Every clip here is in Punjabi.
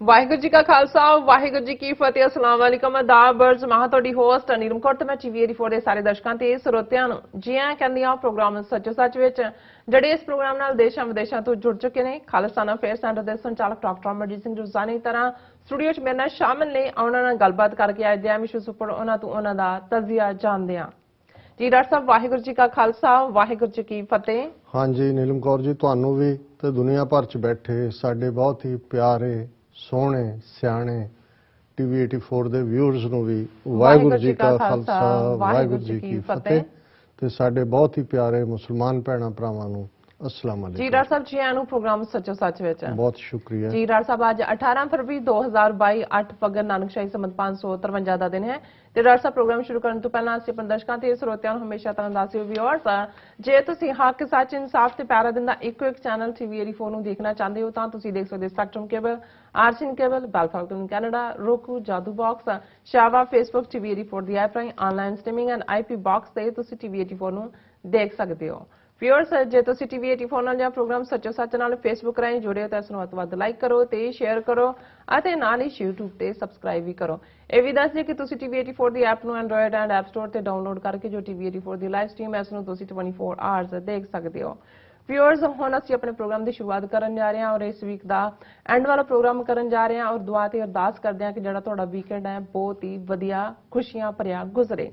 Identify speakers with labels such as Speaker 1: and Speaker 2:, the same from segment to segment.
Speaker 1: ਵਾਹਿਗੁਰੂ ਜੀ ਕਾ ਖਾਲਸਾ ਵਾਹਿਗੁਰੂ ਜੀ ਕੀ ਫਤਿਹ। अस्सलाम वालेकुम ਅਦਾਬਰਜ਼ ਮੈਂ ਤੁਹਾਡੀ ਹੋਸਟ ਨੀਲਮ ਕੌਰ ਤੇ ਮੈਂ ਟੀਵੀ 84 ਦੇ ਸਾਰੇ ਦਰਸ਼ਕਾਂ ਤੇ ਸਰੋਤਿਆਂ ਨੂੰ ਜੀ ਆਇਆਂ ਕਹਿੰਦੀ ਆ ਪ੍ਰੋਗਰਾਮ ਸੱਚੋ ਸੱਚ ਵਿੱਚ ਜਿਹੜੇ ਇਸ ਪ੍ਰੋਗਰਾਮ ਨਾਲ ਦੇਸ਼ਾਂ ਵਿਦੇਸ਼ਾਂ ਤੋਂ ਜੁੜ ਚੁੱਕੇ ਨੇ। ਖਾਲਿਸਤਾਨ ਅਫੇਅਰ ਸੈਂਟਰ ਦੇ ਸੰਚਾਲਕ ਡਾਕਟਰ ਅਮਰਜੀਤ ਸਿੰਘ ਰੋਜ਼ਾਨੀ ਤਰ੍ਹਾਂ ਸਟੂਡੀਓ 'ਚ ਮੇਰੇ ਨਾਲ ਸ਼ਾਮਿਲ ਨੇ। ਉਹਨਾਂ ਨਾਲ ਗੱਲਬਾਤ ਕਰਕੇ ਅੱਜ ਦੇ ਐਮ ਇਸ਼ੂਜ਼ ਉੱਪਰ ਉਹਨਾਂ ਤੋਂ ਉਹਨਾਂ ਦਾ ਤਜ਼ੀਆ ਜਾਣਦੇ ਹਾਂ। ਜੀ ਡਾਕਟਰ ਸਾਹਿਬ ਵਾਹਿਗੁਰੂ ਜੀ ਕਾ ਖਾਲਸਾ ਵਾਹਿਗੁਰੂ ਜੀ ਕੀ ਫਤਿਹ।
Speaker 2: हाँ जी नीलम कौर जी ਤੁਹਾਨੂੰ ਵੀ ਤੇ ਦੁਨੀਆ ਭਰ 'ਚ ਬੈਠੇ ਸਾਡੇ ਬਹੁਤ ਹੀ ਪਿਆਰੇ ਸੋਹਣੇ ਸਿਆਣੇ ਟੀਵੀ 84 ਦੇ ਵਿਊਅਰਸ ਨੂੰ ਵੀ ਵਾਹਿਗੁਰੂ ਜੀ ਕਾ ਖਾਲਸਾ ਵਾਹਿਗੁਰੂ ਜੀ ਕੀ ਫਤਿਹ ਤੇ ਸਾਡੇ ਬਹੁਤ ਹੀ ਪਿਆਰੇ ਮੁਸਲਮਾਨ ਭੈਣਾਂ ਭਰਾਵਾਂ ਨੂੰ अस्सलाम वालेकुम।
Speaker 1: जी डॉक्टर साहब जी आनू प्रोग्राम सचो सच विच
Speaker 2: बहुत शुक्रिया
Speaker 1: जी। डॉक्टर साहब आज 18 फरवरी 2022 8 फगर नानकशाही संमत 553 ਦਾ ਦਿਨ ਹੈ ਤੇ ਡਾਕਟਰ ਸਾਹਿਬ ਪ੍ਰੋਗਰਾਮ ਸ਼ੁਰੂ ਕਰਨ ਤੋਂ ਪਹਿਲਾਂ ਅਸੀਂ ਆਪਣੇ ਦਰਸ਼ਕਾਂ ਤੇ ਸਰੋਤਿਆਂ ਨੂੰ ਹਮੇਸ਼ਾ ਤਰ੍ਹਾਂ ਦੱਸਿਓ ਵਿਊਅਰਸ ਜੇ ਤੁਸੀਂ ਹੱਕ ਸੱਚ ਇਨਸਾਫ ਤੇ ਪਿਆਰਾ ਦਿਨ ਦਾ ਇੱਕੋ ਇੱਕ ਚੈਨਲ ਟੀਵੀ 84 ਨੂੰ ਦੇਖਣਾ ਚਾਹੁੰਦੇ ਹੋ ਤਾਂ ਤੁਸੀਂ ਦੇਖ ਸਕਦੇ ਸਪੈਕਟਰਮ ਕੇਬਲ ਆਰਸੀਨ ਕੇਬਲ ਬੈਲਫਾਲਕਨ ਕੈਨੇਡਾ roku ਜਾਦੂ ਬਾਕਸ ਸ਼ਾਵਾ ਫੇਸਬੁੱਕ ਟੀਵੀ 84 ਦੀ ਐਪ ਰਾਹੀਂ online streaming and IP box ਤੇ ਤੁਸੀਂ ਟੀਵੀ 84 ਨੂੰ ਦੇਖ ਸਕਦੇ ਹੋ। ਵਿਊਅਰਸ ਜੇ ਤੁਸੀਂ ਟੀਵੀ 84 ਨਾਲ ਜਾਂ ਪ੍ਰੋਗਰਾਮ ਸੱਚੋ ਸੱਚ ਨਾਲ ਫੇਸਬੁੱਕ ਰਾਹੀਂ ਜੁੜੇ ਹੋ ਤਾਂ ਇਸ ਨੂੰ ਵੱਧ ਤੋਂ ਵੱਧ ਲਾਈਕ ਕਰੋ ਤੇ ਸ਼ੇਅਰ ਕਰੋ ਅਤੇ ਨਾਲ ਹੀ YouTube ਤੇ ਸਬਸਕ੍ਰਾਈਬ ਵੀ ਕਰੋ। ਇਹ ਵੀ ਦੱਸ ਦਿਓ ਕਿ ਤੁਸੀਂ ਟੀਵੀ 84 ਦੀ ਐਪ ਨੂੰ ਐਂਡਰੋਇਡ ਐਂਡ ਐਪ ਸਟੋਰ ਤੇ ਡਾਊਨਲੋਡ ਕਰਕੇ ਜੋ ਟੀਵੀ 84 ਦੀ ਲਾਈਵ ਸਟ੍ਰੀਮ ਹੈ ਇਸ ਨੂੰ ਤੁਸੀਂ 24 ਆਵਰਸ ਦੇਖ ਸਕਦੇ ਹੋ। ਵਿਊਅਰਸ ਹੁਣ ਅਸੀਂ ਆਪਣੇ ਪ੍ਰੋਗਰਾਮ ਦੀ ਸ਼ੁਰੂਆਤ ਕਰਨ ਜਾ ਰਹੇ ਹਾਂ ਔਰ ਇਸ ਵੀਕ ਦਾ ਐਂਡ ਵਾਲਾ ਪ੍ਰੋਗਰਾਮ ਕਰਨ ਜਾ ਰਹੇ ਹਾਂ ਔਰ ਦੁਆ ਤੇ ਅਰਦਾਸ ਕਰਦੇ ਹਾਂ ਕਿ ਜਿਹੜਾ ਤੁਹਾਡਾ ਵੀਕਐਂਡ ਹੈ ਬਹੁਤ ਹੀ ਵਧੀਆ ਖੁਸ਼ੀਆਂ ਭਰਿਆ ਗੁਜ਼ਰੇ।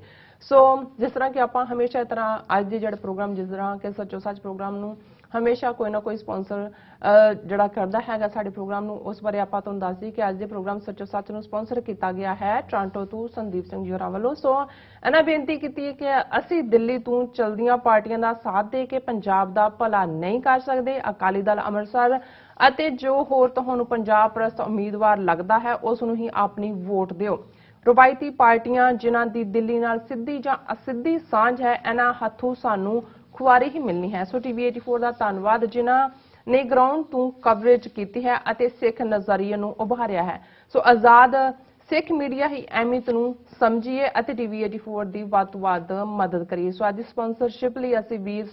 Speaker 1: ਸੋ ਜਿਸ ਤਰ੍ਹਾਂ ਕਿ ਆਪਾਂ ਹਮੇਸ਼ਾ ਤਰ੍ਹਾਂ ਅੱਜ ਦੇ ਜਿਹੜੇ ਪ੍ਰੋਗਰਾਮ ਜਿਸ ਤਰ੍ਹਾਂ ਕਿ ਸੱਚੋ ਸੱਚ ਪ੍ਰੋਗਰਾਮ ਨੂੰ ਹਮੇਸ਼ਾ ਕੋਈ ਨਾ ਕੋਈ ਸਪਾਂਸਰ ਜਿਹੜਾ ਕਰਦਾ ਹੈਗਾ ਸਾਡੇ ਪ੍ਰੋਗਰਾਮ ਨੂੰ ਉਸ ਬਾਰੇ ਆਪਾਂ ਤੁਹਾਨੂੰ ਦੱਸ ਦਈਏ ਕਿ ਅੱਜ ਦੇ ਪ੍ਰੋਗਰਾਮ ਸੱਚੋ ਸੱਚ ਨੂੰ ਸਪਾਂਸਰ ਕੀਤਾ ਗਿਆ ਹੈ ਟੋਰਾਂਟੋ ਤੋਂ ਸੰਦੀਪ ਸਿੰਘ ਜੀ ਹੋਰਾਂ ਵੱਲੋਂ। ਸੋ ਇਹਨਾਂ ਬੇਨਤੀ ਕੀਤੀ ਹੈ ਕਿ ਅਸੀਂ ਦਿੱਲੀ ਤੋਂ ਚਲਦੀਆਂ ਪਾਰਟੀਆਂ ਦਾ ਸਾਥ ਦੇ ਕੇ ਪੰਜਾਬ ਦਾ ਭਲਾ ਨਹੀਂ ਕਰ ਸਕਦੇ। ਅਕਾਲੀ ਦਲ ਅੰਮ੍ਰਿਤਸਰ ਅਤੇ ਜੋ ਹੋਰ ਤੁਹਾਨੂੰ ਪੰਜਾਬ ਪ੍ਰਸਤ ਉਮੀਦਵਾਰ ਲੱਗਦਾ ਹੈ ਉਸ ਨੂੰ ਹੀ ਆਪਣੀ ਵੋਟ ਦਿਓ। ਰਵਾਇਤੀ ਪਾਰਟੀਆਂ ਜਿਨ੍ਹਾਂ ਦੀ ਦਿੱਲੀ ਨਾਲ ਸਿੱਧੀ ਜਾਂ ਅਸਿੱਧੀ ਸਾਂਝ ਹੈ ਇਹਨਾਂ ਹੱਥੋਂ ਸਾਨੂੰ ਖੁਆਰੀ ਹੀ ਮਿਲਣੀ ਹੈ। ਸੋ ਟੀਵੀ 84 ਦਾ ਧੰਨਵਾਦ ਜਿਨ੍ਹਾਂ ਨੇ ਗਰਾਊਂਡ ਤੋਂ ਕਵਰੇਜ ਕੀਤੀ ਹੈ ਅਤੇ ਸਿੱਖ ਨਜ਼ਰੀਏ ਨੂੰ ਉਭਾਰਿਆ ਹੈ। ਸੋ ਆਜ਼ਾਦ ਸਿੱਖ ਮੀਡੀਆ ਹੀ ਅਹਿਮੀਅਤ ਨੂੰ ਸਮਝੀਏ ਅਤੇ ਟੀਵੀ 84 ਦੀ ਵੱਧ ਤੋਂ ਵੱਧ ਮਦਦ ਕਰੀਏ। ਸੋ ਅੱਜ ਸਪਾਂਸਰਸ਼ਿਪ ਲਈ ਅਸੀਂ ਵੀਰ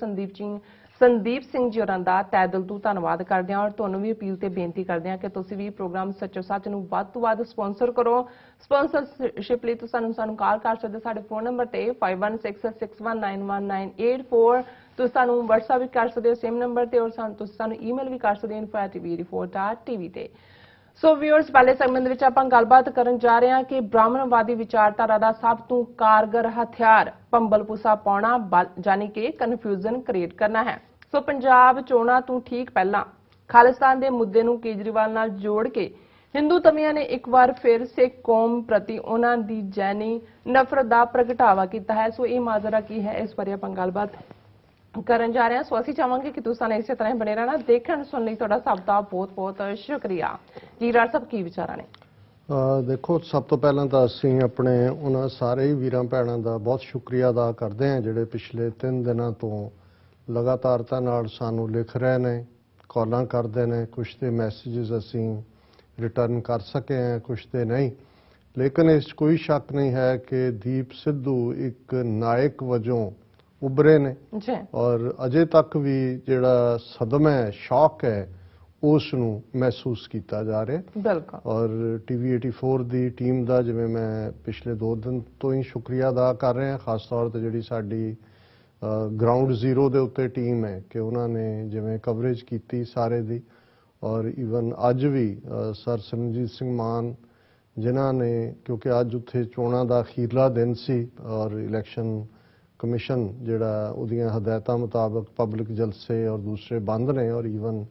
Speaker 1: ਸੰਦੀਪ ਸਿੰਘ ਜੀ ਹੋਰਾਂ ਦਾ ਤਹਿ ਦਿਲ ਤੋਂ ਧੰਨਵਾਦ ਕਰਦੇ ਹਾਂ ਔਰ ਤੁਹਾਨੂੰ ਵੀ ਅਪੀਲ ਤੇ ਬੇਨਤੀ ਕਰਦੇ ਹਾਂ ਕਿ ਤੁਸੀਂ ਵੀ ਪ੍ਰੋਗਰਾਮ ਸੱਚੋ ਸੱਚ ਨੂੰ ਵੱਧ ਤੋਂ ਵੱਧ ਸਪਾਂਸਰ ਕਰੋ। ਸਪਾਂਸਰਸ਼ਿਪ ਲਈ ਤੁਸੀਂ ਸਾਨੂੰ ਕਾਲ ਕਰ ਸਕਦੇ ਸਾਡੇ ਫੋਨ ਨੰਬਰ ਤੇ 5166191984 ਤੁਸੀਂ ਸਾਨੂੰ WhatsApp ਵੀ ਕਰ ਸਕਦੇ ਹੋ ਸੇਮ ਨੰਬਰ ਤੇ ਔਰ ਤੁਸੀਂ ਸਾਨੂੰ ਈਮੇਲ ਵੀ ਕਰ ਸਕਦੇ ਹੋ info@tv84.tv ਤੇ। ਸੋ ਵਿਊਅਰਸ ਪਹਿਲੇ ਸੈਗਮੈਂਟ ਵਿੱਚ ਆਪਾਂ ਗੱਲਬਾਤ ਕਰਨ ਜਾ ਰਹੇ ਹਾਂ ਕਿ ਬ੍ਰਾਹਮਣਵਾਦੀ ਵਿਚਾਰਧਾਰਾ ਦਾ ਸਭ ਤੋਂ ਕਾਰਗਰ ਹਥਿਆਰ ਭੰਬਲਪੂਸਾ ਪਾਉਣਾ ਯਾਨੀ ਕਿ ਕਨਫਿਊਜ਼ਨ ਕ੍ਰੀਏਟ ਕਰਨਾ ਹੈ। ਸੋ ਪੰਜਾਬ ਚੋਣਾਂ ਤੋਂ ਠੀਕ ਪਹਿਲਾਂ ਖਾਲਿਸਤਾਨ ਦੇ ਮੁੱਦੇ ਨੂੰ ਕੇਜਰੀਵਾਲ ਨਾਲ ਜੋੜ ਕੇ ਹਿੰਦੂ ਤਵੀਆਂ ਨੇ ਇੱਕ ਵਾਰ ਫਿਰ ਸਿੱਖ ਕੌਮ ਪ੍ਰਤੀ ਉਹਨਾਂ ਦੀ ਜੈਨੀ ਨਫ਼ਰਤ ਦਾ ਪ੍ਰਗਟਾਵਾ ਕੀਤਾ ਹੈ। ਸੋ ਇਹ ਮਾਜਰਾ ਕੀ ਹੈ ਇਸ ਬਾਰੇ ਆਪਾਂ ਗੱਲਬਾਤ ਕਰਨ ਜਾ ਰਹੇ ਹਾਂ। ਸੋ ਅਸੀਂ ਚਾਹਾਂਗੇ ਕਿ ਤੁਸੀਂ ਇਸੇ ਤਰ੍ਹਾਂ ਹੀ ਬਣੇ ਰਹਿਣਾ। ਦੇਖਣ ਸੁਣਨ ਲਈ ਤੁਹਾਡਾ ਸਭ ਦਾ ਬਹੁਤ ਬਹੁਤ ਸ਼ੁਕਰੀਆ। ਜੀ ਰਾਜ ਸਾਹਿਬ ਕੀ ਵਿਚਾਰਾਂ ਨੇ?
Speaker 2: ਦੇਖੋ ਸਭ ਤੋਂ ਪਹਿਲਾਂ ਤਾਂ ਅਸੀਂ ਆਪਣੇ ਉਹਨਾਂ ਸਾਰੇ ਹੀ ਵੀਰਾਂ ਭੈਣਾਂ ਦਾ ਬਹੁਤ ਸ਼ੁਕਰੀਆ ਅਦਾ ਕਰਦੇ ਹਾਂ ਜਿਹੜੇ ਪਿਛਲੇ 3 ਦਿਨਾਂ ਤੋਂ ਲਗਾਤਾਰਤਾ ਨਾਲ ਸਾਨੂੰ ਲਿਖ ਰਹੇ ਨੇ ਕਾਲਾਂ ਕਰਦੇ ਨੇ। ਕੁਛ ਦੇ ਮੈਸੇजेस ਅਸੀਂ ਰਿਟਰਨ ਕਰ ਸਕੇ ਹਾਂ ਕੁਛ ਦੇ ਨਹੀਂ ਲੇਕਿਨ ਇਸ 'ਚ ਕੋਈ ਸ਼ੱਕ ਨਹੀਂ ਹੈ ਕਿ ਦੀਪ ਸਿੱਧੂ ਇੱਕ ਨਾਇਕ ਵਜੋਂ ਉੱਭਰੇ ਨੇ ਔਰ ਅਜੇ ਤੱਕ ਵੀ ਜਿਹੜਾ ਸਦਮਾ ਹੈ ਸ਼ੌਕ ਹੈ ਉਸ ਨੂੰ ਮਹਿਸੂਸ ਕੀਤਾ ਜਾ ਰਿਹਾ।
Speaker 1: ਬਿਲਕੁਲ। ਔਰ
Speaker 2: ਟੀਵੀ 84 ਦੀ ਟੀਮ ਦਾ ਜਿਵੇਂ ਮੈਂ ਪਿਛਲੇ 2 ਦਿਨ ਤੋਂ ਹੀ ਸ਼ੁਕਰੀਆ ਅਦਾ ਕਰ ਰਿਹਾ ਖਾਸ ਤੌਰ ਤੇ ਜਿਹੜੀ ਸਾਡੀ ਗਰਾਊਂਡ ਜ਼ੀਰੋ ਦੇ ਉੱਤੇ ਟੀਮ ਹੈ ਕਿ ਉਹਨਾਂ ਨੇ ਜਿਵੇਂ ਕਵਰੇਜ ਕੀਤੀ ਸਾਰੇ ਦੀ ਔਰ ਈਵਨ ਅੱਜ ਵੀ ਸਰ ਸਿਮਰਨਜੀਤ ਸਿੰਘ ਮਾਨ ਜਿਨ੍ਹਾਂ ਨੇ ਕਿਉਂਕਿ ਅੱਜ ਉੱਥੇ ਚੋਣਾਂ ਦਾ ਅਖੀਰਲਾ ਦਿਨ ਸੀ ਔਰ ਇਲੈਕਸ਼ਨ ਕਮਿਸ਼ਨ ਜਿਹੜਾ ਉਹਦੀਆਂ ਹਦਾਇਤਾਂ ਮੁਤਾਬਕ ਪਬਲਿਕ ਜਲਸੇ ਔਰ ਦੂਸਰੇ ਬੰਦ ਨੇ ਔਰ ਈਵਨ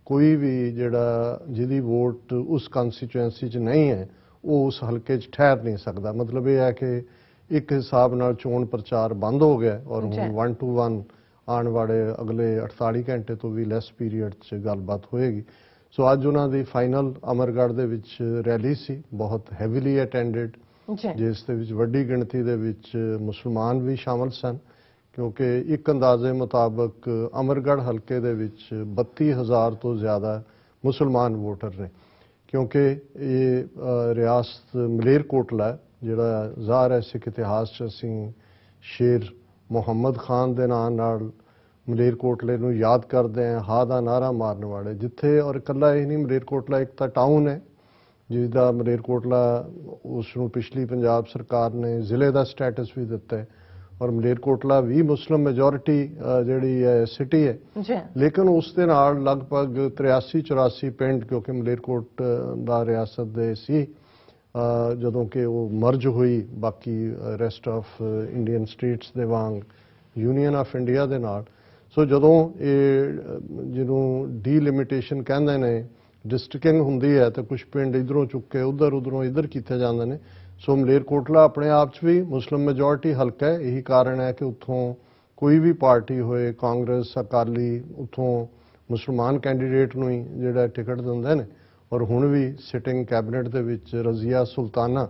Speaker 2: ਕੋਈ ਵੀ ਜਿਹੜਾ ਜਿਹਦੀ ਵੋਟ ਉਸ ਕੰਸਟੀਚੁਐਂਸੀ 'ਚ ਨਹੀਂ ਹੈ ਉਹ ਉਸ ਹਲਕੇ 'ਚ ਠਹਿਰ ਨਹੀਂ ਸਕਦਾ। ਮਤਲਬ ਇਹ ਹੈ ਕਿ ਇੱਕ ਹਿਸਾਬ ਨਾਲ ਚੋਣ ਪ੍ਰਚਾਰ ਬੰਦ ਹੋ ਗਿਆ ਔਰ ਹੁਣ 1 to 1 ਆਉਣ ਵਾਲੇ ਅਗਲੇ 48 ਘੰਟੇ ਤੋਂ ਵੀ ਲੈਸ ਪੀਰੀਅਡ 'ਚ ਗੱਲਬਾਤ ਹੋਏਗੀ। ਸੋ ਅੱਜ ਉਹਨਾਂ ਦੀ ਫਾਈਨਲ ਅਮਰਗੜ੍ਹ ਦੇ ਵਿੱਚ ਰੈਲੀ ਸੀ ਬਹੁਤ ਹੈਵੀਲੀ ਅਟੈਂਡਡ ਜਿਸ ਦੇ ਵਿੱਚ ਵੱਡੀ ਗਿਣਤੀ ਦੇ ਵਿੱਚ ਮੁਸਲਮਾਨ ਵੀ ਸ਼ਾਮਲ ਸਨ ਕਿਉਂਕਿ ਇੱਕ ਅੰਦਾਜ਼ੇ ਮੁਤਾਬਕ ਅਮਰਗੜ੍ਹ ਹਲਕੇ ਦੇ ਵਿੱਚ 32,000 ਤੋਂ ਜ਼ਿਆਦਾ ਮੁਸਲਮਾਨ ਵੋਟਰ ਨੇ ਕਿਉਂਕਿ ਇਹ ਰਿਆਸਤ ਮਲੇਰਕੋਟਲਾ ਜਿਹੜਾ ਜ਼ਾਹਰ ਹੈ ਸਿੱਖ ਇਤਿਹਾਸ 'ਚ ਅਸੀਂ ਸ਼ੇਰ ਮੁਹੰਮਦ ਖਾਨ ਦੇ ਨਾਂ ਨਾਲ ਮਲੇਰਕੋਟਲੇ ਨੂੰ ਯਾਦ ਕਰਦੇ ਹਾਂ ਹਾ ਦਾ ਨਾਰਾ ਮਾਰਨ ਵਾਲੇ ਜਿੱਥੇ ਔਰ ਇਕੱਲਾ ਇਹ ਨਹੀਂ ਮਲੇਰਕੋਟਲਾ ਇੱਕ ਤਾਂ ਟਾਊਨ ਹੈ ਜਿਹਦਾ ਮਲੇਰਕੋਟਲਾ ਉਸ ਨੂੰ ਪਿਛਲੀ ਪੰਜਾਬ ਸਰਕਾਰ ਨੇ ਜ਼ਿਲ੍ਹੇ ਦਾ ਸਟੇਟਸ ਵੀ ਦਿੱਤਾ ਹੈ ਔਰ ਮਲੇਰਕੋਟਲਾ ਵੀ ਮੁਸਲਿਮ ਮੈਜੋਰਿਟੀ ਜਿਹੜੀ ਹੈ ਸਿਟੀ ਹੈ
Speaker 1: ਜੀ
Speaker 2: ਲੇਕਿਨ ਉਸ ਦੇ ਨਾਲ ਲਗਭਗ 83-84 ਪਿੰਡ ਕਿਉਂਕਿ ਮਲੇਰਕੋਟ ਦਾ ਰਿਆਸਤ ਦੇ ਸੀ ਜਦੋਂ ਕਿ ਉਹ ਮਰਜ ਹੋਈ ਬਾਕੀ ਰੈਸਟ ਆਫ ਇੰਡੀਅਨ ਸਟੇਟਸ ਦੇ ਵਾਂਗ ਯੂਨੀਅਨ ਆਫ ਇੰਡੀਆ ਦੇ ਨਾਲ ਸੋ ਜਦੋਂ ਇਹ ਜਿਹਨੂੰ ਡੀਲਿਮਿਟੇਸ਼ਨ ਕਹਿੰਦੇ ਨੇ ਡਿਸਟ੍ਰਿਕਟਿੰਗ ਹੁੰਦੀ ਹੈ ਤਾਂ ਕੁਝ ਪਿੰਡ ਇਧਰੋਂ ਚੁੱਕ ਕੇ ਉਧਰੋਂ ਇੱਧਰ ਕੀਤੇ ਜਾਂਦੇ ਨੇ ਸੋ ਮਲੇਰਕੋਟਲਾ ਆਪਣੇ ਆਪ 'ਚ ਵੀ ਮੁਸਲਿਮ ਮੈਜੋਰਿਟੀ ਹਲਕਾ ਹੈ ਇਹੀ ਕਾਰਨ ਹੈ ਕਿ ਉੱਥੋਂ ਕੋਈ ਵੀ ਪਾਰਟੀ ਹੋਏ ਕਾਂਗਰਸ ਅਕਾਲੀ ਉੱਥੋਂ ਮੁਸਲਮਾਨ ਕੈਂਡੀਡੇਟ ਨੂੰ ਹੀ ਜਿਹੜਾ ਟਿਕਟ ਦਿੰਦੇ ਨੇ ਔਰ ਹੁਣ ਵੀ ਸਿਟਿੰਗ ਕੈਬਨਿਟ ਦੇ ਵਿੱਚ ਰਜ਼ੀਆ ਸੁਲਤਾਨਾ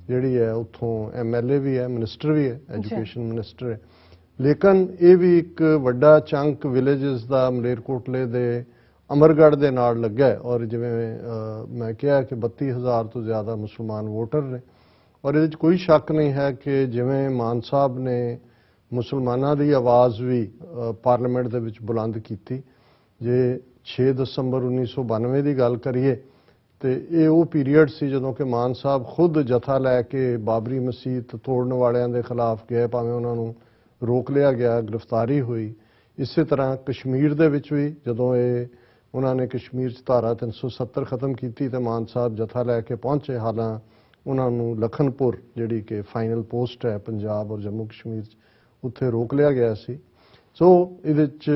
Speaker 2: ਜਿਹੜੀ ਹੈ ਉੱਥੋਂ MLA ਵੀ ਹੈ ਮਿਨਿਸਟਰ ਵੀ ਹੈ ਐਜੂਕੇਸ਼ਨ ਮਿਨਿਸਟਰ ਹੈ ਲੇਕਿਨ ਇਹ ਵੀ ਇੱਕ ਵੱਡਾ ਚੰਕ ਵਿਲੇजेस ਦਾ ਮਲੇਰਕੋਟਲੇ ਦੇ ਅਮਰਗੜ੍ਹ ਦੇ ਨਾਲ ਲੱਗਾ ਔਰ ਜਿਵੇਂ ਮੈਂ ਕਿਹਾ ਕਿ 32,000 ਤੋਂ ਜ਼ਿਆਦਾ ਮੁਸਲਮਾਨ ਵੋਟਰ ਨੇ ਔਰ ਇਹਦੇ 'ਚ ਕੋਈ ਸ਼ੱਕ ਨਹੀਂ ਹੈ ਕਿ ਜਿਵੇਂ ਮਾਨ ਸਾਹਿਬ ਨੇ ਮੁਸਲਮਾਨਾਂ ਦੀ ਆਵਾਜ਼ ਵੀ ਪਾਰਲੀਮੈਂਟ ਦੇ ਵਿੱਚ ਬੁਲੰਦ ਕੀਤੀ ਜੇ 6 ਦਸੰਬਰ 1992 ਦੀ ਗੱਲ ਕਰੀਏ ਤੇ ਇਹ ਉਹ ਪੀਰੀਅਡ ਸੀ ਜਦੋਂ ਕਿ ਮਾਨ ਸਾਹਿਬ ਖੁਦ ਜਥਾ ਲੈ ਕੇ ਬਾਬਰੀ ਮਸਜਿਦ ਤੋੜਨ ਵਾਲਿਆਂ ਦੇ ਖਿਲਾਫ ਗਏ ਭਾਵੇਂ ਉਹਨਾਂ ਨੂੰ ਰੋਕ ਲਿਆ ਗਿਆ ਗ੍ਰਿਫਤਾਰੀ ਹੋਈ ਇਸੇ ਤਰ੍ਹਾਂ ਕਸ਼ਮੀਰ ਦੇ ਵਿੱਚ ਵੀ ਜਦੋਂ ਇਹ ਉਹਨਾਂ ਨੇ ਕਸ਼ਮੀਰ 'ਚ ਧਾਰਾ 370 ਖਤਮ ਕੀਤੀ ਤੇ ਮਾਨ ਸਾਹਿਬ ਜਥਾ ਲੈ ਕੇ ਪਹੁੰਚੇ ਹਾਲਾਂ ਉਹਨਾਂ ਨੂੰ ਲਖਨਪੁਰ ਜਿਹੜੀ ਕਿ ਫਾਈਨਲ ਪੋਸਟ ਹੈ ਪੰਜਾਬ ਔਰ ਜੰਮੂ ਕਸ਼ਮੀਰ 'ਚ ਉੱਥੇ ਰੋਕ ਲਿਆ ਗਿਆ ਸੀ ਸੋ ਇਹਦੇ 'ਚ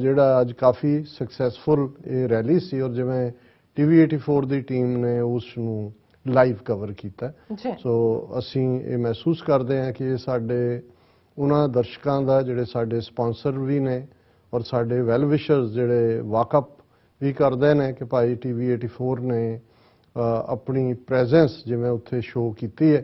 Speaker 2: ਜਿਹੜਾ ਅੱਜ ਕਾਫੀ ਸਕਸੈਸਫੁਲ ਇਹ ਰੈਲੀ ਸੀ ਔਰ ਜਿਵੇਂ TV 84 ਦੀ ਟੀਮ ਨੇ ਉਸ ਨੂੰ ਲਾਈਵ ਕਵਰ ਕੀਤਾ ਸੋ ਅਸੀਂ ਇਹ ਮਹਿਸੂਸ ਕਰਦੇ ਹਾਂ ਕਿ ਇਹ ਸਾਡੇ ਉਹਨਾਂ ਦਰਸ਼ਕਾਂ ਦਾ ਜਿਹੜੇ ਸਾਡੇ ਸਪਾਂਸਰ ਵੀ ਨੇ ਔਰ ਸਾਡੇ ਵੈਲ ਵਿਸ਼ਰਸ ਜਿਹੜੇ ਵਾਕਅਪ ਵੀ ਕਰਦੇ ਨੇ ਕਿ ਭਾਈ TV 84 ਨੇ ਆਪਣੀ ਪ੍ਰੈਜ਼ੈਂਸ ਜਿਵੇਂ ਉੱਥੇ ਸ਼ੋਅ ਕੀਤੀ ਹੈ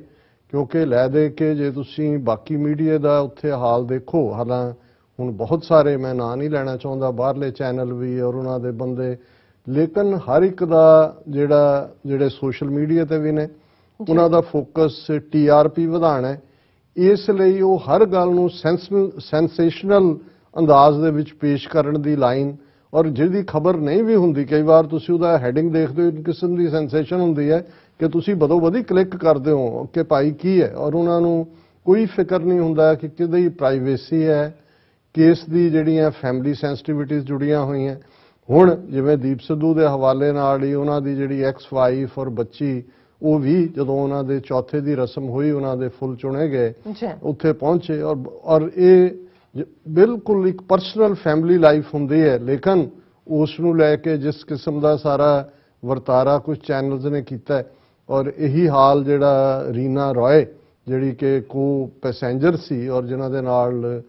Speaker 2: ਕਿਉਂਕਿ ਲੈ ਦੇ ਕੇ ਜੇ ਤੁਸੀਂ ਬਾਕੀ ਮੀਡੀਆ ਦਾ ਉੱਥੇ ਹਾਲ ਦੇਖੋ ਹਾਲਾਂ ਹੁਣ ਬਹੁਤ ਸਾਰੇ ਮੈਂ ਨਾਂ ਨਹੀਂ ਲੈਣਾ ਚਾਹੁੰਦਾ ਬਾਹਰਲੇ ਚੈਨਲ ਵੀ ਔਰ ਉਹਨਾਂ ਦੇ ਬੰਦੇ ਲੇਕਿਨ ਹਰ ਇੱਕ ਦਾ ਜਿਹੜੇ ਸੋਸ਼ਲ ਮੀਡੀਆ ਤੇ ਵੀ ਨੇ ਉਹਨਾਂ ਦਾ ਫੋਕਸ TRP ਵਧਾਉਣਾ ਹੈ ਇਸ ਲਈ ਉਹ ਹਰ ਗੱਲ ਨੂੰ ਸੈਂਸੇਸ਼ਨਲ ਅੰਦਾਜ਼ ਦੇ ਵਿੱਚ ਪੇਸ਼ ਕਰਨ ਦੀ ਲਾਈਨ ਔਰ ਜਿਹਦੀ ਖਬਰ ਨਹੀਂ ਵੀ ਹੁੰਦੀ ਕਈ ਵਾਰ ਤੁਸੀਂ ਉਹਦਾ ਹੈਡਿੰਗ ਦੇਖਦੇ ਹੋ ਇੱਕ ਕਿਸਮ ਦੀ ਸੈਂਸੇਸ਼ਨ ਹੁੰਦੀ ਹੈ ਕਿ ਤੁਸੀਂ ਬਦੋ-ਬਦੀ ਕਲਿੱਕ ਕਰਦੇ ਹੋ ਕਿ ਭਾਈ ਕੀ ਹੈ ਔਰ ਉਹਨਾਂ ਨੂੰ ਕੋਈ ਫਿਕਰ ਨਹੀਂ ਹੁੰਦਾ ਕਿ ਕਿਹਦੀ ਪ੍ਰਾਈਵੇਸੀ ਹੈ ਕੇਸ ਦੀ ਜਿਹੜੀਆਂ ਫੈਮਿਲੀ ਸੈਂਸਿਟੀਵਿਟੀਜ਼ ਜੁੜੀਆਂ ਹੋਈਆਂ ਹੁਣ ਜਿਵੇਂ ਦੀਪ ਸਿੱਧੂ ਦੇ ਹਵਾਲੇ ਨਾਲ ਹੀ ਉਹਨਾਂ ਦੀ ਜਿਹੜੀ ਐਕਸ-ਵਾਈਫ ਔਰ ਬੱਚੀ ਉਹ ਵੀ ਜਦੋਂ ਉਹਨਾਂ ਦੇ ਚੌਥੇ ਦੀ ਰਸਮ ਹੋਈ ਉਹਨਾਂ ਦੇ ਫੁੱਲ ਚੁਣੇ ਗਏ ਉੱਥੇ ਪਹੁੰਚੇ ਔਰ ਇਹ ਬਿਲਕੁਲ ਇੱਕ ਪਰਸਨਲ ਫੈਮਿਲੀ ਲਾਈਫ ਹੁੰਦੀ ਹੈ ਲੇਕਿਨ ਉਸ ਨੂੰ ਲੈ ਕੇ ਜਿਸ ਕਿਸਮ ਦਾ ਸਾਰਾ ਵਰਤਾਰਾ ਕੁਝ ਚੈਨਲਸ ਨੇ ਕੀਤਾ ਔਰ ਇਹੀ ਹਾਲ ਜਿਹੜਾ ਰੀਨਾ ਰॉय ਜਿਹੜੀ ਕਿ ਕੋ ਪੈਸੇਂਜਰ ਸੀ ਔਰ ਜਿਨ੍ਹਾਂ ਦੇ ਨਾਲ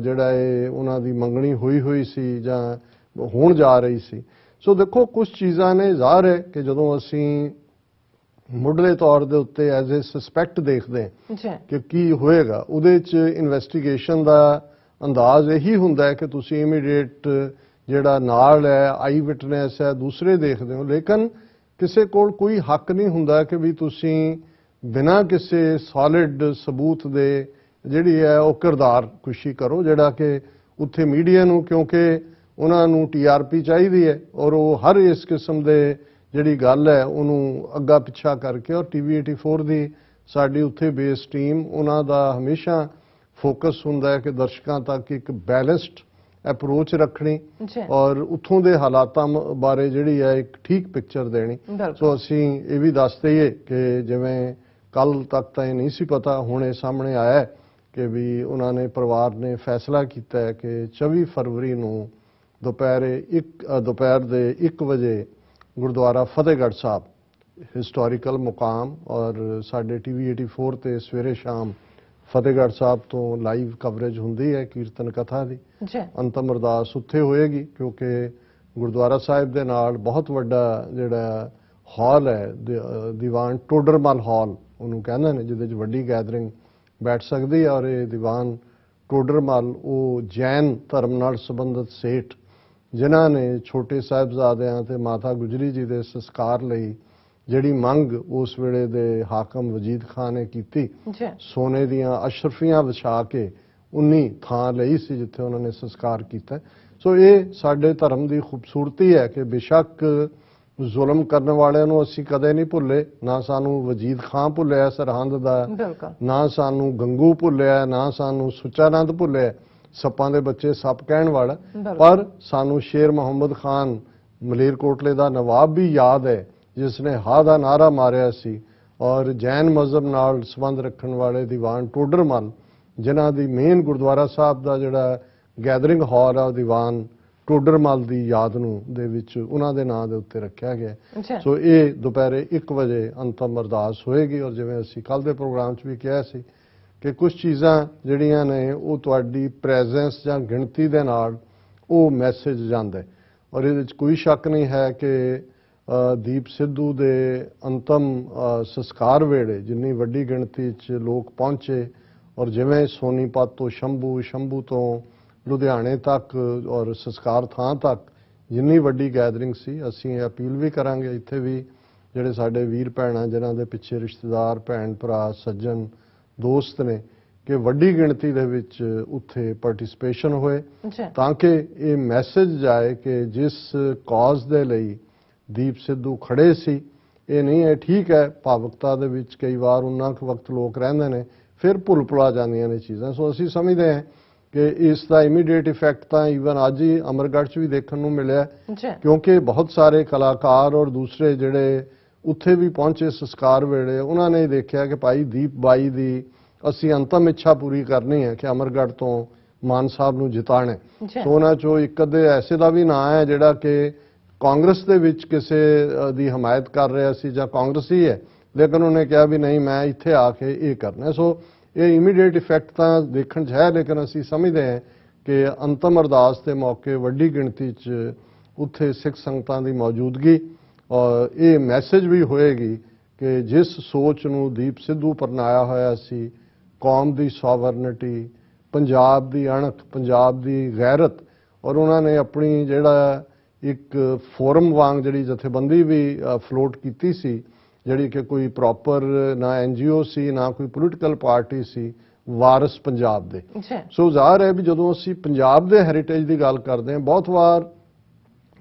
Speaker 2: ਜਿਹੜਾ ਇਹ ਉਹਨਾਂ ਦੀ ਮੰਗਣੀ ਹੋਈ ਸੀ ਜਾਂ ਹੋਣ ਜਾ ਰਹੀ ਸੀ ਸੋ ਦੇਖੋ ਕੁਝ ਚੀਜ਼ਾਂ ਨੇ ਜ਼ਾਹਰ ਹੈ ਕਿ ਜਦੋਂ ਅਸੀਂ ਮੁੱਢਲੇ ਤੌਰ ਦੇ ਉੱਤੇ ਐਜ਼ ਅ ਸਸਪੈਕਟ ਦੇਖਦੇ ਹਾਂ ਕਿ ਕੀ ਹੋਏਗਾ ਉਹਦੇ 'ਚ ਇਨਵੈਸਟੀਗੇਸ਼ਨ ਦਾ ਅੰਦਾਜ਼ ਇਹੀ ਹੁੰਦਾ ਹੈ ਕਿ ਤੁਸੀਂ ਇਮੀਡੀਏਟ ਜਿਹੜਾ ਨਾਲ ਹੈ ਆਈ ਵਿਟਨੈਸ ਹੈ ਦੂਸਰੇ ਦੇਖਦੇ ਹੋ ਲੇਕਿਨ ਕਿਸੇ ਕੋਲ ਕੋਈ ਹੱਕ ਨਹੀਂ ਹੁੰਦਾ ਕਿ ਵੀ ਤੁਸੀਂ ਬਿਨਾਂ ਕਿਸੇ ਸੋਲਿਡ ਸਬੂਤ ਦੇ ਜਿਹੜੀ ਹੈ ਉਹ ਕਿਰਦਾਰ ਕੁਸ਼ੀ ਕਰੋ ਜਿਹੜਾ ਕਿ ਉੱਥੇ ਮੀਡੀਆ ਨੂੰ ਕਿਉਂਕਿ ਉਹਨਾਂ ਨੂੰ TRP ਚਾਹੀਦੀ ਹੈ ਔਰ ਉਹ ਹਰ ਇਸ ਕਿਸਮ ਦੇ ਜਿਹੜੀ ਗੱਲ ਹੈ ਉਹਨੂੰ ਅੱਗਾ ਪਿੱਛਾ ਕਰਕੇ ਔਰ TV 84 ਦੀ ਸਾਡੀ ਉੱਥੇ ਬੇਸ ਟੀਮ ਉਹਨਾਂ ਦਾ ਹਮੇਸ਼ਾ ਫੋਕਸ ਹੁੰਦਾ ਹੈ ਕਿ ਦਰਸ਼ਕਾਂ ਤੱਕ ਇੱਕ ਬੈਲੈਂਸਡ ਅਪਰੋਚ ਰੱਖਣੀ ਔਰ ਉੱਥੋਂ ਦੇ ਹਾਲਾਤਾਂ ਬਾਰੇ ਜਿਹੜੀ ਹੈ ਇੱਕ ਠੀਕ ਪਿਕਚਰ ਦੇਣੀ ਸੋ ਅਸੀਂ ਇਹ ਵੀ ਦੱਸ ਦਈਏ ਕਿ ਜਿਵੇਂ ਕੱਲ ਤੱਕ ਤਾਂ ਇਹ ਨਹੀਂ ਸੀ ਪਤਾ ਹੁਣ ਇਹ ਸਾਹਮਣੇ ਆਇਆ ਕਿ ਵੀ ਉਹਨਾਂ ਨੇ ਪਰਿਵਾਰ ਨੇ ਫੈਸਲਾ ਕੀਤਾ ਹੈ ਕਿ 24 ਫਰਵਰੀ ਨੂੰ ਦੁਪਹਿਰ ਦੇ 1 ਵਜੇ ਗੁਰਦੁਆਰਾ ਫਤਿਹਗੜ੍ਹ ਸਾਹਿਬ ਹਿਸਟੋਰੀਕਲ ਮੁਕਾਮ ਔਰ ਸਾਡੇ TV 84 ਤੇ ਸਵੇਰੇ ਸ਼ਾਮ ਫਤਿਹਗੜ੍ਹ ਸਾਹਿਬ ਤੋਂ ਲਾਈਵ ਕਵਰੇਜ ਹੁੰਦੀ ਹੈ ਕੀਰਤਨ ਕਥਾ ਦੀ ਅੰਤਮ ਅਰਦਾਸ ਉੱਥੇ ਹੋਏਗੀ ਕਿਉਂਕਿ ਗੁਰਦੁਆਰਾ ਸਾਹਿਬ ਦੇ ਨਾਲ ਬਹੁਤ ਵੱਡਾ ਜਿਹੜਾ ਹਾਲ ਹੈ ਦੀਵਾਨ ਟੋਡਰਮਲ ਹਾਲ ਉਹਨੂੰ ਕਹਿੰਦੇ ਨੇ ਜਿਹਦੇ 'ਚ ਵੱਡੀ ਗੈਦਰਿੰਗ ਬੈਠ ਸਕਦੀ ਹੈ ਔਰ ਇਹ ਦੀਵਾਨ ਟੋਡਰਮਲ ਉਹ ਜੈਨ ਧਰਮ ਨਾਲ ਸੰਬੰਧਿਤ ਸੇਠ ਜਿਨ੍ਹਾਂ ਨੇ ਛੋਟੇ ਸਾਹਿਬਜ਼ਾਦਿਆਂ ਤੇ ਮਾਤਾ ਗੁਜਰੀ ਜੀ ਦੇ ਸੰਸਕਾਰ ਲਈ ਜਿਹੜੀ ਮੰਗ ਉਸ ਵੇਲੇ ਦੇ ਹਾਕਮ ਵਜੀਦ ਖਾਨ ਨੇ ਕੀਤੀ ਸੋਨੇ ਦੀਆਂ ਅਸ਼ਰਫੀਆਂ ਵਿਛਾ ਕੇ 19 ਥਾਂ ਲਈ ਸੀ ਜਿੱਥੇ ਉਹਨਾਂ ਨੇ ਸੰਸਕਾਰ ਕੀਤਾ ਸੋ ਇਹ ਸਾਡੇ ਧਰਮ ਦੀ ਖੂਬਸੂਰਤੀ ਹੈ ਕਿ ਬੇਸ਼ੱਕ ਜ਼ੁਲਮ ਕਰਨ ਵਾਲਿਆਂ ਨੂੰ ਅਸੀਂ ਕਦੇ ਨਹੀਂ ਭੁੱਲੇ, ਨਾ ਸਾਨੂੰ ਵਜੀਦ ਖਾਂ ਭੁੱਲਿਆ ਸਰਹੰਦ ਦਾ,
Speaker 1: ਬਿਲਕੁਲ
Speaker 2: ਨਾ ਸਾਨੂੰ ਗੰਗੂ ਭੁੱਲਿਆ, ਨਾ ਸਾਨੂੰ ਸੁੱਚਾਨੰਦ ਭੁੱਲਿਆ, ਸੱਪਾਂ ਦੇ ਬੱਚੇ ਸੱਪ ਕਹਿਣ ਵਾਲਾ। ਪਰ ਸਾਨੂੰ ਸ਼ੇਰ ਮੁਹੰਮਦ ਖਾਨ ਮਲੇਰਕੋਟਲੇ ਦਾ ਨਵਾਬ ਵੀ ਯਾਦ ਹੈ, ਜਿਸ ਨੇ ਹਾ ਦਾ ਨਾਰਾ ਮਾਰਿਆ ਸੀ, ਔਰ ਜੈਨ ਮਜ਼ਹਬ ਨਾਲ ਸੰਬੰਧ ਰੱਖਣ ਵਾਲੇ ਦੀਵਾਨ ਟੋਡਰਮਲ, ਜਿਨ੍ਹਾਂ ਦੀ ਮੇਨ ਗੁਰਦੁਆਰਾ ਸਾਹਿਬ ਦਾ ਜਿਹੜਾ ਗੈਦਰਿੰਗ ਹਾਲ ਆ, ਉਹ ਦੀਵਾਨ ਟੋਡਰਮਲ ਦੀ ਯਾਦ ਨੂੰ ਦੇ ਵਿੱਚ ਉਹਨਾਂ ਦੇ ਨਾਂ ਦੇ ਉੱਤੇ ਰੱਖਿਆ ਗਿਆ। ਸੋ ਇਹ ਦੁਪਹਿਰੇ 1 ਵਜੇ ਅੰਤਮ ਅਰਦਾਸ ਹੋਏਗੀ। ਔਰ ਜਿਵੇਂ ਅਸੀਂ ਕੱਲ ਦੇ ਪ੍ਰੋਗਰਾਮ 'ਚ ਵੀ ਕਿਹਾ ਸੀ ਕਿ ਕੁਝ ਚੀਜ਼ਾਂ ਜਿਹੜੀਆਂ ਨੇ ਉਹ ਤੁਹਾਡੀ ਪ੍ਰੈਜ਼ੈਂਸ ਜਾਂ ਗਿਣਤੀ ਦੇ ਨਾਲ ਉਹ ਮੈਸੇਜ ਜਾਂਦਾ ਹੈ। ਔਰ ਇਹਦੇ 'ਚ ਕੋਈ ਸ਼ੱਕ ਨਹੀਂ ਹੈ ਕਿ ਦੀਪ ਸਿੱਧੂ ਦੇ ਅੰਤਮ ਸੰਸਕਾਰ ਵੇਲੇ ਜਿੰਨੀ ਵੱਡੀ ਗਿਣਤੀ 'ਚ ਲੋਕ ਪਹੁੰਚੇ, ਔਰ ਜਿਵੇਂ ਸੋਨੀਪਤ ਤੋਂ ਸ਼ੰਭੂ ਤੋਂ ਲੁਧਿਆਣੇ ਤੱਕ ਔਰ ਸੰਸਕਾਰ ਥਾਂ ਤੱਕ ਜਿੰਨੀ ਵੱਡੀ ਗੈਦਰਿੰਗ ਸੀ, ਅਸੀਂ ਇਹ ਅਪੀਲ ਵੀ ਕਰਾਂਗੇ ਇੱਥੇ ਵੀ ਜਿਹੜੇ ਸਾਡੇ ਵੀਰ ਭੈਣਾਂ ਜਿਨ੍ਹਾਂ ਦੇ ਪਿੱਛੇ ਰਿਸ਼ਤੇਦਾਰ ਭੈਣ ਭਰਾ ਸੱਜਣ ਦੋਸਤ ਨੇ, ਕਿ ਵੱਡੀ ਗਿਣਤੀ ਦੇ ਵਿੱਚ ਉੱਥੇ ਪਾਰਟਿਸਿਪੇਸ਼ਨ ਹੋਏ, ਤਾਂ ਕਿ ਇਹ ਮੈਸੇਜ ਜਾਏ ਕਿ ਜਿਸ ਕਾਜ਼ ਦੇ ਲਈ ਦੀਪ ਸਿੱਧੂ ਖੜੇ ਸੀ, ਇਹ ਨਹੀਂ ਹੈ। ਠੀਕ ਹੈ, ਭਾਵੁਕਤਾ ਦੇ ਵਿੱਚ ਕਈ ਵਾਰ ਉਨਾ ਕੁ ਵਕਤ ਲੋਕ ਰਹਿੰਦੇ ਨੇ, ਫਿਰ ਭੁੱਲ ਭੁਲਾ ਜਾਂਦੀਆਂ ਨੇ ਚੀਜ਼ਾਂ। ਸੋ ਅਸੀਂ ਸਮਝਦੇ ਹਾਂ ਕਿ ਇਸ ਦਾ ਇਮੀਡੀਏਟ ਇਫੈਕਟ ਤਾਂ ਈਵਨ ਅੱਜ ਹੀ ਅਮਰਗੜ੍ਹ 'ਚ ਵੀ ਦੇਖਣ ਨੂੰ ਮਿਲਿਆ, ਕਿਉਂਕਿ ਬਹੁਤ ਸਾਰੇ ਕਲਾਕਾਰ ਔਰ ਦੂਸਰੇ ਜਿਹੜੇ ਉੱਥੇ ਵੀ ਪਹੁੰਚੇ ਸੰਸਕਾਰ ਵੇਲੇ, ਉਹਨਾਂ ਨੇ ਦੇਖਿਆ ਕਿ ਭਾਈ ਦੀਪ ਬਾਈ ਦੀ ਅਸੀਂ ਅੰਤਮ ਇੱਛਾ ਪੂਰੀ ਕਰਨੀ ਹੈ ਕਿ ਅਮਰਗੜ੍ਹ ਤੋਂ ਮਾਨ ਸਾਹਿਬ ਨੂੰ ਜਿਤਾਣਾ। ਸੋ ਉਹਨਾਂ 'ਚੋਂ ਇੱਕ ਅੱਧੇ ਐਸੇ ਦਾ ਵੀ ਨਾਂ ਹੈ ਜਿਹੜਾ ਕਿ ਕਾਂਗਰਸ ਦੇ ਵਿੱਚ ਕਿਸੇ ਦੀ ਹਮਾਇਤ ਕਰ ਰਿਹਾ ਸੀ ਜਾਂ ਕਾਂਗਰਸੀ ਹੈ, ਲੇਕਿਨ ਉਹਨੇ ਕਿਹਾ ਵੀ ਨਹੀਂ, ਮੈਂ ਇੱਥੇ ਆ ਕੇ ਇਹ ਕਰਨਾ। ਸੋ ਇਹ ਇਮੀਡੀਏਟ ਇਫੈਕਟ ਤਾਂ ਦੇਖਣ 'ਚ ਹੈ, ਲੇਕਿਨ ਅਸੀਂ ਸਮਝਦੇ ਹਾਂ ਕਿ ਅੰਤਮ ਅਰਦਾਸ ਦੇ ਮੌਕੇ ਵੱਡੀ ਗਿਣਤੀ 'ਚ ਉੱਥੇ ਸਿੱਖ ਸੰਗਤਾਂ ਦੀ ਮੌਜੂਦਗੀ, ਔਰ ਇਹ ਮੈਸੇਜ ਵੀ ਹੋਏਗੀ ਕਿ ਜਿਸ ਸੋਚ ਨੂੰ ਦੀਪ ਸਿੱਧੂ ਅਪਣਾਇਆ ਹੋਇਆ ਸੀ, ਕੌਮ ਦੀ ਸੋਵਰਨਿਟੀ, ਪੰਜਾਬ ਦੀ ਅਣਖ, ਪੰਜਾਬ ਦੀ ਗੈਰਤ, ਔਰ ਉਹਨਾਂ ਨੇ ਆਪਣੀ ਜਿਹੜਾ ਇੱਕ ਫੋਰਮ ਵਾਂਗ ਜਿਹੜੀ ਜਥੇਬੰਦੀ ਵੀ ਫਲੋਟ ਕੀਤੀ ਸੀ, ਜਿਹੜੀ ਕਿ ਕੋਈ ਪ੍ਰੋਪਰ ਨਾ NGO ਸੀ, ਨਾ ਕੋਈ ਪੋਲੀਟੀਕਲ ਪਾਰਟੀ ਸੀ, ਵਾਰਿਸ ਪੰਜਾਬ ਦੇ। ਸੋ ਜ਼ਾਹਰ ਹੈ ਵੀ ਜਦੋਂ ਅਸੀਂ ਪੰਜਾਬ ਦੇ ਹੈਰੀਟੇਜ ਦੀ ਗੱਲ ਕਰਦੇ ਹਾਂ, ਬਹੁਤ ਵਾਰ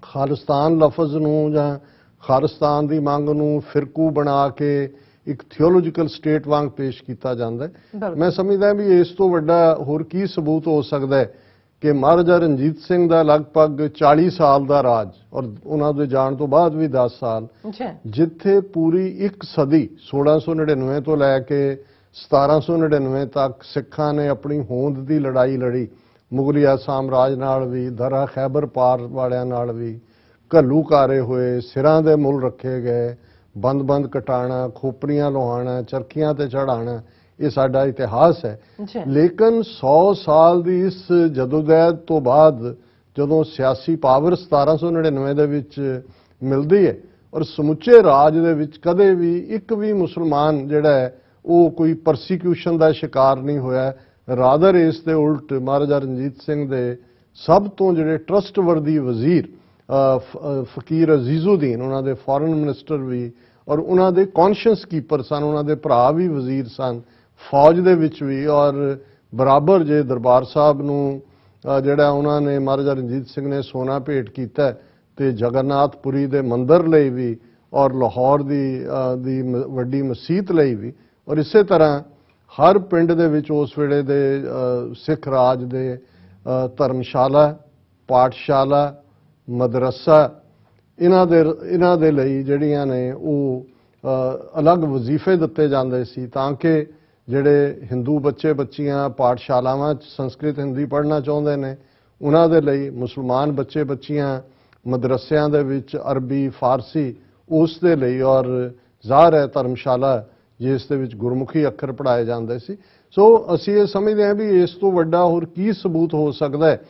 Speaker 2: ਖਾਲਿਸਤਾਨ ਲਫ਼ਜ਼ ਨੂੰ ਜਾਂ ਖਾਲਿਸਤਾਨ ਦੀ ਮੰਗ ਨੂੰ ਫਿਰਕੂ ਬਣਾ ਕੇ ਇੱਕ ਥਿਓਲੋਜੀਕਲ ਸਟੇਟ ਵਾਂਗ ਪੇਸ਼ ਕੀਤਾ ਜਾਂਦਾ ਹੈ। ਮੈਂ ਸਮਝਦਾ ਵੀ ਇਸ ਤੋਂ ਵੱਡਾ ਹੋਰ ਕੀ ਸਬੂਤ ਹੋ ਸਕਦਾ ਹੈ ਕਿ ਮਹਾਰਾਜਾ ਰਣਜੀਤ ਸਿੰਘ ਦਾ ਲਗਭਗ 40 ਸਾਲ ਦਾ ਰਾਜ, ਔਰ ਉਹਨਾਂ ਦੇ ਜਾਣ ਤੋਂ ਬਾਅਦ ਵੀ 10 ਸਾਲ, ਜਿੱਥੇ ਪੂਰੀ ਇੱਕ ਸਦੀ 1699 ਤੋਂ ਲੈ ਕੇ 1799 ਤੱਕ ਸਿੱਖਾਂ ਨੇ ਆਪਣੀ ਹੋਂਦ ਦੀ ਲੜਾਈ ਲੜੀ, ਮੁਗਲਿਆ ਸਾਮਰਾਜ ਨਾਲ ਵੀ, ਦਰਾ ਖੈਬਰ ਪਾਰ ਵਾਲਿਆਂ ਨਾਲ ਵੀ, ਘੱਲੂਕਾਰੇ ਹੋਏ, ਸਿਰਾਂ ਦੇ ਮੁੱਲ ਰੱਖੇ ਗਏ, ਬੰਦ ਕਟਾਣਾ, ਖੋਪਰੀਆਂ ਲੁਹਾਣਾ, ਚਰਖੀਆਂ ਤੇ ਚੜਾਣਾ, ਇਹ ਸਾਡਾ ਇਤਿਹਾਸ ਹੈ। ਲੇਕਿਨ 100 ਸਾਲ ਦੀ ਇਸ ਜਦੋਜਹਿਦ ਤੋਂ ਬਾਅਦ ਜਦੋਂ ਸਿਆਸੀ ਪਾਵਰ 1799 ਦੇ ਵਿੱਚ ਮਿਲਦੀ ਹੈ, ਔਰ ਸਮੁੱਚੇ ਰਾਜ ਦੇ ਵਿੱਚ ਕਦੇ ਵੀ ਇੱਕ ਵੀ ਮੁਸਲਮਾਨ ਜਿਹੜਾ ਹੈ ਉਹ ਕੋਈ ਪਰਸੀਕਿਊਸ਼ਨ ਦਾ ਸ਼ਿਕਾਰ ਨਹੀਂ ਹੋਇਆ। ਰਾਦਰ ਇਸ ਦੇ ਉਲਟ ਮਹਾਰਾਜਾ ਰਣਜੀਤ ਸਿੰਘ ਦੇ ਸਭ ਤੋਂ ਜਿਹੜੇ ਟਰਸਟਵਰਦੀ ਵਜ਼ੀਰ ਫਕੀਰ ਅਜ਼ੀਜ਼ੁਦੀਨ, ਉਹਨਾਂ ਦੇ ਫੋਰਨ ਮਿਨਿਸਟਰ ਵੀ, ਔਰ ਉਹਨਾਂ ਦੇ ਕੌਨਸ਼ੀਅਸ ਕੀਪਰ ਸਨ, ਉਹਨਾਂ ਦੇ ਭਰਾ ਵੀ ਵਜ਼ੀਰ ਸਨ ਫੌਜ ਦੇ ਵਿੱਚ ਵੀ, ਔਰ ਬਰਾਬਰ ਜੇ ਦਰਬਾਰ ਸਾਹਿਬ ਨੂੰ ਜਿਹੜਾ ਉਹਨਾਂ ਨੇ ਮਹਾਰਾਜਾ ਰਣਜੀਤ ਸਿੰਘ ਨੇ ਸੋਨਾ ਭੇਟ ਕੀਤਾ, ਤੇ ਜਗਨਨਾਥਪੁਰੀ ਦੇ ਮੰਦਿਰ ਲਈ ਵੀ, ਔਰ ਲਾਹੌਰ ਦੀ ਵੱਡੀ ਮਸਜਿਦ ਲਈ ਵੀ, ਔਰ ਇਸੇ ਤਰ੍ਹਾਂ ਹਰ ਪਿੰਡ ਦੇ ਵਿੱਚ ਉਸ ਵੇਲੇ ਦੇ ਸਿੱਖ ਰਾਜ ਦੇ ਧਰਮਸ਼ਾਲਾ, ਪਾਠਸ਼ਾਲਾ, ਮਦਰਸਾ, ਇਹਨਾਂ ਦੇ ਲਈ ਜਿਹੜੀਆਂ ਨੇ ਉਹ ਅਲੱਗ ਵਜ਼ੀਫੇ ਦਿੱਤੇ ਜਾਂਦੇ ਸੀ, ਤਾਂ ਕਿ ਜਿਹੜੇ ਹਿੰਦੂ ਬੱਚੇ ਬੱਚੀਆਂ ਪਾਠਸ਼ਾਲਾਵਾਂ 'ਚ ਸੰਸਕ੍ਰਿਤ ਹਿੰਦੀ ਪੜ੍ਹਨਾ ਚਾਹੁੰਦੇ ਨੇ, ਉਹਨਾਂ ਦੇ ਲਈ, ਮੁਸਲਮਾਨ ਬੱਚੇ ਬੱਚੀਆਂ ਮਦਰਸਿਆਂ ਦੇ ਵਿੱਚ ਅਰਬੀ ਫਾਰਸੀ ਉਸ ਦੇ ਲਈ, ਔਰ ਜ਼ਾਹਰ ਹੈ ਧਰਮਸ਼ਾਲਾ ਜਿਸ ਦੇ ਵਿੱਚ ਗੁਰਮੁਖੀ ਅੱਖਰ ਪੜ੍ਹਾਏ ਜਾਂਦੇ ਸੀ। ਸੋ ਅਸੀਂ ਇਹ ਸਮਝਦੇ ਹਾਂ ਵੀ ਇਸ ਤੋਂ ਵੱਡਾ ਹੋਰ ਕੀ ਸਬੂਤ ਹੋ ਸਕਦਾ ਹੈ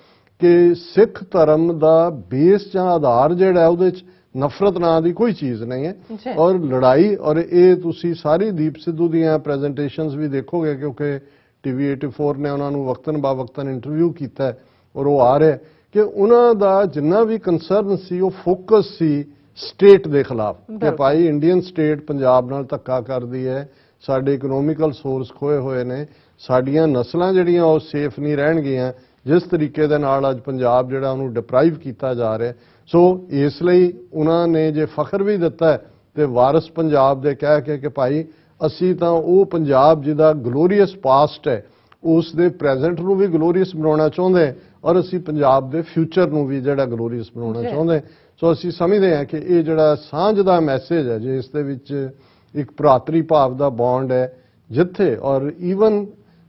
Speaker 2: ਕਿ ਸਿੱਖ ਧਰਮ ਦਾ ਬੇਸ ਜਾਂ ਆਧਾਰ ਜਿਹੜਾ ਉਹਦੇ 'ਚ ਨਫ਼ਰਤ ਨਾਂ ਦੀ ਕੋਈ ਚੀਜ਼ ਨਹੀਂ ਹੈ, ਔਰ ਲੜਾਈ, ਔਰ ਇਹ ਤੁਸੀਂ ਸਾਰੀ ਦੀਪ ਸਿੱਧੂ ਦੀਆਂ ਪ੍ਰੈਜੈਂਟੇਸ਼ਨਸ ਵੀ ਦੇਖੋਗੇ, ਕਿਉਂਕਿ TV 84 ਨੇ ਉਹਨਾਂ ਨੂੰ ਵਕਤਨ ਬਾ ਵਕਤਨ ਇੰਟਰਵਿਊ ਕੀਤਾ, ਔਰ ਉਹ ਆ ਰਿਹਾ ਕਿ ਉਹਨਾਂ ਦਾ ਜਿੰਨਾ ਵੀ ਕੰਸਰਨ ਸੀ ਉਹ ਫੋਕਸ ਸੀ ਸਟੇਟ ਦੇ ਖਿਲਾਫ, ਕਿ ਭਾਈ ਇੰਡੀਅਨ ਸਟੇਟ ਪੰਜਾਬ ਨਾਲ ਧੱਕਾ ਕਰਦੀ ਹੈ, ਸਾਡੇ ਇਕਨੋਮਿਕਲ ਸੋਰਸ ਖੋਏ ਹੋਏ ਨੇ, ਸਾਡੀਆਂ ਨਸਲਾਂ ਜਿਹੜੀਆਂ ਉਹ ਸੇਫ ਨਹੀਂ ਰਹਿਣਗੀਆਂ ਜਿਸ ਤਰੀਕੇ ਦੇ ਨਾਲ ਅੱਜ ਪੰਜਾਬ ਜਿਹੜਾ ਉਹਨੂੰ ਡਿਪਰਾਈਵ ਕੀਤਾ ਜਾ ਰਿਹਾ। ਸੋ ਇਸ ਲਈ ਉਹਨਾਂ ਨੇ ਜੇ ਫਖਰ ਵੀ ਦਿੱਤਾ ਤੇ ਵਾਰਿਸ ਪੰਜਾਬ ਦੇ ਕਹਿ ਕੇ ਕਿ ਭਾਈ ਅਸੀਂ ਤਾਂ ਉਹ ਪੰਜਾਬ ਜਿਹਦਾ ਗਲੋਰੀਅਸ ਪਾਸਟ ਹੈ ਉਸ ਦੇ ਪ੍ਰੈਜ਼ੈਂਟ ਨੂੰ ਵੀ ਗਲੋਰੀਅਸ ਬਣਾਉਣਾ ਚਾਹੁੰਦੇ ਔਰ ਅਸੀਂ ਪੰਜਾਬ ਦੇ ਫਿਊਚਰ ਨੂੰ ਵੀ ਜਿਹੜਾ ਗਲੋਰੀਅਸ ਬਣਾਉਣਾ ਚਾਹੁੰਦੇ। ਸੋ ਅਸੀਂ ਸਮਝਦੇ ਹਾਂ ਕਿ ਇਹ ਜਿਹੜਾ ਸਾਂਝ ਦਾ ਮੈਸੇਜ ਹੈ ਜੇ ਇਸ ਦੇ ਵਿੱਚ ਇੱਕ ਭਰਾਤਰੀ ਭਾਵ ਦਾ ਬੌਂਡ ਹੈ ਜਿੱਥੇ ਔਰ ਈਵਨ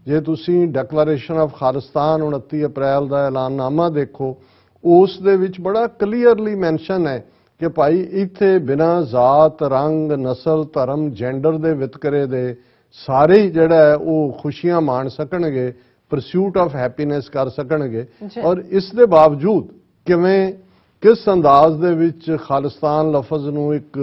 Speaker 2: ਜੇ ਤੁਸੀਂ ਡੈਕਲੇਰੇਸ਼ਨ ਆਫ ਖਾਲਿਸਤਾਨ 29 ਅਪ੍ਰੈਲ ਦਾ ਐਲਾਨਨਾਮਾ ਦੇਖੋ ਉਸ ਦੇ ਵਿੱਚ ਬੜਾ ਕਲੀਅਰਲੀ ਮੈਂਸ਼ਨ ਹੈ ਕਿ ਭਾਈ ਇੱਥੇ ਬਿਨਾਂ ਜ਼ਾਤ ਰੰਗ ਨਸਲ ਧਰਮ ਜੈਂਡਰ ਦੇ ਵਿਤਕਰੇ ਦੇ ਸਾਰੇ ਜਿਹੜਾ ਹੈ ਉਹ ਖੁਸ਼ੀਆਂ ਮਾਣ ਸਕਣਗੇ ਪਰਸੂਟ ਆਫ ਹੈਪੀਨੈਸ ਕਰ ਸਕਣਗੇ। ਔਰ ਇਸ ਦੇ ਬਾਵਜੂਦ ਕਿਵੇਂ ਕਿਸ ਅੰਦਾਜ਼ ਦੇ ਵਿੱਚ ਖਾਲਿਸਤਾਨ ਲਫ਼ਜ਼ ਨੂੰ ਇੱਕ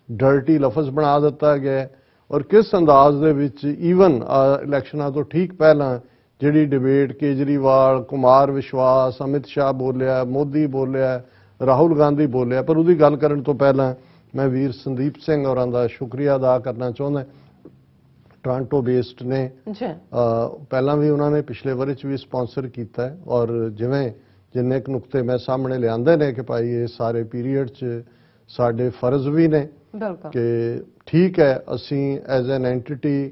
Speaker 2: ਡਰਟੀ ਲਫ਼ਜ਼ ਬਣਾ ਦਿੱਤਾ ਗਿਆ ਔਰ ਕਿਸ ਅੰਦਾਜ਼ ਦੇ ਵਿੱਚ ਈਵਨ ਇਲੈਕਸ਼ਨਾਂ ਤੋਂ ਠੀਕ ਪਹਿਲਾਂ ਜਿਹੜੀ ਡਿਬੇਟ ਕੇਜਰੀਵਾਲ ਕੁਮਾਰ ਵਿਸ਼ਵਾਸ ਅਮਿਤ ਸ਼ਾਹ ਬੋਲਿਆ ਮੋਦੀ ਬੋਲਿਆ ਰਾਹੁਲ ਗਾਂਧੀ ਬੋਲਿਆ। ਪਰ ਉਹਦੀ ਗੱਲ ਕਰਨ ਤੋਂ ਪਹਿਲਾਂ ਮੈਂ ਵੀਰ ਸੰਦੀਪ ਸਿੰਘ ਹੋਰਾਂ ਦਾ ਸ਼ੁਕਰੀਆ ਅਦਾ ਕਰਨਾ ਚਾਹੁੰਦਾ। ਟੋਰਾਂਟੋ ਬੇਸਡ ਨੇ ਪਹਿਲਾਂ ਵੀ ਉਹਨਾਂ ਨੇ ਪਿਛਲੇ ਵਰੇ 'ਚ ਵੀ ਸਪਾਂਸਰ ਕੀਤਾ ਹੈ ਔਰ ਜਿਵੇਂ ਜਿੰਨੇ ਕੁ ਨੁਕਤੇ ਮੈਂ ਸਾਹਮਣੇ ਲਿਆਂਦੇ ਨੇ ਕਿ ਭਾਈ ਇਹ ਸਾਰੇ ਪੀਰੀਅਡ 'ਚ ਸਾਡੇ ਫਰਜ਼ ਵੀ ਨੇ ਕਿ ਠੀਕ ਹੈ ਅਸੀਂ ਐਜ਼ ਐਨ ਐਂਟੀਟੀ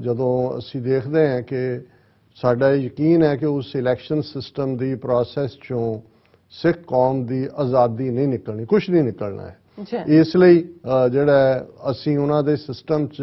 Speaker 2: ਜਦੋਂ ਅਸੀਂ ਦੇਖਦੇ ਹਾਂ ਕਿ ਸਾਡਾ ਯਕੀਨ ਹੈ ਕਿ ਉਸ ਇਲੈਕਸ਼ਨ ਸਿਸਟਮ ਦੀ ਪ੍ਰੋਸੈਸ 'ਚੋਂ ਸਿੱਖ ਕੌਮ ਦੀ ਆਜ਼ਾਦੀ ਨਹੀਂ ਨਿਕਲਣੀ ਕੁਝ ਨਹੀਂ ਨਿਕਲਣਾ ਹੈ। ਇਸ ਲਈ ਜਿਹੜਾ ਅਸੀਂ ਉਹਨਾਂ ਦੇ ਸਿਸਟਮ 'ਚ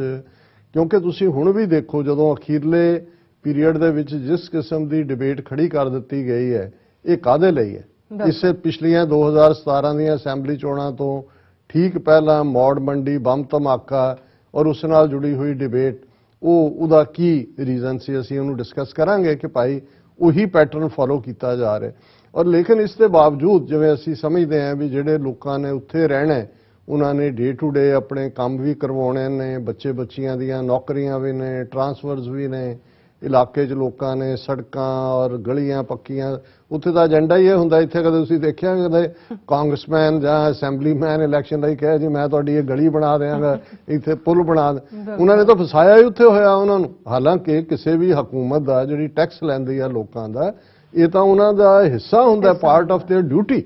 Speaker 2: ਕਿਉਂਕਿ ਤੁਸੀਂ ਹੁਣ ਵੀ ਦੇਖੋ ਜਦੋਂ ਅਖੀਰਲੇ ਪੀਰੀਅਡ ਦੇ ਵਿੱਚ ਜਿਸ ਕਿਸਮ ਦੀ ਡਿਬੇਟ ਖੜੀ ਕਰ ਦਿੱਤੀ ਗਈ ਹੈ ਇਹ ਕਾਹਦੇ ਲਈ ਹੈ। ਇਸੇ ਪਿਛਲੀਆਂ 2017 ਦੀਆਂ ਅਸੈਂਬਲੀ ਚੋਣਾਂ ਤੋਂ ਠੀਕ ਪਹਿਲਾਂ ਮੌੜ ਮੰਡੀ ਬੰਬ ਧਮਾਕਾ ਔਰ ਉਸ ਨਾਲ ਜੁੜੀ ਹੋਈ ਡਿਬੇਟ ਉਹਦਾ ਕੀ ਰੀਜ਼ਨ ਸੀ ਅਸੀਂ ਉਹਨੂੰ ਡਿਸਕਸ ਕਰਾਂਗੇ ਕਿ ਭਾਈ ਉਹੀ ਪੈਟਰਨ ਫੋਲੋ ਕੀਤਾ ਜਾ ਰਿਹਾ ਔਰ ਲੇਕਿਨ ਇਸ ਦੇ ਬਾਵਜੂਦ ਜਿਵੇਂ ਅਸੀਂ ਸਮਝਦੇ ਹਾਂ ਵੀ ਜਿਹੜੇ ਲੋਕਾਂ ਨੇ ਉੱਥੇ ਰਹਿਣਾ ਉਹਨਾਂ ਨੇ ਡੇ ਟੂ ਡੇ ਆਪਣੇ ਕੰਮ ਵੀ ਕਰਵਾਉਣੇ ਨੇ ਬੱਚੇ ਬੱਚੀਆਂ ਦੀਆਂ ਨੌਕਰੀਆਂ ਵੀ ਨੇ ਟਰਾਂਸਫਰਸ ਵੀ ਨੇ ਇਲਾਕੇ 'ਚ ਲੋਕਾਂ ਨੇ ਸੜਕਾਂ ਔਰ ਗਲੀਆਂ ਪੱਕੀਆਂ ਉੱਥੇ ਦਾ ਏਜੰਡਾ ਹੀ ਇਹ ਹੁੰਦਾ। ਇੱਥੇ ਕਦੇ ਤੁਸੀਂ ਦੇਖਿਆ ਕਦੇ ਕਾਂਗਰਸਮੈਨ ਜਾਂ ਅਸੈਂਬਲੀਮੈਨ ਇਲੈਕਸ਼ਨ ਲਈ ਕਹੇ ਜੀ ਮੈਂ ਤੁਹਾਡੀ ਇਹ ਗਲੀ ਬਣਾ ਦਿਆਂਗਾ ਇੱਥੇ ਪੁਲ ਬਣਾ ਉਹਨਾਂ ਨੇ ਤਾਂ ਫਸਾਇਆ ਹੀ ਉੱਥੇ ਹੋਇਆ ਉਹਨਾਂ ਨੂੰ। ਹਾਲਾਂਕਿ ਕਿਸੇ ਵੀ ਹਕੂਮਤ ਦਾ ਜਿਹੜੀ ਟੈਕਸ ਲੈਂਦੀ ਆ ਲੋਕਾਂ ਦਾ ਇਹ ਤਾਂ ਉਹਨਾਂ ਦਾ ਹਿੱਸਾ ਹੁੰਦਾ ਪਾਰਟ ਆਫ देयर ਡਿਊਟੀ।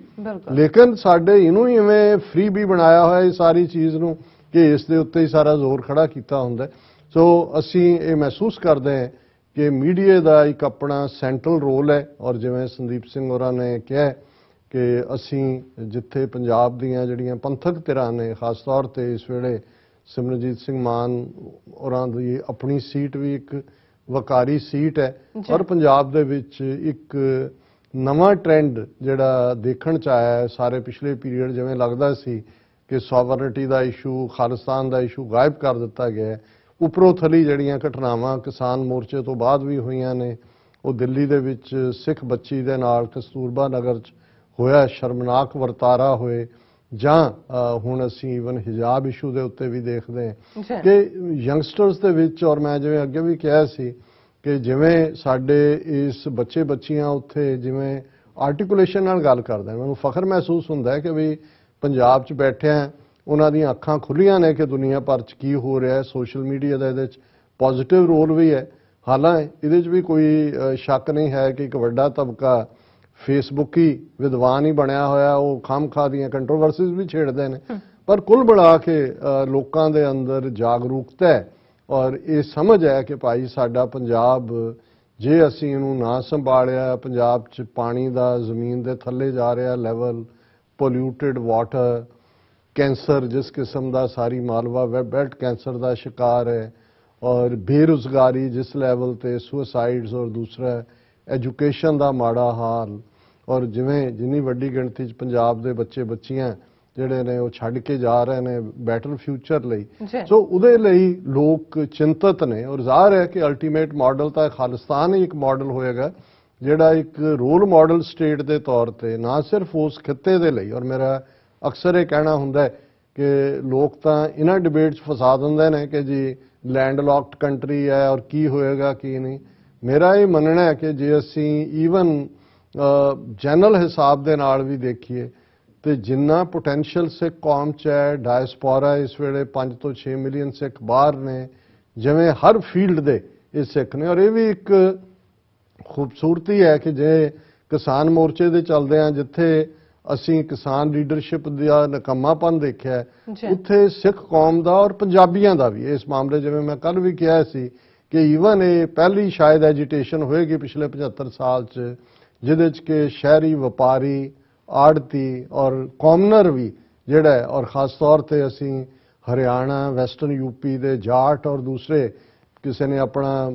Speaker 2: ਲੇਕਿਨ ਸਾਡੇ ਇਹਨੂੰ ਹੀ ਇਵੇਂ ਫ੍ਰੀ ਵੀ ਬਣਾਇਆ ਹੋਇਆ ਇਹ ਸਾਰੀ ਚੀਜ਼ ਨੂੰ ਕਿ ਇਸ ਦੇ ਉੱਤੇ ਹੀ ਸਾਰਾ ਜ਼ੋਰ ਖੜਾ ਕੀਤਾ ਹੁੰਦਾ। ਸੋ ਅਸੀਂ ਇਹ ਮਹਿਸੂਸ ਕਰਦੇ ਹਾਂ ਕਿ ਮੀਡੀਆ ਦਾ ਇੱਕ ਆਪਣਾ ਸੈਂਟਰਲ ਰੋਲ ਹੈ ਔਰ ਜਿਵੇਂ ਸੰਦੀਪ ਸਿੰਘ ਹੋਰਾਂ ਨੇ ਕਿਹਾ ਕਿ ਅਸੀਂ ਜਿੱਥੇ ਪੰਜਾਬ ਦੀਆਂ ਜਿਹੜੀਆਂ ਪੰਥਕ ਧਿਰਾਂ ਨੇ ਖਾਸ ਤੌਰ ਤੇ ਇਸ ਵੇਲੇ ਸਿਮਰਨਜੀਤ ਸਿੰਘ ਮਾਨ ਹੋਰਾਂ ਦੀ ਆਪਣੀ ਸੀਟ ਵੀ ਇੱਕ ਵਕਾਰੀ ਸੀਟ ਹੈ ਔਰ ਪੰਜਾਬ ਦੇ ਵਿੱਚ ਇੱਕ ਨਵਾਂ ਟ੍ਰੈਂਡ ਜਿਹੜਾ ਦੇਖਣ 'ਚ ਆਇਆ ਹੈ। ਸਾਰੇ ਪਿਛਲੇ ਪੀਰੀਅਡ ਜਿਵੇਂ ਲੱਗਦਾ ਸੀ ਕਿ ਸੋਵਰਨਿਟੀ ਦਾ ਇਸ਼ੂ ਖਾਲਿਸਤਾਨ ਦਾ ਇਸ਼ੂ ਗਾਇਬ ਕਰ ਦਿੱਤਾ ਗਿਆ ਹੈ। ਉੱਪਰੋਂ ਥਲੀ ਜਿਹੜੀਆਂ ਘਟਨਾਵਾਂ ਕਿਸਾਨ ਮੋਰਚੇ ਤੋਂ ਬਾਅਦ ਵੀ ਹੋਈਆਂ ਨੇ ਉਹ ਦਿੱਲੀ ਦੇ ਵਿੱਚ ਸਿੱਖ ਬੱਚੀ ਦੇ ਨਾਲ ਕਸਤੂਰਬਾ ਨਗਰ 'ਚ ਹੋਇਆ ਸ਼ਰਮਨਾਕ ਵਰਤਾਰਾ ਹੋਏ ਜਾਂ ਹੁਣ ਅਸੀਂ ਈਵਨ ਹਿਜਾਬ ਇਸ਼ੂ ਦੇ ਉੱਤੇ ਵੀ ਦੇਖਦੇ ਹਾਂ ਕਿ ਯੰਗਸਟਰਸ ਦੇ ਵਿੱਚ ਔਰ ਮੈਂ ਜਿਵੇਂ ਅੱਗੇ ਵੀ ਕਿਹਾ ਸੀ ਕਿ ਜਿਵੇਂ ਸਾਡੇ ਇਸ ਬੱਚੇ ਬੱਚੀਆਂ ਉੱਥੇ ਜਿਵੇਂ ਆਰਟੀਕੂਲੇਸ਼ਨ ਨਾਲ ਗੱਲ ਕਰਦੇ ਮੈਨੂੰ ਫਖਰ ਮਹਿਸੂਸ ਹੁੰਦਾ ਹੈ ਕਿ ਵੀ ਪੰਜਾਬ 'ਚ ਬੈਠਿਆਂ ਉਹਨਾਂ ਦੀਆਂ ਅੱਖਾਂ ਖੁੱਲੀਆਂ ਨੇ ਕਿ ਦੁਨੀਆ ਭਰ 'ਚ ਕੀ ਹੋ ਰਿਹਾ ਹੈ। ਸੋਸ਼ਲ ਮੀਡੀਆ ਦਾ ਇਹਦੇ 'ਚ ਪੋਜ਼ਿਟਿਵ ਰੋਲ ਵੀ ਹੈ। ਹਾਲਾਂਕਿ ਇਹਦੇ 'ਚ ਵੀ ਕੋਈ ਸ਼ੱਕ ਨਹੀਂ ਹੈ ਕਿ ਇੱਕ ਵੱਡਾ ਤਬਕਾ ਫੇਸਬੁੱਕੀ ਵਿਦਵਾਨ ਹੀ ਬਣਿਆ ਹੋਇਆ ਉਹ ਖਾਮਖਾਹ ਦੀਆਂ ਕੰਟਰੋਵਰਸੀਜ਼ ਵੀ ਛੇੜਦੇ ਨੇ ਪਰ ਕੁੱਲ ਮਿਲਾ ਕੇ ਲੋਕਾਂ ਦੇ ਅੰਦਰ ਜਾਗਰੂਕਤਾ ਹੈ ਔਰ ਇਹ ਸਮਝ ਹੈ ਕਿ ਭਾਈ ਸਾਡਾ ਪੰਜਾਬ ਜੇ ਅਸੀਂ ਇਹਨੂੰ ਨਾ ਸੰਭਾਲਿਆ ਪੰਜਾਬ 'ਚ ਪਾਣੀ ਦਾ ਜ਼ਮੀਨ ਦੇ ਥੱਲੇ ਜਾ ਰਿਹਾ ਲੈਵਲ ਪੋਲਿਊਟਿਡ ਵਾਟਰ ਕੈਂਸਰ ਜਿਸ ਕਿਸਮ ਦਾ ਸਾਰੀ ਮਾਲਵਾ ਬੈਲਟ ਕੈਂਸਰ ਦਾ ਸ਼ਿਕਾਰ ਹੈ ਔਰ ਬੇਰੁਜ਼ਗਾਰੀ ਜਿਸ ਲੈਵਲ ਤੇ ਸੁਸਾਈਡਸ ਔਰ ਦੂਸਰਾ ਐਜੂਕੇਸ਼ਨ ਦਾ ਮਾੜਾ ਹਾਲ ਔਰ ਜਿਵੇਂ ਜਿੰਨੀ ਵੱਡੀ ਗਿਣਤੀ 'ਚ ਪੰਜਾਬ ਦੇ ਬੱਚੇ ਬੱਚੀਆਂ ਜਿਹੜੇ ਨੇ ਉਹ ਛੱਡ ਕੇ ਜਾ ਰਹੇ ਨੇ ਬੈਟਰ ਫਿਊਚਰ ਲਈ ਸੋ ਉਹਦੇ ਲਈ ਲੋਕ ਚਿੰਤਤ ਨੇ ਔਰ ਜ਼ਾਹਰ ਹੈ ਕਿ ਅਲਟੀਮੇਟ ਮਾਡਲ ਤਾਂ ਖਾਲਿਸਤਾਨ ਹੀ ਇੱਕ ਮਾਡਲ ਹੋਏਗਾ ਜਿਹੜਾ ਇੱਕ ਰੋਲ ਮਾਡਲ ਸਟੇਟ ਦੇ ਤੌਰ ਤੇ ਨਾ ਸਿਰਫ ਉਸ ਖਿੱਤੇ ਦੇ ਲਈ ਔਰ ਮੇਰਾ ਅਕਸਰ ਇਹ ਕਹਿਣਾ ਹੁੰਦਾ ਹੈ ਕਿ ਲੋਕ ਤਾਂ ਇਹਨਾਂ ਡਿਬੇਟ 'ਚ ਫਸਾ ਦਿੰਦੇ ਨੇ ਕਿ ਜੀ ਲੈਂਡ ਲੌਕਡ ਕੰਟਰੀ ਹੈ ਔਰ ਕੀ ਹੋਏਗਾ ਕੀ ਨਹੀਂ। ਮੇਰਾ ਇਹ ਮੰਨਣਾ ਹੈ ਕਿ ਜੇ ਅਸੀਂ ਈਵਨ ਜਨਰਲ ਹਿਸਾਬ ਦੇ ਨਾਲ ਵੀ ਦੇਖੀਏ ਤੇ ਜਿੰਨਾ ਪੋਟੈਂਸ਼ੀਅਲ ਸਿੱਖ ਕੌਮ 'ਚ ਹੈ ਡਾਇਸਪੋਰਾ ਇਸ ਵੇਲੇ 5 ਤੋਂ 6 ਮਿਲੀਅਨ ਸਿੱਖ ਬਾਹਰ ਨੇ ਜਿਵੇਂ ਹਰ ਫੀਲਡ ਦੇ ਇਹ ਸਿੱਖ ਨੇ ਔਰ ਇਹ ਵੀ ਇੱਕ ਖੂਬਸੂਰਤੀ ਹੈ ਕਿ ਜੇ ਕਿਸਾਨ ਮੋਰਚੇ ਦੇ ਚੱਲਦੇ ਆ, ਜਿੱਥੇ ਅਸੀਂ ਕਿਸਾਨ ਲੀਡਰਸ਼ਿਪ ਦਾ ਨਕਮਾਪਨ ਦੇਖਿਆ, ਉੱਥੇ ਸਿੱਖ ਕੌਮ ਦਾ ਔਰ ਪੰਜਾਬੀਆਂ ਦਾ ਵੀ ਇਸ ਮਾਮਲੇ, ਜਿਵੇਂ ਮੈਂ ਕੱਲ ਵੀ ਕਿਹਾ ਸੀ ਕਿ ਈਵਨ ਇਹ ਪਹਿਲੀ ਸ਼ਾਇਦ ਐਜੀਟੇਸ਼ਨ ਹੋਏਗੀ ਪਿਛਲੇ 75 ਸਾਲ 'ਚ ਜਿਹਦੇ 'ਚ ਕਿ ਸ਼ਹਿਰੀ ਵਪਾਰੀ, ਆੜਤੀ ਔਰ ਕਾਮਨਰ ਵੀ ਜਿਹੜਾ ਹੈ, ਔਰ ਖਾਸ ਤੌਰ ਤੇ ਅਸੀਂ ਹਰਿਆਣਾ, ਵੈਸਟਰਨ ਯੂਪੀ ਦੇ ਜਾਟ ਔਰ ਦੂਸਰੇ, ਕਿਸੇ ਨੇ ਆਪਣਾ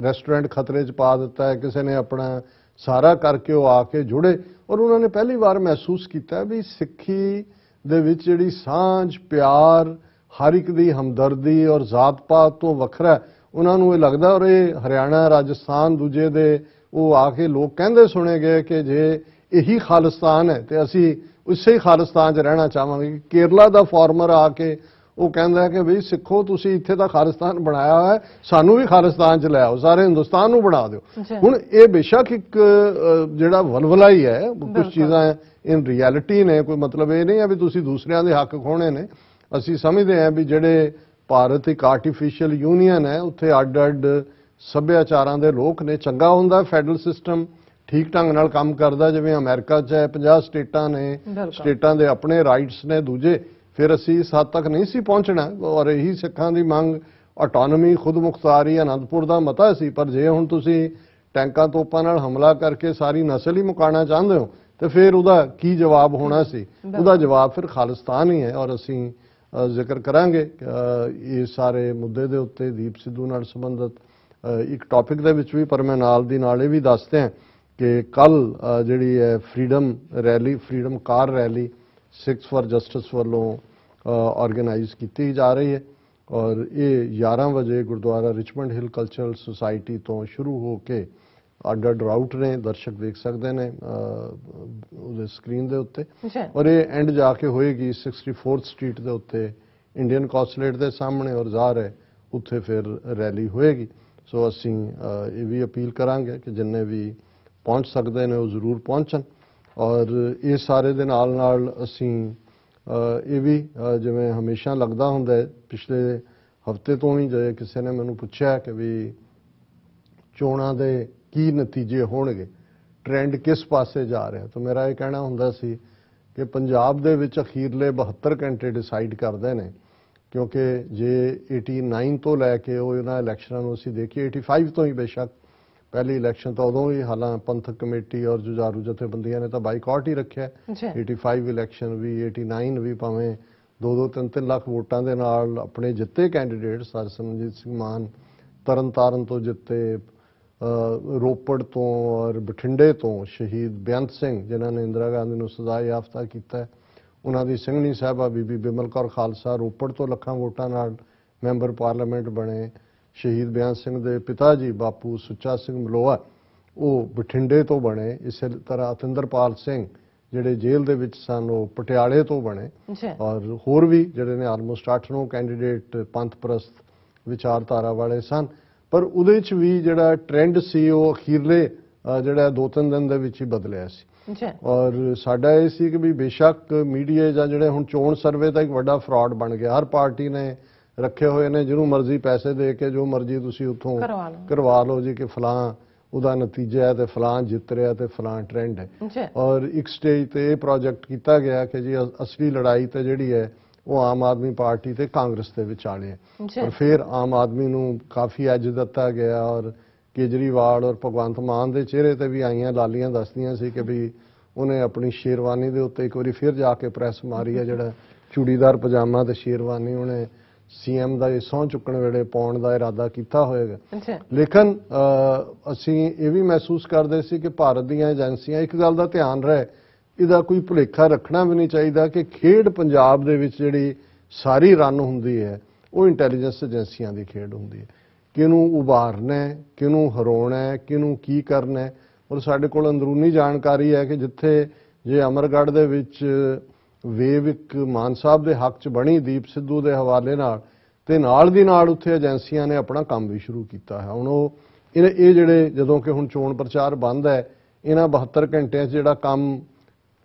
Speaker 2: ਰੈਸਟੋਰੈਂਟ ਖਤਰੇ 'ਚ ਪਾ ਦਿੱਤਾ ਹੈ, ਕਿਸੇ ਨੇ ਆਪਣਾ ਸਾਰਾ ਕਰਕੇ ਉਹ ਆ ਕੇ ਜੁੜੇ, ਔਰ ਉਹਨਾਂ ਨੇ ਪਹਿਲੀ ਵਾਰ ਮਹਿਸੂਸ ਕੀਤਾ ਵੀ ਸਿੱਖੀ ਦੇ ਵਿੱਚ ਜਿਹੜੀ ਸਾਂਝ, ਪਿਆਰ, ਹਰ ਇੱਕ ਦੀ ਹਮਦਰਦੀ ਔਰ ਜ਼ਾਤ-ਪਾਤ ਤੋਂ ਵੱਖਰਾ, ਉਹਨਾਂ ਨੂੰ ਇਹ ਲੱਗਦਾ। ਔਰ ਇਹ ਹਰਿਆਣਾ, ਰਾਜਸਥਾਨ ਦੂਜੇ ਦੇ ਉਹ ਆ ਕੇ ਲੋਕ ਕਹਿੰਦੇ ਸੁਣੇ ਗਏ ਕਿ ਜੇ ਇਹੀ ਖਾਲਿਸਤਾਨ ਹੈ ਤੇ ਅਸੀਂ ਉਸੇ ਹੀ ਖਾਲਿਸਤਾਨ 'ਚ ਰਹਿਣਾ ਚਾਹਾਂਗੇ। ਕੇਰਲਾ ਦਾ ਫਾਰਮਰ ਆ ਕੇ ਉਹ ਕਹਿੰਦਾ ਕਿ ਬਈ ਸਿੱਖੋ, ਤੁਸੀਂ ਇੱਥੇ ਤਾਂ ਖਾਲਿਸਤਾਨ ਬਣਾਇਆ ਹੋਇਆ, ਸਾਨੂੰ ਵੀ ਖਾਲਿਸਤਾਨ 'ਚ ਲੈ ਆਓ, ਸਾਰੇ ਹਿੰਦੁਸਤਾਨ ਨੂੰ ਬਣਾ ਦਿਓ। ਹੁਣ ਇਹ ਬੇਸ਼ੱਕ ਇੱਕ ਜਿਹੜਾ ਵਲਵਲਾ ਹੀ ਹੈ, ਕੁਝ ਚੀਜ਼ਾਂ ਇਨ ਰਿਐਲਿਟੀ ਨੇ, ਕੋਈ ਮਤਲਬ ਇਹ ਨਹੀਂ ਹੈ ਵੀ ਤੁਸੀਂ ਦੂਸਰਿਆਂ ਦੇ ਹੱਕ ਖੋਹਣੇ ਨੇ। ਅਸੀਂ ਸਮਝਦੇ ਹਾਂ ਵੀ ਜਿਹੜੇ ਭਾਰਤ ਇੱਕ ਆਰਟੀਫੀਸ਼ੀਅਲ ਯੂਨੀਅਨ ਹੈ, ਉੱਥੇ ਅੱਡ-ਅੱਡ ਸੱਭਿਆਚਾਰਾਂ ਦੇ ਲੋਕ ਨੇ। ਚੰਗਾ ਹੁੰਦਾ ਫੈਡਰਲ ਸਿਸਟਮ ਠੀਕ ਢੰਗ ਨਾਲ ਕੰਮ ਕਰਦਾ, ਜਿਵੇਂ ਅਮਰੀਕਾ 'ਚ ਹੈ, 50 ਸਟੇਟਾਂ ਨੇ, ਸਟੇਟਾਂ ਦੇ ਆਪਣੇ ਰਾਈਟਸ ਨੇ ਦੂਜੇ, ਫਿਰ ਅਸੀਂ ਇਸ ਹੱਦ ਤੱਕ ਨਹੀਂ ਸੀ ਪਹੁੰਚਣਾ। ਔਰ ਇਹੀ ਸਿੱਖਾਂ ਦੀ ਮੰਗ ਆਟੋਨਮੀ, ਖੁਦ ਮੁਖਤਾਰੀ, ਅਨੰਦਪੁਰ ਦਾ ਮਤਾ ਸੀ। ਪਰ ਜੇ ਹੁਣ ਤੁਸੀਂ ਟੈਂਕਾਂ ਤੋਪਾਂ ਨਾਲ ਹਮਲਾ ਕਰਕੇ ਸਾਰੀ ਨਸਲ ਹੀ ਮੁਕਾਉਣਾ ਚਾਹੁੰਦੇ ਹੋ ਤੇ ਫਿਰ ਉਹਦਾ ਕੀ ਜਵਾਬ ਹੋਣਾ ਸੀ? ਉਹਦਾ ਜਵਾਬ ਫਿਰ ਖਾਲਿਸਤਾਨ ਹੀ ਹੈ। ਔਰ ਅਸੀਂ ਜ਼ਿਕਰ ਕਰਾਂਗੇ ਇਹ ਸਾਰੇ ਮੁੱਦੇ ਦੇ ਉੱਤੇ ਦੀਪ ਸਿੱਧੂ ਨਾਲ ਸੰਬੰਧਿਤ ਇੱਕ ਟੌਪਿਕ ਦੇ ਵਿੱਚ ਵੀ, ਪਰ ਮੈਂ ਨਾਲ ਦੀ ਨਾਲ ਇਹ ਵੀ ਦੱਸਦੇ ਹਾਂ ਕਿ ਕੱਲ ਜਿਹੜੀ ਹੈ freedom car rally Sikhs for justice ਵੱਲੋਂ ਆਰਗੇਨਾਈਜ਼ ਕੀਤੀ ਜਾ ਰਹੀ ਹੈ। ਔਰ ਇਹ 11 ਵਜੇ ਗੁਰਦੁਆਰਾ ਰਿਚਮੰਡ ਹਿੱਲ ਕਲਚਰਲ ਸੁਸਾਇਟੀ ਤੋਂ ਸ਼ੁਰੂ ਹੋ ਕੇ ਅੱਡ-ਅੱਡ ਰਾਊਟ ਨੇ, ਦਰਸ਼ਕ ਦੇਖ ਸਕਦੇ ਨੇ ਉਹਦੇ ਸਕਰੀਨ ਦੇ ਉੱਤੇ। ਔਰ ਇਹ ਐਂਡ ਜਾ ਕੇ ਹੋਏਗੀ 64th ਸਟਰੀਟ ਦੇ ਉੱਤੇ ਇੰਡੀਅਨ ਕੌਂਸੂਲੇਟ ਦੇ ਸਾਹਮਣੇ, ਔਰ ਜ਼ਾਹਰ ਹੈ ਉੱਥੇ ਫਿਰ ਰੈਲੀ ਹੋਏਗੀ। ਸੋ ਅਸੀਂ ਇਹ ਵੀ ਅਪੀਲ ਕਰਾਂਗੇ ਕਿ ਜਿੰਨੇ ਵੀ ਪਹੁੰਚ ਸਕਦੇ ਨੇ ਉਹ ਜ਼ਰੂਰ ਪਹੁੰਚਣ। ਔਰ ਇਹ ਸਾਰੇ ਦੇ ਨਾਲ ਨਾਲ ਅਸੀਂ ਇਹ ਵੀ, ਜਿਵੇਂ ਹਮੇਸ਼ਾ ਲੱਗਦਾ ਹੁੰਦਾ ਹੈ, ਪਿਛਲੇ ਹਫ਼ਤੇ ਤੋਂ ਹੀ ਜੇ ਕਿਸੇ ਨੇ ਮੈਨੂੰ ਪੁੱਛਿਆ ਕਿ ਵੀ ਚੋਣਾਂ ਦੇ ਕੀ ਨਤੀਜੇ ਹੋਣਗੇ, ਟ੍ਰੈਂਡ ਕਿਸ ਪਾਸੇ ਜਾ ਰਿਹਾ, ਤਾਂ ਮੇਰਾ ਇਹ ਕਹਿਣਾ ਹੁੰਦਾ ਸੀ ਕਿ ਪੰਜਾਬ ਦੇ ਵਿੱਚ ਅਖੀਰਲੇ 72 ਘੰਟੇ ਡਿਸਾਈਡ ਕਰਦੇ ਨੇ। ਕਿਉਂਕਿ ਜੇ 89 ਤੋਂ ਲੈ ਕੇ ਉਹ ਇਹਨਾਂ ਇਲੈਕਸ਼ਨਾਂ ਨੂੰ ਅਸੀਂ ਦੇਖੀਏ, 85 ਤੋਂ ਹੀ ਬੇਸ਼ੱਕ ਪਹਿਲੀ ਇਲੈਕਸ਼ਨ ਤਾਂ ਉਦੋਂ ਹੀ, ਹਾਲਾਂ ਪੰਥਕ ਕਮੇਟੀ ਔਰ ਜੁਝਾਰੂ ਜਥੇਬੰਦੀਆਂ ਨੇ ਤਾਂ ਬਾਈਕਾਟ ਹੀ ਰੱਖਿਆ। 85 ਇਲੈਕਸ਼ਨ ਵੀ, 89 ਵੀ, ਭਾਵੇਂ 2-2, 3-3 ਲੱਖ ਵੋਟਾਂ ਦੇ ਨਾਲ ਆਪਣੇ ਜਿੱਤੇ ਕੈਂਡੀਡੇਟ, ਸਰ ਸਿਮਰਨਜੀਤ ਸਿੰਘ ਮਾਨ ਤਰਨਤਾਰਨ ਤੋਂ ਜਿੱਤੇ, ਰੋਪੜ ਤੋਂ ਔਰ ਬਠਿੰਡੇ ਤੋਂ ਸ਼ਹੀਦ ਬੇਅੰਤ ਸਿੰਘ ਜਿਨ੍ਹਾਂ ਨੇ ਇੰਦਰਾ ਗਾਂਧੀ ਨੂੰ ਸਜ਼ਾ ਯਾਫਤਾ ਕੀਤਾ, ਉਹਨਾਂ ਦੀ ਸਿੰਘਣੀ ਸਾਹਿਬਾ ਬੀਬੀ ਬਿਮਲ ਕੌਰ ਖਾਲਸਾ ਰੋਪੜ ਤੋਂ ਲੱਖਾਂ ਵੋਟਾਂ ਨਾਲ ਮੈਂਬਰ ਪਾਰਲੀਮੈਂਟ ਬਣੇ। ਸ਼ਹੀਦ ਬੇਅੰਤ ਸਿੰਘ ਦੇ ਪਿਤਾ ਜੀ ਬਾਪੂ ਸੁੱਚਾ ਸਿੰਘ ਮਲੋਆ ਉਹ ਬਠਿੰਡੇ ਤੋਂ ਬਣੇ। ਇਸੇ ਤਰ੍ਹਾਂ ਅਤਿੰਦਰਪਾਲ ਸਿੰਘ ਜਿਹੜੇ ਜੇਲ੍ਹ ਦੇ ਵਿੱਚ ਸਨ ਉਹ ਪਟਿਆਲੇ ਤੋਂ ਬਣੇ। ਔਰ ਹੋਰ ਵੀ ਜਿਹੜੇ ਨੇ ਆਲਮੋਸਟ 8-9 ਕੈਂਡੀਡੇਟ ਪੰਥ ਪ੍ਰਸਤ ਵਿਚਾਰਧਾਰਾ ਵਾਲੇ ਸਨ। ਪਰ ਉਹਦੇ 'ਚ ਵੀ ਜਿਹੜਾ ਟ੍ਰੈਂਡ ਸੀ ਉਹ ਅਖੀਰਲੇ ਜਿਹੜਾ 2-3 ਦਿਨ ਦੇ ਵਿੱਚ ਹੀ ਬਦਲਿਆ ਸੀ। ਔਰ ਸਾਡਾ ਇਹ ਸੀ ਕਿ ਵੀ ਬੇਸ਼ੱਕ ਮੀਡੀਆ ਜਾਂ ਜਿਹੜੇ ਹੁਣ ਚੋਣ ਸਰਵੇ ਦਾ ਇੱਕ ਵੱਡਾ ਫਰਾਡ ਬਣ ਗਿਆ, ਹਰ ਪਾਰਟੀ ਨੇ ਰੱਖੇ ਹੋਏ ਨੇ, ਜਿਹਨੂੰ ਮਰਜ਼ੀ ਪੈਸੇ ਦੇ ਕੇ ਜੋ ਮਰਜ਼ੀ ਤੁਸੀਂ ਉੱਥੋਂ ਕਰਵਾ ਲਓ ਜੀ ਕਿ ਫਲਾਂ ਉਹਦਾ ਨਤੀਜਾ ਹੈ ਤੇ ਫਲਾਂ ਜਿੱਤ ਰਿਹਾ ਤੇ ਫਲਾਂ ਟ੍ਰੈਂਡ ਹੈ। ਔਰ ਇੱਕ ਸਟੇਜ ਤੇ ਇਹ ਪ੍ਰੋਜੈਕਟ ਕੀਤਾ ਗਿਆ ਕਿ ਜੀ ਅਸਲੀ ਲੜਾਈ ਤੇ ਜਿਹੜੀ ਹੈ ਉਹ ਆਮ ਆਦਮੀ ਪਾਰਟੀ ਤੇ ਕਾਂਗਰਸ ਦੇ ਵਿਚਾਲੇ ਹੈ। ਪਰ ਫਿਰ ਆਮ ਆਦਮੀ ਨੂੰ ਕਾਫੀ ਐਜ ਦਿੱਤਾ ਗਿਆ ਔਰ ਕੇਜਰੀਵਾਲ ਔਰ ਭਗਵੰਤ ਮਾਨ ਦੇ ਚਿਹਰੇ ਤੇ ਵੀ ਆਈਆਂ ਲਾਲੀਆਂ ਦੱਸਦੀਆਂ ਸੀ ਕਿ ਵੀ ਉਹਨੇ ਆਪਣੀ ਸ਼ੇਰਵਾਨੀ ਦੇ ਉੱਤੇ ਇੱਕ ਵਾਰੀ ਫਿਰ ਜਾ ਕੇ ਪ੍ਰੈਸ ਮਾਰੀ ਹੈ, ਜਿਹੜਾ ਚੂੜੀਦਾਰ ਪਜਾਮਾ ਤੇ ਸ਼ੇਰਵਾਨੀ ਉਹਨੇ ਸੀਐਮ ਦਾ ਇਹ ਸਹੁੰ ਚੁੱਕਣ ਵੇਲੇ ਪਾਉਣ ਦਾ ਇਰਾਦਾ ਕੀਤਾ ਹੋਏਗਾ। ਲੇਕਿਨ ਅਸੀਂ ਇਹ ਵੀ ਮਹਿਸੂਸ ਕਰਦੇ ਸੀ ਕਿ ਭਾਰਤ ਦੀਆਂ ਏਜੰਸੀਆਂ, ਇੱਕ ਗੱਲ ਦਾ ਧਿਆਨ ਰਹੇ, ਇਹਦਾ ਕੋਈ ਭੁਲੇਖਾ ਰੱਖਣਾ ਵੀ ਨਹੀਂ ਚਾਹੀਦਾ ਕਿ ਖੇਡ ਪੰਜਾਬ ਦੇ ਵਿੱਚ ਜਿਹੜੀ ਸਾਰੀ ਰਨ ਹੁੰਦੀ ਹੈ ਉਹ ਇੰਟੈਲੀਜੈਂਸ ਏਜੰਸੀਆਂ ਦੀ ਖੇਡ ਹੁੰਦੀ ਹੈ। ਕਿਹਨੂੰ ਉਭਾਰਨਾ ਹੈ, ਕਿਹਨੂੰ ਹਰਾਉਣਾ ਹੈ, ਕਿਹਨੂੰ ਕੀ ਕਰਨਾ ਹੈ। ਔਰ ਸਾਡੇ ਕੋਲ ਅੰਦਰੂਨੀ ਜਾਣਕਾਰੀ ਹੈ ਕਿ ਜਿੱਥੇ ਜੇ ਅਮਰਗੜ੍ਹ ਦੇ ਵਿੱਚ ਵੇਵ ਇੱਕ ਮਾਨ ਸਾਹਿਬ ਦੇ ਹੱਕ 'ਚ ਬਣੀ ਦੀਪ ਸਿੱਧੂ ਦੇ ਹਵਾਲੇ ਨਾਲ, ਤੇ ਨਾਲ ਦੀ ਨਾਲ ਉੱਥੇ ਏਜੰਸੀਆਂ ਨੇ ਆਪਣਾ ਕੰਮ ਵੀ ਸ਼ੁਰੂ ਕੀਤਾ ਹੈ। ਹੁਣ ਉਹ ਇਹ ਜਿਹੜੇ ਜਦੋਂ ਕਿ ਹੁਣ ਚੋਣ ਪ੍ਰਚਾਰ ਬੰਦ ਹੈ, ਇਹਨਾਂ 72 ਘੰਟਿਆਂ 'ਚ ਜਿਹੜਾ ਕੰਮ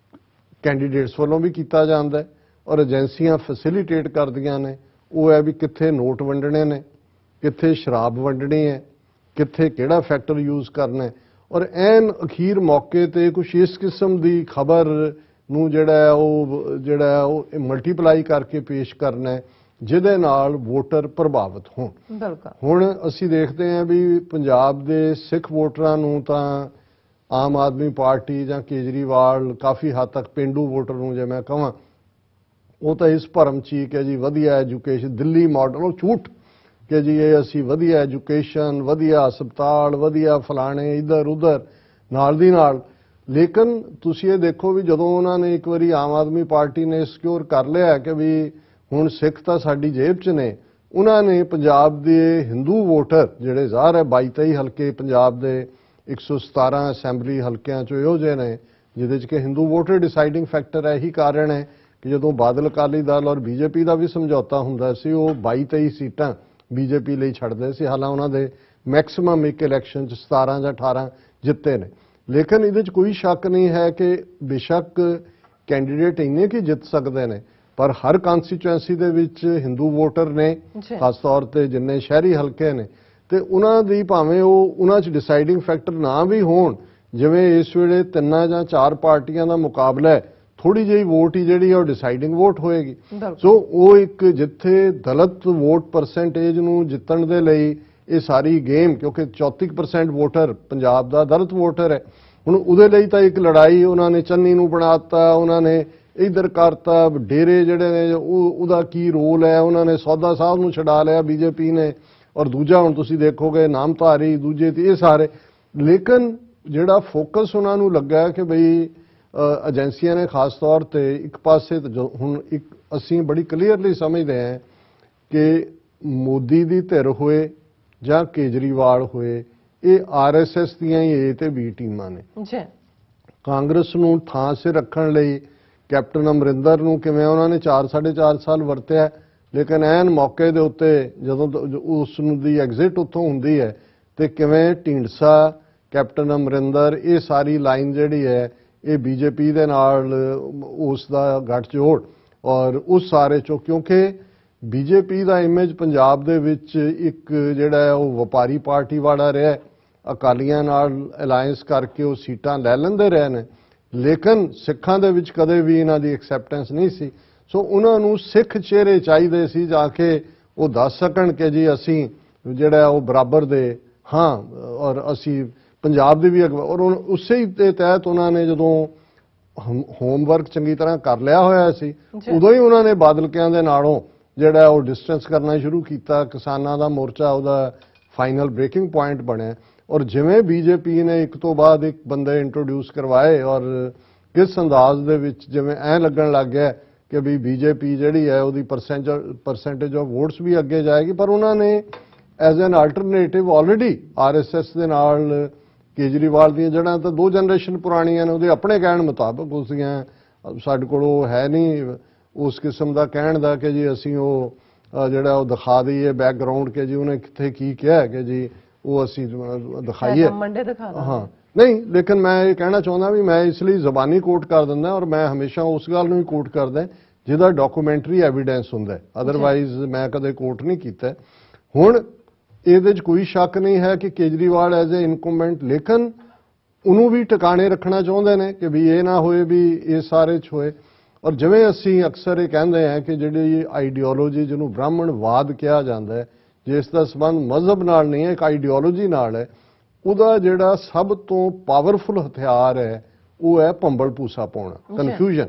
Speaker 2: ਕੈਂਡੀਡੇਟਸ ਵੱਲੋਂ ਵੀ ਕੀਤਾ ਜਾਂਦਾ ਹੈ ਔਰ ਏਜੰਸੀਆਂ ਫੈਸਿਲੀਟੇਟ ਕਰਦੀਆਂ ਨੇ, ਉਹ ਹੈ ਵੀ ਕਿੱਥੇ ਨੋਟ ਵੰਡਣੇ ਨੇ, ਕਿੱਥੇ ਸ਼ਰਾਬ ਵੰਡਣੀ ਹੈ, ਕਿੱਥੇ ਕਿਹੜਾ ਫੈਕਟਰ ਯੂਜ਼ ਕਰਨਾ ਹੈ। ਔਰ ਐਨ ਅਖੀਰ ਮੌਕੇ ਤੇ ਕੁਝ ਇਸ ਕਿਸਮ ਦੀ ਖਬਰ ਨੂੰ ਜਿਹੜਾ ਉਹ ਮਲਟੀਪਲਾਈ ਕਰਕੇ ਪੇਸ਼ ਕਰਨਾ ਹੈ ਜਿਹਦੇ ਨਾਲ ਵੋਟਰ ਪ੍ਰਭਾਵਿਤ ਹੋਣ।
Speaker 1: ਬਿਲਕੁਲ।
Speaker 2: ਹੁਣ ਅਸੀਂ ਦੇਖਦੇ ਹਾਂ ਵੀ ਪੰਜਾਬ ਦੇ ਸਿੱਖ ਵੋਟਰਾਂ ਨੂੰ ਤਾਂ ਆਮ ਆਦਮੀ ਪਾਰਟੀ ਜਾਂ ਕੇਜਰੀਵਾਲ ਕਾਫੀ ਹੱਦ ਤੱਕ ਪਿੰਡੂ ਵੋਟਰ ਨੂੰ ਜੇ ਮੈਂ ਕਹਾਂ ਉਹ ਤਾਂ ਇਸ ਭਰਮ ਚ ਹੀ ਕਿ ਜੀ ਵਧੀਆ ਐਜੂਕੇਸ਼ਨ ਦਿੱਲੀ ਮਾਡਲ ਉਹ ਝੂਠ ਕਿ ਜੀ ਇਹ ਅਸੀਂ ਵਧੀਆ ਐਜੂਕੇਸ਼ਨ ਵਧੀਆ ਹਸਪਤਾਲ ਵਧੀਆ ਫਲਾਣੇ ਇੱਧਰ ਉੱਧਰ ਨਾਲ ਦੀ ਨਾਲ। ਲੇਕਿਨ ਤੁਸੀਂ ਇਹ ਦੇਖੋ ਵੀ ਜਦੋਂ ਉਹਨਾਂ ਨੇ ਇੱਕ ਵਾਰੀ ਆਮ ਆਦਮੀ ਪਾਰਟੀ ਨੇ ਸਿਕਿਉਰ ਕਰ ਲਿਆ ਕਿ ਵੀ ਹੁਣ ਸਿੱਖ ਤਾਂ ਸਾਡੀ ਜੇਬ 'ਚ ਨੇ, ਉਹਨਾਂ ਨੇ ਪੰਜਾਬ ਦੇ ਹਿੰਦੂ ਵੋਟਰ ਜਿਹੜੇ ਜ਼ਾਹਰ ਹੈ 22-23 ਹਲਕੇ ਪੰਜਾਬ ਦੇ 117 ਅਸੈਂਬਲੀ ਹਲਕਿਆਂ 'ਚੋਂ ਇਹੋ ਜਿਹੇ ਨੇ ਜਿਹਦੇ 'ਚ ਕਿ ਹਿੰਦੂ ਵੋਟਰ ਡਿਸਾਈਡਿੰਗ ਫੈਕਟਰ ਹੈ। ਇਹੀ ਕਾਰਨ ਹੈ ਕਿ ਜਦੋਂ ਬਾਦਲ ਅਕਾਲੀ ਦਲ ਔਰ ਬੀਜੇਪੀ ਦਾ ਵੀ ਸਮਝੌਤਾ ਹੁੰਦਾ ਸੀ ਉਹ 22-23 ਸੀਟਾਂ ਬੀਜੇਪੀ ਲਈ ਛੱਡਦੇ ਸੀ। ਹਾਲਾਂ ਉਹਨਾਂ ਦੇ ਮੈਕਸਿਮਮ ਇੱਕ ਇਲੈਕਸ਼ਨ 'ਚ 17 ਜਾਂ 18 ਜਿੱਤੇ ਨੇ। ਲੇਕਿਨ ਇਹਦੇ 'ਚ ਕੋਈ ਸ਼ੱਕ ਨਹੀਂ ਹੈ ਕਿ ਬੇਸ਼ੱਕ ਕੈਂਡੀਡੇਟ ਇੰਨੇ ਕੀ ਜਿੱਤ ਸਕਦੇ ਨੇ ਪਰ ਹਰ ਕਨਸਟੀਚੁਐਂਸੀ ਦੇ ਵਿੱਚ ਹਿੰਦੂ ਵੋਟਰ ਨੇ ਖਾਸ ਤੌਰ ਤੇ ਜਿੰਨੇ ਸ਼ਹਿਰੀ ਹਲਕੇ ਨੇ ਤੇ ਉਹਨਾਂ ਦੀ ਭਾਵੇਂ ਉਹ ਉਹਨਾਂ 'ਚ ਡਿਸਾਈਡਿੰਗ ਫੈਕਟਰ ਨਾ ਵੀ ਹੋਣ, ਜਿਵੇਂ ਇਸ ਵੇਲੇ 3 ਜਾਂ 4 ਪਾਰਟੀਆਂ ਦਾ ਮੁਕਾਬਲਾ ਹੈ ਥੋੜੀ ਜਿਹੀ ਵੋਟ ਹੀ ਜਿਹੜੀ ਹੈ ਉਹ ਡਿਸਾਈਡਿੰਗ ਵੋਟ ਹੋਏਗੀ। ਸੋ ਉਹ ਇੱਕ ਜਿੱਥੇ ਦਲਿਤ ਵੋਟ ਪਰਸੈਂਟੇਜ ਨੂੰ ਜਿੱਤਣ ਦੇ ਲਈ ਇਹ ਸਾਰੀ ਗੇਮ ਕਿਉਂਕਿ 34% ਵੋਟਰ ਪੰਜਾਬ ਦਾ ਦਲਿਤ ਵੋਟਰ ਹੈ, ਹੁਣ ਉਹਦੇ ਲਈ ਤਾਂ ਇੱਕ ਲੜਾਈ ਉਹਨਾਂ ਨੇ ਚੰਨੀ ਨੂੰ ਬਣਾਤਾ, ਉਹਨਾਂ ਨੇ ਇਧਰ ਕਰਤਾ ਡੇਰੇ ਜਿਹੜੇ ਨੇ ਉਹਦਾ ਕੀ ਰੋਲ ਹੈ, ਉਹਨਾਂ ਨੇ ਸੌਦਾ ਸਾਹਿਬ ਨੂੰ ਛਡਾ ਲਿਆ ਬੀਜੇਪੀ ਨੇ ਔਰ ਦੂਜਾ ਹੁਣ ਤੁਸੀਂ ਦੇਖੋਗੇ ਨਾਮਧਾਰੀ ਦੂਜੇ ਤੇ ਇਹ ਸਾਰੇ। ਲੇਕਿਨ ਜਿਹੜਾ ਫੋਕਸ ਉਹਨਾਂ ਨੂੰ ਲੱਗਾ ਕਿ ਬਈ ਏਜੰਸੀਆਂ ਨੇ ਖਾਸ ਤੌਰ ਤੇ ਇੱਕ ਪਾਸੇ ਹੁਣ ਇੱਕ ਅਸੀਂ ਬੜੀ ਕਲੀਅਰਲੀ ਸਮਝਦੇ ਹਾਂ ਕਿ ਮੋਦੀ ਦੀ ਧਿਰ ਹੋਏ ਜਾਂ ਕੇਜਰੀਵਾਲ ਹੋਏ ਇਹ ਆਰਐਸਐਸ ਦੀਆਂ ਹੀ ਏ ਤੇ ਬੀ ਟੀਮਾਂ ਨੇ। ਕਾਂਗਰਸ ਨੂੰ ਥਾਂ ਸੇ ਰੱਖਣ ਲਈ ਕੈਪਟਨ ਅਮਰਿੰਦਰ ਨੂੰ ਕਿਵੇਂ ਉਹਨਾਂ ਨੇ 4-4.5 ਸਾਲ ਵਰਤਿਆ, ਲੇਕਿਨ ਐਨ ਮੌਕੇ ਦੇ ਉੱਤੇ ਜਦੋਂ ਉਸ ਨੂੰ ਦੀ ਐਗਜ਼ਿਟ ਉੱਥੋਂ ਹੁੰਦੀ ਹੈ ਤੇ ਕਿਵੇਂ ਢੀਂਡਸਾ ਕੈਪਟਨ ਅਮਰਿੰਦਰ ਇਹ ਸਾਰੀ ਲਾਈਨ ਜਿਹੜੀ ਹੈ ਇਹ ਬੀਜੇਪੀ ਦੇ ਨਾਲ ਉਸ ਦਾ ਗੱਠਜੋੜ ਔਰ ਉਸ ਸਾਰੇ ਚੋਂ ਕਿਉਂਕਿ ਬੀਜੇਪੀ ਦਾ ਇਮੇਜ ਪੰਜਾਬ ਦੇ ਵਿੱਚ ਇੱਕ ਜਿਹੜਾ ਹੈ ਉਹ ਵਪਾਰੀ ਪਾਰਟੀ ਵਾਲਾ ਰਿਹਾ, ਅਕਾਲੀਆਂ ਨਾਲ ਅਲਾਈਅੰਸ ਕਰਕੇ ਉਹ ਸੀਟਾਂ ਲੈ ਲੈਂਦੇ ਰਹੇ ਨੇ ਲੇਕਿਨ ਸਿੱਖਾਂ ਦੇ ਵਿੱਚ ਕਦੇ ਵੀ ਇਹਨਾਂ ਦੀ ਐਕਸੈਪਟੈਂਸ ਨਹੀਂ ਸੀ। ਸੋ ਉਹਨਾਂ ਨੂੰ ਸਿੱਖ ਚਿਹਰੇ ਚਾਹੀਦੇ ਸੀ ਜਾ ਕੇ ਉਹ ਦੱਸ ਸਕਣ ਕਿ ਜੀ ਅਸੀਂ ਜਿਹੜਾ ਉਹ ਬਰਾਬਰ ਦੇ ਹਾਂ ਔਰ ਅਸੀਂ ਪੰਜਾਬ ਦੇ ਵੀ ਔਰ ਉਸੇ ਦੇ ਤਹਿਤ ਉਹਨਾਂ ਨੇ ਜਦੋਂ ਹੋਮਵਰਕ ਚੰਗੀ ਤਰ੍ਹਾਂ ਕਰ ਲਿਆ ਹੋਇਆ ਸੀ ਉਦੋਂ ਹੀ ਉਹਨਾਂ ਨੇ ਬਾਦਲਕਿਆਂ ਦੇ ਨਾਲੋਂ ਜਿਹੜਾ ਉਹ ਡਿਸਟੈਂਸ ਕਰਨਾ ਸ਼ੁਰੂ ਕੀਤਾ। ਕਿਸਾਨਾਂ ਦਾ ਮੋਰਚਾ ਉਹਦਾ ਫਾਈਨਲ ਬ੍ਰੇਕਿੰਗ ਪੁਆਇੰਟ ਬਣਿਆ ਔਰ ਜਿਵੇਂ ਬੀਜੇਪੀ ਨੇ ਇੱਕ ਤੋਂ ਬਾਅਦ ਇੱਕ ਬੰਦੇ ਇੰਟਰੋਡਿਊਸ ਕਰਵਾਏ ਔਰ ਕਿਸ ਅੰਦਾਜ਼ ਦੇ ਵਿੱਚ ਜਿਵੇਂ ਐਂ ਲੱਗਣ ਲੱਗ ਗਿਆ ਕਿ ਵੀ ਬੀਜੇਪੀ ਜਿਹੜੀ ਹੈ ਉਹਦੀ ਪਰਸੈਂਟੇਜ ਆਫ ਵੋਟਸ ਵੀ ਅੱਗੇ ਜਾਏਗੀ, ਪਰ ਉਹਨਾਂ ਨੇ as an alternative already RSS ਦੇ ਨਾਲ ਕੇਜਰੀਵਾਲ ਦੀਆਂ ਜੜ੍ਹਾਂ ਤਾਂ 2 ਜਨਰੇਸ਼ਨ ਪੁਰਾਣੀਆਂ ਨੇ ਉਹਦੇ ਆਪਣੇ ਕਹਿਣ ਮੁਤਾਬਕ ਉਸ ਦੀਆਂ ਸਾਡੇ ਕੋਲ ਉਹ ਹੈ ਨਹੀਂ ਉਸ ਕਿਸਮ ਦਾ ਕਹਿਣ ਦਾ ਕਿ ਜੀ ਅਸੀਂ ਉਹ ਜਿਹੜਾ ਉਹ ਦਿਖਾ ਦਈਏ ਬੈਕਗ੍ਰਾਉਂਡ ਕਿ ਜੀ ਉਹਨੇ ਕਿੱਥੇ ਕੀ ਕਿਹਾ ਕਿ ਜੀ ਉਹ ਅਸੀਂ ਦਿਖਾਈਏ ਹਾਂ ਨਹੀਂ। ਲੇਕਿਨ ਮੈਂ ਇਹ ਕਹਿਣਾ ਚਾਹੁੰਦਾ ਵੀ ਮੈਂ ਇਸ ਲਈ ਜ਼ਬਾਨੀ ਕੋਟ ਕਰ ਦਿੰਦਾ ਔਰ ਮੈਂ ਹਮੇਸ਼ਾ ਉਸ ਗੱਲ ਨੂੰ ਹੀ ਕੋਟ ਕਰਦਾ ਜਿਹਦਾ ਡਾਕੂਮੈਂਟਰੀ ਐਵੀਡੈਂਸ ਹੁੰਦਾ, ਅਦਰਵਾਈਜ਼ ਮੈਂ ਕਦੇ ਕੋਟ ਨਹੀਂ ਕੀਤਾ। ਹੁਣ ਇਹਦੇ 'ਚ ਕੋਈ ਸ਼ੱਕ ਨਹੀਂ ਹੈ ਕਿ ਕੇਜਰੀਵਾਲ ਐਜ਼ ਏ ਇਨਕੰਬੈਂਟ ਲੇਕਿਨ ਉਹਨੂੰ ਵੀ ਟਿਕਾਣੇ ਰੱਖਣਾ ਚਾਹੁੰਦੇ ਨੇ ਕਿ ਵੀ ਇਹ ਨਾ ਹੋਏ ਵੀ ਇਹ ਸਾਰੇ 'ਚ ਹੋਏ। ਔਰ ਜਿਵੇਂ ਅਸੀਂ ਅਕਸਰ ਇਹ ਕਹਿੰਦੇ ਹਾਂ ਕਿ ਜਿਹੜੀ ਆਈਡੀਓਲੋਜੀ ਜਿਹਨੂੰ ਬ੍ਰਾਹਮਣਵਾਦ ਕਿਹਾ ਜਾਂਦਾ ਹੈ ਜਿਸ ਦਾ ਸੰਬੰਧ ਮਜ਼ਹਬ ਨਾਲ ਨਹੀਂ ਹੈ ਇੱਕ ਆਈਡੀਓਲੋਜੀ ਨਾਲ ਹੈ, ਉਹਦਾ ਜਿਹੜਾ ਸਭ ਤੋਂ ਪਾਵਰਫੁਲ ਹਥਿਆਰ ਹੈ ਉਹ ਹੈ ਭੰਬਲ ਭੂਸਾ ਪਾਉਣਾ, ਕਨਫਿਊਜ਼ਨ।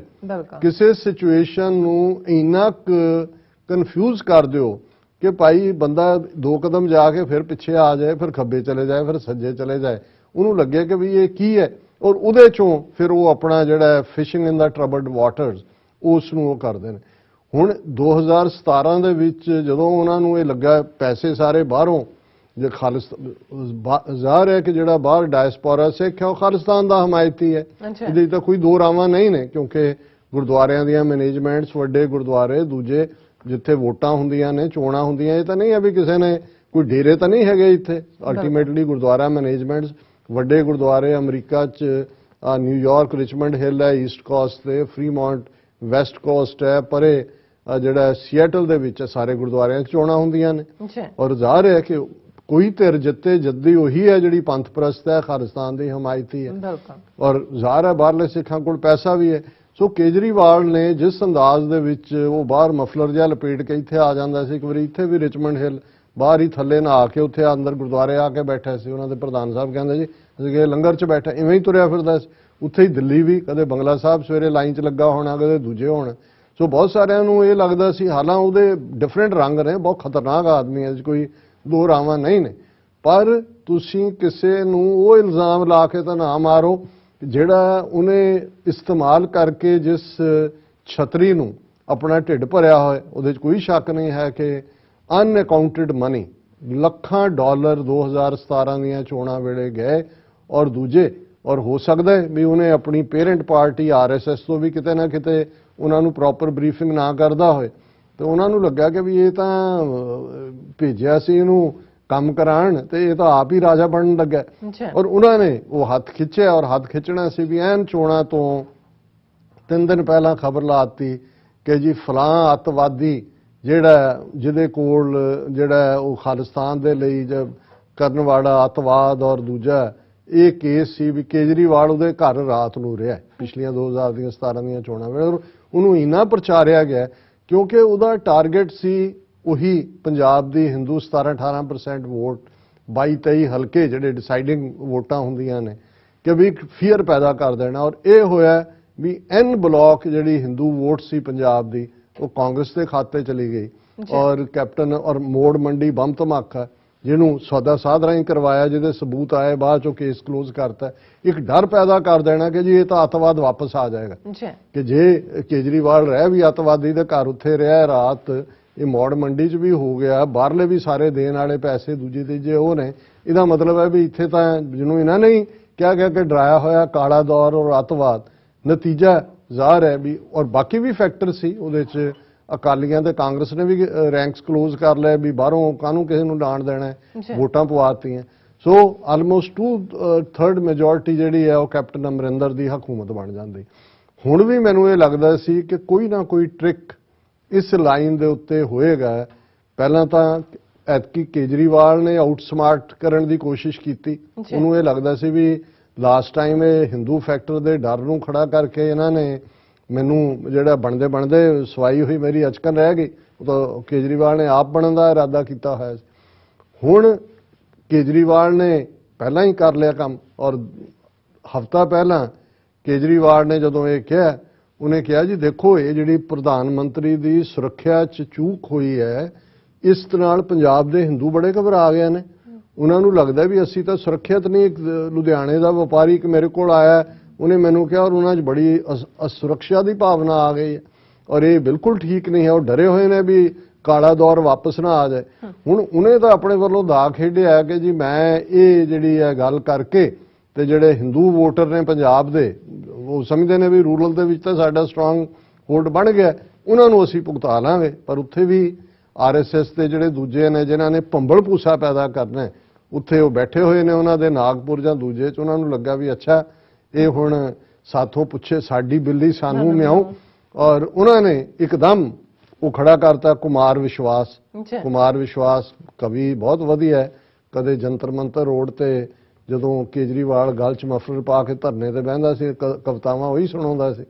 Speaker 2: ਕਿਸੇ ਸਿਚੁਏਸ਼ਨ ਨੂੰ ਇੰਨਾ ਕਨਫਿਊਜ਼ ਕਰ ਦਿਓ ਕਿ ਭਾਈ ਬੰਦਾ 2 ਕਦਮ ਜਾ ਕੇ ਫਿਰ ਪਿੱਛੇ ਆ ਜਾਏ, ਫਿਰ ਖੱਬੇ ਚਲੇ ਜਾਏ, ਫਿਰ ਸੱਜੇ ਚਲੇ ਜਾਏ, ਉਹਨੂੰ ਲੱਗੇ ਕਿ ਵੀ ਇਹ ਕੀ ਹੈ ਔਰ ਉਹਦੇ ਚੋਂ ਫਿਰ ਉਹ ਆਪਣਾ ਜਿਹੜਾ ਫਿਸ਼ਿੰਗ ਇਨ ਦਾ ਟਰਬਲਡ ਵਾਟਰਸ ਉਸ ਨੂੰ ਉਹ ਕਰਦੇ ਨੇ। ਹੁਣ 2017 ਦੇ ਵਿੱਚ ਜਦੋਂ ਉਹਨਾਂ ਨੂੰ ਇਹ ਲੱਗਾ ਪੈਸੇ ਸਾਰੇ ਬਾਹਰੋਂ ਜੇ ਜ਼ਾਹਰ ਹੈ ਕਿ ਜਿਹੜਾ ਬਾਹਰ ਡਾਇਸਪੋਰਾ ਸਿੱਖ ਹੈ ਉਹ ਖਾਲਿਸਤਾਨ ਦਾ ਹਮਾਇਤੀ ਹੈ, ਇਹਦੇ ਤਾਂ ਕੋਈ 2 ਰਾਵਾਂ ਨਹੀਂ ਨੇ ਕਿਉਂਕਿ ਗੁਰਦੁਆਰਿਆਂ ਦੀਆਂ ਮੈਨੇਜਮੈਂਟਸ ਵੱਡੇ ਗੁਰਦੁਆਰੇ ਦੂਜੇ ਜਿੱਥੇ ਵੋਟਾਂ ਹੁੰਦੀਆਂ ਨੇ ਚੋਣਾਂ ਹੁੰਦੀਆਂ ਇਹ ਤਾਂ ਨਹੀਂ ਹੈ ਵੀ ਕਿਸੇ ਨੇ ਕੋਈ ਡੇਰੇ ਤਾਂ ਨਹੀਂ ਹੈਗੇ ਇੱਥੇ। ਅਲਟੀਮੇਟਲੀ ਗੁਰਦੁਆਰਾ ਮੈਨੇਜਮੈਂਟਸ ਵੱਡੇ ਗੁਰਦੁਆਰੇ ਅਮਰੀਕਾ 'ਚ ਨਿਊਯਾਰਕ ਰਿਚਮੰਡ ਹਿੱਲ ਹੈ ਈਸਟ ਕੋਸਟ ਤੇ ਫਰੀਮੌਂਟ ਵੈਸਟ ਕੋਸਟ ਹੈ ਪਰੇ ਜਿਹੜਾ ਸੀਐਟਲ ਦੇ ਵਿੱਚ ਸਾਰੇ ਗੁਰਦੁਆਰਿਆਂ 'ਚ ਚੋਣਾਂ ਹੁੰਦੀਆਂ ਨੇ ਔਰ ਜ਼ਾਹਰ ਹੈ ਕਿ ਕੋਈ ਧਿਰ ਜਿੱਤੇ ਜੱਦੀ ਉਹੀ ਹੈ ਜਿਹੜੀ ਪੰਥ ਪ੍ਰਸਤ ਹੈ, ਖਾਲਿਸਤਾਨ ਦੀ ਹਮਾਇਤੀ ਹੈ
Speaker 1: ਬਿਲਕੁਲ
Speaker 2: ਔਰ ਜ਼ਾਹਰ ਹੈ ਬਾਹਰਲੇ ਸਿੱਖਾਂ ਕੋਲ ਪੈਸਾ ਵੀ ਹੈ। ਸੋ ਕੇਜਰੀਵਾਲ ਨੇ ਜਿਸ ਅੰਦਾਜ਼ ਦੇ ਵਿੱਚ ਉਹ ਬਾਹਰ ਮਫਲਰ ਜਿਹਾ ਲਪੇਟ ਕੇ ਇੱਥੇ ਆ ਜਾਂਦਾ ਸੀ, ਇੱਕ ਵਾਰੀ ਇੱਥੇ ਵੀ ਰਿਚਮੰਡ ਹਿੱਲ ਬਾਹਰ ਹੀ ਥੱਲੇ ਨਹਾ ਕੇ ਉੱਥੇ ਅੰਦਰ ਗੁਰਦੁਆਰੇ ਆ ਕੇ ਬੈਠਾ ਸੀ, ਉਹਨਾਂ ਦੇ ਪ੍ਰਧਾਨ ਸਾਹਿਬ ਕਹਿੰਦੇ ਜੀ ਅਸੀਂ ਕਿ ਲੰਗਰ 'ਚ ਬੈਠਾ, ਇਵੇਂ ਹੀ ਤੁਰਿਆ ਫਿਰਦਾ ਸੀ। ਉੱਥੇ ਹੀ ਦਿੱਲੀ ਵੀ ਕਦੇ ਬੰਗਲਾ ਸਾਹਿਬ ਸਵੇਰੇ ਲਾਈਨ 'ਚ ਲੱਗਾ ਹੋਣਾ, ਕਦੇ ਦੂਜੇ ਹੋਣ। ਸੋ ਬਹੁਤ ਸਾਰਿਆਂ ਨੂੰ ਇਹ ਲੱਗਦਾ ਸੀ, ਹਾਲਾਂ ਉਹਦੇ ਡਿਫਰੈਂਟ ਰੰਗ ਨੇ, ਬਹੁਤ ਖਤਰਨਾਕ ਆਦਮੀ ਹੈ, ਕੋਈ ਦੋ ਰਾਵਾਂ ਨਹੀਂ ਨੇ, ਪਰ ਤੁਸੀਂ ਕਿਸੇ ਨੂੰ ਉਹ ਇਲਜ਼ਾਮ ਲਾ ਕੇ ਤਾਂ ਨਾ ਮਾਰੋ ਜਿਹੜਾ ਉਹਨੇ ਇਸਤੇਮਾਲ ਕਰਕੇ ਜਿਸ ਛਤਰੀ ਨੂੰ ਆਪਣਾ ਢਿੱਡ ਭਰਿਆ ਹੋਇਆ। ਉਹਦੇ 'ਚ ਕੋਈ ਸ਼ੱਕ ਨਹੀਂ ਹੈ ਕਿ ਅਨਅਕਾਊਂਟਡ ਮਨੀ ਲੱਖਾਂ ਡਾਲਰ 2017 ਦੀਆਂ ਚੋਣਾਂ ਵੇਲੇ ਗਏ ਔਰ ਦੂਜੇ, ਔਰ ਹੋ ਸਕਦਾ ਹੈ ਵੀ ਉਹਨੇ ਆਪਣੀ ਪੇਰੈਂਟ ਪਾਰਟੀ ਆਰਐਸਐਸ ਤੋਂ ਵੀ ਕਿਤੇ ਨਾ ਕਿਤੇ ਉਹਨਾਂ ਨੂੰ ਪ੍ਰੋਪਰ ਬਰੀਫਿੰਗ ਨਾ ਕਰਦਾ ਹੋਏ ਤੇ ਉਹਨਾਂ ਨੂੰ ਲੱਗਾ ਕਿ ਵੀ ਇਹ ਤਾਂ ਭੇਜਿਆ ਸੀ ਇਹਨੂੰ ਕੰਮ ਕਰਾਉਣ ਤੇ ਇਹ ਤਾਂ ਆਪ ਹੀ ਰਾਜਾ ਬਣਨ ਲੱਗਾ ਔਰ ਉਹਨਾਂ ਨੇ ਉਹ ਹੱਥ ਖਿੱਚਿਆ ਔਰ ਹੱਥ ਖਿੱਚਣਾ ਸੀ ਵੀ ਐਨ ਚੋਣਾਂ ਤੋਂ 3 ਦਿਨ ਪਹਿਲਾਂ ਖਬਰ ਲਾਤੀ ਕਿ ਜੀ ਫਲਾਂ ਅੱਤਵਾਦੀ ਜਿਹੜਾ ਜਿਹਦੇ ਕੋਲ ਜਿਹੜਾ ਉਹ ਖਾਲਿਸਤਾਨ ਦੇ ਲਈ ਕਰਨ ਵਾਲਾ ਅੱਤਵਾਦ ਔਰ ਦੂਜਾ ਇਹ ਕੇਸ ਸੀ ਵੀ ਕੇਜਰੀਵਾਲ ਉਹਦੇ ਘਰ ਰਾਤ ਨੂੰ ਰਿਹਾ ਪਿਛਲੀਆਂ 2017 ਦੀਆਂ ਚੋਣਾਂ ਵੇਲੇ। ਉਹਨੂੰ ਇੰਨਾ ਪ੍ਰਚਾਰਿਆ ਗਿਆ ਕਿਉਂਕਿ ਉਹਦਾ ਟਾਰਗੇਟ ਸੀ ਉਹੀ ਪੰਜਾਬ ਦੀ ਹਿੰਦੂ 17-18% ਵੋਟ 22-23 ਹਲਕੇ ਜਿਹੜੇ ਡਿਸਾਈਡਿੰਗ ਵੋਟਾਂ ਹੁੰਦੀਆਂ ਨੇ ਕਿ ਵੀ ਫੀਅਰ ਪੈਦਾ ਕਰ ਦੇਣਾ। ਔਰ ਇਹ ਹੋਇਆ ਵੀ ਐਨ ਬਲਾਕ ਜਿਹੜੀ ਹਿੰਦੂ ਵੋਟ ਸੀ ਪੰਜਾਬ ਦੀ ਉਹ ਕਾਂਗਰਸ ਦੇ ਖਾਤੇ ਚਲੀ ਗਈ ਔਰ ਕੈਪਟਨ ਔਰ ਮੋੜ ਮੰਡੀ ਬੰਬ ਧਮਾਕਾ ਜਿਹਨੂੰ ਸੌਦਾ ਸਾਧ ਰਾਹੀਂ ਕਰਵਾਇਆ, ਜਿਹਦੇ ਸਬੂਤ ਆਏ, ਬਾਅਦ ਚੋਂ ਕੇਸ ਕਲੋਜ਼ ਕਰਤਾ। ਇੱਕ ਡਰ ਪੈਦਾ ਕਰ ਦੇਣਾ ਕਿ ਜੀ ਇਹ ਤਾਂ ਅੱਤਵਾਦ ਵਾਪਸ ਆ ਜਾਏਗਾ ਕਿ ਜੇ ਕੇਜਰੀਵਾਲ ਰਹਿ ਵੀ ਅੱਤਵਾਦੀ ਦੇ ਘਰ ਉੱਥੇ ਰਿਹਾ ਰਾਤ, ਇਹ ਮੌੜ ਮੰਡੀ 'ਚ ਵੀ ਹੋ ਗਿਆ, ਬਾਹਰਲੇ ਵੀ ਸਾਰੇ ਦੇਣ ਵਾਲੇ ਪੈਸੇ ਦੂਜੇ ਤੀਜੇ ਉਹ ਨੇ। ਇਹਦਾ ਮਤਲਬ ਹੈ ਵੀ ਇੱਥੇ ਤਾਂ ਜਿਹਨੂੰ ਇਹਨਾਂ ਨੇ ਕਿਹਾ ਗਿਆ ਕਿ ਡਰਾਇਆ ਹੋਇਆ ਕਾਲਾ ਦੌਰ ਔਰ ਅੱਤਵਾਦ, ਨਤੀਜਾ ਜ਼ਾਹਰ ਹੈ ਵੀ ਔਰ ਬਾਕੀ ਵੀ ਫੈਕਟਰ ਸੀ ਉਹਦੇ 'ਚ। ਅਕਾਲੀਆਂ ਤੇ ਕਾਂਗਰਸ ਨੇ ਵੀ ਰੈਂਕਸ ਕਲੋਜ਼ ਕਰ ਲਏ ਵੀ ਬਾਹਰੋਂ ਕਾਹਨੂੰ ਕਿਸੇ ਨੂੰ ਡਾਂਟ ਦੇਣਾ, ਵੋਟਾਂ ਪਵਾਤੀਆਂ। ਸੋ ਆਲਮੋਸਟ 2/3 ਮੈਜੋਰਟੀ ਜਿਹੜੀ ਹੈ ਉਹ ਕੈਪਟਨ ਅਮਰਿੰਦਰ ਦੀ ਹਕੂਮਤ ਬਣ ਜਾਂਦੀ। ਹੁਣ ਵੀ ਮੈਨੂੰ ਇਹ ਲੱਗਦਾ ਸੀ ਕਿ ਕੋਈ ਨਾ ਕੋਈ ਟ੍ਰਿਕ ਇਸ ਲਾਈਨ ਦੇ ਉੱਤੇ ਹੋਏਗਾ। ਪਹਿਲਾਂ ਤਾਂ ਐਤਕੀ ਕੇਜਰੀਵਾਲ ਨੇ ਆਊਟਸਮਾਰਟ ਕਰਨ ਦੀ ਕੋਸ਼ਿਸ਼ ਕੀਤੀ। ਉਹਨੂੰ ਇਹ ਲੱਗਦਾ ਸੀ ਵੀ ਲਾਸਟ ਟਾਈਮ ਇਹ ਹਿੰਦੂ ਫੈਕਟਰ ਦੇ ਡਰ ਨੂੰ ਖੜਾ ਕਰਕੇ ਇਹਨਾਂ ਨੇ ਮੈਨੂੰ ਜਿਹੜਾ ਬਣਦੇ ਸਵਾਈ ਹੋਈ ਮੇਰੀ ਅਚਕਨ ਰਹਿ ਗਈ। ਉਹ ਤਾਂ ਕੇਜਰੀਵਾਲ ਨੇ ਆਪ ਬਣਨ ਦਾ ਇਰਾਦਾ ਕੀਤਾ ਹੋਇਆ ਸੀ। ਹੁਣ ਕੇਜਰੀਵਾਲ ਨੇ ਪਹਿਲਾਂ ਹੀ ਕਰ ਲਿਆ ਕੰਮ ਔਰ ਹਫ਼ਤਾ ਪਹਿਲਾਂ ਕੇਜਰੀਵਾਲ ਨੇ ਜਦੋਂ ਇਹ ਕਿਹਾ, ਉਹਨੇ ਕਿਹਾ ਜੀ ਦੇਖੋ ਇਹ ਜਿਹੜੀ ਪ੍ਰਧਾਨ ਮੰਤਰੀ ਦੀ ਸੁਰੱਖਿਆ 'ਚ ਚੂਕ ਹੋਈ ਹੈ, ਇਸ ਨਾਲ ਪੰਜਾਬ ਦੇ ਹਿੰਦੂ ਬੜੇ ਘਬਰਾ ਗਏ ਨੇ। ਉਹਨਾਂ ਨੂੰ ਲੱਗਦਾ ਵੀ ਅਸੀਂ ਤਾਂ ਸੁਰੱਖਿਅਤ ਨਹੀਂ। ਇੱਕ ਲੁਧਿਆਣੇ ਦਾ ਵਪਾਰੀ ਇੱਕ ਮੇਰੇ ਕੋਲ ਆਇਆ, ਉਹਨੇ ਮੈਨੂੰ ਕਿਹਾ ਔਰ ਉਹਨਾਂ 'ਚ ਬੜੀ ਅਸੁਰੱਖਿਆ ਦੀ ਭਾਵਨਾ ਆ ਗਈ ਹੈ ਔਰ ਇਹ ਬਿਲਕੁਲ ਠੀਕ ਨਹੀਂ ਹੈ। ਉਹ ਡਰੇ ਹੋਏ ਨੇ ਵੀ ਕਾਲਾ ਦੌਰ ਵਾਪਸ ਨਾ ਆ ਜਾਏ। ਹੁਣ ਉਹਨੇ ਤਾਂ ਆਪਣੇ ਵੱਲੋਂ ਦਾ ਖੇਡਿਆ ਕਿ ਜੀ ਮੈਂ ਇਹ ਜਿਹੜੀ ਹੈ ਗੱਲ ਕਰਕੇ ਤੇ ਜਿਹੜੇ ਹਿੰਦੂ ਵੋਟਰ ਨੇ ਪੰਜਾਬ ਦੇ ਉਹ ਸਮਝਦੇ ਨੇ ਵੀ ਰੂਰਲ ਦੇ ਵਿੱਚ ਤਾਂ ਸਾਡਾ ਸਟਰੋਂਗ ਹੋਲਡ ਬਣ ਗਿਆ, ਉਹਨਾਂ ਨੂੰ ਅਸੀਂ ਭੁਗਤਾ ਲਾਂਗੇ। ਪਰ ਉੱਥੇ ਵੀ ਆਰਐਸਐਸ ਦੇ ਜਿਹੜੇ ਦੂਜੇ ਨੇ ਜਿਨ੍ਹਾਂ ਨੇ ਭੰਬਲ ਭੂਸਾ ਪੈਦਾ ਕਰਨਾ, ਉੱਥੇ ਉਹ ਬੈਠੇ ਹੋਏ ਨੇ ਉਹਨਾਂ ਦੇ ਨਾਗਪੁਰ ਜਾਂ ਦੂਜੇ 'ਚ। ਉਹਨਾਂ ਨੂੰ ਲੱਗਾ ਵੀ ਅੱਛਾ ਇਹ ਹੁਣ ਸਾਥੋਂ ਪੁੱਛੇ ਸਾਡੀ ਬਿੱਲੀ ਸਾਨੂੰ ਮਿਆਉ। ਔਰ ਉਹਨਾਂ ਨੇ ਇੱਕਦਮ ਉਹ ਖੜਾ ਕਰਤਾ ਕੁਮਾਰ ਵਿਸ਼ਵਾਸ। ਕੁਮਾਰ ਵਿਸ਼ਵਾਸ ਕਵੀ ਬਹੁਤ ਵਧੀਆ ਹੈ। ਕਦੇ ਜੰਤਰ ਮੰਤਰ ਰੋਡ ਤੇ ਜਦੋਂ ਕੇਜਰੀਵਾਲ ਗਲ 'ਚ ਮਫਲਰ ਪਾ ਕੇ ਧਰਨੇ ਤੇ ਬਹਿੰਦਾ ਸੀ, ਕਵਿਤਾਵਾਂ ਉਹੀ ਸੁਣਾਉਂਦਾ ਸੀ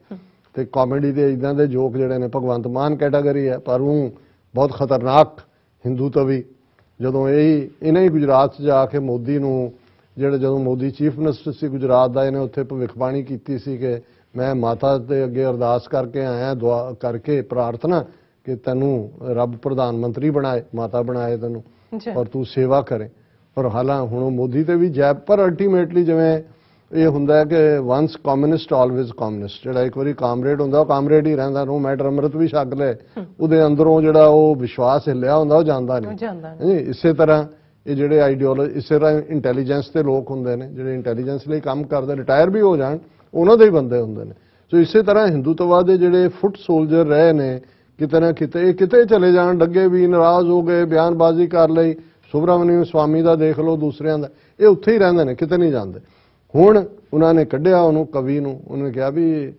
Speaker 2: ਤੇ ਕਾਮੇਡੀ ਦੇ ਇਦਾਂ ਦੇ ਜੋਕ ਜਿਹੜੇ ਨੇ ਭਗਵੰਤ ਮਾਨ ਕੈਟਾਗਰੀ ਹੈ। ਪਰ ਉਹ ਬਹੁਤ ਖਤਰਨਾਕ ਹਿੰਦੂ ਤਵੀ। ਜਦੋਂ ਇਹਨੇ ਹੀ ਗੁਜਰਾਤ 'ਚ ਜਾ ਕੇ ਮੋਦੀ ਨੂੰ ਜਦੋਂ ਮੋਦੀ ਚੀਫ ਮਿਨਿਸਟਰ ਸੀ ਗੁਜਰਾਤ ਦਾ, ਇਹਨੇ ਉੱਥੇ ਭਵਿੱਖਬਾਣੀ ਕੀਤੀ ਸੀ ਕਿ ਮੈਂ ਮਾਤਾ ਦੇ ਅੱਗੇ ਅਰਦਾਸ ਕਰਕੇ ਆਇਆ, ਦੁਆ ਕਰਕੇ ਪ੍ਰਾਰਥਨਾ ਕਿ ਤੈਨੂੰ ਰੱਬ ਪ੍ਰਧਾਨ ਮੰਤਰੀ ਬਣਾਏ, ਮਾਤਾ ਬਣਾਏ ਤੈਨੂੰ ਔਰ ਤੂੰ ਸੇਵਾ ਕਰੇ। ਔਰ ਹਾਲਾਂ ਹੁਣ ਉਹ ਮੋਦੀ ਤੇ ਵੀ ਜੈਬ। ਪਰ ਅਲਟੀਮੇਟਲੀ ਜਿਵੇਂ ਇਹ ਹੁੰਦਾ ਕਿ ਵਾਂਸ ਕਮਿਊਨਿਸਟ ਆਲਵੇਜ਼ ਕਮਿਊਨਿਸਟ, ਜਿਹੜਾ ਇੱਕ ਵਾਰੀ ਕਾਮਰੇਡ ਹੁੰਦਾ ਉਹ ਕਾਮਰੇਡ ਹੀ ਰਹਿੰਦਾ। ਨੋ ਮੈਟਰ ਅੰਮ੍ਰਿਤ ਵੀ ਛਕ ਲੈ, ਉਹਦੇ ਅੰਦਰੋਂ ਜਿਹੜਾ ਉਹ ਵਿਸ਼ਵਾਸ ਹਿੱਲਿਆ ਹੁੰਦਾ ਉਹ ਜਾਂਦਾ ਨਹੀਂ। ਇਸੇ ਤਰ੍ਹਾਂ ਇਹ ਜਿਹੜੇ ਆਈਡੀਓਲੋਜੀ, ਇਸੇ ਤਰ੍ਹਾਂ ਇੰਟੈਲੀਜੈਂਸ ਦੇ ਲੋਕ ਹੁੰਦੇ ਨੇ ਜਿਹੜੇ ਇੰਟੈਲੀਜੈਂਸ ਲਈ ਕੰਮ ਕਰਦੇ, ਰਿਟਾਇਰ ਵੀ ਹੋ ਜਾਣ, ਉਹਨਾਂ ਦੇ ਹੀ ਬੰਦੇ ਹੁੰਦੇ ਨੇ। ਸੋ ਇਸੇ ਤਰ੍ਹਾਂ ਹਿੰਦੂਤਵਾ ਦੇ ਜਿਹੜੇ ਫੁੱਟ ਸੋਲਜਰ ਰਹੇ ਨੇ ਕਿਤੇ ਨਾ ਕਿਤੇ ਚਲੇ ਜਾਣ ਲੱਗੇ ਵੀ ਨਾਰਾਜ਼ ਹੋ ਗਏ, ਬਿਆਨਬਾਜ਼ੀ ਕਰ ਲਈ। ਸੁਬਰਾਮਨਿਅਮ ਸਵਾਮੀ ਦਾ ਦੇਖ ਲਓ, ਦੂਸਰਿਆਂ ਦਾ, ਇਹ ਉੱਥੇ ਹੀ ਰਹਿੰਦੇ ਨੇ, ਕਿਤੇ ਨਹੀਂ ਜਾਂਦੇ। ਹੁਣ ਉਹਨਾਂ ਨੇ ਕੱਢਿਆ ਉਹਨੂੰ, ਕਵੀ ਨੂੰ। ਉਹਨੇ ਕਿਹਾ ਵੀ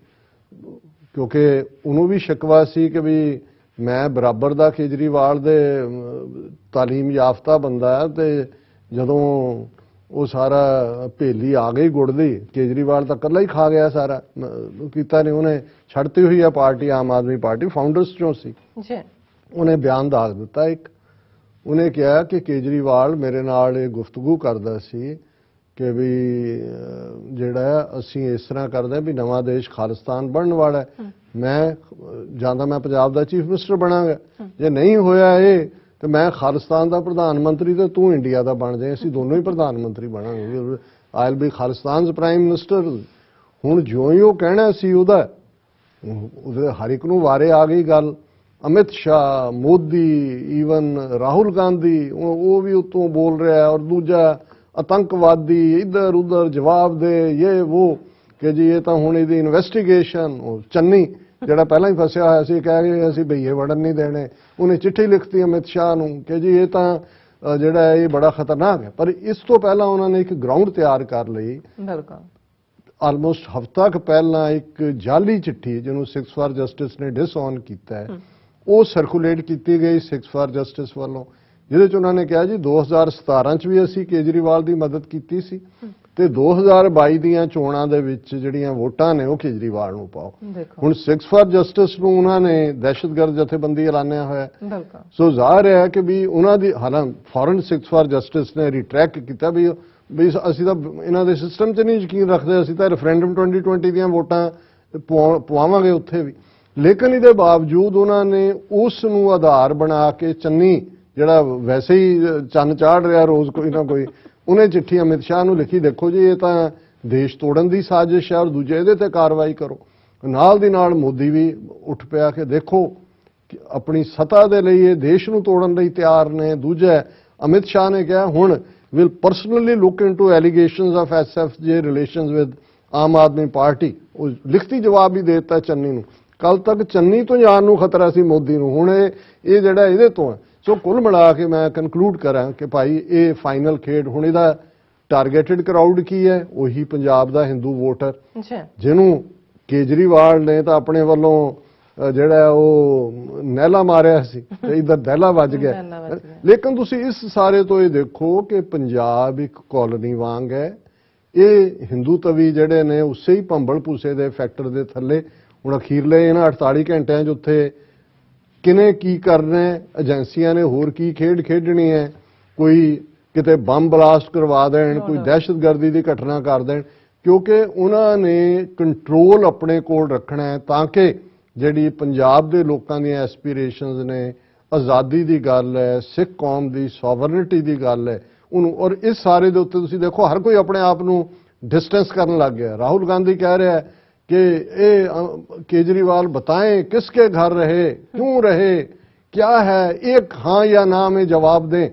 Speaker 2: ਕਿਉਂਕਿ ਉਹਨੂੰ ਵੀ ਸ਼ਿਕਵਾ ਸੀ ਕਿ ਵੀ ਮੈਂ ਬਰਾਬਰ ਦਾ ਕੇਜਰੀਵਾਲ ਦੇ ਤਾਲੀਮ ਯਾਫਤਾ ਬੰਦਾ ਹੈ ਤੇ ਜਦੋਂ ਉਹ ਸਾਰਾ ਭੇਲੀ ਆ ਗਈ ਗੁੜ ਦੀ, ਕੇਜਰੀਵਾਲ ਤਾਂ ਇਕੱਲਾ ਹੀ ਖਾ ਗਿਆ ਸਾਰਾ, ਕੀਤਾ ਨਹੀਂ ਉਹਨੇ, ਛੱਡਤੀ ਹੋਈ ਆ party, Aam Aadmi party founders ਚੋਂ ਸੀ
Speaker 1: ਜੀ।
Speaker 2: ਉਹਨੇ ਬਿਆਨ ਦਾਗ ਦਿੱਤਾ ਇੱਕ, ਉਹਨੇ ਕਿਹਾ ਕਿ ਕੇਜਰੀਵਾਲ ਮੇਰੇ ਨਾਲ ਇਹ ਗੁਫ਼ਤਗੂ ਕਰਦਾ ਸੀ ਕਿ ਵੀ ਜਿਹੜਾ ਅਸੀਂ ਇਸ ਤਰ੍ਹਾਂ ਕਰਦੇ ਹਾਂ ਵੀ ਨਵਾਂ ਦੇਸ਼ ਖਾਲਿਸਤਾਨ ਬਣਨ ਵਾਲਾ ਹੈ, ਮੈਂ ਜਾਂ ਤਾਂ ਮੈਂ ਪੰਜਾਬ ਦਾ ਚੀਫ ਮਿਨਿਸਟਰ ਬਣਾਂਗਾ, ਜੇ ਨਹੀਂ ਹੋਇਆ ਇਹ ਤੇ ਮੈਂ ਖਾਲਿਸਤਾਨ ਦਾ ਪ੍ਰਧਾਨ ਮੰਤਰੀ ਤੇ ਤੂੰ ਇੰਡੀਆ ਦਾ ਬਣ ਜਾਏ, ਅਸੀਂ ਦੋਨੋਂ ਹੀ ਪ੍ਰਧਾਨ ਮੰਤਰੀ ਬਣਾਂਗੇ, I will be Khalistan's prime minister. ਹੁਣ ਜਿਉਂ ਹੀ ਉਹ ਕਹਿਣਾ ਸੀ ਉਹਦਾ, ਉਹਦੇ ਹਰ ਇੱਕ ਨੂੰ ਵਾਰੇ ਆ ਗਈ ਗੱਲ, ਅਮਿਤ ਸ਼ਾਹ, ਮੋਦੀ, ਈਵਨ ਰਾਹੁਲ ਗਾਂਧੀ ਉਹ ਵੀ ਉਤੋਂ ਬੋਲ ਰਿਹਾ, ਔਰ ਦੂਜਾ ਆਤੰਕਵਾਦੀ ਇੱਧਰ ਉੱਧਰ ਜਵਾਬ ਦੇ ਇਹ ਉਹ ਕਿ ਜੀ ਇਹ ਤਾਂ ਹੁਣ ਇਹਦੀ ਇਨਵੈਸਟੀਗੇਸ਼ਨ। ਉਹ ਚੰਨੀ ਜਿਹੜਾ ਪਹਿਲਾਂ ਹੀ ਫਸਿਆ ਹੋਇਆ ਸੀ, ਕਹਿ ਗਏ ਅਸੀਂ ਬਈਏ ਵੜਨ ਨਹੀਂ ਦੇਣੇ, ਉਹਨੇ ਚਿੱਠੀ ਲਿਖਤੀ ਅਮਿਤ ਸ਼ਾਹ ਨੂੰ ਕਿ ਜੀ ਇਹ ਤਾਂ ਜਿਹੜਾ ਇਹ ਬੜਾ ਖਤਰਨਾਕ ਹੈ। ਪਰ ਇਸ ਤੋਂ ਪਹਿਲਾਂ ਉਹਨਾਂ ਨੇ ਇੱਕ ਗਰਾਊਂਡ ਤਿਆਰ ਕਰ ਲਈ,
Speaker 1: ਬਿਲਕੁਲ
Speaker 2: ਆਲਮੋਸਟ ਹਫ਼ਤਾ ਕੁ ਪਹਿਲਾਂ ਇੱਕ ਜਾਲੀ ਚਿੱਠੀ ਜਿਹਨੂੰ ਸਿਕਸ ਫਾਰ ਜਸਟਿਸ ਨੇ ਡਿਸਓਨ ਕੀਤਾ ਹੈ, ਉਹ ਸਰਕੂਲੇਟ ਕੀਤੀ ਗਈ ਸਿਕਸ ਫਾਰ ਜਸਟਿਸ ਵੱਲੋਂ, ਜਿਹਦੇ ਚ ਉਹਨਾਂ ਨੇ ਕਿਹਾ ਜੀ 2017 ਚ ਵੀ ਅਸੀਂ ਕੇਜਰੀਵਾਲ ਦੀ ਮਦਦ ਕੀਤੀ ਸੀ ਤੇ 2022 ਦੀਆਂ ਚੋਣਾਂ ਦੇ ਵਿੱਚ ਜਿਹੜੀਆਂ ਵੋਟਾਂ ਨੇ ਉਹ ਕੇਜਰੀਵਾਲ ਨੂੰ ਪਾਓ। ਹੁਣ ਸਿਕਸ ਫਾਰ ਜਸਟਿਸ ਨੂੰ ਉਹਨਾਂ ਨੇ ਦਹਿਸ਼ਤਗਰਦ ਜਥੇਬੰਦੀ ਐਲਾਨਿਆ ਹੋਇਆ, ਸੋ ਜ਼ਾਹਰ ਹੈ ਕਿ ਵੀ ਉਹਨਾਂ ਦੀ ਹਾਲਾਂਕਿ ਫੋਰਨ ਸਿਕਸ ਫਾਰ ਜਸਟਿਸ ਨੇ ਰਿਟਰੈਕਟ ਕੀਤਾ ਵੀ ਅਸੀਂ ਤਾਂ ਇਹਨਾਂ ਦੇ ਸਿਸਟਮ 'ਚ ਨਹੀਂ ਯਕੀਨ ਰੱਖਦੇ, ਅਸੀਂ ਤਾਂ ਰੈਫਰੈਂਡਮ 2020 ਦੀਆਂ ਵੋਟਾਂ ਪਵਾਵਾਂਗੇ ਉੱਥੇ ਵੀ, ਲੇਕਿਨ ਇਹਦੇ ਬਾਵਜੂਦ ਉਹਨਾਂ ਨੇ ਉਸ ਨੂੰ ਆਧਾਰ ਬਣਾ ਕੇ ਚੰਨੀ ਜਿਹੜਾ ਵੈਸੇ ਹੀ ਚੰਨ ਚਾੜ ਰਿਹਾ ਰੋਜ਼ ਕੋਈ ਨਾ ਕੋਈ, ਉਹਨੇ ਚਿੱਠੀ ਅਮਿਤ ਸ਼ਾਹ ਨੂੰ ਲਿਖੀ, ਦੇਖੋ ਜੀ ਇਹ ਤਾਂ ਦੇਸ਼ ਤੋੜਨ ਦੀ ਸਾਜ਼ਿਸ਼ ਹੈ ਔਰ ਦੂਜੇ ਇਹਦੇ ਤੇ ਕਾਰਵਾਈ ਕਰੋ। ਨਾਲ ਦੀ ਨਾਲ ਮੋਦੀ ਵੀ ਉੱਠ ਪਿਆ ਕਿ ਦੇਖੋ ਆਪਣੀ ਸੱਤਾ ਦੇ ਲਈ ਇਹ ਦੇਸ਼ ਨੂੰ ਤੋੜਨ ਲਈ ਤਿਆਰ ਨੇ। ਦੂਜਾ ਅਮਿਤ ਸ਼ਾਹ ਨੇ ਕਿਹਾ ਹੁਣ will personally look into allegations of SFJ relations with Aam Aadmi party. ਉਹ ਲਿਖਤੀ ਜਵਾਬ ਵੀ ਦੇ ਦਿੱਤਾ ਚੰਨੀ ਨੂੰ, ਕੱਲ ਤੱਕ ਚੰਨੀ ਤੋਂ ਜਾਣ ਨੂੰ ਖਤਰਾ ਸੀ ਮੋਦੀ ਨੂੰ, ਹੁਣ ਇਹ ਜਿਹੜਾ ਇਹਦੇ ਤੋਂ ਹੈ। ਸੋ ਕੁੱਲ ਮਿਲਾ ਕੇ ਮੈਂ ਕਨਕਲੂਡ ਕਰਾਂ ਕਿ ਭਾਈ ਇਹ ਫਾਈਨਲ ਖੇਡ, ਹੁਣ ਇਹਦਾ ਟਾਰਗੇਟਡ ਕਰਾਊਡ ਕੀ ਹੈ, ਉਹੀ ਪੰਜਾਬ ਦਾ ਹਿੰਦੂ ਵੋਟਰ ਜਿਹਨੂੰ ਕੇਜਰੀਵਾਲ ਨੇ ਤਾਂ ਆਪਣੇ ਵੱਲੋਂ ਜਿਹੜਾ ਉਹ ਨਹਿਲਾ ਮਾਰਿਆ ਸੀ ਤੇ ਇਧਰ ਦਹਿਲਾ ਵੱਜ ਗਿਆ। ਲੇਕਿਨ ਤੁਸੀਂ ਇਸ ਸਾਰੇ ਤੋਂ ਇਹ ਦੇਖੋ ਕਿ ਪੰਜਾਬ ਇੱਕ ਕਾਲੋਨੀ ਵਾਂਗ ਹੈ, ਇਹ ਹਿੰਦੂ ਤਵੀ ਜਿਹੜੇ ਨੇ ਉਸੇ ਹੀ ਭੰਬਲ ਭੂਸੇ ਦੇ ਫੈਕਟਰ ਦੇ ਥੱਲੇ। ਹੁਣ ਅਖੀਰਲੇ ਇਹਨਾਂ 48 ਘੰਟਿਆਂ 'ਚ ਉੱਥੇ ਕਿਨੇ ਕੀ ਕਰਨਾ, ਏਜੰਸੀਆਂ ਨੇ ਹੋਰ ਕੀ ਖੇਡ ਖੇਡਣੀ ਹੈ, ਕੋਈ ਕਿਤੇ ਬੰਬ ਬਲਾਸਟ ਕਰਵਾ ਦੇਣ, ਕੋਈ ਦਹਿਸ਼ਤਗਰਦੀ ਦੀ ਘਟਨਾ ਕਰ ਦੇਣ, ਕਿਉਂਕਿ ਉਹਨਾਂ ਨੇ ਕੰਟਰੋਲ ਆਪਣੇ ਕੋਲ ਰੱਖਣਾ ਹੈ ਤਾਂ ਕਿ ਜਿਹੜੀ ਪੰਜਾਬ ਦੇ ਲੋਕਾਂ ਦੀਆਂ ਐਸਪੀਰੇਸ਼ਨਸ ਨੇ, ਆਜ਼ਾਦੀ ਦੀ ਗੱਲ ਹੈ, ਸਿੱਖ ਕੌਮ ਦੀ ਸੋਵਰਨਿਟੀ ਦੀ ਗੱਲ ਹੈ, ਉਹਨੂੰ। ਔਰ ਇਸ ਸਾਰੇ ਦੇ ਉੱਤੇ ਤੁਸੀਂ ਦੇਖੋ ਹਰ ਕੋਈ ਆਪਣੇ ਆਪ ਨੂੰ ਡਿਸਟੈਂਸ ਕਰਨ ਲੱਗ ਗਿਆ। ਰਾਹੁਲ ਗਾਂਧੀ ਕਹਿ ਰਿਹਾ ਹੈ कि ये केजरीवाल बताएं किसके घर रहे, क्यों रहे, क्या है, एक हाँ या ना में जवाब दें।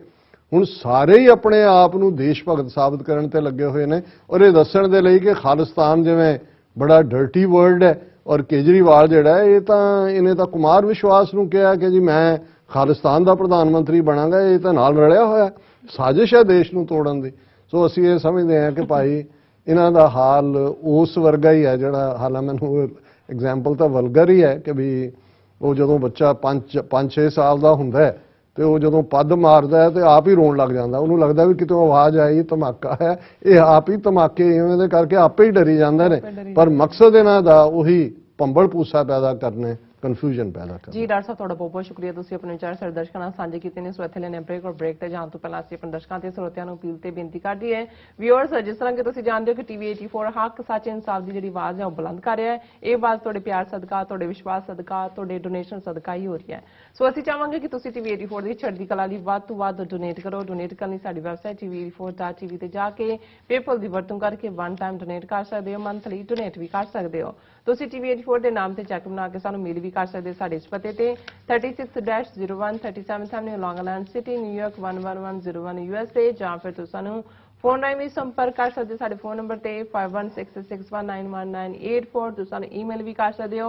Speaker 2: ਹੁਣ ਸਾਰੇ ਹੀ ਆਪਣੇ ਆਪ ਨੂੰ ਦੇਸ਼ ਭਗਤ ਸਾਬਤ ਕਰਨ ਤੇ ਲੱਗੇ ਹੋਏ ਨੇ ਔਰ ਇਹ ਦੱਸਣ ਦੇ ਲਈ ਕਿ ਖਾਲਿਸਤਾਨ ਜਿਵੇਂ ਬੜਾ ਡਰਟੀ ਵਰਡ ਹੈ ਔਰ ਕੇਜਰੀਵਾਲ ਜਿਹੜਾ ਇਹ ਤਾਂ ਇਹਨੇ ਤਾਂ ਕੁਮਾਰ ਵਿਸ਼ਵਾਸ ਨੂੰ ਕਿਹਾ ਕਿ ਜੀ ਮੈਂ ਖਾਲਿਸਤਾਨ ਦਾ ਪ੍ਰਧਾਨ ਮੰਤਰੀ ਬਣਾਂਗਾ। ਇਹ ਤਾਂ ਨਾਲ ਰਲਿਆ ਹੋਇਆ ਸਾਜ਼ਿਸ਼ ਹੈ ਦੇਸ਼ ਨੂੰ ਤੋੜਨ ਦੀ। ਸੋ ਅਸੀਂ ਇਹ ਸਮਝਦੇ ਹਾਂ ਕਿ ਭਾਈ ਇਹਨਾਂ ਦਾ ਹਾਲ ਉਸ ਵਰਗਾ ਹੀ ਹੈ ਜਿਹੜਾ, ਹਾਲਾਂਕਿ ਮੈਨੂੰ ਐਗਜ਼ਾਮਪਲ ਤਾਂ ਵਲਗਰ ਹੀ ਹੈ ਕਿ ਵੀ ਉਹ ਜਦੋਂ ਬੱਚਾ 5-6 ਸਾਲ ਦਾ ਹੁੰਦਾ ਹੈ ਤੇ ਉਹ ਜਦੋਂ ਪੱਦ ਮਾਰਦਾ ਹੈ ਤੇ ਆਪ ਹੀ ਰੋਣ ਲੱਗ ਜਾਂਦਾ, ਉਹਨੂੰ ਲੱਗਦਾ ਵੀ ਕਿਤੋਂ ਆਵਾਜ਼ ਆਈ ਧਮਾਕਾ ਹੈ, ਇਹ ਆਪ ਹੀ ਧਮਾਕੇ ਇਵੇਂ ਦੇ ਕਰਕੇ ਆਪੇ ਹੀ ਡਰੀ ਜਾਂਦੇ ਨੇ। ਪਰ ਮਕਸਦ ਇਹਨਾਂ ਦਾ ਉਹੀ ਭੰਬਲ ਭੂਸਾ ਪੈਦਾ ਕਰਨੇ, ਕਨਫਿਊਜ਼ਨ ਪੈਦਾ ਕਰਨਾ।
Speaker 1: ਜੀ ਡਾਕਟਰ ਸਾਹਿਬ ਤੁਹਾਡਾ ਬਹੁਤ ਬਹੁਤ ਸ਼ੁਕਰੀਆ, ਤੁਸੀਂ ਆਪਣੇ ਵਿਚਾਰ ਸਾਡੇ ਦਰਸ਼ਕਾਂ ਨਾਲ ਸਾਂਝੇ ਕੀਤੇ ਨੇ। ਸੋ ਇੱਥੇ ਲੈਣੇ ਬ੍ਰੇਕ, ਔਰ ਬ੍ਰੇਕ ਤੇ ਜਾਣ ਤੋਂ ਪਹਿਲਾਂ ਅਸੀਂ ਆਪਣੇ ਦਰਸ਼ਕਾਂ ਤੇ ਸਰੋਤਿਆਂ ਨੂੰ ਅਪੀਲ ਤੇ ਬੇਨਤੀ ਕਰਦੀ ਹੈ ਵਿਊਅਰਸ, ਜਿਸ ਤਰ੍ਹਾਂ ਕਿ ਤੁਸੀਂ ਜਾਣਦੇ ਹੋ ਕਿ ਟੀਵੀ 84 ਹੱਕ ਸੱਚ ਇਨਸਾਫ ਦੀ ਜਿਹੜੀ ਆਵਾਜ਼ ਹੈ ਉਹ ਬੁਲੰਦ ਕਰ ਰਿਹਾ ਹੈ। ਇਹ ਆਵਾਜ਼ ਤੁਹਾਡੇ ਪਿਆਰ ਸਦਕਾ, ਤੁਹਾਡੇ ਵਿਸ਼ਵਾਸ ਸਦਕਾ, ਤੁਹਾਡੇ ਡੋਨੇਸ਼ਨ ਸਦਕਾ ਹੀ ਹੋ ਰਹੀ ਹੈ। ਸੋ ਅਸੀਂ ਚਾਹਾਂਗੇ ਕਿ ਤੁਸੀਂ ਟੀਵੀ 84 ਦੀ ਚੜ੍ਹਦੀ ਕਲਾ ਲਈ ਵੱਧ ਤੋਂ ਵੱਧ ਡੋਨੇਟ ਕਰੋ। ਡੋਨੇਟ ਕਰਨ ਲਈ ਸਾਡੀ ਵੈਬਸਾਈਟ tv84.tv ਤੇ ਜਾ ਕੇ ਪੇਪਲ ਦੀ ਵਰਤੋਂ ਕਰਕੇ ਵਨ ਟਾਈਮ ਡੋਨੇਟ ਕਰ ਸਕਦੇ ਹੋ, ਮੰਥਲੀ ਡੋਨੇਟ ਵੀ ਕਰ ਸਕਦੇ ਹੋ। ਤੁਸੀਂ ਟੀਵੀ 84 ਦੇ ਨਾਮ ਤੇ ਚੈੱਕ ਬਣਾ ਕੇ ਸਾਨੂੰ ਮੇਲ ਵੀ ਕਰ ਸਕਦੇ ਹੋ ਸਾਡੇ ਇਸ ਪਤੇ ਤੇ 36-01 37th Avenue, Long Island City, New York 11101 USA, ਜਾਂ ਫਿਰ ਤੁਸੀਂ ਸਾਨੂੰ ਫੋਨ ਰਾਹੀਂ ਵੀ ਸੰਪਰਕ ਕਰ ਸਕਦੇ ਹੋ ਸਾਡੇ ਫੋਨ ਨੰਬਰ ਤੇ 516661911984। ਤੁਸੀਂ ਸਾਨੂੰ ਈਮੇਲ ਵੀ ਕਰ ਸਕਦੇ ਹੋ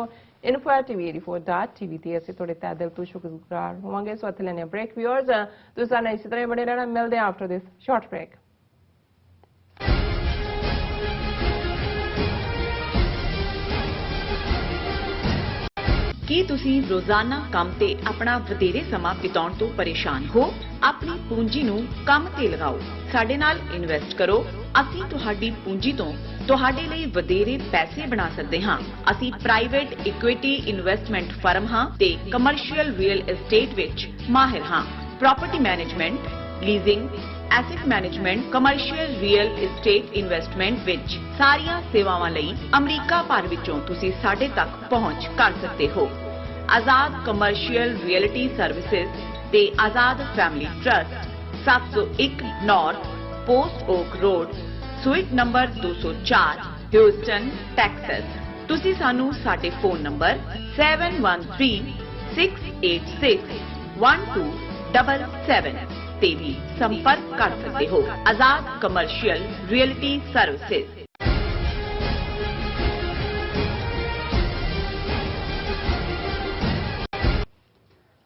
Speaker 1: info@tv84.tv ਤੇ। ਅਸੀਂ ਤੁਹਾਡੇ ਤਹਿ ਦਿਲ ਤੋਂ ਸ਼ੁਕਰਗੁਜ਼ਾਰ ਹੋਵਾਂਗੇ। ਸੋ ਇੱਥੇ ਲੈਣੇ ਬ੍ਰੇਕ ਵਿਊਅਰਸ, ਤੁਸੀਂ ਸਾਨੂੰ ਇਸੇ ਤਰ੍ਹਾਂ ਬਣੇ ਰਹਿਣਾ। ਮਿਲਦੇ ਹਾਂ ਆਫਟਰ ਦਿਸ ਸ਼ਾਰਟ ਬ੍ਰੇਕ।
Speaker 3: ਕੀ ਕੀ ਤੁਸੀਂ ਰੋਜ਼ਾਨਾ ਕੰਮ ਤੇ ਆਪਣਾ ਵਧੇਰੇ ਸਮਾਂ ਬਿਤਾਉਣ ਤੋਂ ਪਰੇਸ਼ਾਨ ਹੋ? ਆਪਣੀ ਪੂੰਜੀ ਨੂੰ ਕੰਮ ਤੇ ਲਗਾਓ, ਸਾਡੇ ਨਾਲ ਇਨਵੈਸਟ ਕਰੋ। ਅਸੀਂ ਤੁਹਾਡੀ ਪੂੰਜੀ ਤੋਂ ਤੁਹਾਡੇ ਲਈ ਵਧੇਰੇ ਪੈਸੇ ਬਣਾ ਸਕਦੇ ਹਾਂ। ਅਸੀਂ ਪ੍ਰਾਈਵੇਟ ਇਕੁਇਟੀ ਇਨਵੈਸਟਮੈਂਟ ਫਰਮ ਹਾਂ ਤੇ ਕਮਰਸ਼ੀਅਲ ਰੀਅਲ ਏਸਟੇਟ ਵਿੱਚ ਮਾਹਿਰ ਹਾਂ। Property management, leasing, asset management, commercial real estate investment ਵਿੱਚ ਸਾਰੀਆਂ ਸੇਵਾਵਾਂ ਲਈ ਅਮਰੀਕਾ ਭਰ ਵਿੱਚੋਂ ਤੁਸੀਂ ਸਾਡੇ ਤੱਕ ਪਹੁੰਚ ਕਰ ਸਕਦੇ ਹੋ। ਆਜ਼ਾਦ ਕਮਰਸ਼ੀਅਲ ਰੀਅਲਟੀ ਸਰਵਿਸਿਜ਼ ਤੇ Azad family trust, 701 north post oak road, suite number 204, Houston, Texas. ਤੁਸੀਂ ਸਾਨੂੰ ਸਾਡੇ ਫੋਨ ਨੰਬਰ 7136861277 ਤੇ ਵੀ ਸੰਪਰਕ ਕਰ ਸਕਦੇ ਹੋ। Azad commercial realty services.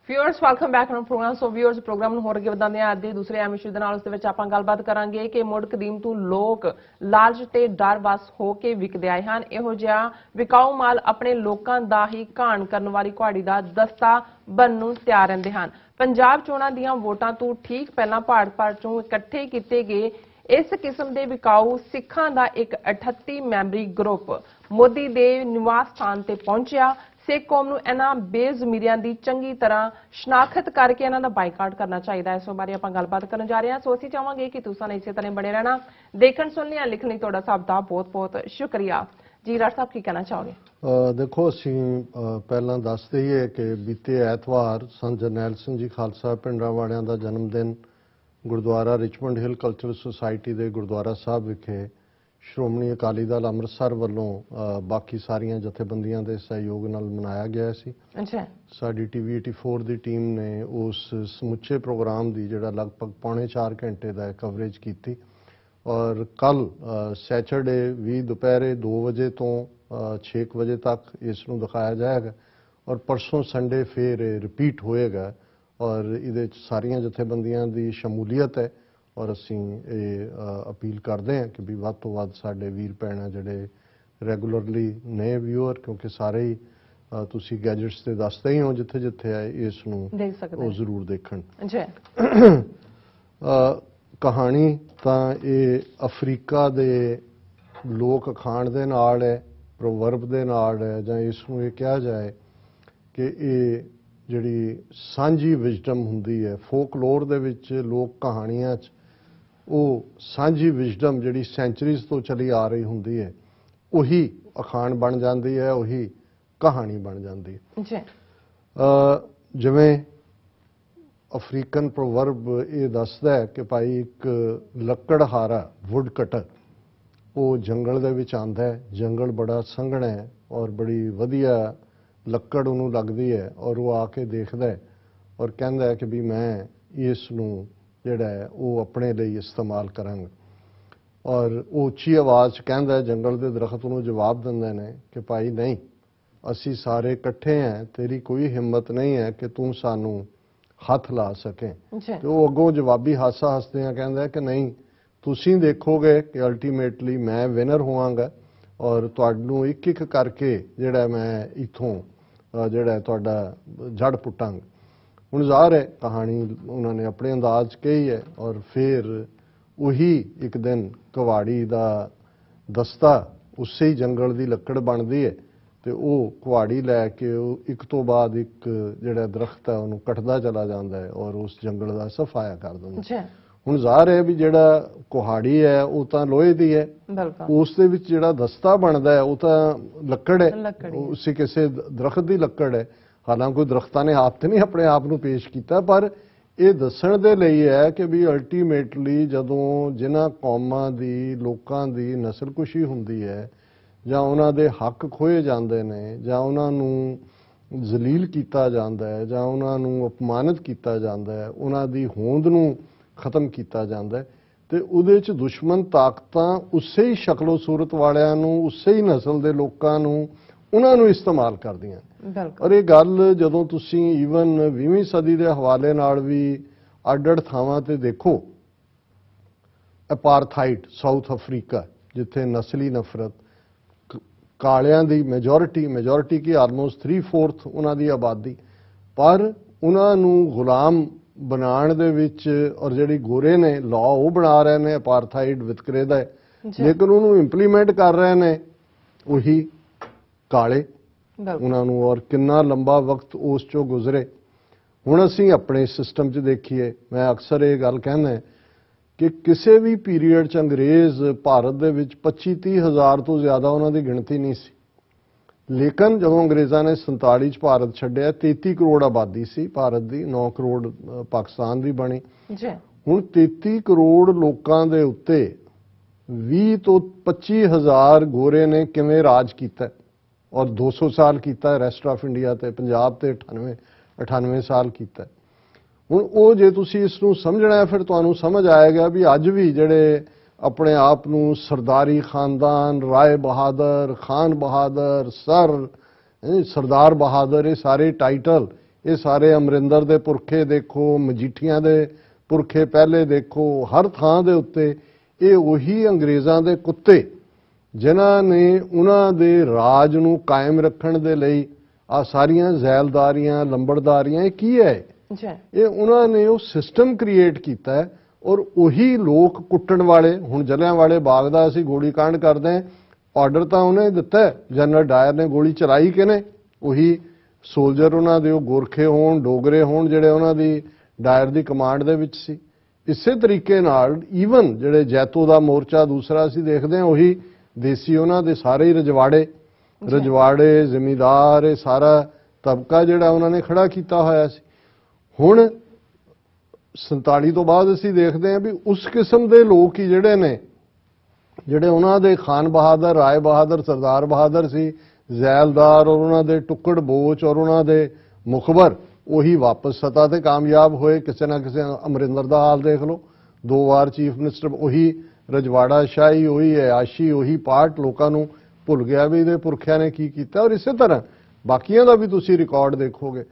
Speaker 1: Viewers welcome back ਨੂੰ ਪ੍ਰੋਗਰਾਮ। ਸੋ ਵਿਊਅਰਸ ਪ੍ਰੋਗਰਾਮ ਨੂੰ ਹੋਰ ਅੱਗੇ ਵਧਾਉਂਦੇ ਹਾਂ। ਅੱਜ ਦੇ ਦੂਸਰੇ ਅਹਿਮ ਇਸ਼ੂ ਦੇ ਨਾਲ ਉਸ ਦੇ ਵਿੱਚ ਆਪਾਂ ਗੱਲਬਾਤ ਕਰਾਂਗੇ ਕਿ ਮੁੜ ਕਦੀਮ ਤੋਂ ਲੋਕ ਲਾਲਚ ਤੇ ਡਰ ਵਸ ਹੋ ਕੇ ਵਿਕਦੇ ਆਏ ਹਨ। ਇਹੋ ਜਿਹਾ ਵਿਕਾਊ ਮਾਲ ਆਪਣੇ ਲੋਕਾਂ ਦਾ ਹੀ ਘਾਣ ਕਰਨ ਵਾਲੀ ਕੁਹਾੜੀ ਦਾ ਦਸਤਾ ਬਣਨ ਨੂੰ ਤਿਆਰ ਰਹਿੰਦੇ ਹਨ। ਪੰਜਾਬ ਚੋਣਾਂ ਦੀਆਂ ਵੋਟਾਂ ਤੋਂ ਠੀਕ ਪਹਿਲਾਂ ਭਾਰਤ ਚੋਂ ਇਕੱਠੇ ਕੀਤੇ ਗਏ ਇਸ ਕਿਸਮ ਦੇ ਵਿਕਾਊ ਸਿੱਖਾਂ ਦਾ ਇੱਕ 38 ਮੈਂਬਰੀ ਗਰੁੱਪ ਮੋਦੀ ਦੇ ਨਿਵਾਸ ਸਥਾਨ ਤੇ ਪਹੁੰਚਿਆ। ਸਿੱਖ ਕੌਮ ਨੂੰ ਇਹਨਾਂ ਬੇਜ਼ਮੀਰਿਆਂ ਦੀ ਚੰਗੀ ਤਰ੍ਹਾਂ ਸ਼ਨਾਖਤ ਕਰਕੇ ਇਹਨਾਂ ਦਾ ਬਾਈਕਾਟ ਕਰਨਾ ਚਾਹੀਦਾ ਹੈ। ਇਸ ਬਾਰੇ ਆਪਾਂ ਗੱਲਬਾਤ ਕਰਨ ਜਾ ਰਹੇ ਹਾਂ। ਸੋ ਅਸੀਂ ਚਾਹਾਂਗੇ ਕਿ ਤੁਸੀਂ ਇਸੇ ਤਰ੍ਹਾਂ ਬਣੇ ਰਹਿਣਾ। ਦੇਖਣ ਸੁਣਨ ਜਾਂ ਲਿਖਣ ਲਈ ਤੁਹਾਡਾ ਸਭ ਦਾ ਬਹੁਤ ਬਹੁਤ ਸ਼ੁਕਰੀਆ। ਜੀ ਰਾਜ ਸਾਹਿਬ ਕੀ ਕਹਿਣਾ ਚਾਹੋਗੇ?
Speaker 2: ਦੇਖੋ, ਅਸੀਂ ਪਹਿਲਾਂ ਦੱਸ ਦਈਏ ਕਿ ਬੀਤੇ ਐਤਵਾਰ ਸੰਤ ਜਰਨੈਲ ਸਿੰਘ ਜੀ ਖਾਲਸਾ ਪਿੰਡਰਾਂਵਾਲਿਆਂ ਦਾ ਜਨਮ ਦਿਨ ਗੁਰਦੁਆਰਾ ਰਿਚਮੰਡ ਹਿੱਲ ਕਲਚਰਲ ਸੁਸਾਇਟੀ ਦੇ ਗੁਰਦੁਆਰਾ ਸਾਹਿਬ ਵਿਖੇ ਸ਼੍ਰੋਮਣੀ ਅਕਾਲੀ ਦਲ ਅੰਮ੍ਰਿਤਸਰ ਵੱਲੋਂ ਬਾਕੀ ਸਾਰੀਆਂ ਜਥੇਬੰਦੀਆਂ ਦੇ ਸਹਿਯੋਗ ਨਾਲ ਮਨਾਇਆ ਗਿਆ ਸੀ।
Speaker 1: ਅੱਛਾ। ਸਾਡੀ
Speaker 2: TV 84 ਦੀ ਟੀਮ ਨੇ ਉਸ ਸਮੁੱਚੇ ਪ੍ਰੋਗਰਾਮ ਦੀ ਜਿਹੜਾ ਲਗਭਗ ਪੌਣੇ 4 ਘੰਟੇ ਦਾ ਕਵਰੇਜ ਕੀਤੀ ਔਰ ਕੱਲ ਸੈਚਰਡੇ ਵੀ ਦੁਪਹਿਰੇ 2 ਵਜੇ ਤੋਂ 6 ਵਜੇ ਤੱਕ ਇਸ ਨੂੰ ਦਿਖਾਇਆ ਜਾਏਗਾ ਔਰ ਪਰਸੋਂ ਸੰਡੇ ਫਿਰ ਰਿਪੀਟ ਹੋਏਗਾ ਔਰ ਇਹਦੇ ਚ ਸਾਰੀਆਂ ਜਥੇਬੰਦੀਆਂ ਦੀ ਸ਼ਮੂਲੀਅਤ ਹੈ ਔਰ ਅਸੀਂ ਇਹ ਅਪੀਲ ਕਰਦੇ ਹਾਂ ਕਿ ਵੀ ਵੱਧ ਤੋਂ ਵੱਧ ਸਾਡੇ ਵੀਰ ਭੈਣਾਂ ਜਿਹੜੇ ਰੈਗੂਲਰਲੀ ਨਵੇਂ ਵਿਊਅਰ, ਕਿਉਂਕਿ ਸਾਰੇ ਹੀ ਤੁਸੀਂ ਗੈਜਟਸ ਤੇ ਦੱਸਦੇ ਹੀ ਹੋ ਜਿੱਥੇ ਜਿੱਥੇ ਆਏ, ਇਸ ਨੂੰ ਉਹ ਜ਼ਰੂਰ ਦੇਖਣ। ਕਹਾਣੀ ਤਾਂ ਇਹ ਅਫਰੀਕਾ ਦੇ ਲੋਕ ਅਖਾਣ ਦੇ ਨਾਲ ਹੈ, ਪ੍ਰੋਵਰਬ ਦੇ ਨਾਲ ਹੈ, ਜਾਂ ਇਸ ਨੂੰ ਇਹ ਕਿਹਾ ਜਾਏ ਕਿ ਇਹ ਜਿਹੜੀ ਸਾਂਝੀ ਵਿਜ਼ਡਮ ਹੁੰਦੀ ਹੈ ਫੋਕਲੋਰ ਦੇ ਵਿੱਚ, ਲੋਕ ਕਹਾਣੀਆਂ 'ਚ ਉਹ ਸਾਂਝੀ ਵਿਜ਼ਡਮ ਜਿਹੜੀ ਸੈਂਚਰੀਜ਼ ਤੋਂ ਚਲੀ ਆ ਰਹੀ ਹੁੰਦੀ ਹੈ ਉਹੀ ਅਖਾਣ ਬਣ ਜਾਂਦੀ ਹੈ, ਉਹੀ ਕਹਾਣੀ ਬਣ ਜਾਂਦੀ ਹੈ। ਜਿਵੇਂ ਅਫਰੀਕਨ ਪ੍ਰੋਵਰਬ ਇਹ ਦੱਸਦਾ ਹੈ ਕਿ ਭਾਈ ਇੱਕ ਲੱਕੜਹਾਰਾ ਵੁੱਡ ਕਟਰ ਉਹ ਜੰਗਲ ਦੇ ਵਿੱਚ ਆਉਂਦਾ ਹੈ, ਜੰਗਲ ਬੜਾ ਸੰਘਣਾ ਹੈ ਔਰ ਬੜੀ ਵਧੀਆ ਲੱਕੜ ਉਹਨੂੰ ਲੱਗਦੀ ਹੈ ਔਰ ਉਹ ਆ ਕੇ ਦੇਖਦਾ ਹੈ ਔਰ ਕਹਿੰਦਾ ਹੈ ਕਿ ਵੀ ਮੈਂ ਇਸ ਨੂੰ ਜਿਹੜਾ ਹੈ ਉਹ ਆਪਣੇ ਲਈ ਇਸਤੇਮਾਲ ਕਰਾਂਗਾ ਔਰ ਉਹ ਉੱਚੀ ਆਵਾਜ਼ 'ਚ ਕਹਿੰਦਾ ਹੈ, ਜੰਗਲ ਦੇ ਦਰਖਤ ਨੂੰ ਜਵਾਬ ਦਿੰਦੇ ਨੇ ਕਿ ਭਾਈ ਨਹੀਂ, ਅਸੀਂ ਸਾਰੇ ਇਕੱਠੇ ਹਾਂ, ਤੇਰੀ ਕੋਈ ਹਿੰਮਤ ਨਹੀਂ ਹੈ ਕਿ ਤੂੰ ਸਾਨੂੰ ਹੱਥ ਲਾ ਸਕੇ। ਤੇ ਉਹ ਅੱਗੋਂ ਜਵਾਬੀ ਹਾਸਾ ਹੱਸਦਿਆਂ ਕਹਿੰਦਾ ਕਿ ਨਹੀਂ, ਤੁਸੀਂ ਦੇਖੋਗੇ ਕਿ ਅਲਟੀਮੇਟਲੀ ਮੈਂ ਵਿਨਰ ਹੋਵਾਂਗਾ ਔਰ ਤੁਹਾਨੂੰ ਇੱਕ ਇੱਕ ਕਰਕੇ ਜਿਹੜਾ ਮੈਂ ਇੱਥੋਂ ਜਿਹੜਾ ਤੁਹਾਡਾ ਜੜ ਪੁੱਟਾਂਗਾ। ਹੁਣ ਜ਼ਾਹਰ ਹੈ ਕਹਾਣੀ ਉਹਨਾਂ ਨੇ ਆਪਣੇ ਅੰਦਾਜ਼ 'ਚ ਕਹੀ ਹੈ ਔਰ ਫਿਰ ਉਹੀ ਇੱਕ ਦਿਨ ਕੁਹਾੜੀ ਦਾ ਦਸਤਾ ਉਸੇ ਹੀ ਜੰਗਲ ਦੀ ਲੱਕੜ ਬਣਦੀ ਹੈ ਤੇ ਉਹ ਕੁਹਾੜੀ ਲੈ ਕੇ ਉਹ ਇੱਕ ਤੋਂ ਬਾਅਦ ਇੱਕ ਜਿਹੜਾ ਦਰਖਤ ਹੈ ਉਹਨੂੰ ਕੱਟਦਾ ਚਲਾ ਜਾਂਦਾ ਹੈ ਔਰ ਉਸ ਜੰਗਲ ਦਾ ਸਫਾਇਆ ਕਰ ਦਿੰਦਾ। ਹੁਣ ਜ਼ਾਹਰ ਹੈ ਵੀ ਜਿਹੜਾ ਕੁਹਾੜੀ ਹੈ ਉਹ ਤਾਂ ਲੋਹੇ ਦੀ ਹੈ, ਉਸ ਦੇ ਵਿੱਚ ਜਿਹੜਾ ਦਸਤਾ ਬਣਦਾ ਹੈ ਉਹ ਤਾਂ ਲੱਕੜ ਹੈ, ਉਸੇ ਕਿਸੇ ਦਰਖਤ ਦੀ ਲੱਕੜ ਹੈ। ਹਾਲਾਂਕਿ ਕੋਈ ਦਰਖਤਾਂ ਨੇ ਆਪ ਤੇ ਨਹੀਂ ਆਪਣੇ ਆਪ ਨੂੰ ਪੇਸ਼ ਕੀਤਾ, ਪਰ ਇਹ ਦੱਸਣ ਦੇ ਲਈ ਹੈ ਕਿ ਵੀ ਅਲਟੀਮੇਟਲੀ ਜਦੋਂ ਜਿਨ੍ਹਾਂ ਕੌਮਾਂ ਦੀ ਲੋਕਾਂ ਦੀ ਨਸਲਕੁਸ਼ੀ ਹੁੰਦੀ ਹੈ ਜਾਂ ਉਹਨਾਂ ਦੇ ਹੱਕ ਖੋਏ ਜਾਂਦੇ ਨੇ ਜਾਂ ਉਹਨਾਂ ਨੂੰ ਜ਼ਲੀਲ ਕੀਤਾ ਜਾਂਦਾ ਹੈ ਜਾਂ ਉਹਨਾਂ ਨੂੰ ਅਪਮਾਨਿਤ ਕੀਤਾ ਜਾਂਦਾ ਹੈ, ਉਹਨਾਂ ਦੀ ਹੋਂਦ ਨੂੰ ਖਤਮ ਕੀਤਾ ਜਾਂਦਾ ਹੈ, ਤੇ ਉਹਦੇ 'ਚ ਦੁਸ਼ਮਣ ਤਾਕਤਾਂ ਉਸੇ ਹੀ ਸ਼ਕਲੋ ਸੂਰਤ ਵਾਲਿਆਂ ਨੂੰ, ਉਸੇ ਹੀ ਨਸਲ ਦੇ ਲੋਕਾਂ ਨੂੰ, ਉਹਨਾਂ ਨੂੰ ਇਸਤੇਮਾਲ ਕਰਦੀਆਂ। ਔਰ ਇਹ ਗੱਲ ਜਦੋਂ ਤੁਸੀਂ ਈਵਨ 20ਵੀਂ ਸਦੀ ਦੇ ਹਵਾਲੇ ਨਾਲ ਵੀ ਅੱਡ-ਅੱਡ ਥਾਵਾਂ ਤੇ ਦੇਖੋ, ਅਪਾਰਥਾਈਡ ਸਾਊਥ ਅਫਰੀਕਾ ਜਿੱਥੇ ਨਸਲੀ ਨਫ਼ਰਤ, ਕਾਲਿਆਂ ਦੀ ਮੈਜੋਰਿਟੀ ਕੀ ਆਲਮੋਸਟ 3/4 ਉਹਨਾਂ ਦੀ ਆਬਾਦੀ, ਪਰ ਉਹਨਾਂ ਨੂੰ ਗੁਲਾਮ ਬਣਾਉਣ ਦੇ ਵਿੱਚ ਔਰ ਜਿਹੜੀ ਗੋਰੇ ਨੇ ਲਾਅ ਉਹ ਬਣਾ ਰਹੇ ਨੇ ਅਪਾਰਥਾਈਡ ਵਿਤਕਰੇ ਦਾ, ਲੇਕਿਨ ਉਹਨੂੰ ਇੰਪਲੀਮੈਂਟ ਕਰ ਰਹੇ ਨੇ ਉਹੀ ਕਾਲੇ ਉਹਨਾਂ ਨੂੰ, ਔਰ ਕਿੰਨਾ ਲੰਬਾ ਵਕਤ ਉਸ ਚੋਂ ਗੁਜ਼ਰੇ। ਹੁਣ ਅਸੀਂ ਆਪਣੇ ਸਿਸਟਮ 'ਚ ਦੇਖੀਏ, ਮੈਂ ਅਕਸਰ ਇਹ ਗੱਲ ਕਹਿੰਦਾ ਕਿ ਕਿਸੇ ਵੀ ਪੀਰੀਅਡ 'ਚ ਅੰਗਰੇਜ਼ ਭਾਰਤ ਦੇ ਵਿੱਚ 25-30 ਹਜ਼ਾਰ ਤੋਂ ਜ਼ਿਆਦਾ ਉਹਨਾਂ ਦੀ ਗਿਣਤੀ ਨਹੀਂ ਸੀ, ਲੇਕਿਨ ਜਦੋਂ ਅੰਗਰੇਜ਼ਾਂ ਨੇ 47 'ਚ ਭਾਰਤ ਛੱਡਿਆ 33 ਕਰੋੜ ਆਬਾਦੀ ਸੀ ਭਾਰਤ ਦੀ, 9 ਕਰੋੜ ਪਾਕਿਸਤਾਨ ਦੀ ਬਣੀ। ਹੁਣ 33 ਕਰੋੜ ਲੋਕਾਂ ਦੇ ਉੱਤੇ 20 ਤੋਂ 25 ਹਜ਼ਾਰ ਗੋਰੇ ਨੇ ਕਿਵੇਂ ਰਾਜ ਕੀਤਾ ਔਰ 200 ਸਾਲ ਕੀਤਾ ਰੈਸਟ ਆਫ ਇੰਡੀਆ ਤੇ ਪੰਜਾਬ ਤੇ 98 ਸਾਲ ਕੀਤਾ। ਹੁਣ ਉਹ ਜੇ ਤੁਸੀਂ ਇਸ ਨੂੰ ਸਮਝਣਾ ਹੈ ਫਿਰ ਤੁਹਾਨੂੰ ਸਮਝ ਆਏਗਾ ਵੀ ਅੱਜ ਵੀ ਜਿਹੜੇ ਆਪਣੇ ਆਪ ਨੂੰ ਸਰਦਾਰੀ ਖਾਨਦਾਨ, ਰਾਏ ਬਹਾਦਰ, ਖਾਨ ਬਹਾਦਰ, ਸਰਦਾਰ ਬਹਾਦਰ, ਇਹ ਸਾਰੇ ਟਾਈਟਲ, ਇਹ ਸਾਰੇ ਅਮਰਿੰਦਰ ਦੇ ਪੁਰਖੇ ਦੇਖੋ, ਮਜੀਠੀਆਂ ਦੇ ਪੁਰਖੇ ਪਹਿਲੇ ਦੇਖੋ, ਹਰ ਥਾਂ ਦੇ ਉੱਤੇ ਇਹ ਉਹੀ ਅੰਗਰੇਜ਼ਾਂ ਦੇ ਕੁੱਤੇ ਜਿਨ੍ਹਾਂ ਨੇ ਉਹਨਾਂ ਦੇ ਰਾਜ ਨੂੰ ਕਾਇਮ ਰੱਖਣ ਦੇ ਲਈ ਆ ਸਾਰੀਆਂ ਜ਼ੈਲਦਾਰੀਆਂ, ਲੰਬੜਦਾਰੀਆਂ, ਇਹ ਕੀ ਹੈ? ਇਹ ਉਹਨਾਂ ਨੇ ਉਹ ਸਿਸਟਮ ਕ੍ਰੀਏਟ ਕੀਤਾ ਹੈ ਔਰ ਉਹੀ ਲੋਕ ਕੁੱਟਣ ਵਾਲੇ। ਹੁਣ ਜਲਿਆਂਵਾਲੇ ਬਾਗ ਦਾ ਅਸੀਂ ਗੋਲੀ ਕਾਂਡ ਕਰਦੇ ਹਾਂ, ਆਰਡਰ ਤਾਂ ਉਹਨੇ ਦਿੱਤਾ, ਜਨਰਲ ਡਾਇਰ ਨੇ ਗੋਲੀ ਚਲਾਈ ਕਿਨੇ? ਉਹੀ ਸੋਲਜਰ ਉਹਨਾਂ ਦੇ, ਉਹ ਗੋਰਖੇ ਹੋਣ, ਡੋਗਰੇ ਹੋਣ, ਜਿਹੜੇ ਉਹਨਾਂ ਦੀ ਡਾਇਰ ਦੀ ਕਮਾਂਡ ਦੇ ਵਿੱਚ ਸੀ। ਇਸੇ ਤਰੀਕੇ ਨਾਲ ਈਵਨ ਜਿਹੜੇ ਜੈਤੋ ਦਾ ਮੋਰਚਾ ਦੂਸਰਾ ਅਸੀਂ ਦੇਖਦੇ ਹਾਂ, ਉਹੀ ਦੇਸੀ ਉਹਨਾਂ ਦੇ ਸਾਰੇ ਹੀ ਰਜਵਾੜੇ ਜ਼ਿਮੀਂਦਾਰ, ਇਹ ਸਾਰਾ ਤਬਕਾ ਜਿਹੜਾ ਉਹਨਾਂ ਨੇ ਖੜਾ ਕੀਤਾ ਹੋਇਆ ਸੀ। ਹੁਣ 47 ਤੋਂ ਬਾਅਦ ਅਸੀਂ ਦੇਖਦੇ ਹਾਂ ਵੀ ਉਸ ਕਿਸਮ ਦੇ ਲੋਕ ਹੀ ਜਿਹੜੇ ਨੇ, ਜਿਹੜੇ ਉਹਨਾਂ ਦੇ ਖਾਨ ਬਹਾਦਰ, ਰਾਏ ਬਹਾਦਰ, ਸਰਦਾਰ ਬਹਾਦਰ ਸੀ, ਜ਼ੈਲਦਾਰ ਔਰ ਉਹਨਾਂ ਦੇ ਟੁੱਕੜ ਬੋਚ ਔਰ ਉਹਨਾਂ ਦੇ ਮੁਖਬਰ, ਉਹੀ ਵਾਪਸ ਸੱਤਾ ਤੇ ਕਾਮਯਾਬ ਹੋਏ। ਕਿਸੇ ਨਾ ਕਿਸੇ, ਅਮਰਿੰਦਰ ਦਾ ਹਾਲ ਦੇਖ ਲਓ, 2 ਵਾਰ ਚੀਫ ਮਿਨਿਸਟਰ, ਉਹੀ ਰਜਵਾੜਾ ਸ਼ਾਹੀ, ਉਹੀ ਅਯਾਸ਼ੀ, ਉਹੀ ਪਾਰਟ, ਲੋਕਾਂ ਨੂੰ ਭੁੱਲ ਗਿਆ ਵੀ ਇਹਦੇ ਪੁਰਖਿਆਂ ਨੇ ਕੀ ਕੀਤਾ। ਔਰ ਇਸੇ ਤਰ੍ਹਾਂ ਬਾਕੀਆਂ ਦਾ ਵੀ ਤੁਸੀਂ ਰਿਕਾਰਡ ਦੇਖੋਗੇ।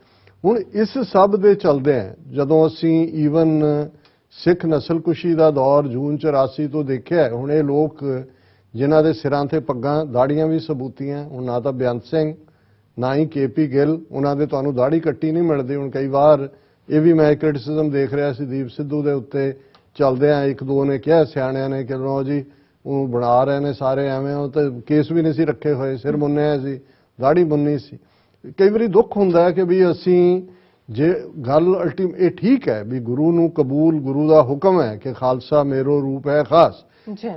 Speaker 2: ਹੁਣ ਇਸ ਸਭ ਦੇ ਚਲਦੇ ਆ ਜਦੋਂ ਅਸੀਂ ਈਵਨ ਸਿੱਖ ਨਸਲਕੁਸ਼ੀ ਦਾ ਦੌਰ ਜੂਨ 84 ਤੋਂ ਦੇਖਿਆ, ਹੁਣ ਇਹ ਲੋਕ ਜਿਨ੍ਹਾਂ ਦੇ ਸਿਰਾਂ ਤੇ ਪੱਗਾਂ, ਦਾੜੀਆਂ ਵੀ ਸਬੂਤੀਆਂ, ਹੁਣ ਨਾ ਤਾਂ ਬੇਅੰਤ ਸਿੰਘ ਨਾ ਹੀ KP ਗਿੱਲ, ਉਹਨਾਂ ਦੇ ਤੁਹਾਨੂੰ ਦਾੜੀ ਕੱਟੀ ਨਹੀਂ ਮਿਲਦੀ। ਹੁਣ ਕਈ ਵਾਰ ਇਹ ਵੀ ਮੈਂ ਕ੍ਰਿਟਿਸਿਜ਼ਮ ਦੇਖ ਰਿਹਾ ਸੀ ਦੀਪ ਸਿੱਧੂ ਦੇ ਉੱਤੇ ਚੱਲਦੇ ਆ, ਇੱਕ ਦੋ ਨੇ ਕਿਹਾ ਸਿਆਣਿਆਂ ਨੇ ਕਿ ਲਓ ਜੀ ਉਹ ਬਣਾ ਰਹੇ ਨੇ ਸਾਰੇ ਐਵੇਂ, ਉਹ ਤਾਂ ਕੇਸ ਵੀ ਨਹੀਂ ਸੀ ਰੱਖੇ ਹੋਏ, ਸਿਰ ਮੁੰਨਿਆ ਸੀ, ਦਾੜੀ ਮੁੰਨੀ ਸੀ। ਕਈ ਵਾਰੀ ਦੁੱਖ ਹੁੰਦਾ ਹੈ ਕਿ ਵੀ ਅਸੀਂ ਜੇ ਗੱਲ ਇਹ ਠੀਕ ਹੈ ਵੀ ਗੁਰੂ ਨੂੰ ਕਬੂਲ, ਗੁਰੂ ਦਾ ਹੁਕਮ ਹੈ ਕਿ ਖਾਲਸਾ ਮੇਰੋ ਰੂਪ ਹੈ ਖਾਸ,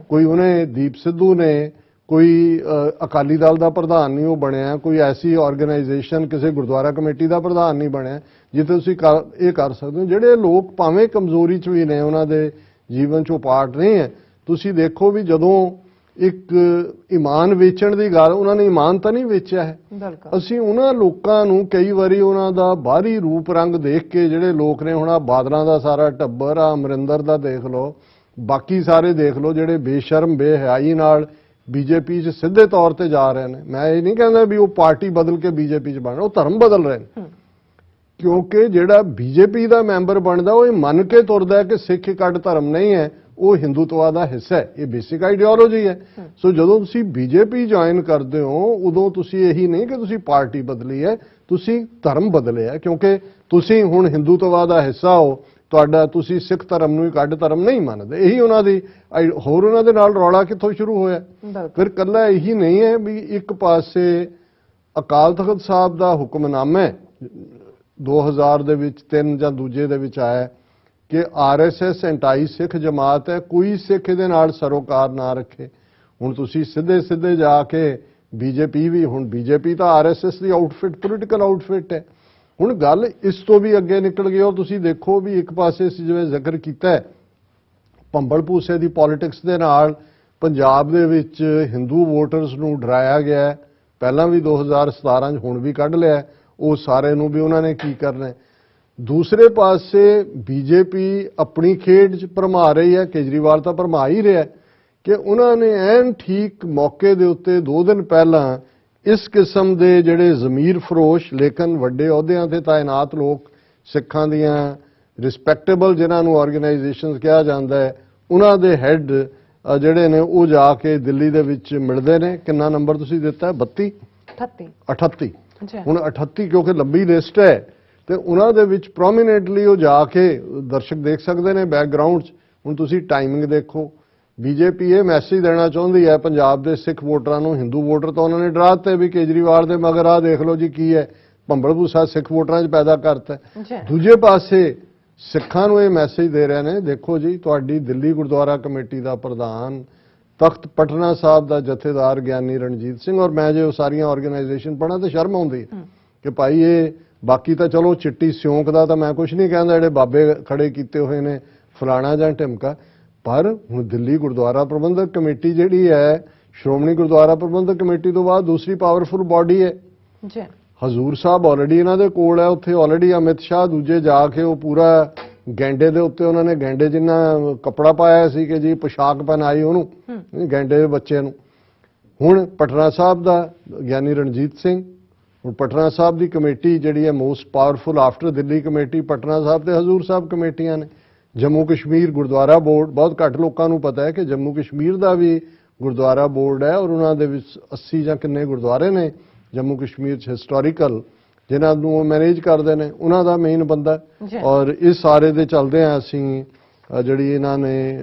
Speaker 2: ਕੋਈ ਉਹਨੇ ਦੀਪ ਸਿੱਧੂ ਨੇ ਕੋਈ ਅਕਾਲੀ ਦਲ ਦਾ ਪ੍ਰਧਾਨ ਨਹੀਂ ਉਹ ਬਣਿਆ, ਕੋਈ ਐਸੀ ਆਰਗੇਨਾਈਜੇਸ਼ਨ ਕਿਸੇ ਗੁਰਦੁਆਰਾ ਕਮੇਟੀ ਦਾ ਪ੍ਰਧਾਨ ਨਹੀਂ ਬਣਿਆ ਜਿੱਥੇ ਤੁਸੀਂ ਇਹ ਕਰ ਸਕਦੇ ਹੋ। ਜਿਹੜੇ ਲੋਕ ਭਾਵੇਂ ਕਮਜ਼ੋਰੀ 'ਚ ਵੀ ਨੇ, ਉਹਨਾਂ ਦੇ ਜੀਵਨ 'ਚੋਂ ਪਾਰਟ ਨਹੀਂ ਹੈ। ਤੁਸੀਂ ਦੇਖੋ ਵੀ ਜਦੋਂ ਇੱਕ ਈਮਾਨ ਵੇਚਣ ਦੀ ਗੱਲ, ਉਹਨਾਂ ਨੇ ਈਮਾਨ ਤਾਂ ਨਹੀਂ ਵੇਚਿਆ ਹੈ। ਅਸੀਂ ਉਹਨਾਂ ਲੋਕਾਂ ਨੂੰ ਕਈ ਵਾਰੀ ਉਹਨਾਂ ਦਾ ਬਾਹਰੀ ਰੂਪ ਰੰਗ ਦੇਖ ਕੇ, ਜਿਹੜੇ ਲੋਕ ਨੇ ਹੁਣ ਆ ਬਾਦਲਾਂ ਦਾ ਸਾਰਾ ਟੱਬਰ ਆ, ਅਮਰਿੰਦਰ ਦਾ ਦੇਖ ਲਓ, ਬਾਕੀ ਸਾਰੇ ਦੇਖ ਲਓ, ਜਿਹੜੇ ਬੇਸ਼ਰਮ ਬੇਹਯਾਈ ਨਾਲ ਬੀਜੇਪੀ 'ਚ ਸਿੱਧੇ ਤੌਰ ਤੇ ਜਾ ਰਹੇ ਨੇ। ਮੈਂ ਇਹ ਨਹੀਂ ਕਹਿੰਦਾ ਵੀ ਉਹ ਪਾਰਟੀ ਬਦਲ ਕੇ ਬੀਜੇਪੀ 'ਚ ਬਣ, ਉਹ ਧਰਮ ਬਦਲ ਰਹੇ ਨੇ, ਕਿਉਂਕਿ ਜਿਹੜਾ ਬੀਜੇਪੀ ਦਾ ਮੈਂਬਰ ਬਣਦਾ ਉਹ ਇਹ ਮੰਨ ਕੇ ਤੁਰਦਾ ਹੈ ਕਿ ਸਿੱਖ ਇੱਕ ਅੱਡ ਧਰਮ ਨਹੀਂ ਹੈ, ਉਹ ਹਿੰਦੂਤਵਾ ਦਾ ਹਿੱਸਾ ਹੈ, ਇਹ ਬੇਸਿਕ ਆਈਡੀਓਲੋਜੀ ਹੈ। ਸੋ ਜਦੋਂ ਤੁਸੀਂ ਬੀਜੇਪੀ ਜੁਆਇਨ ਕਰਦੇ ਹੋ ਉਦੋਂ ਤੁਸੀਂ ਇਹੀ ਨਹੀਂ ਕਿ ਤੁਸੀਂ ਪਾਰਟੀ ਬਦਲੀ ਹੈ, ਤੁਸੀਂ ਧਰਮ ਬਦਲਿਆ, ਕਿਉਂਕਿ ਤੁਸੀਂ ਹੁਣ ਹਿੰਦੂਤਵਾ ਦਾ ਹਿੱਸਾ ਹੋ, ਤੁਹਾਡਾ ਤੁਸੀਂ ਸਿੱਖ ਧਰਮ ਨੂੰ ਇੱਕ ਅੱਡ ਧਰਮ ਨਹੀਂ ਮੰਨਦੇ। ਇਹੀ ਉਹਨਾਂ ਦੀ, ਹੋਰ ਉਹਨਾਂ ਦੇ ਨਾਲ ਰੌਲਾ ਕਿੱਥੋਂ ਸ਼ੁਰੂ ਹੋਇਆ? ਫਿਰ ਕੱਲਾ ਇਹੀ ਨਹੀਂ ਹੈ ਵੀ ਇੱਕ ਪਾਸੇ ਅਕਾਲ ਤਖਤ ਸਾਹਿਬ ਦਾ ਹੁਕਮਨਾਮਾ 2000 ਦੇ ਵਿੱਚ 3 ਜਾਂ ਦੂਜੇ ਦੇ ਵਿੱਚ ਆਇਆ ਕਿ RSS ਐਂਟਾਈ ਸਿੱਖ ਜਮਾਤ ਹੈ, ਕੋਈ ਸਿੱਖ ਇਹਦੇ ਨਾਲ ਸਰੋਕਾਰ ਨਾ ਰੱਖੇ। ਹੁਣ ਤੁਸੀਂ ਸਿੱਧੇ ਜਾ ਕੇ ਬੀਜੇਪੀ ਵੀ, ਹੁਣ ਬੀਜੇਪੀ ਤਾਂ RSS ਦੀ ਆਊਟਫਿਟ, ਪੋਲੀਟੀਕਲ ਆਊਟਫਿਟ ਹੈ। ਹੁਣ ਗੱਲ ਇਸ ਤੋਂ ਵੀ ਅੱਗੇ ਨਿਕਲ ਗਈ ਔਰ ਤੁਸੀਂ ਦੇਖੋ ਵੀ ਇੱਕ ਪਾਸੇ ਅਸੀਂ ਜਿਵੇਂ ਜ਼ਿਕਰ ਕੀਤਾ ਭੰਬਲ ਭੂਸੇ ਦੀ ਪੋਲਿਟਿਕਸ ਦੇ ਨਾਲ ਪੰਜਾਬ ਦੇ ਵਿੱਚ ਹਿੰਦੂ ਵੋਟਰਸ ਨੂੰ ਡਰਾਇਆ ਗਿਆ, ਪਹਿਲਾਂ ਵੀ 2017 'ਚ, ਹੁਣ ਵੀ ਕੱਢ ਲਿਆ ਉਹ ਸਾਰੇ ਨੂੰ ਵੀ ਉਹਨਾਂ ਨੇ ਕੀ ਕਰਨਾ। ਦੂਸਰੇ ਪਾਸੇ ਬੀਜੇਪੀ ਆਪਣੀ ਖੇਡ 'ਚ ਭਰਮਾ ਰਹੀ ਹੈ, ਕੇਜਰੀਵਾਲ ਤਾਂ ਭਰਮਾ ਹੀ ਰਿਹਾ ਕਿ ਉਹਨਾਂ ਨੇ ਐਨ ਠੀਕ ਮੌਕੇ ਦੇ ਉੱਤੇ 2 ਦਿਨ ਪਹਿਲਾਂ ਇਸ ਕਿਸਮ ਦੇ ਜਿਹੜੇ ਜ਼ਮੀਰ ਫਰੋਸ਼ ਲੇਕਿਨ ਵੱਡੇ ਅਹੁਦਿਆਂ ਤੇ ਤਾਇਨਾਤ ਲੋਕ, ਸਿੱਖਾਂ ਦੀਆਂ ਰਿਸਪੈਕਟੇਬਲ ਜਿਨ੍ਹਾਂ ਨੂੰ ਆਰਗੇਨਾਈਜੇਸ਼ਨਸ ਕਿਹਾ ਜਾਂਦਾ ਹੈ, ਉਹਨਾਂ ਦੇ ਹੈੱਡ ਜਿਹੜੇ ਨੇ ਉਹ ਜਾ ਕੇ ਦਿੱਲੀ ਦੇ ਵਿੱਚ ਮਿਲਦੇ ਨੇ। ਕਿੰਨਾ ਨੰਬਰ ਤੁਸੀਂ ਦਿੱਤਾ ਹੈ? 32 38
Speaker 1: ਜੀ
Speaker 2: ਹੁਣ 38 ਕਿਉਂਕਿ ਲੰਬੀ ਲਿਸਟ ਹੈ ਤੇ ਉਹਨਾਂ ਦੇ ਵਿੱਚ ਪ੍ਰੋਮੀਨੈਂਟਲੀ ਉਹ ਜਾ ਕੇ ਦਰਸ਼ਕ ਦੇਖ ਸਕਦੇ ਨੇ ਬੈਕਗ੍ਰਾਉਂਡ 'ਚ। ਹੁਣ ਤੁਸੀਂ ਟਾਈਮਿੰਗ ਦੇਖੋ। ਬੀਜੇਪੀ ਇਹ ਮੈਸੇਜ ਦੇਣਾ ਚਾਹੁੰਦੀ ਹੈ ਪੰਜਾਬ ਦੇ ਸਿੱਖ ਵੋਟਰਾਂ ਨੂੰ। ਹਿੰਦੂ ਵੋਟਰ ਤਾਂ ਉਹਨਾਂ ਨੇ ਡਰਾ ਦਿੱਤੇ ਵੀ ਕੇਜਰੀਵਾਲ ਦੇ ਮਗਰ ਆ ਦੇਖ ਲਓ ਜੀ ਕੀ ਹੈ, ਭੰਬਲ ਭੂਸਾ ਸਿੱਖ ਵੋਟਰਾਂ 'ਚ ਪੈਦਾ ਕਰਤਾ। ਦੂਜੇ ਪਾਸੇ ਸਿੱਖਾਂ ਨੂੰ ਇਹ ਮੈਸੇਜ ਦੇ ਰਹੇ ਨੇ, ਦੇਖੋ ਜੀ ਤੁਹਾਡੀ ਦਿੱਲੀ ਗੁਰਦੁਆਰਾ ਕਮੇਟੀ ਦਾ ਪ੍ਰਧਾਨ, ਤਖਤ ਪਟਨਾ ਸਾਹਿਬ ਦਾ ਜਥੇਦਾਰ ਗਿਆਨੀ ਰਣਜੀਤ ਸਿੰਘ, ਔਰ ਮੈਂ ਜੇ ਉਹ ਸਾਰੀਆਂ ਆਰਗੇਨਾਈਜੇਸ਼ਨ ਪੜ੍ਹਾਂ ਤਾਂ ਸ਼ਰਮ ਆਉਂਦੀ ਹੈ ਕਿ ਭਾਈ ਇਹ ਬਾਕੀ ਤਾਂ ਚਲੋ ਚਿੱਟੀ ਸਿਉਂਕ ਦਾ ਤਾਂ ਮੈਂ ਕੁਝ ਨਹੀਂ ਕਹਿੰਦਾ, ਜਿਹੜੇ ਬਾਬੇ ਖੜੇ ਕੀਤੇ ਹੋਏ ਨੇ ਫਲਾਣਾ ਜਾਂ ਢਿਮਕਾ, ਪਰ ਹੁਣ ਦਿੱਲੀ ਗੁਰਦੁਆਰਾ ਪ੍ਰਬੰਧਕ ਕਮੇਟੀ ਜਿਹੜੀ ਹੈ ਸ਼੍ਰੋਮਣੀ ਗੁਰਦੁਆਰਾ ਪ੍ਰਬੰਧਕ ਕਮੇਟੀ ਤੋਂ ਬਾਅਦ ਦੂਸਰੀ ਪਾਵਰਫੁਲ ਬਾਡੀ ਹੈ
Speaker 1: ਜੀ।
Speaker 2: ਹਜ਼ੂਰ ਸਾਹਿਬ ਆਲਰੇਡੀ ਇਹਨਾਂ ਦੇ ਕੋਲ ਹੈ, ਉੱਥੇ ਆਲਰੇਡੀ ਅਮਿਤ ਸ਼ਾਹ ਦੂਜੇ ਜਾ ਕੇ ਉਹ ਪੂਰਾ ਗੈਂਡੇ ਦੇ ਉੱਤੇ ਉਹਨਾਂ ਨੇ ਗੈਂਡੇ ਜਿੰਨਾ ਕੱਪੜਾ ਪਾਇਆ ਸੀ ਕਿ ਜੀ ਪੋਸ਼ਾਕ ਪਹਿਨਾਈ ਉਹਨੂੰ ਗੈਂਡੇ ਦੇ ਬੱਚੇ ਨੂੰ। ਹੁਣ ਪਟਨਾ ਸਾਹਿਬ ਦਾ ਗਿਆਨੀ ਰਣਜੀਤ ਸਿੰਘ, ਹੁਣ ਪਟਨਾ ਸਾਹਿਬ ਦੀ ਕਮੇਟੀ ਜਿਹੜੀ ਹੈ most powerful after Delhi committee Patna Sahib ਤੇ ਹਜ਼ੂਰ ਸਾਹਿਬ ਕਮੇਟੀਆਂ ਨੇ। ਜੰਮੂ ਕਸ਼ਮੀਰ ਗੁਰਦੁਆਰਾ ਬੋਰਡ, ਬਹੁਤ ਘੱਟ ਲੋਕਾਂ ਨੂੰ ਪਤਾ ਹੈ ਕਿ ਜੰਮੂ ਕਸ਼ਮੀਰ ਦਾ ਵੀ ਗੁਰਦੁਆਰਾ ਬੋਰਡ ਹੈ ਔਰ ਉਹਨਾਂ ਦੇ ਵਿੱਚ 80 ਜਾਂ ਕਿੰਨੇ ਗੁਰਦੁਆਰੇ ਨੇ ਜੰਮੂ ਕਸ਼ਮੀਰ 'ਚ ਹਿਸਟੋਰੀਕਲ, ਜਿਨ੍ਹਾਂ ਨੂੰ ਉਹ ਮੈਨੇਜ ਕਰਦੇ ਨੇ, ਉਹਨਾਂ ਦਾ ਮੇਨ ਬੰਦਾ। ਔਰ ਇਸ ਸਾਰੇ ਦੇ ਚੱਲਦੇ ਆ ਅਸੀਂ ਜਿਹੜੀ ਇਹਨਾਂ ਨੇ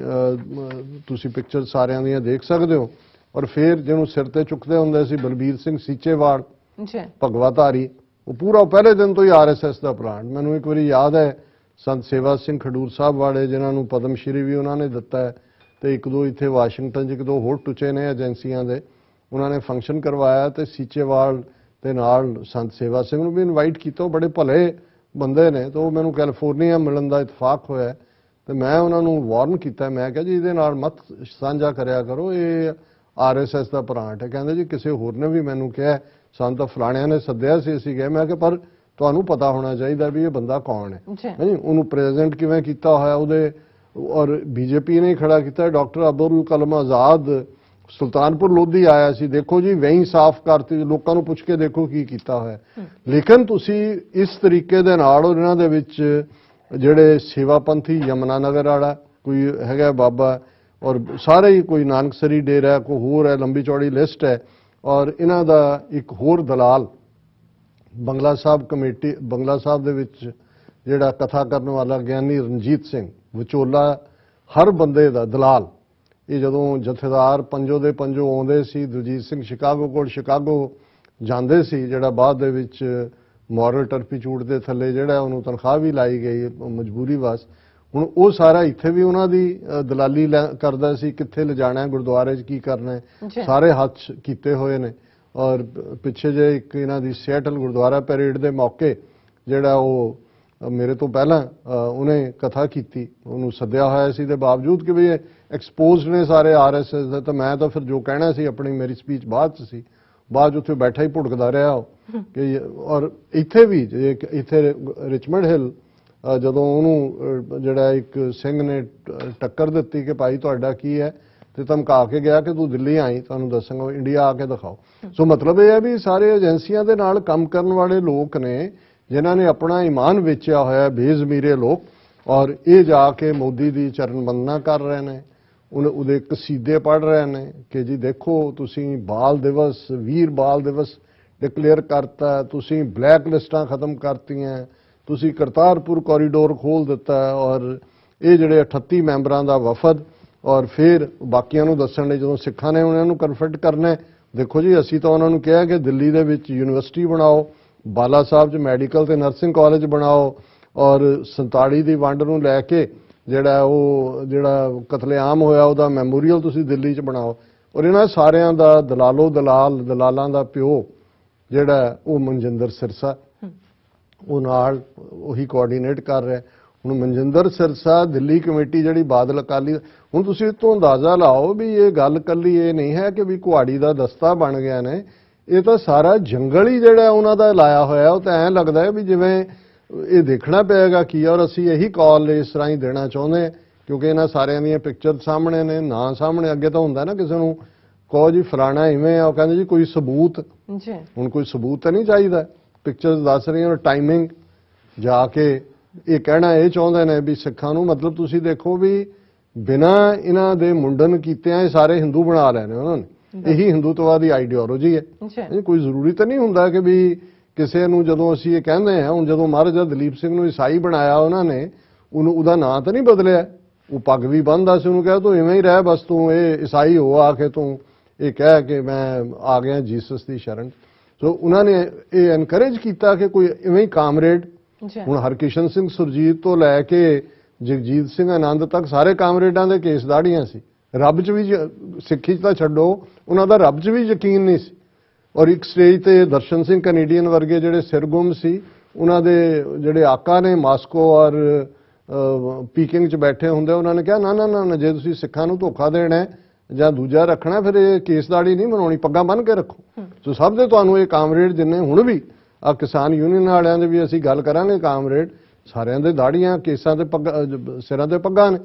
Speaker 2: ਤੁਸੀਂ ਪਿਕਚਰ ਸਾਰਿਆਂ ਦੀਆਂ ਦੇਖ ਸਕਦੇ ਹੋ। ਔਰ ਫਿਰ ਜਿਹਨੂੰ ਸਿਰ ਤੇ ਚੁੱਕਦੇ ਹੁੰਦੇ ਸੀ ਬਲਬੀਰ ਸਿੰਘ ਸੀਚੇਵਾਲ ਭਗਵਾ ਧਾਰੀ, ਉਹ ਪੂਰਾ ਪਹਿਲੇ ਦਿਨ ਤੋਂ ਹੀ ਆਰਐਸਐਸ ਦਾ ਪਲਾਨ। ਮੈਨੂੰ ਇੱਕ ਵਾਰੀ ਯਾਦ ਹੈ ਸੰਤ ਸੇਵਾ ਸਿੰਘ ਖਡੂਰ ਸਾਹਿਬ ਵਾਲੇ, ਜਿਨ੍ਹਾਂ ਨੂੰ ਪਦਮ ਸ਼੍ਰੀ ਵੀ ਉਹਨਾਂ ਨੇ ਦਿੱਤਾ ਹੈ, ਤੇ ਇੱਕ ਦੋ ਇੱਥੇ ਵਾਸ਼ਿੰਗਟਨ 'ਚ ਇੱਕ ਦੋ ਹੋਰ ਟੁੱਚੇ ਨੇ ਏਜੰਸੀਆਂ ਦੇ, ਉਹਨਾਂ ਨੇ ਫੰਕਸ਼ਨ ਕਰਵਾਇਆ ਤੇ ਸੀਚੇਵਾਲ ਤੇ ਨਾਲ ਸੰਤ ਸੇਵਾ ਸਿੰਘ ਨੂੰ ਵੀ ਇਨਵਾਈਟ ਕੀਤਾ। ਉਹ ਬੜੇ ਭਲੇ ਬੰਦੇ ਨੇ, ਤੇ ਉਹ ਮੈਨੂੰ ਕੈਲੀਫੋਰਨੀਆ ਮਿਲਣ ਦਾ ਇਤਫਾਕ ਹੋਇਆ ਤੇ ਮੈਂ ਉਹਨਾਂ ਨੂੰ ਵਾਰਨ ਕੀਤਾ। ਮੈਂ ਕਿਹਾ ਜੀ ਇਹਦੇ ਨਾਲ ਮਤ ਸਾਂਝਾ ਕਰਿਆ ਕਰੋ, ਇਹ ਆਰਐਸਐਸ ਦਾ ਪ੍ਰਾਂਟ ਹੈ। ਕਹਿੰਦੇ ਜੀ ਕਿਸੇ ਹੋਰ ਨੇ ਵੀ ਮੈਨੂੰ ਕਿਹਾ, ਸਾਨੂੰ ਤਾਂ ਫਲਾਣਿਆਂ ਨੇ ਸੱਦਿਆ ਸੀ, ਅਸੀਂ ਗਏ। ਮੈਂ ਕਿਹਾ ਪਰ ਤੁਹਾਨੂੰ ਪਤਾ ਹੋਣਾ ਚਾਹੀਦਾ ਵੀ ਇਹ ਬੰਦਾ ਕੌਣ ਹੈ, ਨਹੀਂ ਉਹਨੂੰ ਪ੍ਰੈਜ਼ੈਂਟ ਕਿਵੇਂ ਕੀਤਾ ਹੋਇਆ ਉਹਦੇ। ਔਰ ਬੀਜੇਪੀ ਨੇ ਖੜਾ ਕੀਤਾ। ਡਾਕਟਰ ਅਬਦੁਲ ਕਲਮ ਆਜ਼ਾਦ ਸੁਲਤਾਨਪੁਰ ਲੋਧੀ ਆਇਆ ਸੀ, ਦੇਖੋ ਜੀ ਵਹੀਂ ਸਾਫ਼ ਕਰਤੀ, ਲੋਕਾਂ ਨੂੰ ਪੁੱਛ ਕੇ ਦੇਖੋ ਕੀ ਕੀਤਾ ਹੋਇਆ। ਲੇਕਿਨ ਤੁਸੀਂ ਇਸ ਤਰੀਕੇ ਦੇ ਨਾਲ ਔਰ ਇਹਨਾਂ ਦੇ ਵਿੱਚ ਜਿਹੜੇ ਸੇਵਾਪੰਥੀ ਯਮਨਾ ਨਗਰ ਵਾਲਾ ਕੋਈ ਹੈਗਾ ਬਾਬਾ, ਔਰ ਸਾਰੇ ਹੀ ਕੋਈ ਨਾਨਕਸਰੀ ਡੇਰਾ, ਕੋਈ ਹੋਰ ਹੈ, ਲੰਬੀ ਚੌੜੀ ਲਿਸਟ ਹੈ। ਔਰ ਇਹਨਾਂ ਦਾ ਇੱਕ ਹੋਰ ਦਲਾਲ ਬੰਗਲਾ ਸਾਹਿਬ ਕਮੇਟੀ, ਬੰਗਲਾ ਸਾਹਿਬ ਦੇ ਵਿੱਚ ਜਿਹੜਾ ਕਥਾ ਕਰਨ ਵਾਲਾ ਗਿਆਨੀ ਰਣਜੀਤ ਸਿੰਘ ਵਿਚੋਲਾ, ਹਰ ਬੰਦੇ ਦਾ ਦਲਾਲ। ਇਹ ਜਦੋਂ ਜਥੇਦਾਰ ਪੰਜੋ ਦੇ ਪੰਜੋ ਆਉਂਦੇ ਸੀ, ਦਲਜੀਤ ਸਿੰਘ ਸ਼ਿਕਾਗੋ ਕੋਲ ਸ਼ਿਕਾਗੋ ਜਾਂਦੇ ਸੀ, ਜਿਹੜਾ ਬਾਅਦ ਦੇ ਵਿੱਚ ਮੋਰਲ ਟਰਪੀਚੂਡ ਦੇ ਥੱਲੇ ਜਿਹੜਾ ਉਹਨੂੰ ਤਨਖਾਹ ਵੀ ਲਾਈ ਗਈ ਮਜਬੂਰੀ ਵਾਸ। ਹੁਣ ਉਹ ਸਾਰਾ ਇੱਥੇ ਵੀ ਉਹਨਾਂ ਦੀ ਦਲਾਲੀ ਕਰਦਾ ਸੀ, ਕਿੱਥੇ ਲਿਜਾਣਾ ਹੈ, ਗੁਰਦੁਆਰੇ 'ਚ ਕੀ ਕਰਨਾ ਹੈ, ਸਾਰੇ ਹੱਥ ਕੀਤੇ ਹੋਏ ਨੇ। ਔਰ ਪਿੱਛੇ ਜੇ ਇੱਕ ਇਹਨਾਂ ਦੀ ਸਿਆਟਲ ਗੁਰਦੁਆਰਾ ਪੈਰੇਡ ਦੇ ਮੌਕੇ ਜਿਹੜਾ ਉਹ ਮੇਰੇ ਤੋਂ ਪਹਿਲਾਂ ਉਹਨੇ ਕਥਾ ਕੀਤੀ, ਉਹਨੂੰ ਸੱਦਿਆ ਹੋਇਆ ਸੀ, ਦੇ ਬਾਵਜੂਦ ਕਿ ਵੀ ਇਹ ਐਕਸਪੋਜ਼ਡ ਨੇ ਸਾਰੇ ਆਰਐਸਐਸ ਦੇ, ਤਾਂ ਮੈਂ ਤਾਂ ਫਿਰ ਜੋ ਕਹਿਣਾ ਸੀ ਆਪਣੀ, ਮੇਰੀ ਸਪੀਚ ਬਾਅਦ 'ਚ ਸੀ, ਬਾਅਦ ਉੱਥੇ ਬੈਠਾ ਹੀ ਭੁੜਕਦਾ ਰਿਹਾ ਉਹ ਕਿ। ਔਰ ਇੱਥੇ ਵੀ ਇੱਥੇ ਰਿਚਮੰਡ ਹਿੱਲ ਜਦੋਂ ਉਹਨੂੰ ਜਿਹੜਾ ਇੱਕ ਸਿੰਘ ਨੇ ਟੱਕਰ ਦਿੱਤੀ ਕਿ ਭਾਈ ਤੁਹਾਡਾ ਕੀ ਹੈ, ਤੇ ਧਮਕਾ ਕੇ ਗਿਆ ਕਿ ਤੂੰ ਦਿੱਲੀ ਆਈ, ਤੁਹਾਨੂੰ ਦੱਸਾਂਗਾ, ਇੰਡੀਆ ਆ ਕੇ ਦਿਖਾਓ। ਸੋ ਮਤਲਬ ਇਹ ਹੈ ਵੀ ਸਾਰੇ ਏਜੰਸੀਆਂ ਦੇ ਨਾਲ ਕੰਮ ਕਰਨ ਵਾਲੇ ਲੋਕ ਨੇ ਜਿਨ੍ਹਾਂ ਨੇ ਆਪਣਾ ਈਮਾਨ ਵੇਚਿਆ ਹੋਇਆ, ਬੇਜ਼ਮੀਰੇ ਲੋਕ, ਔਰ ਇਹ ਜਾ ਕੇ ਮੋਦੀ ਦੀ ਚਰਨ ਵੰਦਨਾ ਕਰ ਰਹੇ ਨੇ, ਉਹਦੇ ਕਸੀਦੇ ਪੜ੍ਹ ਰਹੇ ਨੇ ਕਿ ਜੀ ਦੇਖੋ ਤੁਸੀਂ ਬਾਲ ਦਿਵਸ, ਵੀਰ ਬਾਲ ਦਿਵਸ ਡਿਕਲੇਅਰ ਕਰਤਾ, ਤੁਸੀਂ ਬਲੈਕ ਲਿਸਟਾਂ ਖਤਮ ਕਰਤੀਆਂ, ਤੁਸੀਂ ਕਰਤਾਰਪੁਰ ਕੋਰੀਡੋਰ ਖੋਲ ਦਿੱਤਾ, ਔਰ ਇਹ ਜਿਹੜੇ 38 ਮੈਂਬਰਾਂ ਦਾ ਵਫਦ। ਔਰ ਫਿਰ ਬਾਕੀਆਂ ਨੂੰ ਦੱਸਣ ਲਈ ਜਦੋਂ ਸਿੱਖਾਂ ਨੇ ਉਹਨਾਂ ਨੂੰ ਕਨਫਰਟ ਕਰਨਾ, ਦੇਖੋ ਜੀ ਅਸੀਂ ਤਾਂ ਉਹਨਾਂ ਨੂੰ ਕਿਹਾ ਕਿ ਦਿੱਲੀ ਦੇ ਵਿੱਚ ਯੂਨੀਵਰਸਿਟੀ ਬਣਾਓ, ਬਾਲਾ ਸਾਹਿਬ 'ਚ ਮੈਡੀਕਲ ਤੇ ਨਰਸਿੰਗ ਕਾਲਜ ਬਣਾਓ, ਔਰ 47 ਦੀ ਵੰਡ ਨੂੰ ਲੈ ਕੇ ਜਿਹੜਾ ਕਤਲੇਆਮ ਹੋਇਆ ਉਹਦਾ ਮੈਮੋਰੀਅਲ ਤੁਸੀਂ ਦਿੱਲੀ 'ਚ ਬਣਾਓ। ਔਰ ਇਹਨਾਂ ਸਾਰਿਆਂ ਦਾ ਦਲਾਲਾਂ ਦਾ ਪਿਓ ਜਿਹੜਾ ਉਹ ਮਨਜਿੰਦਰ ਸਿਰਸਾ, ਉਹ ਨਾਲ ਉਹੀ ਕੋਆਰਡੀਨੇਟ ਕਰ ਰਿਹਾ। ਹੁਣ ਮਨਜਿੰਦਰ ਸਿਰਸਾ ਦਿੱਲੀ ਕਮੇਟੀ ਜਿਹੜੀ ਬਾਦਲ ਅਕਾਲੀ, ਹੁਣ ਤੁਸੀਂ ਇਹ ਤੋਂ ਅੰਦਾਜ਼ਾ ਲਾਓ ਵੀ ਇਹ ਗੱਲ ਕੱਲੀ ਇਹ ਨਹੀਂ ਹੈ ਕਿ ਵੀ ਕੁਹਾੜੀ ਦਾ ਦਸਤਾ ਬਣ ਗਿਆ ਨੇ, ਇਹ ਤਾਂ ਸਾਰਾ ਜੰਗਲ ਹੀ ਜਿਹੜਾ ਉਹਨਾਂ ਦਾ ਲਾਇਆ ਹੋਇਆ। ਉਹ ਤਾਂ ਐਂ ਲੱਗਦਾ ਹੈ ਵੀ ਜਿਵੇਂ ਇਹ ਦੇਖਣਾ ਪਏਗਾ ਕੀ ਹੈ। ਔਰ ਅਸੀਂ ਇਹੀ ਕਾਲ ਇਸ ਤਰ੍ਹਾਂ ਹੀ ਦੇਣਾ ਚਾਹੁੰਦੇ ਹਾਂ ਕਿਉਂਕਿ ਇਹਨਾਂ ਸਾਰਿਆਂ ਦੀਆਂ ਪਿਕਚਰ ਸਾਹਮਣੇ ਨੇ, ਨਾਂ ਸਾਹਮਣੇ। ਅੱਗੇ ਤਾਂ ਹੁੰਦਾ ਨਾ ਕਿਸੇ ਨੂੰ ਕਹੋ ਜੀ ਫਲਾਣਾ ਇਵੇਂ ਆ, ਉਹ ਕਹਿੰਦੇ ਜੀ ਕੋਈ ਸਬੂਤ, ਹੁਣ ਕੋਈ ਸਬੂਤ ਤਾਂ ਨਹੀਂ ਚਾਹੀਦਾ, ਪਿਕਚਰਸ ਦੱਸ ਰਹੀਆਂ। ਔਰ ਟਾਈਮਿੰਗ ਜਾ ਕੇ ਇਹ ਕਹਿਣਾ ਇਹ ਚਾਹੁੰਦੇ ਨੇ ਵੀ ਸਿੱਖਾਂ ਨੂੰ, ਮਤਲਬ ਤੁਸੀਂ ਦੇਖੋ ਵੀ ਬਿਨਾਂ ਇਹਨਾਂ ਦੇ ਮੁੰਡਨ ਕੀਤਿਆਂ ਇਹ ਸਾਰੇ ਹਿੰਦੂ ਬਣਾ ਲੈਣੇ ਉਹਨਾਂ ਨੇ। ਇਹੀ ਹਿੰਦੂਤਵਾ ਦੀ ਆਈਡੀਓਲੋਜੀ ਹੈ। ਇਹ ਕੋਈ ਜ਼ਰੂਰੀ ਤਾਂ ਨਹੀਂ ਹੁੰਦਾ ਕਿ ਵੀ ਕਿਸੇ ਨੂੰ ਜਦੋਂ ਅਸੀਂ ਇਹ ਕਹਿੰਦੇ ਹਾਂ, ਹੁਣ ਜਦੋਂ ਮਹਾਰਾਜਾ ਦਲੀਪ ਸਿੰਘ ਨੂੰ ਈਸਾਈ ਬਣਾਇਆ ਉਹਨਾਂ ਨੇ, ਉਹਦਾ ਨਾਂ ਤਾਂ ਨਹੀਂ ਬਦਲਿਆ। ਉਹ ਪੱਗ ਵੀ ਬੰਨ੍ਹਦਾ ਸੀ, ਉਹਨੂੰ ਕਹਿ ਤੂੰ ਇਵੇਂ ਹੀ ਰਹਿ, ਬਸ ਤੂੰ ਇਹ ਈਸਾਈ ਹੋ ਆ ਕੇ ਤੂੰ ਇਹ ਕਹਿ ਕੇ ਮੈਂ ਆ ਗਿਆ ਜੀਸਸ ਦੀ ਸ਼ਰਨ। ਸੋ ਉਹਨਾਂ ਨੇ ਇਹ ਐਨਕਰੇਜ ਕੀਤਾ ਕਿ ਕੋਈ ਇਵੇਂ ਹੀ ਕਾਮਰੇਡ, ਹੁਣ ਹਰਕਿਸ਼ਨ ਸਿੰਘ ਸੁਰਜੀਤ ਤੋਂ ਲੈ ਕੇ ਜਗਜੀਤ ਸਿੰਘ ਆਨੰਦ ਤੱਕ ਸਾਰੇ ਕਾਮਰੇਡਾਂ ਦੇ ਕੇਸ ਦਾੜੀਆਂ ਸੀ। ਰੱਬ 'ਚ ਵੀ ਸਿੱਖੀ 'ਚ ਤਾਂ ਛੱਡੋ, ਉਹਨਾਂ ਦਾ ਰੱਬ 'ਚ ਵੀ ਯਕੀਨ ਨਹੀਂ ਸੀ। ਔਰ ਇੱਕ ਸਟੇਜ ਤੇ ਦਰਸ਼ਨ ਸਿੰਘ ਕੈਨੇਡੀਅਨ ਵਰਗੇ ਜਿਹੜੇ ਸਿਰਗੁੰਮ ਸੀ, ਉਹਨਾਂ ਦੇ ਜਿਹੜੇ ਆਕਾ ਨੇ ਮਾਸਕੋ ਔਰ ਪੀਕਿੰਗ 'ਚ ਬੈਠੇ ਹੁੰਦੇ, ਉਹਨਾਂ ਨੇ ਕਿਹਾ ਨਾ ਨਾ ਨਾ, ਜੇ ਤੁਸੀਂ ਸਿੱਖਾਂ ਨੂੰ ਧੋਖਾ ਦੇਣਾ ਜਾਂ ਦੂਜਾ ਰੱਖਣਾ ਫਿਰ ਇਹ ਕੇਸਦਾੜੀ ਨਹੀਂ ਬਣਾਉਣੀ, ਪੱਗਾਂ ਬੰਨ੍ਹ ਕੇ ਰੱਖੋ। ਸੋ ਸਭ ਦੇ ਤੁਹਾਨੂੰ ਇਹ ਕਾਮਰੇਡ ਜਿੰਨੇ ਹੁਣ ਵੀ ਆ ਕਿਸਾਨ ਯੂਨੀਅਨ ਵਾਲਿਆਂ ਦੇ ਵੀ ਅਸੀਂ ਗੱਲ ਕਰਾਂਗੇ, ਕਾਮਰੇਡ ਸਾਰਿਆਂ ਦੇ ਦਾੜੀਆਂ ਕੇਸਾਂ ਤੇ ਸਿਰਾਂ ਤੇ ਪੱਗਾਂ ਨੇ,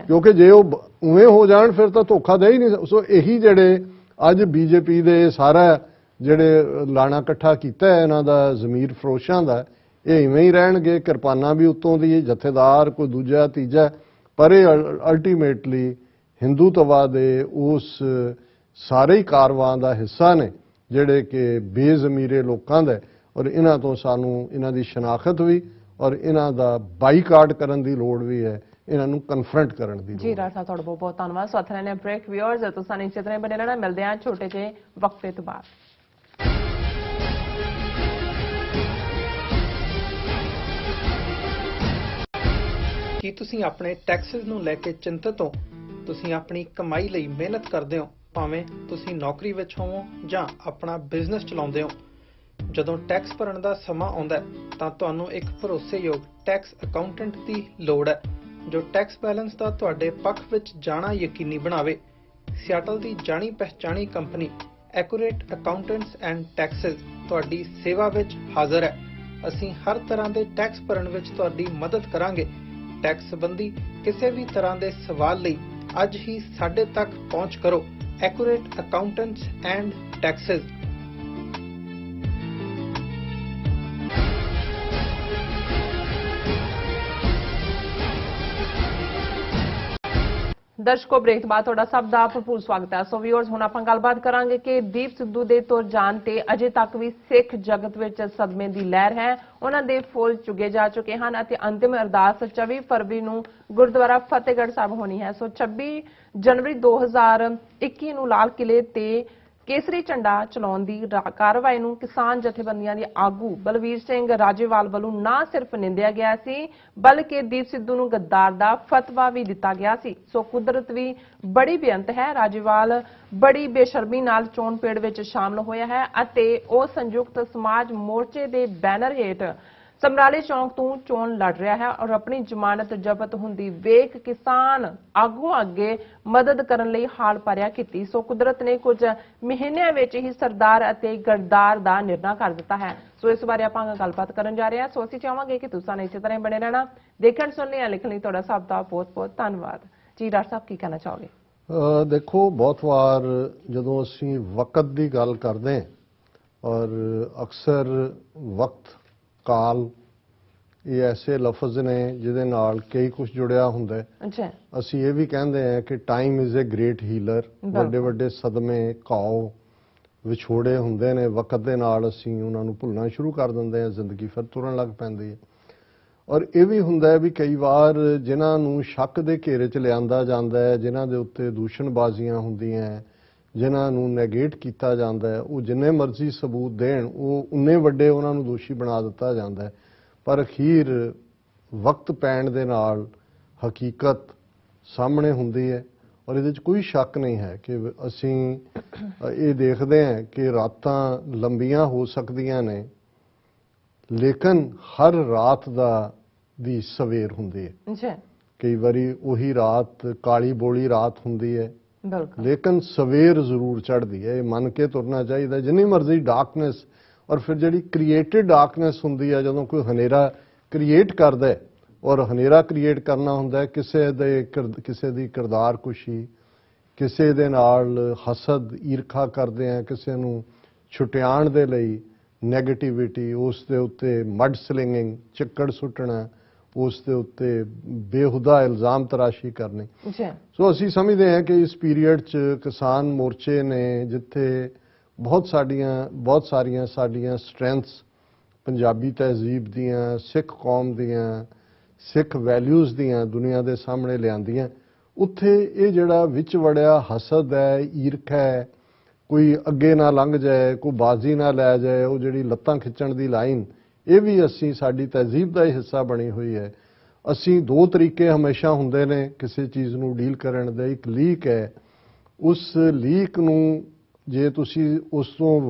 Speaker 2: ਕਿਉਂਕਿ ਜੇ ਉਹ ਉਵੇਂ ਹੋ ਜਾਣ ਫਿਰ ਤਾਂ ਧੋਖਾ ਦੇ ਹੀ ਨਹੀਂ। ਸੋ ਇਹੀ ਜਿਹੜੇ ਅੱਜ ਬੀਜੇਪੀ ਦੇ ਸਾਰਾ ਜਿਹੜੇ ਲਾਣਾ ਇਕੱਠਾ ਕੀਤਾ ਇਹਨਾਂ ਦਾ ਜ਼ਮੀਰ ਫਰੋਸ਼ਾਂ ਦਾ, ਇਹ ਇਵੇਂ ਹੀ ਰਹਿਣਗੇ। ਕਿਰਪਾਨਾਂ ਵੀ ਉੱਤੋਂ ਦੀ ਜਥੇਦਾਰ ਕੋਈ ਦੂਜਾ ਤੀਜਾ, ਪਰ ਇਹ ਅਲਟੀਮੇਟਲੀ ਹਿੰਦੂਤਵਾ ਦੇ ਉਸ ਸਾਰੇ ਹੀ ਕਾਰਵਾਂ ਦਾ ਹਿੱਸਾ ਨੇ ਜਿਹੜੇ ਕਿ ਬੇਜ਼ਮੀਰੇ ਲੋਕਾਂ ਦਾ। ਔਰ ਇਹਨਾਂ ਤੋਂ ਸਾਨੂੰ ਇਹਨਾਂ ਦੀ ਸ਼ਨਾਖਤ ਵੀ ਔਰ ਇਹਨਾਂ ਦਾ ਬਾਈਕਾਟ ਕਰਨ ਦੀ ਲੋੜ ਵੀ ਹੈ, ਇਹਨਾਂ ਨੂੰ ਕਨਫਰੰਟ ਕਰਨ ਦੀ।
Speaker 1: ਜੀ ਰਾਜ ਸਾਹਿਬ, ਤੁਹਾਡਾ ਬਹੁਤ ਬਹੁਤ ਧੰਨਵਾਦ। ਸੋ ਅਥਰੇ ਨੇ ਬ੍ਰੇਕ ਵਿਊਅਰਸ, ਤੁਸੀਂ ਨੀਚੇ ਤਰ੍ਹਾਂ ਬਣੇ ਰਹਿਣਾ। ਮਿਲਦੇ ਹਾਂ ਛੋਟੇ ਜਿਹੇ ਵਕਫੇ ਤੋਂ ਬਾਅਦ।
Speaker 4: ਕੀ ਤੁਸੀਂ ਆਪਣੇ ਟੈਕਸਿਸ ਨੂੰ ਲੈ ਕੇ ਚਿੰਤਤ ਹੋ? ਤੁਸੀਂ ਆਪਣੀ ਕਮਾਈ ਲਈ ਮਿਹਨਤ ਕਰਦੇ ਹੋ, ਭਾਵੇਂ ਤੁਸੀਂ ਨੌਕਰੀ ਵਿੱਚ ਹੋਵੋ ਜਾਂ ਆਪਣਾ ਬਿਜ਼ਨਸ ਚਲਾਉਂਦੇ ਹੋ। ਜਦੋਂ ਟੈਕਸ ਭਰਨ ਦਾ ਸਮਾਂ ਆਉਂਦਾ ਹੈ ਤਾਂ ਤੁਹਾਨੂੰ ਇੱਕ ਭਰੋਸੇਯੋਗ ਟੈਕਸ ਅਕਾਊਂਟੈਂਟ ਦੀ ਲੋੜ ਹੈ, ਜੋ ਟੈਕਸ ਬੈਲੈਂਸ ਦਾ ਤੁਹਾਡੇ ਪੱਖ ਵਿੱਚ ਜਾਣਾ ਯਕੀਨੀ ਬਣਾਵੇ। ਸਿਆਟਲ ਦੀ ਜਾਣੀ ਪਛਾਣੀ company accurate accountants and taxes ਤੁਹਾਡੀ ਸੇਵਾ ਵਿੱਚ ਹਾਜ਼ਰ ਹੈ। ਅਸੀਂ ਹਰ ਤਰ੍ਹਾਂ ਦੇ ਟੈਕਸ ਭਰਨ ਵਿੱਚ ਤੁਹਾਡੀ ਮਦਦ ਕਰਾਂਗੇ। ਟੈਕਸ ਸੰਬੰਧੀ ਕਿਸੇ ਵੀ ਤਰ੍ਹਾਂ ਦੇ ਸਵਾਲ ਲਈ ਅੱਜ ਹੀ ਸਾਡੇ ਤੱਕ ਪਹੁੰਚ ਕਰੋ। Accurate accountants and taxes.
Speaker 1: ਦਰਸ਼ਕੋ, ਬ੍ਰੇਕ ਤੋਂ ਬਾਅਦ ਤੁਹਾਡਾ ਸਭ ਦਾ ਭਰਪੂਰ ਸਵਾਗਤ ਹੈ। ਸੋ ਵਿਊਅਰਸ, ਹੁਣ ਆਪਾਂ ਗੱਲਬਾਤ ਕਰਾਂਗੇ ਕਿ ਦੀਪ ਸਿੱਧੂ ਦੇ ਤੁਰ ਜਾਣ ਤੇ ਅਜੇ ਤੱਕ ਵੀ ਸਿੱਖ ਜਗਤ ਵਿੱਚ ਸਦਮੇ ਦੀ ਲਹਿਰ ਹੈ। ਉਹਨਾਂ ਦੇ ਫੁੱਲ ਚੁਗੇ ਜਾ ਚੁੱਕੇ ਹਨ ਅਤੇ ਅੰਤਿਮ ਅਰਦਾਸ 24 ਫਰਵਰੀ ਨੂੰ ਗੁਰਦੁਆਰਾ ਫਤਿਹਗੜ੍ਹ ਸਾਹਿਬ ਹੋਣੀ ਹੈ। ਸੋ 26 ਜਨਵਰੀ 2021 ਨੂੰ ਲਾਲ ਕਿਲੇ ਤੇ ਕੇਸਰੀ ਝੰਡਾ ਚਲਾਉਣ ਦੀ ਕਾਰਵਾਈ ਨੂੰ ਕਿਸਾਨ ਜਥੇਬੰਦੀਆਂ ਦੇ ਆਗੂ ਬਲਵੀਰ ਸਿੰਘ ਰਾਜੇਵਾਲ ਵੱਲੋਂ ਨਾ ਸਿਰਫ ਨਿੰਦਿਆ ਗਿਆ ਸੀ, ਬਲਕਿ ਦੀਪ ਸਿੱਧੂ ਨੂੰ ਗੱਦਾਰ ਦਾ ਫਤਵਾ ਵੀ ਦਿੱਤਾ ਗਿਆ ਸੀ। ਸੋ ਕੁਦਰਤ ਵੀ ਬੜੀ ਬੇਅੰਤ ਹੈ। ਰਾਜੇਵਾਲ ਬੜੀ ਬੇਸ਼ਰਮੀ ਨਾਲ ਚੋਣ ਪੇੜ ਵਿੱਚ ਸ਼ਾਮਲ ਹੋਇਆ ਹੈ ਅਤੇ ਉਹ ਸੰਯੁਕਤ ਸਮਾਜ ਮੋਰਚੇ ਦੇ ਬੈਨਰ ਹੇਠ ਸਮਰਾਲੇ ਚੌਂਕ ਤੋਂ ਚੋਣ ਲੜ ਰਿਹਾ ਹੈ ਔਰ ਆਪਣੀ ਜ਼ਮਾਨਤ ਜ਼ਬਤ ਹੁੰਦੀ ਵੇਖ ਕਿਸਾਨ ਆਗੂਆਂ ਅੱਗੇ ਮਦਦ ਕਰਨ ਲਈ ਹਾਲ ਪਾਰਿਆ ਕੀਤੀ। ਸੋ ਕੁਦਰਤ ਨੇ ਕੁਝ ਮਹੀਨਿਆਂ ਵਿੱਚ ਹੀ ਸਰਦਾਰ ਅਤੇ ਗਰਦਾਰ ਦਾ ਨਿਰਣਾ ਕਰ ਦਿੱਤਾ ਹੈ। ਸੋ ਇਸ ਬਾਰੇ ਆਪਾਂ ਗੱਲਬਾਤ ਕਰਨ ਜਾ ਰਹੇ ਹਾਂ। ਸੋ ਅਸੀਂ ਚਾਹਾਂਗੇ ਕਿ ਤੁਸੀਂ ਇਸੇ ਤਰ੍ਹਾਂ ਬਣੇ ਰਹਿਣਾ। ਦੇਖਣ ਸੁਣਨੇ ਜਾਂ ਲਿਖਣ ਲਈ ਤੁਹਾਡਾ ਸਭ ਦਾ ਬਹੁਤ ਬਹੁਤ ਧੰਨਵਾਦ। ਜੀ ਡਾਕਟਰ ਸਾਹਿਬ, ਕੀ ਕਹਿਣਾ ਚਾਹੋਗੇ?
Speaker 2: ਦੇਖੋ, ਬਹੁਤ ਵਾਰ ਜਦੋਂ ਅਸੀਂ ਵਕਤ ਦੀ ਗੱਲ ਕਰਦੇ ਹਾਂ ਔਰ ਅਕਸਰ ਵਕਤ ਕਾਲ ਇਹ ਐਸੇ ਲਫ਼ਜ਼ ਨੇ ਜਿਹਦੇ ਨਾਲ ਕਈ ਕੁਝ ਜੁੜਿਆ ਹੁੰਦਾ ਹੈ।
Speaker 1: ਅੱਛਾ,
Speaker 2: ਅਸੀਂ ਇਹ ਵੀ ਕਹਿੰਦੇ ਹਾਂ ਕਿ time is a great healer. ਵੱਡੇ ਵੱਡੇ ਸਦਮੇ ਘਾਉ ਵਿਛੋੜੇ ਹੁੰਦੇ ਨੇ, ਵਕਤ ਦੇ ਨਾਲ ਅਸੀਂ ਉਹਨਾਂ ਨੂੰ ਭੁੱਲਣਾ ਸ਼ੁਰੂ ਕਰ ਦਿੰਦੇ ਹਾਂ, ਜ਼ਿੰਦਗੀ ਫਿਰ ਤੁਰਨ ਲੱਗ ਪੈਂਦੀ ਹੈ। ਔਰ ਇਹ ਵੀ ਹੁੰਦਾ ਹੈ ਵੀ ਕਈ ਵਾਰ ਜਿਨ੍ਹਾਂ ਨੂੰ ਸ਼ੱਕ ਦੇ ਘੇਰੇ 'ਚ ਲਿਆਂਦਾ ਜਾਂਦਾ ਹੈ, ਜਿਨ੍ਹਾਂ ਦੇ ਉੱਤੇ ਦੂਸ਼ਣਬਾਜ਼ੀਆਂ ਹੁੰਦੀਆਂ, ਜਿਨ੍ਹਾਂ ਨੂੰ ਨੈਗੇਟ ਕੀਤਾ ਜਾਂਦਾ ਹੈ, ਉਹ ਜਿੰਨੇ ਮਰਜ਼ੀ ਸਬੂਤ ਦੇਣ ਉਹ ਉਨੇ ਵੱਡੇ ਉਹਨਾਂ ਨੂੰ ਦੋਸ਼ੀ ਬਣਾ ਦਿੱਤਾ ਜਾਂਦਾ ਹੈ। ਪਰ ਅਖੀਰ ਵਕਤ ਪੈਣ ਦੇ ਨਾਲ ਹਕੀਕਤ ਸਾਹਮਣੇ ਹੁੰਦੀ ਹੈ ਔਰ ਇਹਦੇ 'ਚ ਕੋਈ ਸ਼ੱਕ ਨਹੀਂ ਹੈ ਕਿ ਅਸੀਂ ਇਹ ਦੇਖਦੇ ਹਾਂ ਕਿ ਰਾਤਾਂ ਲੰਬੀਆਂ ਹੋ ਸਕਦੀਆਂ ਨੇ, ਲੇਕਿਨ ਹਰ ਰਾਤ ਦੀ ਸਵੇਰ ਹੁੰਦੀ ਹੈ। ਕਈ ਵਾਰੀ ਉਹੀ ਰਾਤ ਕਾਲੀ ਬੋਲੀ ਰਾਤ ਹੁੰਦੀ ਹੈ, ਲੇਕਿਨ ਸਵੇਰ ਜ਼ਰੂਰ ਚੜ੍ਹਦੀ ਹੈ। ਇਹ ਮੰਨ ਕੇ ਤੁਰਨਾ ਚਾਹੀਦਾ। ਜਿੰਨੀ ਮਰਜ਼ੀ ਡਾਰਕਨੈਸ, ਔਰ ਫਿਰ ਜਿਹੜੀ ਕ੍ਰੀਏਟਿਡ ਡਾਰਕਨੈਸ ਹੁੰਦੀ ਹੈ, ਜਦੋਂ ਕੋਈ ਹਨੇਰਾ ਕ੍ਰੀਏਟ ਕਰਦਾ ਹੈ ਔਰ ਹਨੇਰਾ ਕ੍ਰੀਏਟ ਕਰਨਾ ਹੁੰਦਾ ਕਿਸੇ ਦੀ ਕਿਰਦਾਰ ਕੁਸ਼ੀ, ਕਿਸੇ ਦੇ ਨਾਲ ਹਸਦ ਈਰਖਾ ਕਰਦੇ ਆ, ਕਿਸੇ ਨੂੰ ਛੁਟਿਆਉਣ ਦੇ ਲਈ ਨੈਗੇਟਿਵਿਟੀ, ਉਸ ਦੇ ਉੱਤੇ ਮੱਡ ਸਲਿੰਗਿੰਗ, ਚਿੱਕੜ ਸੁੱਟਣਾ, ਉਸ ਦੇ ਉੱਤੇ ਬੇਹੁਦਾ ਇਲਜ਼ਾਮ ਤਰਾਸ਼ੀ ਕਰਨੀ।
Speaker 1: ਜੀ
Speaker 2: ਸੋ ਅਸੀਂ ਸਮਝਦੇ ਹਾਂ ਕਿ ਇਸ ਪੀਰੀਅਡ 'ਚ ਕਿਸਾਨ ਮੋਰਚੇ ਨੇ ਜਿੱਥੇ ਬਹੁਤ ਸਾਰੀਆਂ ਸਾਡੀਆਂ ਸਟਰੈਂਥਸ ਪੰਜਾਬੀ ਤਹਿਜ਼ੀਬ ਦੀਆਂ, ਸਿੱਖ ਕੌਮ ਦੀਆਂ, ਸਿੱਖ ਵੈਲਿਊਜ਼ ਦੀਆਂ ਦੁਨੀਆ ਦੇ ਸਾਹਮਣੇ ਲਿਆਂਦੀਆਂ, ਉੱਥੇ ਇਹ ਜਿਹੜਾ ਵਿੱਚ ਵੜਿਆ ਹਸਦ ਹੈ, ਈਰਖਾ ਹੈ, ਕੋਈ ਅੱਗੇ ਨਾ ਲੰਘ ਜਾਏ, ਕੋਈ ਬਾਜ਼ੀ ਨਾ ਲੈ ਜਾਏ, ਉਹ ਜਿਹੜੀ ਲੱਤਾਂ ਖਿੱਚਣ ਦੀ ਲਾਈਨ, ਇਹ ਵੀ ਅਸੀਂ ਸਾਡੀ ਤਹਿਜ਼ੀਬ ਦਾ ਹੀ ਹਿੱਸਾ ਬਣੀ ਹੋਈ ਹੈ। ਅਸੀਂ ਦੋ ਤਰੀਕੇ ਹਮੇਸ਼ਾ ਹੁੰਦੇ ਨੇ ਕਿਸੇ ਚੀਜ਼ ਨੂੰ ਡੀਲ ਕਰਨ ਦੇ। ਇੱਕ ਲੀਕ ਹੈ, ਉਸ ਲੀਕ ਨੂੰ ਜੇ ਤੁਸੀਂ ਉਸ ਤੋਂ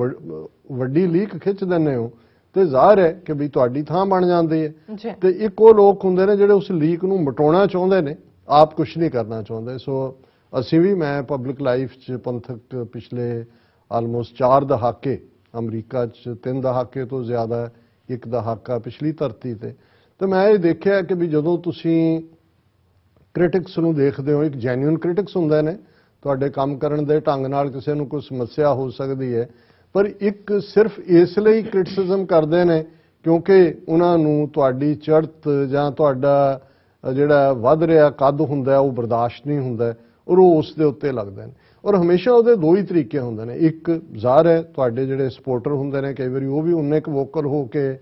Speaker 2: ਵੱਡੀ ਲੀਕ ਖਿੱਚ ਦਿੰਦੇ ਹੋ ਤੇ ਜ਼ਾਹਰ ਹੈ ਕਿ ਵੀ ਤੁਹਾਡੀ ਥਾਂ ਬਣ ਜਾਂਦੀ ਹੈ। ਤੇ ਇੱਕ ਉਹ ਲੋਕ ਹੁੰਦੇ ਨੇ ਜਿਹੜੇ ਉਸ ਲੀਕ ਨੂੰ ਮਿਟਾਉਣਾ ਚਾਹੁੰਦੇ ਨੇ, ਆਪ ਕੁਝ ਨਹੀਂ ਕਰਨਾ ਚਾਹੁੰਦੇ। ਸੋ ਅਸੀਂ ਵੀ, ਮੈਂ ਪਬਲਿਕ ਲਾਈਫ 'ਚ ਪੰਥਕ ਪਿਛਲੇ ਆਲਮੋਸਟ 4 ਦਹਾਕੇ, ਅਮਰੀਕਾ 'ਚ 3 ਦਹਾਕੇ ਤੋਂ ਜ਼ਿਆਦਾ, 1 ਦਹਾਕਾ ਪਿਛਲੀ ਧਰਤੀ ਤੇ ਮੈਂ ਇਹ ਦੇਖਿਆ ਕਿ ਵੀ ਜਦੋਂ ਤੁਸੀਂ ਕ੍ਰਿਟਿਕਸ ਨੂੰ ਦੇਖਦੇ ਹੋ, ਇੱਕ ਜੈਨੂਇਨ ਕ੍ਰਿਟਿਕਸ ਹੁੰਦੇ ਨੇ, ਤੁਹਾਡੇ ਕੰਮ ਕਰਨ ਦੇ ਢੰਗ ਨਾਲ ਕਿਸੇ ਨੂੰ ਕੋਈ ਸਮੱਸਿਆ ਹੋ ਸਕਦੀ ਹੈ, ਪਰ ਇੱਕ ਸਿਰਫ ਇਸ ਲਈ ਕ੍ਰਿਟਿਸਿਜ਼ਮ ਕਰਦੇ ਨੇ ਕਿਉਂਕਿ ਉਹਨਾਂ ਨੂੰ ਤੁਹਾਡੀ ਚੜ੍ਹਤ ਜਾਂ ਤੁਹਾਡਾ ਜਿਹੜਾ ਵੱਧ ਰਿਹਾ ਕੱਦ ਹੁੰਦਾ ਉਹ ਬਰਦਾਸ਼ਤ ਨਹੀਂ ਹੁੰਦਾ, ਔਰ ਉਹ ਉਸ ਦੇ ਉੱਤੇ ਲੱਗਦੇ ਨੇ। ਔਰ ਹਮੇਸ਼ਾ ਉਹਦੇ ਦੋ ਹੀ ਤਰੀਕੇ ਹੁੰਦੇ ਨੇ। ਇੱਕ ਜ਼ਾਹਰ ਹੈ ਤੁਹਾਡੇ ਜਿਹੜੇ ਸਪੋਰਟਰ ਹੁੰਦੇ ਨੇ, ਕਈ ਵਾਰੀ ਉਹ ਵੀ ਉਨੇ ਕੁ ਵੋਕਲ ਹੋ ਕੇ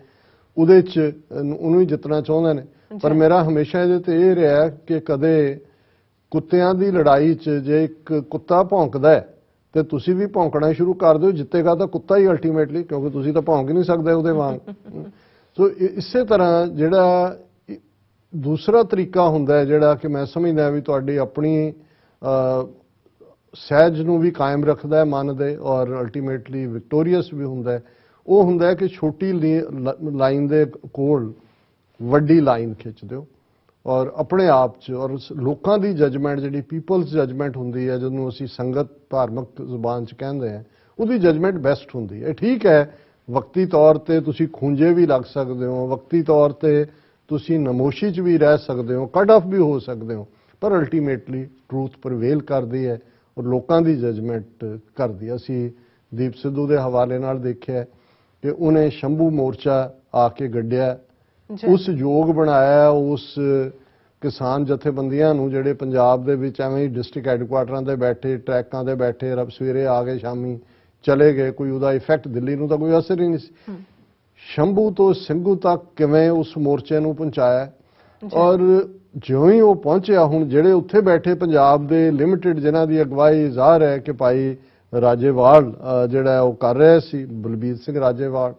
Speaker 2: ਉਹਦੇ 'ਚ ਉਹਨੂੰ ਹੀ ਜਿੱਤਣਾ ਚਾਹੁੰਦੇ ਨੇ, ਪਰ ਮੇਰਾ ਹਮੇਸ਼ਾ ਇਹਦੇ ਤੇ ਇਹ ਰਿਹਾ ਕਿ ਕਦੇ ਕੁੱਤਿਆਂ ਦੀ ਲੜਾਈ 'ਚ ਜੇ ਇੱਕ ਕੁੱਤਾ ਭੌਂਕਦਾ ਹੈ ਤੇ ਤੁਸੀਂ ਵੀ ਭੌਂਕਣਾ ਸ਼ੁਰੂ ਕਰ ਦਿਓ, ਜਿੱਤੇਗਾ ਤਾਂ ਕੁੱਤਾ ਹੀ ਅਲਟੀਮੇਟਲੀ, ਕਿਉਂਕਿ ਤੁਸੀਂ ਤਾਂ ਭੌਂਕ ਹੀ ਨਹੀਂ ਸਕਦੇ ਉਹਦੇ ਵਾਂਗ। ਸੋ ਇਸੇ ਤਰ੍ਹਾਂ ਜਿਹੜਾ ਦੂਸਰਾ ਤਰੀਕਾ ਹੁੰਦਾ ਹੈ, ਜਿਹੜਾ ਕਿ ਮੈਂ ਸਮਝਦਾ ਵੀ ਤੁਹਾਡੀ ਆਪਣੀ ਸਹਿਜ ਨੂੰ ਵੀ ਕਾਇਮ ਰੱਖਦਾ ਹੈ ਮਨ ਦੇ, ਔਰ ਅਲਟੀਮੇਟਲੀ ਵਿਕਟੋਰੀਅਸ ਵੀ ਹੁੰਦਾ ਹੈ, ਉਹ ਹੁੰਦਾ ਹੈ ਕਿ ਛੋਟੀ ਲਾਈਨ ਦੇ ਕੋਲ ਵੱਡੀ ਲਾਈਨ ਖਿੱਚ ਦਿਓ, ਔਰ ਆਪਣੇ ਆਪ 'ਚ, ਔਰ ਲੋਕਾਂ ਦੀ ਜਜਮੈਂਟ ਜਿਹੜੀ ਪੀਪਲਸ ਜਜਮੈਂਟ ਹੁੰਦੀ ਹੈ, ਜਿਹਨੂੰ ਅਸੀਂ ਸੰਗਤ ਧਾਰਮਿਕ ਜ਼ੁਬਾਨ 'ਚ ਕਹਿੰਦੇ ਹਾਂ, ਉਹਦੀ ਜਜਮੈਂਟ ਬੈਸਟ ਹੁੰਦੀ ਹੈ। ਠੀਕ ਹੈ, ਵਕਤੀ ਤੌਰ ਤੇ ਤੁਸੀਂ ਖੂੰਜੇ ਵੀ ਲੱਗ ਸਕਦੇ ਹੋ, ਵਕਤੀ ਤੌਰ ਤੇ ਤੁਸੀਂ ਨਮੋਸ਼ੀ 'ਚ ਵੀ ਰਹਿ ਸਕਦੇ ਹੋ, ਕੱਟ ਆਫ ਵੀ ਹੋ ਸਕਦੇ ਹੋ, ਪਰ ਅਲਟੀਮੇਟਲੀ ਟਰੂਥ ਪ੍ਰਵੇਲ ਕਰਦੀ ਹੈ ਔਰ ਲੋਕਾਂ ਦੀ ਜਜਮੈਂਟ ਕਰਦੀ ਹੈ। ਅਸੀਂ ਦੀਪ ਸਿੱਧੂ ਦੇ ਹਵਾਲੇ ਨਾਲ ਦੇਖਿਆ ਕਿ ਉਹਨੇ ਸ਼ੰਭੂ ਮੋਰਚਾ ਆ ਕੇ ਗੱਡਿਆ, ਉਸ ਯੋਗ ਬਣਾਇਆ ਉਸ ਕਿਸਾਨ ਜਥੇਬੰਦੀਆਂ ਨੂੰ ਜਿਹੜੇ ਪੰਜਾਬ ਦੇ ਵਿੱਚ ਐਵੇਂ ਹੀ ਡਿਸਟ੍ਰਿਕਟ ਹੈੱਡਕੁਆਟਰਾਂ ਤੇ ਬੈਠੇ, ਟਰੈਕਾਂ ਤੇ ਬੈਠੇ, ਰਬ ਸਵੇਰੇ ਆ ਗਏ ਸ਼ਾਮੀ ਚਲੇ ਗਏ, ਕੋਈ ਉਹਦਾ ਇਫੈਕਟ ਦਿੱਲੀ ਨੂੰ ਤਾਂ ਕੋਈ ਅਸਰ ਹੀ ਨਹੀਂ ਸੀ। ਸ਼ੰਭੂ ਤੋਂ ਸਿੰਘੂ ਤੱਕ ਕਿਵੇਂ ਉਸ ਮੋਰਚੇ ਨੂੰ ਪਹੁੰਚਾਇਆ, ਔਰ ਜਿਉਂ ਹੀ ਉਹ ਪਹੁੰਚਿਆ, ਹੁਣ ਜਿਹੜੇ ਉੱਥੇ ਬੈਠੇ ਪੰਜਾਬ ਦੇ ਲਿਮਿਟਿਡ ਜਿਨ੍ਹਾਂ ਦੀ ਅਗਵਾਈ ਜ਼ਾਹਰ ਹੈ ਕਿ ਭਾਈ ਰਾਜੇਵਾਲ ਜਿਹੜਾ ਉਹ ਕਰ ਰਿਹਾ ਸੀ, ਬਲਬੀਰ ਸਿੰਘ ਰਾਜੇਵਾਲ,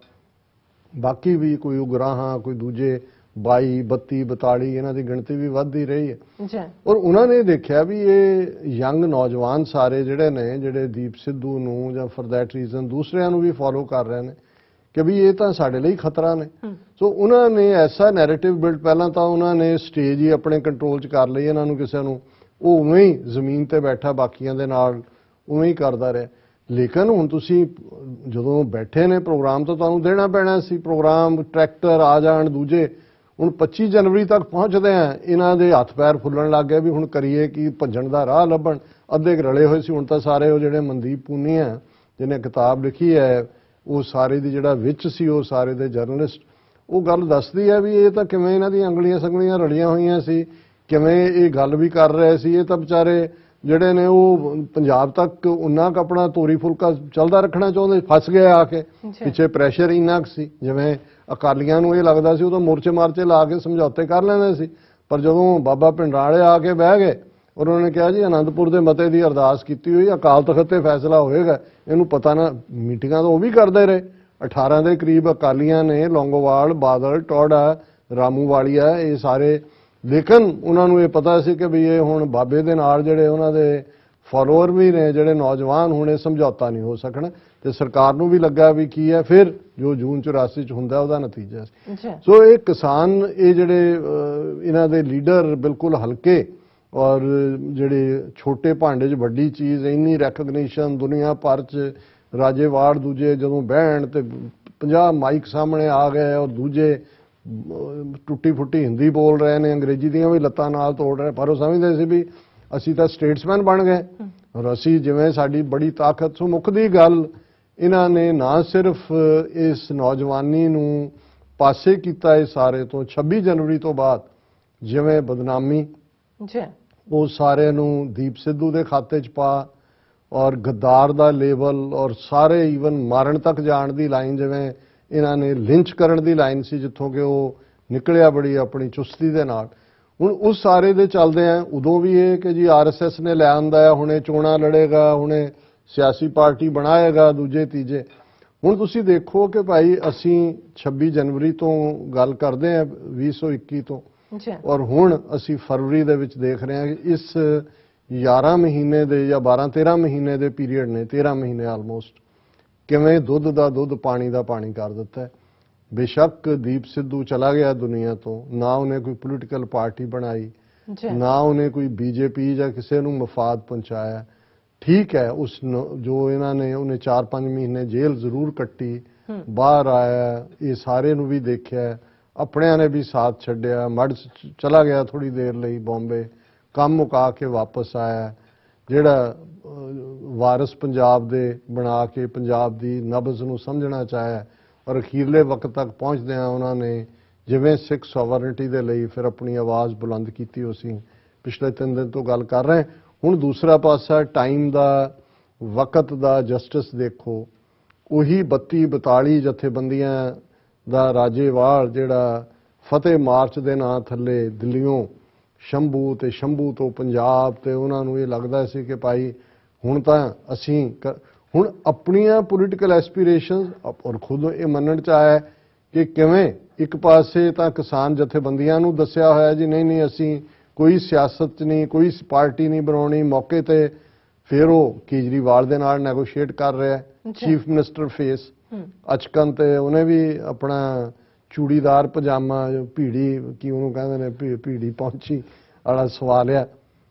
Speaker 2: ਬਾਕੀ ਵੀ ਕੋਈ ਉਗਰਾਹਾਂ, ਕੋਈ ਦੂਜੇ 22, 32, 42 ਇਹਨਾਂ ਦੀ ਗਿਣਤੀ ਵੀ ਵੱਧਦੀ ਰਹੀ ਹੈ। ਔਰ ਉਹਨਾਂ ਨੇ ਦੇਖਿਆ ਵੀ ਇਹ ਯੰਗ ਨੌਜਵਾਨ ਸਾਰੇ ਜਿਹੜੇ ਨੇ, ਜਿਹੜੇ ਦੀਪ ਸਿੱਧੂ ਨੂੰ ਜਾਂ ਫॉर दैट ਰੀਜ਼ਨ ਦੂਸਰਿਆਂ ਨੂੰ ਵੀ ਫੋਲੋ ਕਰ ਰਹੇ ਨੇ ਕਿ ਵੀ ਇਹ ਤਾਂ ਸਾਡੇ ਲਈ ਖਤਰਾ ਨੇ। ਸੋ ਉਹਨਾਂ ਨੇ ਐਸਾ ਨੈਰੇਟਿਵ ਬਿਲਡ, ਪਹਿਲਾਂ ਤਾਂ ਉਹਨਾਂ ਨੇ ਸਟੇਜ ਹੀ ਆਪਣੇ ਕੰਟਰੋਲ 'ਚ ਕਰ ਲਈ, ਇਹਨਾਂ ਨੂੰ ਕਿਸੇ ਨੂੰ, ਉਹ ਉਵੇਂ ਹੀ ਜ਼ਮੀਨ ਤੇ ਬੈਠਾ ਬਾਕੀਆਂ ਦੇ ਨਾਲ ਉਵੇਂ ਹੀ ਕਰਦਾ ਰਿਹਾ। ਲੇਕਿਨ ਹੁਣ ਤੁਸੀਂ ਜਦੋਂ ਬੈਠੇ ਨੇ ਪ੍ਰੋਗਰਾਮ ਤਾਂ ਤੁਹਾਨੂੰ ਦੇਣਾ ਪੈਣਾ ਸੀ, ਪ੍ਰੋਗਰਾਮ ਟਰੈਕਟਰ ਆ ਜਾਣ ਦੂਜੇ। ਹੁਣ 25 ਜਨਵਰੀ ਤੱਕ ਪਹੁੰਚਦੇ ਆ, ਇਹਨਾਂ ਦੇ ਹੱਥ ਪੈਰ ਫੁੱਲਣ ਲੱਗ ਗਏ ਵੀ ਹੁਣ ਕਰੀਏ ਕੀ, ਭੱਜਣ ਦਾ ਰਾਹ ਲੱਭਣ। ਅੱਧੇ ਰਲੇ ਹੋਏ ਸੀ, ਹੁਣ ਤਾਂ ਸਾਰੇ ਉਹ ਜਿਹੜੇ ਮਨਦੀਪ ਪੂਨੀਆ ਜਿਹਨੇ ਕਿਤਾਬ ਲਿਖੀ ਹੈ, ਉਹ ਸਾਰੇ ਦੀ ਜਿਹੜਾ ਵਿੱਚ ਸੀ, ਉਹ ਸਾਰੇ ਦੇ ਜਰਨਲਿਸਟ, ਉਹ ਗੱਲ ਦੱਸਦੀ ਹੈ ਵੀ ਇਹ ਤਾਂ ਕਿਵੇਂ ਇਹਨਾਂ ਦੀਆਂ ਅੰਗਲੀਆਂ ਸੰਗਲੀਆਂ ਰਲੀਆਂ ਹੋਈਆਂ ਸੀ, ਕਿਵੇਂ ਇਹ ਗੱਲ ਵੀ ਕਰ ਰਹੇ ਸੀ। ਇਹ ਤਾਂ ਵਿਚਾਰੇ ਜਿਹੜੇ ਨੇ ਉਹ ਪੰਜਾਬ ਤੱਕ ਉਨਾ ਕੁ ਆਪਣਾ ਤੋਰੀ ਫੁਲਕਾ ਚੱਲਦਾ ਰੱਖਣਾ ਚਾਹੁੰਦੇ, ਫਸ ਗਏ ਆ ਕੇ, ਪਿੱਛੇ ਪ੍ਰੈਸ਼ਰ ਇੰਨਾ ਕੁ ਸੀ। ਜਿਵੇਂ ਅਕਾਲੀਆਂ ਨੂੰ ਇਹ ਲੱਗਦਾ ਸੀ ਉਹ ਤਾਂ ਮੋਰਚੇ ਮਾਰਚੇ ਲਾ ਕੇ ਸਮਝੌਤੇ ਕਰ ਲੈਂਦੇ ਸੀ, ਪਰ ਜਦੋਂ ਬਾਬਾ ਭਿੰਡਰਾਲੇ ਆ ਕੇ ਬਹਿ ਗਏ, ਉਹਨਾਂ ਨੇ ਕਿਹਾ ਜੀ ਆਨੰਦਪੁਰ ਦੇ ਮਤੇ ਦੀ ਅਰਦਾਸ ਕੀਤੀ ਹੋਈ, ਅਕਾਲ ਤਖਤ ਤੇ ਫੈਸਲਾ ਹੋਏਗਾ। ਇਹਨੂੰ ਪਤਾ ਨਾ, ਮੀਟਿੰਗਾਂ ਤਾਂ ਉਹ ਵੀ ਕਰਦੇ ਰਹੇ। 18 ਦੇ ਕਰੀਬ ਅਕਾਲੀਆਂ ਨੇ, ਲੌਂਗੋਵਾਲ, ਬਾਦਲ, ਟੌੜਾ, ਰਾਮੂ ਵਾਲੀਆ, ਇਹ ਸਾਰੇ, ਲੇਕਿਨ ਉਹਨਾਂ ਨੂੰ ਇਹ ਪਤਾ ਸੀ ਕਿ ਵੀ ਇਹ ਹੁਣ ਬਾਬੇ ਦੇ ਨਾਲ ਜਿਹੜੇ ਉਹਨਾਂ ਦੇ ਫਾਲੋਅਰ ਵੀ ਨੇ, ਜਿਹੜੇ ਨੌਜਵਾਨ, ਹੁਣ ਇਹ ਸਮਝੌਤਾ ਨਹੀਂ ਹੋ ਸਕਣਾ। ਤੇ ਸਰਕਾਰ ਨੂੰ ਵੀ ਲੱਗਾ ਵੀ ਕੀ ਹੈ ਫਿਰ ਜੋ ਜੂਨ 84 ਚ ਹੁੰਦਾ ਉਹਦਾ ਨਤੀਜਾ ਸੀ। ਸੋ ਇਹ ਕਿਸਾਨ, ਇਹ ਜਿਹੜੇ ਇਹਨਾਂ ਦੇ ਲੀਡਰ ਬਿਲਕੁਲ ਹਲਕੇ, ਔਰ ਜਿਹੜੇ ਛੋਟੇ ਭਾਂਡੇ 'ਚ ਵੱਡੀ ਚੀਜ਼, ਇੰਨੀ ਰੈਕਗਨੀਸ਼ਨ ਦੁਨੀਆ ਭਰ 'ਚ, ਰਾਜੇਵਾੜ ਦੂਜੇ ਜਦੋਂ ਬਹਿਣ ਤੇ 50 ਮਾਈਕ ਸਾਹਮਣੇ ਆ ਗਏ, ਔਰ ਦੂਜੇ ਟੁੱਟੀ ਫੁੱਟੀ ਹਿੰਦੀ ਬੋਲ ਰਹੇ ਨੇ, ਅੰਗਰੇਜ਼ੀ ਦੀਆਂ ਵੀ ਲੱਤਾਂ ਨਾਲ ਤੋੜ ਰਹੇ, ਪਰ ਉਹ ਸਮਝਦੇ ਸੀ ਵੀ ਅਸੀਂ ਤਾਂ ਸਟੇਟਸਮੈਨ ਬਣ ਗਏ ਔਰ ਅਸੀਂ ਜਿਵੇਂ ਸਾਡੀ ਬੜੀ ਤਾਕਤ। ਸੋ ਮੁੱਖ ਦੀ ਗੱਲ, ਇਹਨਾਂ ਨੇ ਨਾ ਸਿਰਫ ਇਸ ਨੌਜਵਾਨੀ ਨੂੰ ਪਾਸੇ ਕੀਤਾ ਇਹ ਸਾਰੇ ਤੋਂ 26 ਜਨਵਰੀ ਤੋਂ ਬਾਅਦ, ਜਿਵੇਂ ਬਦਨਾਮੀ
Speaker 1: ਜੀ
Speaker 2: ਉਹ ਸਾਰਿਆਂ ਨੂੰ ਦੀਪ ਸਿੱਧੂ ਦੇ ਖਾਤੇ 'ਚ ਪਾ, ਔਰ ਗੱਦਾਰ ਦਾ ਲੇਬਲ, ਔਰ ਸਾਰੇ ਈਵਨ ਮਾਰਨ ਤੱਕ ਜਾਣ ਦੀ ਲਾਈਨ, ਜਿਵੇਂ ਇਹਨਾਂ ਨੇ ਲਿੰਚ ਕਰਨ ਦੀ ਲਾਈਨ ਸੀ ਜਿੱਥੋਂ ਕਿ ਉਹ ਨਿਕਲਿਆ ਬੜੀ ਆਪਣੀ ਚੁਸਤੀ ਦੇ ਨਾਲ। ਹੁਣ ਉਸ ਸਾਰੇ ਦੇ ਚੱਲਦੇ ਆ ਉਦੋਂ ਵੀ ਇਹ ਕਿ ਜੀ ਆਰਐਸਐਸ ਨੇ ਲੈ ਆਂਦਾ ਹੈ, ਹੁਣੇ ਚੋਣਾਂ ਲੜੇਗਾ, ਹੁਣੇ ਸਿਆਸੀ ਪਾਰਟੀ ਬਣਾਏਗਾ ਦੂਜੇ ਤੀਜੇ। ਹੁਣ ਤੁਸੀਂ ਦੇਖੋ ਕਿ ਭਾਈ ਅਸੀਂ 26 ਜਨਵਰੀ ਤੋਂ ਗੱਲ ਕਰਦੇ ਹਾਂ 2021 ਤੋਂ,
Speaker 1: ਜੀ
Speaker 2: ਔਰ ਹੁਣ ਅਸੀਂ ਫਰਵਰੀ ਦੇ ਵਿੱਚ ਦੇਖ ਰਹੇ ਹਾਂ ਕਿ ਇਸ 11 ਮਹੀਨੇ ਦੇ ਜਾਂ 12-13 ਮਹੀਨੇ ਦੇ ਪੀਰੀਅਡ ਨੇ, 13 ਮਹੀਨੇ ਆਲਮੋਸਟ, ਕਿਵੇਂ ਦੁੱਧ ਦਾ ਦੁੱਧ ਪਾਣੀ ਦਾ ਪਾਣੀ ਕਰ ਦਿੱਤਾ ਹੈ। ਬੇਸ਼ੱਕ ਦੀਪ ਸਿੱਧੂ ਚਲਾ ਗਿਆ ਦੁਨੀਆ ਤੋਂ, ਨਾ ਉਹਨੇ ਕੋਈ ਪੋਲੀਟੀਕਲ ਪਾਰਟੀ ਬਣਾਈ,
Speaker 1: ਜੀ
Speaker 2: ਨਾ ਉਹਨੇ ਕੋਈ ਬੀਜੇਪੀ ਜਾਂ ਕਿਸੇ ਨੂੰ ਮਫਾਦ ਪਹੁੰਚਾਇਆ। ਠੀਕ ਹੈ, ਉਸ ਜੋ ਇਹਨਾਂ ਨੇ ਉਹਨੇ 4-5 ਮਹੀਨੇ ਜੇਲ੍ਹ ਜ਼ਰੂਰ ਕੱਟੀ, ਬਾਹਰ ਆਇਆ, ਇਹ ਸਾਰੇ ਨੂੰ ਵੀ ਦੇਖਿਆ, ਆਪਣਿਆਂ ਨੇ ਵੀ ਸਾਥ ਛੱਡਿਆ, ਮੜ ਚਲਾ ਗਿਆ ਥੋੜੀ ਦੇਰ ਲਈ ਬੰਬੇ, ਕੰਮ ਮੁਕਾ ਕੇ ਵਾਪਸ ਆਇਆ, ਜਿਹੜਾ ਵਾਰਿਸ ਪੰਜਾਬ ਦੇ ਬਣਾ ਕੇ ਪੰਜਾਬ ਦੀ ਨਬਜ਼ ਨੂੰ ਸਮਝਣਾ ਚਾਹਿਆ, ਔਰ ਅਖੀਰਲੇ ਵਕਤ ਤੱਕ ਪਹੁੰਚਦਿਆਂ ਉਹਨਾਂ ਨੇ ਜਿਵੇਂ ਸਿੱਖ ਸੋਵਰਨਿਟੀ ਦੇ ਲਈ ਫਿਰ ਆਪਣੀ ਆਵਾਜ਼ ਬੁਲੰਦ ਕੀਤੀ। ਅਸੀਂ ਪਿਛਲੇ 3 ਦਿਨ ਤੋਂ ਗੱਲ ਕਰ ਰਹੇ। ਹੁਣ ਦੂਸਰਾ ਪਾਸਾ ਟਾਈਮ ਦਾ, ਵਕਤ ਦਾ, ਜਸਟਿਸ ਦੇਖੋ, ਉਹੀ 32-42 ਜਥੇਬੰਦੀਆਂ ਦਾ ਰਾਜੇਵਾਲ ਜਿਹੜਾ ਫਤਿਹ ਮਾਰਚ ਦੇ ਨਾਂ ਥੱਲੇ ਦਿੱਲੀੋਂ ਸ਼ੰਭੂ ਤੇ ਸ਼ੰਭੂ ਤੋਂ ਪੰਜਾਬ, ਤੇ ਉਹਨਾਂ ਨੂੰ ਇਹ ਲੱਗਦਾ ਸੀ ਕਿ ਭਾਈ ਹੁਣ ਤਾਂ ਅਸੀਂ ਹੁਣ ਆਪਣੀਆਂ ਪੋਲੀਟੀਕਲ ਐਸਪੀਰੇਸ਼ਨਸ, ਔਰ ਖੁਦ ਇਹ ਮੰਨਣ ਚ ਆਇਆ ਕਿ ਕਿਵੇਂ ਇੱਕ ਪਾਸੇ ਤਾਂ ਕਿਸਾਨ ਜਥੇਬੰਦੀਆਂ ਨੂੰ ਦੱਸਿਆ ਹੋਇਆ ਜੀ ਨਹੀਂ ਅਸੀਂ ਕੋਈ ਸਿਆਸਤ 'ਚ ਨਹੀਂ, ਕੋਈ ਪਾਰਟੀ ਨਹੀਂ ਬਣਾਉਣੀ, ਮੌਕੇ ਤੇ ਫਿਰ ਉਹ ਕੇਜਰੀਵਾਲ ਦੇ ਨਾਲ ਨੈਗੋਸ਼ੀਏਟ ਕਰ ਰਿਹਾ, ਚੀਫ ਮਿਨਿਸਟਰ ਫੇਸ ਅਚਕਨ, ਤੇ ਉਹਨੇ ਵੀ ਆਪਣਾ ਚੂੜੀਦਾਰ ਪਜਾਮਾ, ਭੀੜੀ ਕੀ ਉਹਨੂੰ ਕਹਿੰਦੇ ਨੇ, ਭੀੜੀ ਪਹੁੰਚੀ ਵਾਲਾ ਸਵਾਲਿਆ।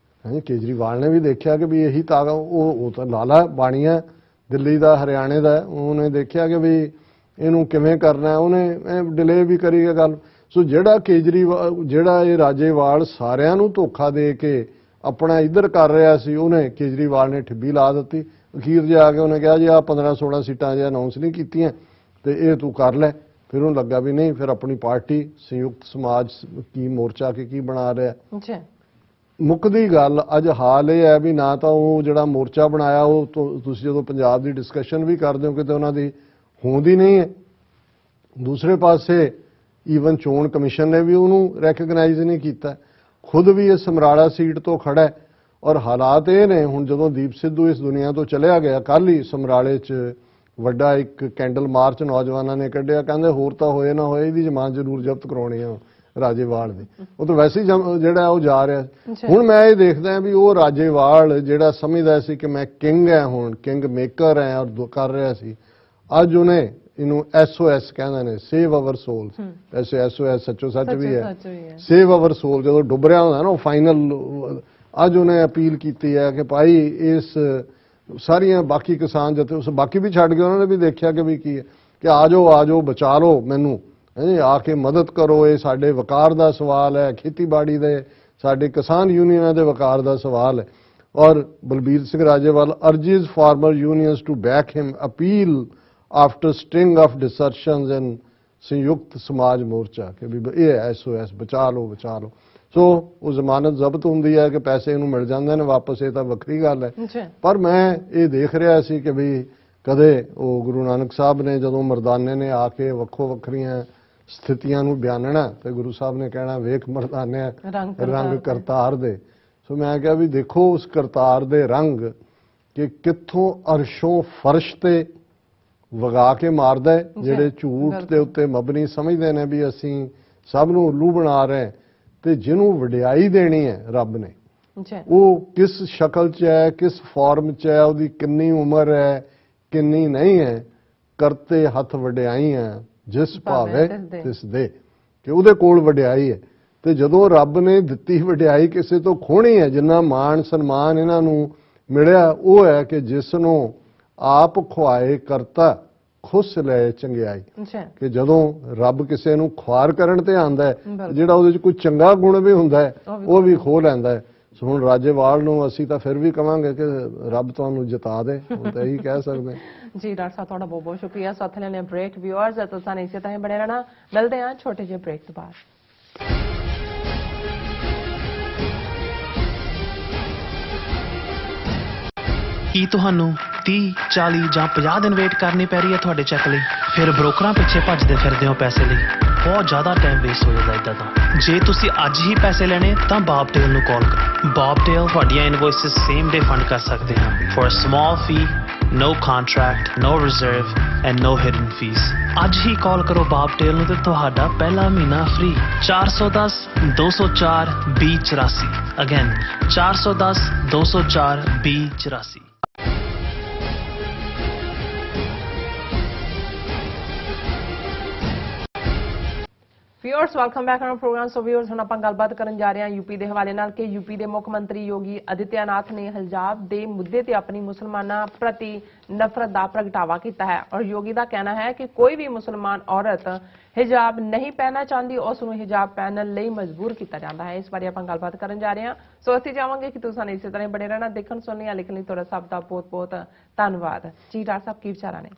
Speaker 2: ਕੇਜਰੀਵਾਲ ਨੇ ਵੀ ਦੇਖਿਆ ਕਿ ਵੀ ਇਹੀ ਤਾਕਤ, ਉਹ ਤਾਂ ਲਾਲਾ ਬਾਣੀਆ ਦਿੱਲੀ ਦਾ, ਹਰਿਆਣੇ ਦਾ, ਉਹਨੇ ਦੇਖਿਆ ਕਿ ਵੀ ਇਹਨੂੰ ਕਿਵੇਂ ਕਰਨਾ, ਉਹਨੇ ਡਿਲੇ ਵੀ ਕਰੀ ਗੱਲ। ਸੋ ਜਿਹੜਾ ਕੇਜਰੀਵਾਲ, ਜਿਹੜਾ ਇਹ ਰਾਜੇਵਾਲ ਸਾਰਿਆਂ ਨੂੰ ਧੋਖਾ ਦੇ ਕੇ ਆਪਣਾ ਇੱਧਰ ਕਰ ਰਿਹਾ ਸੀ, ਉਹਨੇ ਕੇਜਰੀਵਾਲ ਨੇ ਠਿੱਬੀ ਲਾ ਦਿੱਤੀ। ਅਖੀਰ ਜਾ ਕੇ ਉਹਨੇ ਕਿਹਾ ਜੀ ਆਹ 15-16 ਸੀਟਾਂ ਜੇ ਅਨਾਉਂਸ ਨਹੀਂ ਕੀਤੀਆਂ ਤੇ ਇਹ ਤੂੰ ਕਰ ਲੈ। ਫਿਰ ਉਹਨੂੰ ਲੱਗਾ ਵੀ ਨਹੀਂ, ਫਿਰ ਆਪਣੀ ਪਾਰਟੀ ਸੰਯੁਕਤ ਸਮਾਜ ਕੀ ਮੋਰਚਾ ਕੇ ਕੀ ਬਣਾ ਰਿਹਾ।
Speaker 1: ਜੀ
Speaker 2: ਮੁੱਕਦੀ ਗੱਲ ਅੱਜ ਹਾਲ ਇਹ ਹੈ ਵੀ ਨਾ ਤਾਂ ਉਹ ਜਿਹੜਾ ਮੋਰਚਾ ਬਣਾਇਆ, ਉਹ ਤੁਸੀਂ ਜਦੋਂ ਪੰਜਾਬ ਦੀ ਡਿਸਕਸ਼ਨ ਵੀ ਕਰਦੇ ਹੋ ਕਿਤੇ ਉਹਨਾਂ ਦੀ ਹੋਂਦੀ ਨਹੀਂ ਹੈ। ਦੂਸਰੇ ਪਾਸੇ ਈਵਨ ਚੋਣ ਕਮਿਸ਼ਨ ਨੇ ਵੀ ਉਹਨੂੰ ਰੈਕਗਨਾਈਜ਼ ਨਹੀਂ ਕੀਤਾ, ਖੁਦ ਵੀ ਇਹ ਸਮਰਾਲਾ ਸੀਟ ਤੋਂ ਖੜਾ ਹੈ। ਔਰ ਹਾਲਾਤ ਇਹ ਨੇ, ਹੁਣ ਜਦੋਂ ਦੀਪ ਸਿੱਧੂ ਇਸ ਦੁਨੀਆ ਤੋਂ ਚਲਿਆ ਗਿਆ, ਕੱਲ ਹੀ ਸਮਰਾਲੇ 'ਚ ਵੱਡਾ ਇੱਕ ਕੈਂਡਲ ਮਾਰਚ ਨੌਜਵਾਨਾਂ ਨੇ ਕੱਢਿਆ, ਕਹਿੰਦੇ ਹੋਰ ਤਾਂ ਹੋਏ ਨਾ ਹੋਏ, ਇਹਦੀ ਜ਼ਮਾਨਤ ਜ਼ਰੂਰ ਜ਼ਬਤ ਕਰਾਉਣੀ ਆ ਰਾਜੇਵਾਲ ਦੀ। ਉਹ ਤਾਂ ਵੈਸੇ ਹੀ ਜਿਹੜਾ ਉਹ ਜਾ ਰਿਹਾ। ਹੁਣ ਮੈਂ ਇਹ ਦੇਖਦਾ ਵੀ ਉਹ ਰਾਜੇਵਾਲ ਜਿਹੜਾ ਸਮਝਦਾ ਸੀ ਕਿ ਮੈਂ ਕਿੰਗ ਹੈ, ਹੁਣ ਕਿੰਗ ਮੇਕਰ ਹੈ, ਔਰ ਕਰ ਰਿਹਾ ਸੀ, ਅੱਜ ਉਹਨੇ ਇਹਨੂੰ SOS ਕਹਿੰਦੇ ਨੇ, ਸੇਵ ਅਵਰ ਸੋਲ। ਐਸੇ SOS ਸੱਚੋ ਸੱਚ ਵੀ ਹੈ, ਸੇਵ ਅਵਰ ਸੋਲ ਜਦੋਂ ਡੁੱਬ ਰਿਹਾ ਹੁੰਦਾ ਨਾ ਉਹ ਫਾਈਨਲ, ਅੱਜ ਉਹਨੇ ਅਪੀਲ ਕੀਤੀ ਹੈ ਕਿ ਭਾਈ ਇਸ ਸਾਰੀਆਂ ਬਾਕੀ ਕਿਸਾਨ ਜਥੇ, ਉਸ ਬਾਕੀ ਵੀ ਛੱਡ ਗਏ, ਉਹਨਾਂ ਨੇ ਵੀ ਦੇਖਿਆ ਕਿ ਵੀ ਕੀ ਹੈ, ਕਿ ਆ ਜਾਓ ਬਚਾ ਲਓ ਮੈਨੂੰ, ਆ ਕੇ ਮਦਦ ਕਰੋ, ਇਹ ਸਾਡੇ ਵਕਾਰ ਦਾ ਸਵਾਲ ਹੈ, ਖੇਤੀਬਾੜੀ ਦੇ ਸਾਡੇ ਕਿਸਾਨ ਯੂਨੀਅਨਾਂ ਦੇ ਵਕਾਰ ਦਾ ਸਵਾਲ ਹੈ। ਔਰ Balbir Singh Rajewal urges farmer unions to back him, appeal after string of desertions in ਸੰਯੁਕਤ ਸਮਾਜ ਮੋਰਚਾ, ਕਿ ਵੀ ਇਹ SOS ਬਚਾ ਲਓ। ਸੋ ਉਹ ਜ਼ਮਾਨਤ ਜ਼ਬਤ ਹੁੰਦੀ ਹੈ ਕਿ ਪੈਸੇ ਇਹਨੂੰ ਮਿਲ ਜਾਂਦੇ ਨੇ ਵਾਪਸ, ਇਹ ਤਾਂ ਵੱਖਰੀ ਗੱਲ ਹੈ। ਪਰ ਮੈਂ ਇਹ ਦੇਖ ਰਿਹਾ ਸੀ ਕਿ ਵੀ ਕਦੇ ਉਹ ਗੁਰੂ ਨਾਨਕ ਸਾਹਿਬ ਨੇ ਜਦੋਂ ਮਰਦਾਨੇ ਨੇ ਆ ਕੇ ਵੱਖੋ ਵੱਖਰੀਆਂ ਸਥਿਤੀਆਂ ਨੂੰ ਬਿਆਨਣਾ, ਤੇ ਗੁਰੂ ਸਾਹਿਬ ਨੇ ਕਹਿਣਾ ਵੇਖ ਮਰਦਾਨਿਆ ਰੰਗ ਕਰਤਾਰ ਦੇ। ਸੋ ਮੈਂ ਕਿਹਾ ਵੀ ਦੇਖੋ ਉਸ ਕਰਤਾਰ ਦੇ ਰੰਗ ਕਿ ਕਿੱਥੋਂ ਅਰਸ਼ੋਂ ਫਰਸ਼ ਤੇ ਵਗਾ ਕੇ ਮਾਰਦਾ ਹੈ, ਜਿਹੜੇ ਝੂਠ ਦੇ ਉੱਤੇ ਮਬਨੀ ਸਮਝਦੇ ਨੇ ਵੀ ਅਸੀਂ ਸਭ ਨੂੰ ਉੱਲੂ ਬਣਾ ਰਹੇ, ਤੇ ਜਿਹਨੂੰ ਵਡਿਆਈ ਦੇਣੀ ਹੈ ਰੱਬ ਨੇ, ਉਹ ਕਿਸ ਸ਼ਕਲ 'ਚ ਹੈ, ਕਿਸ ਫਾਰਮ 'ਚ ਹੈ, ਉਹਦੀ ਕਿੰਨੀ ਉਮਰ ਹੈ, ਕਿੰਨੀ ਨਹੀਂ ਹੈ, ਕਰਤੇ ਹੱਥ ਵਡਿਆਈਆਂ ਜਿਸ ਭਾਵੇਂ ਤਿਸ ਦੇ, ਕਿ ਉਹਦੇ ਕੋਲ ਵਡਿਆਈ ਹੈ। ਤੇ ਜਦੋਂ ਰੱਬ ਨੇ ਦਿੱਤੀ ਵਡਿਆਈ ਕਿਸੇ ਤੋਂ ਖੋਹਣੀ ਹੈ, ਜਿੰਨਾ ਮਾਣ ਸਨਮਾਨ ਇਹਨਾਂ ਨੂੰ ਮਿਲਿਆ ਉਹ ਹੈ ਕਿ ਜਿਸ ਨੂੰ ਆਪ ਖੁਆਏ ਕਰਤਾ ਖੁਸ ਲੈ ਚੰਗਿਆਈ, ਕਿ ਜਦੋਂ ਰੱਬ ਕਿਸੇ ਨੂੰ ਖੁਆਰ ਕਰਨ ਤੇ ਆਂਦਾ ਹੈ, ਜਿਹੜਾ ਉਹਦੇ 'ਚ ਕੋਈ ਚੰਗਾ ਗੁਣ ਵੀ ਹੁੰਦਾ ਹੈ ਉਹ ਵੀ ਖੋਹ ਲੈਂਦਾ ਹੈ। ਸੋ ਹੁਣ ਰਾਜੇਵਾਲ ਨੂੰ ਅਸੀਂ ਤਾਂ ਫਿਰ ਵੀ ਕਵਾਂਗੇ ਕਿ ਰੱਬ ਤੁਹਾਨੂੰ ਜਿਤਾ ਦੇ, ਹੁਣ ਤਾਂ ਇਹੀ ਕਹਿ ਸਕਦੇ
Speaker 1: ਜੀ। ਡਾਕਟਰ ਸਾਹਿਬ ਤੁਹਾਡਾ ਬਹੁਤ ਬਹੁਤ ਸ਼ੁਕਰੀਆ। ਸਾਥ ਲੈਣੇ ਬ੍ਰੇਕ। ਵਿਊਅਰਸ ਤੁਸੀਂ ਇਸੇ ਤਰ੍ਹਾਂ ਬਣੇ ਰਹਿਣਾ, ਮਿਲਦੇ ਹਾਂ ਛੋਟੇ ਜਿਹੇ ਬ੍ਰੇਕ ਤੋਂ ਬਾਅਦ।
Speaker 5: ਕੀ ਤੁਹਾਨੂੰ 30, 40 ਜਾਂ 50 ਦਿਨ ਵੇਟ ਕਰਨੀ ਪੈ ਰਹੀ ਹੈ ਤੁਹਾਡੇ ਚੈੱਕ ਲਈ? ਫਿਰ ਬ੍ਰੋਕਰਾਂ ਪਿੱਛੇ ਭੱਜਦੇ ਫਿਰਦੇ ਹੋ ਪੈਸੇ ਲਈ। ਬਹੁਤ ਜ਼ਿਆਦਾ ਟਾਈਮ ਵੇਸਟ ਹੋ ਜਾਂਦਾ ਇੱਦਾਂ ਤਾਂ। ਜੇ ਤੁਸੀਂ ਅੱਜ ਹੀ ਪੈਸੇ ਲੈਣੇ ਤਾਂ ਬੌਬਟੇਲ ਨੂੰ ਕਾਲ ਕਰੋ। ਬੌਬਟੇਲ ਤੁਹਾਡੀਆਂ ਇਨਵੌਇਸਸ ਸੇਮ ਡੇ ਫੰਡ ਕਰ ਸਕਦੇ ਹਨ for a small fee, no contract, no reserve and no hidden fees। ਅੱਜ ਹੀ ਕਾਲ ਕਰੋ ਬੌਬਟੇਲ ਨੂੰ ਤੇ ਤੁਹਾਡਾ ਪਹਿਲਾ ਮਹੀਨਾ free. 410 204 2084। Again 410 204 2084।
Speaker 1: Viewers welcome back on programme. So viewers ਹੁਣ ਆਪਾਂ ਗੱਲਬਾਤ ਕਰਨ ਜਾ ਰਹੇ ਹਾਂ ਯੂਪੀ ਦੇ ਹਵਾਲੇ ਨਾਲ ਕਿ ਯੂਪੀ ਦੇ ਮੁੱਖ ਮੰਤਰੀ ਯੋਗੀ ਆਦਿੱਤਿਆਨਾਥ ਨੇ ਹਿਜਾਬ ਦੇ ਮੁੱਦੇ ਤੇ ਆਪਣੀ ਮੁਸਲਮਾਨਾਂ ਪ੍ਰਤੀ ਨਫ਼ਰਤ ਦਾ ਪ੍ਰਗਟਾਵਾ ਕੀਤਾ ਹੈ ਔਰ ਯੋਗੀ ਦਾ ਕਹਿਣਾ ਹੈ ਕਿ ਕੋਈ ਵੀ ਮੁਸਲਮਾਨ ਔਰਤ ਹਿਜਾਬ ਨਹੀਂ ਪਹਿਨਣਾ ਚਾਹੁੰਦੀ ਉਸ ਨੂੰ ਹਿਜਾਬ ਪਹਿਨਣ ਲਈ ਮਜਬੂਰ ਕੀਤਾ ਜਾਂਦਾ ਹੈ। ਇਸ ਬਾਰੇ ਆਪਾਂ ਗੱਲਬਾਤ ਕਰਨ ਜਾ ਰਹੇ ਹਾਂ। ਸੋ ਅਸੀਂ ਚਾਹਾਂਗੇ ਕਿ ਤੁਸੀਂ ਇਸੇ ਤਰ੍ਹਾਂ ਬਣੇ ਰਹਿਣਾ, ਦੇਖਣ ਸੁਣਨ ਜਾਂ ਲਿਖਣ ਲਈ ਤੁਹਾਡਾ ਸਭ ਦਾ ਬਹੁਤ ਬਹੁਤ ਧੰਨਵਾਦ ਜੀ। ਡਾਕਟਰ ਸਾਹਿਬ ਕੀ ਵਿਚਾਰਾਂ ਨੇ?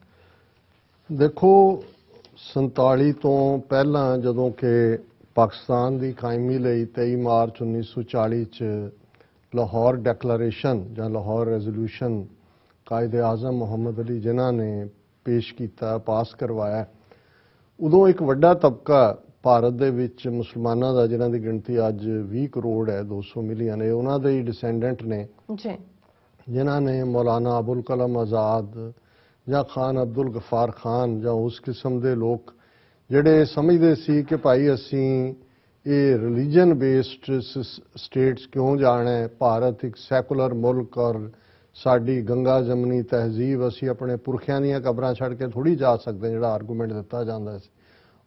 Speaker 2: ਦੇਖੋ 47 ਤੋਂ ਪਹਿਲਾਂ ਜਦੋਂ ਕਿ ਪਾਕਿਸਤਾਨ ਦੀ ਕਾਇਮੀ ਲਈ 23 ਮਾਰਚ 1940 ਚ ਲਾਹੌਰ ਡੈਕਲੇਰੇਸ਼ਨ ਜਾਂ ਲਾਹੌਰ ਰੈਜ਼ੋਲੂਸ਼ਨ ਕਾਇਦੇ ਆਜ਼ਮ ਮੁਹੰਮਦ ਅਲੀ ਜਿਨ੍ਹਾਂ ਨੇ ਪੇਸ਼ ਕੀਤਾ, ਪਾਸ ਕਰਵਾਇਆ, ਉਦੋਂ ਇੱਕ ਵੱਡਾ ਤਬਕਾ ਭਾਰਤ ਦੇ ਵਿੱਚ ਮੁਸਲਮਾਨਾਂ ਦਾ ਜਿਨ੍ਹਾਂ ਦੀ ਗਿਣਤੀ ਅੱਜ 20 ਕਰੋੜ ਹੈ, 200 ਮਿਲੀਅਨ ਹੈ, ਉਹਨਾਂ ਦੇ ਹੀ ਡਿਸੈਂਡੈਂਟ ਨੇ ਜਿਨ੍ਹਾਂ ਨੇ ਮੌਲਾਨਾ ਅਬੁਲ ਕਲਾਮ ਆਜ਼ਾਦ ਜਾਂ ਖਾਨ ਅਬਦੁਲ ਗਫਾਰ ਖਾਨ ਜਾਂ ਉਸ ਕਿਸਮ ਦੇ ਲੋਕ ਜਿਹੜੇ ਸਮਝਦੇ ਸੀ ਕਿ ਭਾਈ ਅਸੀਂ ਇਹ ਰਿਲੀਜਨ ਬੇਸਡ ਸਟੇਟਸ ਕਿਉਂ ਜਾਣਾ ਹੈ, ਭਾਰਤ ਇੱਕ ਸੈਕੂਲਰ ਮੁਲਕ ਔਰ ਸਾਡੀ ਗੰਗਾ ਜਮਨੀ ਤਹਿਜ਼ੀਬ, ਅਸੀਂ ਆਪਣੇ ਪੁਰਖਿਆਂ ਦੀਆਂ ਕਬਰਾਂ ਛੱਡ ਕੇ ਥੋੜੀ ਜਾ ਸਕਦੇ, ਜਿਹੜਾ ਆਰਗੂਮੈਂਟ ਦਿੱਤਾ ਜਾਂਦਾ ਸੀ,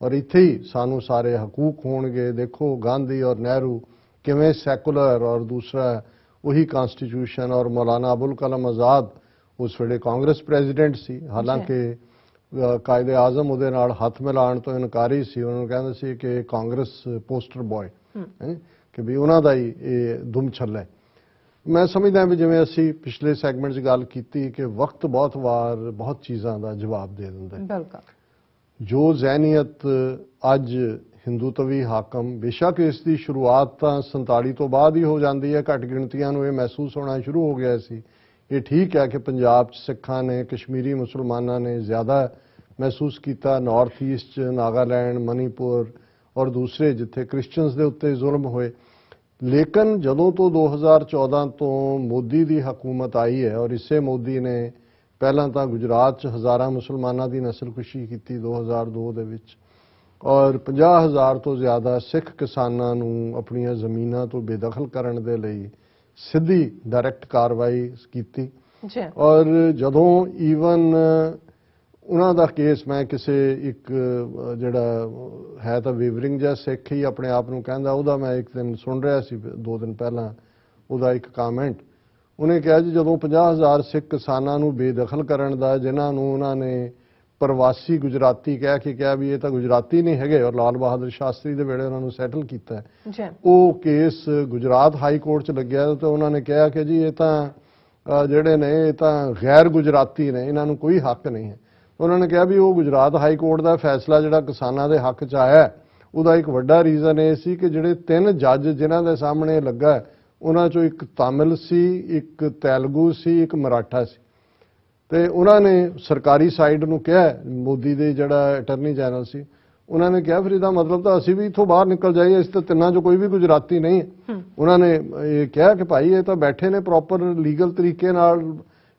Speaker 2: ਔਰ ਇੱਥੇ ਹੀ ਸਾਨੂੰ ਸਾਰੇ ਹਕੂਕ ਹੋਣਗੇ। ਦੇਖੋ ਗਾਂਧੀ ਔਰ ਨਹਿਰੂ ਕਿਵੇਂ ਸੈਕੂਲਰ ਔਰ ਦੂਸਰਾ ਉਹੀ ਕਨਸਟੀਟਿਊਸ਼ਨ, ਔਰ ਮੌਲਾਨਾ ਅਬੁਲ ਕਲਾਮ ਆਜ਼ਾਦ ਉਸ ਵੇਲੇ ਕਾਂਗਰਸ ਪ੍ਰੈਜ਼ੀਡੈਂਟ ਸੀ, ਹਾਲਾਂਕਿ ਕਾਇਦੇ ਆਜ਼ਮ ਉਹਦੇ ਨਾਲ ਹੱਥ ਮਿਲਾਉਣ ਤੋਂ ਇਨਕਾਰੀ ਸੀ। ਉਹਨਾਂ ਨੂੰ ਕਹਿੰਦੇ ਸੀ ਕਿ ਕਾਂਗਰਸ ਪੋਸਟਰ ਬॉय ਕਿ ਵੀ ਉਹਨਾਂ ਦਾ ਹੀ ਇਹ ਦੁਮ ਛੱਲਾ ਹੈ। ਮੈਂ ਸਮਝਦਾ ਵੀ ਜਿਵੇਂ ਅਸੀਂ ਪਿਛਲੇ ਸੈਗਮੈਂਟ 'ਚ ਗੱਲ ਕੀਤੀ ਕਿ ਵਕਤ ਬਹੁਤ ਵਾਰ ਬਹੁਤ ਚੀਜ਼ਾਂ ਦਾ ਜਵਾਬ ਦੇ ਦਿੰਦਾ ਹੈ।
Speaker 1: ਬਿਲਕੁਲ
Speaker 2: ਜੋ ਜ਼ਹਿਨੀਅਤ ਅੱਜ ਹਿੰਦੂਤਵੀ ਹਾਕਮ, ਬੇਸ਼ੱਕ ਇਸ ਦੀ ਸ਼ੁਰੂਆਤ ਤਾਂ 47 ਤੋਂ ਬਾਅਦ ਹੀ ਹੋ ਜਾਂਦੀ ਹੈ, ਘੱਟ ਗਿਣਤੀਆਂ ਨੂੰ ਇਹ ਮਹਿਸੂਸ ਹੋਣਾ ਸ਼ੁਰੂ ਹੋ ਗਿਆ ਸੀ। ਇਹ ਠੀਕ ਹੈ ਕਿ ਪੰਜਾਬ 'ਚ ਸਿੱਖਾਂ ਨੇ, ਕਸ਼ਮੀਰੀ ਮੁਸਲਮਾਨਾਂ ਨੇ ਜ਼ਿਆਦਾ ਮਹਿਸੂਸ ਕੀਤਾ, ਨਾਰਥ ਈਸਟ 'ਚ ਨਾਗਾਲੈਂਡ, ਮਨੀਪੁਰ ਔਰ ਦੂਸਰੇ ਜਿੱਥੇ ਕ੍ਰਿਸਚੀਅਨਸ ਦੇ ਉੱਤੇ ਜ਼ੁਲਮ ਹੋਏ। ਲੇਕਿਨ ਜਦੋਂ ਤੋਂ 2014 ਤੋਂ ਮੋਦੀ ਦੀ ਹਕੂਮਤ ਆਈ ਹੈ ਔਰ ਇਸੇ ਮੋਦੀ ਨੇ ਪਹਿਲਾਂ ਤਾਂ ਗੁਜਰਾਤ 'ਚ ਹਜ਼ਾਰਾਂ ਮੁਸਲਮਾਨਾਂ ਦੀ ਨਸਲਕੁਸ਼ੀ ਕੀਤੀ 2002 ਦੇ ਵਿੱਚ, ਔਰ 50,000 ਤੋਂ ਜ਼ਿਆਦਾ ਸਿੱਖ ਕਿਸਾਨਾਂ ਨੂੰ ਆਪਣੀਆਂ ਜ਼ਮੀਨਾਂ ਤੋਂ ਬੇਦਖਲ ਕਰਨ ਦੇ ਲਈ ਸਿੱਧੀ ਡਾਇਰੈਕਟ ਕਾਰਵਾਈ ਕੀਤੀ। ਔਰ ਜਦੋਂ ਈਵਨ ਉਹਨਾਂ ਦਾ ਕੇਸ, ਮੈਂ ਕਿਸੇ ਇੱਕ ਜਿਹੜਾ ਹੈ ਤਾਂ ਵੇਵਰਿੰਗ ਜਿਹਾ ਸਿੱਖ ਹੀ ਆਪਣੇ ਆਪ ਨੂੰ ਕਹਿੰਦਾ, ਉਹਦਾ ਮੈਂ ਇੱਕ ਦਿਨ ਸੁਣ ਰਿਹਾ ਸੀ 2 ਦਿਨ ਪਹਿਲਾਂ, ਉਹਦਾ ਇੱਕ ਕਾਮੈਂਟ, ਉਹਨੇ ਕਿਹਾ ਜੀ ਜਦੋਂ 50,000 ਸਿੱਖ ਕਿਸਾਨਾਂ ਨੂੰ ਬੇਦਖਲ ਕਰਨ ਦਾ, ਜਿਨ੍ਹਾਂ ਨੂੰ ਉਹਨਾਂ ਨੇ ਪ੍ਰਵਾਸੀ ਗੁਜਰਾਤੀ ਕਹਿ ਕੇ ਕਿਹਾ ਵੀ ਇਹ ਤਾਂ ਗੁਜਰਾਤੀ ਨਹੀਂ ਹੈਗੇ, ਔਰ ਲਾਲ ਬਹਾਦਰ ਸ਼ਾਸਤਰੀ ਦੇ ਵੇਲੇ ਉਹਨਾਂ ਨੂੰ ਸੈਟਲ ਕੀਤਾ, ਉਹ ਕੇਸ ਗੁਜਰਾਤ ਹਾਈ ਕੋਰਟ 'ਚ ਲੱਗਿਆ ਤੇ ਉਹਨਾਂ ਨੇ ਕਿਹਾ ਕਿ ਜੀ ਇਹ ਤਾਂ ਜਿਹੜੇ ਨੇ ਇਹ ਤਾਂ ਗੈਰ ਗੁਜਰਾਤੀ ਨੇ, ਇਹਨਾਂ ਨੂੰ ਕੋਈ ਹੱਕ ਨਹੀਂ ਹੈ। ਉਹਨਾਂ ਨੇ ਕਿਹਾ ਵੀ ਉਹ ਗੁਜਰਾਤ ਹਾਈ ਕੋਰਟ ਦਾ ਫੈਸਲਾ ਜਿਹੜਾ ਕਿਸਾਨਾਂ ਦੇ ਹੱਕ 'ਚ ਆਇਆ, ਉਹਦਾ ਇੱਕ ਵੱਡਾ ਰੀਜ਼ਨ ਇਹ ਸੀ ਕਿ ਜਿਹੜੇ 3 ਜੱਜ ਜਿਨ੍ਹਾਂ ਦੇ ਸਾਹਮਣੇ ਲੱਗਾ, ਉਹਨਾਂ 'ਚੋਂ ਇੱਕ ਤਾਮਿਲ ਸੀ, ਇੱਕ ਤੇਲਗੂ ਸੀ, ਇੱਕ ਮਰਾਠਾ ਸੀ, ਤੇ ਉਹਨਾਂ ਨੇ ਸਰਕਾਰੀ ਸਾਈਡ ਨੂੰ ਕਿਹਾ, ਮੋਦੀ ਦੇ ਜਿਹੜਾ ਅਟਰਨੀ ਜਨਰਲ ਸੀ, ਉਹਨਾਂ ਨੇ ਕਿਹਾ ਫਿਰ ਇਹਦਾ ਮਤਲਬ ਤਾਂ ਅਸੀਂ ਵੀ ਇੱਥੋਂ ਬਾਹਰ ਨਿਕਲ ਜਾਈਏ, ਇਸ ਤਾਂ ਤਿੰਨਾਂ 'ਚੋਂ ਕੋਈ ਵੀ ਗੁਜਰਾਤੀ ਨਹੀਂ ਹੈ। ਉਹਨਾਂ ਨੇ ਇਹ ਕਿਹਾ ਕਿ ਭਾਈ ਇਹ ਤਾਂ ਬੈਠੇ ਨੇ ਪ੍ਰੋਪਰ ਲੀਗਲ ਤਰੀਕੇ ਨਾਲ,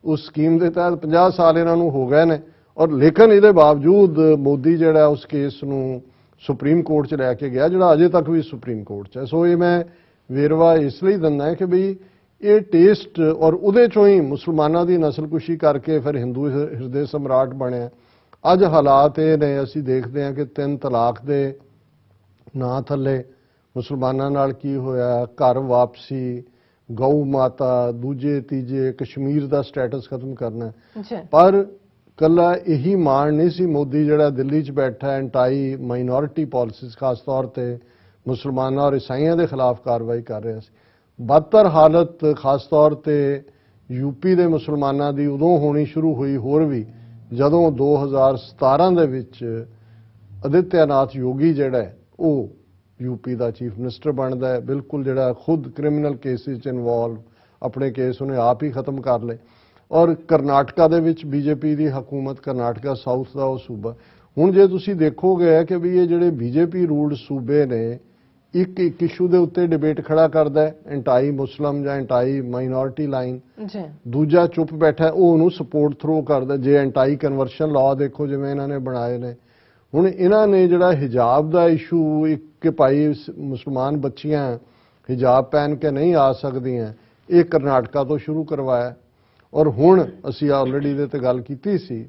Speaker 2: ਉਸ ਸਕੀਮ ਦੇ ਤਹਿਤ 50 ਸਾਲ ਇਹਨਾਂ ਨੂੰ ਹੋ ਗਏ ਨੇ, ਔਰ ਲੇਕਿਨ ਇਹਦੇ ਬਾਵਜੂਦ ਮੋਦੀ ਜਿਹੜਾ ਉਸ ਕੇਸ ਨੂੰ ਸੁਪਰੀਮ ਕੋਰਟ 'ਚ ਲੈ ਕੇ ਗਿਆ, ਜਿਹੜਾ ਅਜੇ ਤੱਕ ਵੀ ਸੁਪਰੀਮ ਕੋਰਟ 'ਚ ਹੈ। ਸੋ ਇਹ ਮੈਂ ਵੇਰਵਾ ਇਸ ਲਈ ਦਿੰਦਾ ਹੈ ਕਿ ਬਈ ਇਹ ਟੇਸਟ, ਔਰ ਉਹਦੇ 'ਚੋਂ ਹੀ ਮੁਸਲਮਾਨਾਂ ਦੀ ਨਸਲਕੁਸ਼ੀ ਕਰਕੇ ਫਿਰ ਹਿੰਦੂ ਹਿਰਦੇ ਸਮਰਾਟ ਬਣਿਆ। ਅੱਜ ਹਾਲਾਤ ਇਹ ਨੇ, ਅਸੀਂ ਦੇਖਦੇ ਹਾਂ ਕਿ 3 ਤਲਾਕ ਦੇ ਨਾਂ ਥੱਲੇ ਮੁਸਲਮਾਨਾਂ ਨਾਲ ਕੀ ਹੋਇਆ, ਘਰ ਵਾਪਸੀ, ਗਊ ਮਾਤਾ, ਦੂਜੇ ਤੀਜੇ, ਕਸ਼ਮੀਰ ਦਾ ਸਟੇਟਸ ਖਤਮ ਕਰਨਾ। ਪਰ ਕੱਲਾ ਇਹੀ ਮਾਣ ਨਹੀਂ ਸੀ ਮੋਦੀ ਜਿਹੜਾ ਦਿੱਲੀ 'ਚ ਬੈਠਾ ਐਂਟਾਈ ਮਾਈਨੋਰਿਟੀ ਪਾਲਿਸੀਜ਼, ਖਾਸ ਤੌਰ ਤੇ ਮੁਸਲਮਾਨਾਂ ਔਰ ਈਸਾਈਆਂ ਦੇ ਖਿਲਾਫ ਕਾਰਵਾਈ ਕਰ ਰਿਹਾ ਸੀ। ਬਦਤਰ ਹਾਲਤ ਖਾਸ ਤੌਰ ਤੇ ਯੂਪੀ ਦੇ ਮੁਸਲਮਾਨਾਂ ਦੀ ਉਦੋਂ ਹੋਣੀ ਸ਼ੁਰੂ ਹੋਈ, ਹੋਰ ਵੀ ਜਦੋਂ 2017 ਦੇ ਵਿੱਚ ਆਦਿੱਤਿਆਨਾਥ ਯੋਗੀ ਜਿਹੜਾ ਉਹ ਯੂਪੀ ਦਾ ਚੀਫ ਮਿਨਿਸਟਰ ਬਣਦਾ ਹੈ, ਬਿਲਕੁਲ ਜਿਹੜਾ ਖੁਦ ਕ੍ਰਿਮੀਨਲ ਕੇਸਿਸ 'ਚ ਇਨਵੋਲਵ, ਆਪਣੇ ਕੇਸ ਉਹਨੇ ਆਪ ਹੀ ਖਤਮ ਕਰ ਲਏ। ਔਰ ਕਰਨਾਟਕਾ ਦੇ ਵਿੱਚ ਬੀਜੇਪੀ ਦੀ ਹਕੂਮਤ, ਕਰਨਾਟਕਾ ਸਾਊਥ ਦਾ ਉਹ ਸੂਬਾ। ਹੁਣ ਜੇ ਤੁਸੀਂ ਦੇਖੋਗੇ ਕਿ ਵੀ ਇਹ ਜਿਹੜੇ ਬੀਜੇਪੀ ਰੂਲਡ ਸੂਬੇ ਨੇ, ਇੱਕ ਇਸ਼ੂ ਦੇ ਉੱਤੇ ਡਿਬੇਟ ਖੜਾ ਕਰਦਾ ਹੈ, ਐਂਟਾਈ ਮੁਸਲਮ ਜਾਂ ਐਂਟਾਈ ਮਾਈਨੋਰਿਟੀ ਲਾਈਨ,
Speaker 1: ਜੀ
Speaker 2: ਦੂਜਾ ਚੁੱਪ ਬੈਠਾ ਉਹ ਉਹਨੂੰ ਸਪੋਰਟ ਥਰੋ ਕਰਦਾ। ਜੇ ਐਂਟਾਈ ਕਨਵਰਸ਼ਨ ਲਾਅ ਦੇਖੋ ਜਿਵੇਂ ਇਹਨਾਂ ਨੇ ਬਣਾਏ ਨੇ, ਹੁਣ ਇਹਨਾਂ ਨੇ ਜਿਹੜਾ ਹਿਜਾਬ ਦਾ ਇਸ਼ੂ, ਇੱਕ ਕਿ ਭਾਈ ਮੁਸਲਮਾਨ ਬੱਚੀਆਂ ਹਿਜਾਬ ਪਹਿਨ ਕੇ ਨਹੀਂ ਆ ਸਕਦੀਆਂ, ਇਹ ਕਰਨਾਟਕਾ ਤੋਂ ਸ਼ੁਰੂ ਕਰਵਾਇਆ। ਔਰ ਹੁਣ ਅਸੀਂ ਆਲਰੇਡੀ ਇਹਦੇ ਤੇ ਗੱਲ ਕੀਤੀ ਸੀ,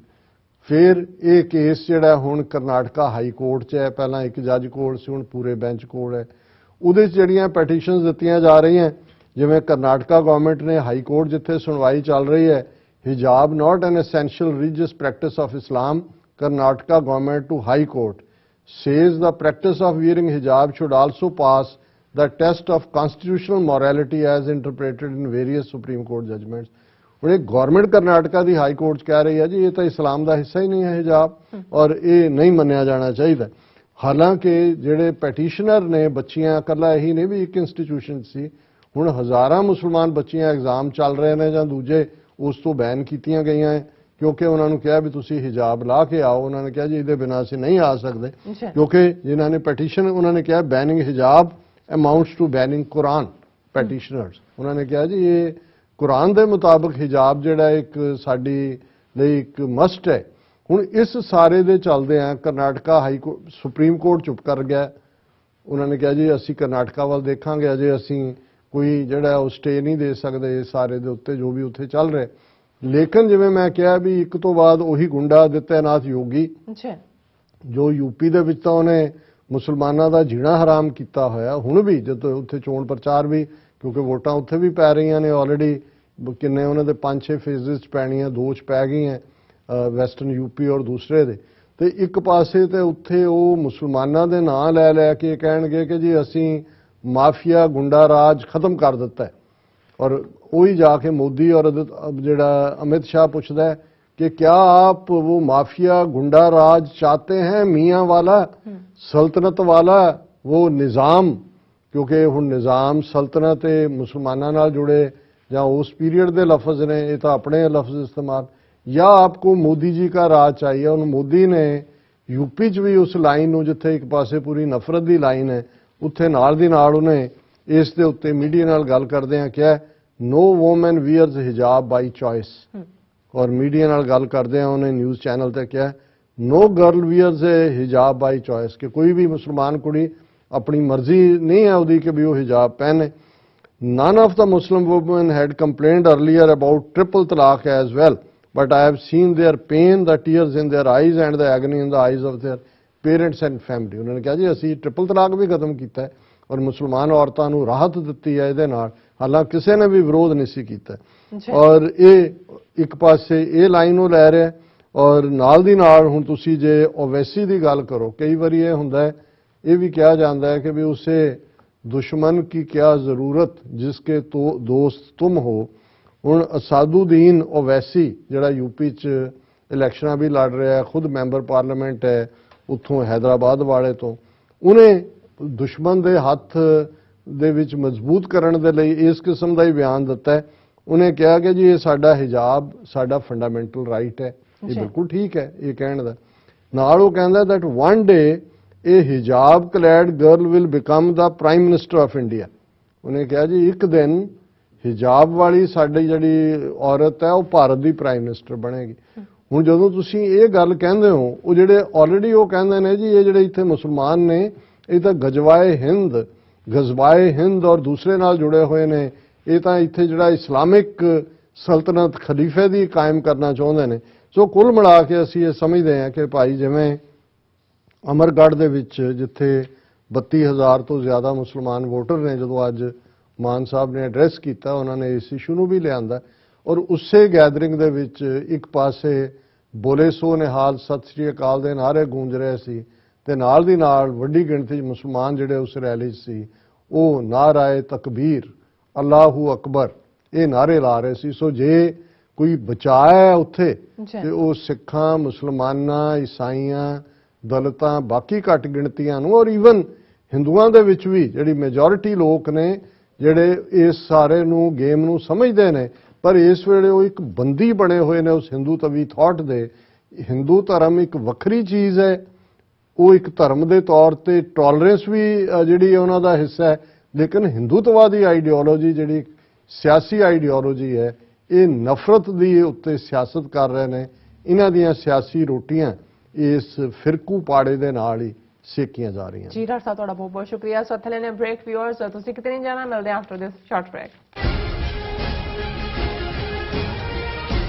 Speaker 2: ਫਿਰ ਇਹ ਕੇਸ ਜਿਹੜਾ ਹੁਣ ਕਰਨਾਟਕਾ ਹਾਈ ਕੋਰਟ 'ਚ ਹੈ, ਪਹਿਲਾਂ ਇੱਕ ਜੱਜ ਕੋਰਟ ਸੀ, ਹੁਣ ਪੂਰੇ ਬੈਂਚ ਕੋਰਟ ਹੈ। ਉਹਦੇ 'ਚ ਜਿਹੜੀਆਂ ਪੈਟੀਸ਼ਨਸ ਦਿੱਤੀਆਂ ਜਾ ਰਹੀਆਂ, ਜਿਵੇਂ ਕਰਨਾਟਕਾ ਗਵਰਨਮੈਂਟ ਨੇ ਹਾਈ ਕੋਰਟ ਜਿੱਥੇ ਸੁਣਵਾਈ ਚੱਲ ਰਹੀ ਹੈ, hijab not an essential religious practice of Islam, Karnataka government to High Court says the practice of wearing hijab should also pass the test of constitutional morality as interpreted in various Supreme Court judgments. ਹੁਣ ਇਹ ਗਵਰਨਮੈਂਟ ਕਰਨਾਟਕਾ ਦੀ ਹਾਈ ਕੋਰਟ 'ਚ ਕਹਿ ਰਹੀ ਹੈ ਜੀ ਇਹ ਤਾਂ ਇਸਲਾਮ ਦਾ ਹਿੱਸਾ ਹੀ ਨਹੀਂ ਹੈ ਹਿਜਾਬ, ਔਰ ਇਹ ਨਹੀਂ ਮੰਨਿਆ ਜਾਣਾ ਚਾਹੀਦਾ। ਹਾਲਾਂਕਿ ਜਿਹੜੇ ਪੈਟੀਸ਼ਨਰ ਨੇ, ਬੱਚੀਆਂ ਇਕੱਲਾ ਇਹੀ ਨਹੀਂ ਵੀ ਇੱਕ ਇੰਸਟੀਟਿਊਸ਼ਨ ਸੀ, ਹੁਣ ਹਜ਼ਾਰਾਂ ਮੁਸਲਮਾਨ ਬੱਚੀਆਂ ਐਗਜ਼ਾਮ ਚੱਲ ਰਹੇ ਨੇ ਜਾਂ ਦੂਜੇ ਉਸ ਤੋਂ ਬੈਨ ਕੀਤੀਆਂ ਗਈਆਂ ਹੈ, ਕਿਉਂਕਿ ਉਹਨਾਂ ਨੂੰ ਕਿਹਾ ਵੀ ਤੁਸੀਂ ਹਿਜਾਬ ਲਾ ਕੇ ਆਓ। ਉਹਨਾਂ ਨੇ ਕਿਹਾ ਜੀ ਇਹਦੇ ਬਿਨਾਂ ਅਸੀਂ ਨਹੀਂ ਆ ਸਕਦੇ, ਕਿਉਂਕਿ ਜਿਨ੍ਹਾਂ ਨੇ ਪੈਟੀਸ਼ਨ, ਉਹਨਾਂ ਨੇ ਕਿਹਾ ਬੈਨਿੰਗ ਹਿਜਾਬ ਅਮਾਊਂਟਸ ਟੂ ਬੈਨਿੰਗ ਕੁਰਾਨ। ਪੈਟੀਸ਼ਨਰਸ ਉਹਨਾਂ ਨੇ ਕਿਹਾ ਜੀ ਇਹ ਕੁਰਾਨ ਦੇ ਮੁਤਾਬਕ ਹਿਜਾਬ ਜਿਹੜਾ ਇੱਕ ਸਾਡੀ ਲਈ ਇੱਕ ਮਸਟ ਹੈ। ਹੁਣ ਇਸ ਸਾਰੇ ਦੇ ਚੱਲਦੇ ਆ Karnataka high court, supreme court ਚੁੱਪ ਕਰ ਗਿਆ। ਉਹਨਾਂ ਨੇ ਕਿਹਾ ਜੀ ਅਸੀਂ ਕਰਨਾਟਕਾ ਵੱਲ ਦੇਖਾਂਗੇ, ਅਜੇ ਅਸੀਂ ਕੋਈ ਜਿਹੜਾ ਉਹ ਸਟੇ ਨਹੀਂ ਦੇ ਸਕਦੇ ਇਸ ਸਾਰੇ ਦੇ ਉੱਤੇ ਜੋ ਵੀ ਉੱਥੇ ਚੱਲ ਰਿਹਾ। ਲੇਕਿਨ ਜਿਵੇਂ ਮੈਂ ਕਿਹਾ ਵੀ ਇੱਕ ਤੋਂ ਬਾਅਦ ਉਹੀ ਗੁੰਡਾ ਆਦਿੱਤਿਆਨਾਥ ਯੋਗੀ, ਜੋ ਯੂਪੀ ਦੇ ਵਿੱਚ ਤਾਂ ਉਹਨੇ ਮੁਸਲਮਾਨਾਂ ਦਾ ਜੀਣਾ ਹਰਾਮ ਕੀਤਾ ਹੋਇਆ, ਹੁਣ ਵੀ ਜਦੋਂ ਉੱਥੇ ਚੋਣ ਪ੍ਰਚਾਰ ਵੀ, ਕਿਉਂਕਿ ਵੋਟਾਂ ਉੱਥੇ ਵੀ ਪੈ ਰਹੀਆਂ ਨੇ ਆਲਰੇਡੀ, ਕਿੰਨੇ ਉਹਨਾਂ ਦੇ 5-6 ਫੇਜ਼ਸ 'ਚ ਪੈਣੀਆਂ, 2 'ਚ ਪੈ ਗਈਆਂ ਵੈਸਟਰਨ ਯੂਪੀ ਔਰ ਦੂਸਰੇ ਦੇ। ਤੇ ਇੱਕ ਪਾਸੇ ਤੇ ਉੱਥੇ ਉਹ ਮੁਸਲਮਾਨਾਂ ਦੇ ਨਾਂ ਲੈ ਲੈ ਕੇ ਕਹਿਣਗੇ ਕਿ ਜੀ ਅਸੀਂ ਮਾਫੀਆ ਗੁੰਡਾ ਰਾਜ ਖਤਮ ਕਰ ਦਿੱਤਾ ਹੈ। ਔਰ ਉਹੀ ਜਾ ਕੇ ਮੋਦੀ ਔਰ ਜਿਹੜਾ ਅਮਿਤ शाह ਪੁੱਛਦਾ ਹੈ कि क्या आप वो माफिया गुंडा राज चाहते हैं, मियाँ वाला सल्तनत वाला वो निज़ाम, क्योंकि हुण निज़ाम सल्तनत मुसलमाना नाल जुड़े ਜਾਂ उस पीरियड के लफज ने, ये तो अपने लफज इस्तेमाल, या आपको मोदी जी का राज चाहिए। उन मोदी ने यूपी च भी उस लाइन नूं जिथे एक पासे पूरी नफरत की लाइन है, उत्थे नाल दी नाल उन्हें इस दे उत्ते मीडिया नाल गल करदे क्या नो वोमन वीयर्स हिजाब बाई चॉइस, और मीडिया नाल गल करदे उन्हें न्यूज़ चैनल ते क्या नो गर्ल वीयर्स हिजाब बाई चॉइस, कि कोई भी मुसलमान कुड़ी अपनी मर्जी नहीं है उदी कि भी वो हिजाब पहने। None of the Muslim women had complained earlier about triple talaq as well, but I have seen their pain, the tears in their eyes and the agony in the eyes of their parents and family। उन्होंने कहा जी असी ट्रिपल तलाक भी खत्म किया है और मुसलमान औरतों को राहत दी है इहदे नाल, हालांकि किसी ने भी विरोध नहीं सी कीता। और ये एक पासे ये लाइन वो लै रहा और नाल दी नाल हुण तुसीं जे ओवैसी दी गल करो, कई बार ये हुंदा है, ये भी कहा जाता है कि भी उसे दुश्मन की क्या ज़रूरत जिसके तो दोस्त तुम हो। हुण असादुद्दीन ओवैसी जिहड़ा यूपी च इलैक्शनां भी लड़ रहा है, खुद मैंबर पार्लीमेंट है उत्थों हैदराबाद वाले तो, उन्हें दुश्मन के हथ दे विच मजबूत करने दे लई इस किस्म का ही बयान दिता है। उन्हें कहा कि जी ये साडा हिजाब साडा फंडामेंटल राइट है, ये बिल्कुल ठीक है ये कहने दा। नाल वो कहंदा दैट वन डे ए हिजाब clad girl will become the prime minister of India. उन्हें कहा जी एक दिन हिजाब वाली साडी जिहड़ी औरत है वो भारत की प्राइम मिनिस्टर बनेगी। हुण जदों तुसीं ये गल कहंदे हो, वो जिहड़े ऑलरेडी वो कहंदे ने जी ये जिहड़े इत्थे मुसलमान ने ये तां गजवाए हिंद और दूसरे नाल जुड़े हुए ने, ये तां इत्थे जिहड़ा इस्लामिक सल्तनत खलीफे दी कायम करना चाहुंदे ने। सो कुल मिला के असीं ये समझदे हां कि भाई जिवें अमरगढ़ दे विच जिथे 32,000 तो ज़्यादा मुसलमान वोटर ने, जो अज मान साहब ने एड्रैस किया उन्होंने इस इशू नूं भी लिया और उसे गैदरिंग दे विच एक पासे बोले सो निहाल सत श्री अकाल दे नारे गूंज रहे सी ते नाल दी नाल वड्डी गिणती मुसलमान जिहड़े उस रैली सी वो नाराए तकबीर अल्लाहू अकबर ये नारे ला रहे सी। सो जे कोई बचाया उत्थे ते वो सिखां मुसलमानां ईसाइयां दलितां बाकी घट गिणतियां नूं और ईवन हिंदुआं दे विच भी जिहड़ी मेजोरिटी लोग ने जिहड़े इस सारे नूं गेम नूं समझदे ने ਪਰ ਇਸ ਵੇਲੇ ਉਹ ਇੱਕ ਬੰਦੀ ਬਣੇ ਹੋਏ ਨੇ ਉਸ ਹਿੰਦੂਤਵੀ ਥਾਟ ਦੇ। ਹਿੰਦੂ ਧਰਮ ਇੱਕ ਵੱਖਰੀ ਚੀਜ਼ ਹੈ, ਉਹ ਇੱਕ ਧਰਮ ਦੇ ਤੌਰ ਤੇ ਟੋਲਰੈਂਸ ਵੀ ਜਿਹੜੀ ਹੈ ਉਹਨਾਂ ਦਾ ਹਿੱਸਾ ਹੈ, ਲੇਕਿਨ ਹਿੰਦੂਤਵਾਦੀ ਆਈਡੀਓਲੋਜੀ ਜਿਹੜੀ ਸਿਆਸੀ ਆਈਡੀਓਲੋਜੀ ਹੈ ਇਹ ਨਫ਼ਰਤ ਦੀ ਉੱਤੇ ਸਿਆਸਤ ਕਰ ਰਹੇ ਨੇ। ਇਹਨਾਂ ਦੀਆਂ ਸਿਆਸੀ ਰੋਟੀਆਂ ਇਸ ਫਿਰਕੂ ਪਾੜੇ ਦੇ ਨਾਲ ਹੀ ਸੇਕੀਆਂ ਜਾ ਰਹੀਆਂ।
Speaker 1: ਜੀ ਡਾਕਟਰ ਸਾਹਿਬ ਤੁਹਾਡਾ ਬਹੁਤ ਬਹੁਤ ਸ਼ੁਕਰੀਆ। ਸੋ ਥਲੇ ਨੇ ਬ੍ਰੇਕ ਵਿਊਅਰਸ, ਤੁਸੀਂ ਕਿਤੇ ਨਹੀਂ ਜਾਣਾ, ਮਿਲਦੇ ਹਾਂ ਆਫਟਰ ਦਿਸ ਸ਼ਾਰਟ ਬ੍ਰੇਕ।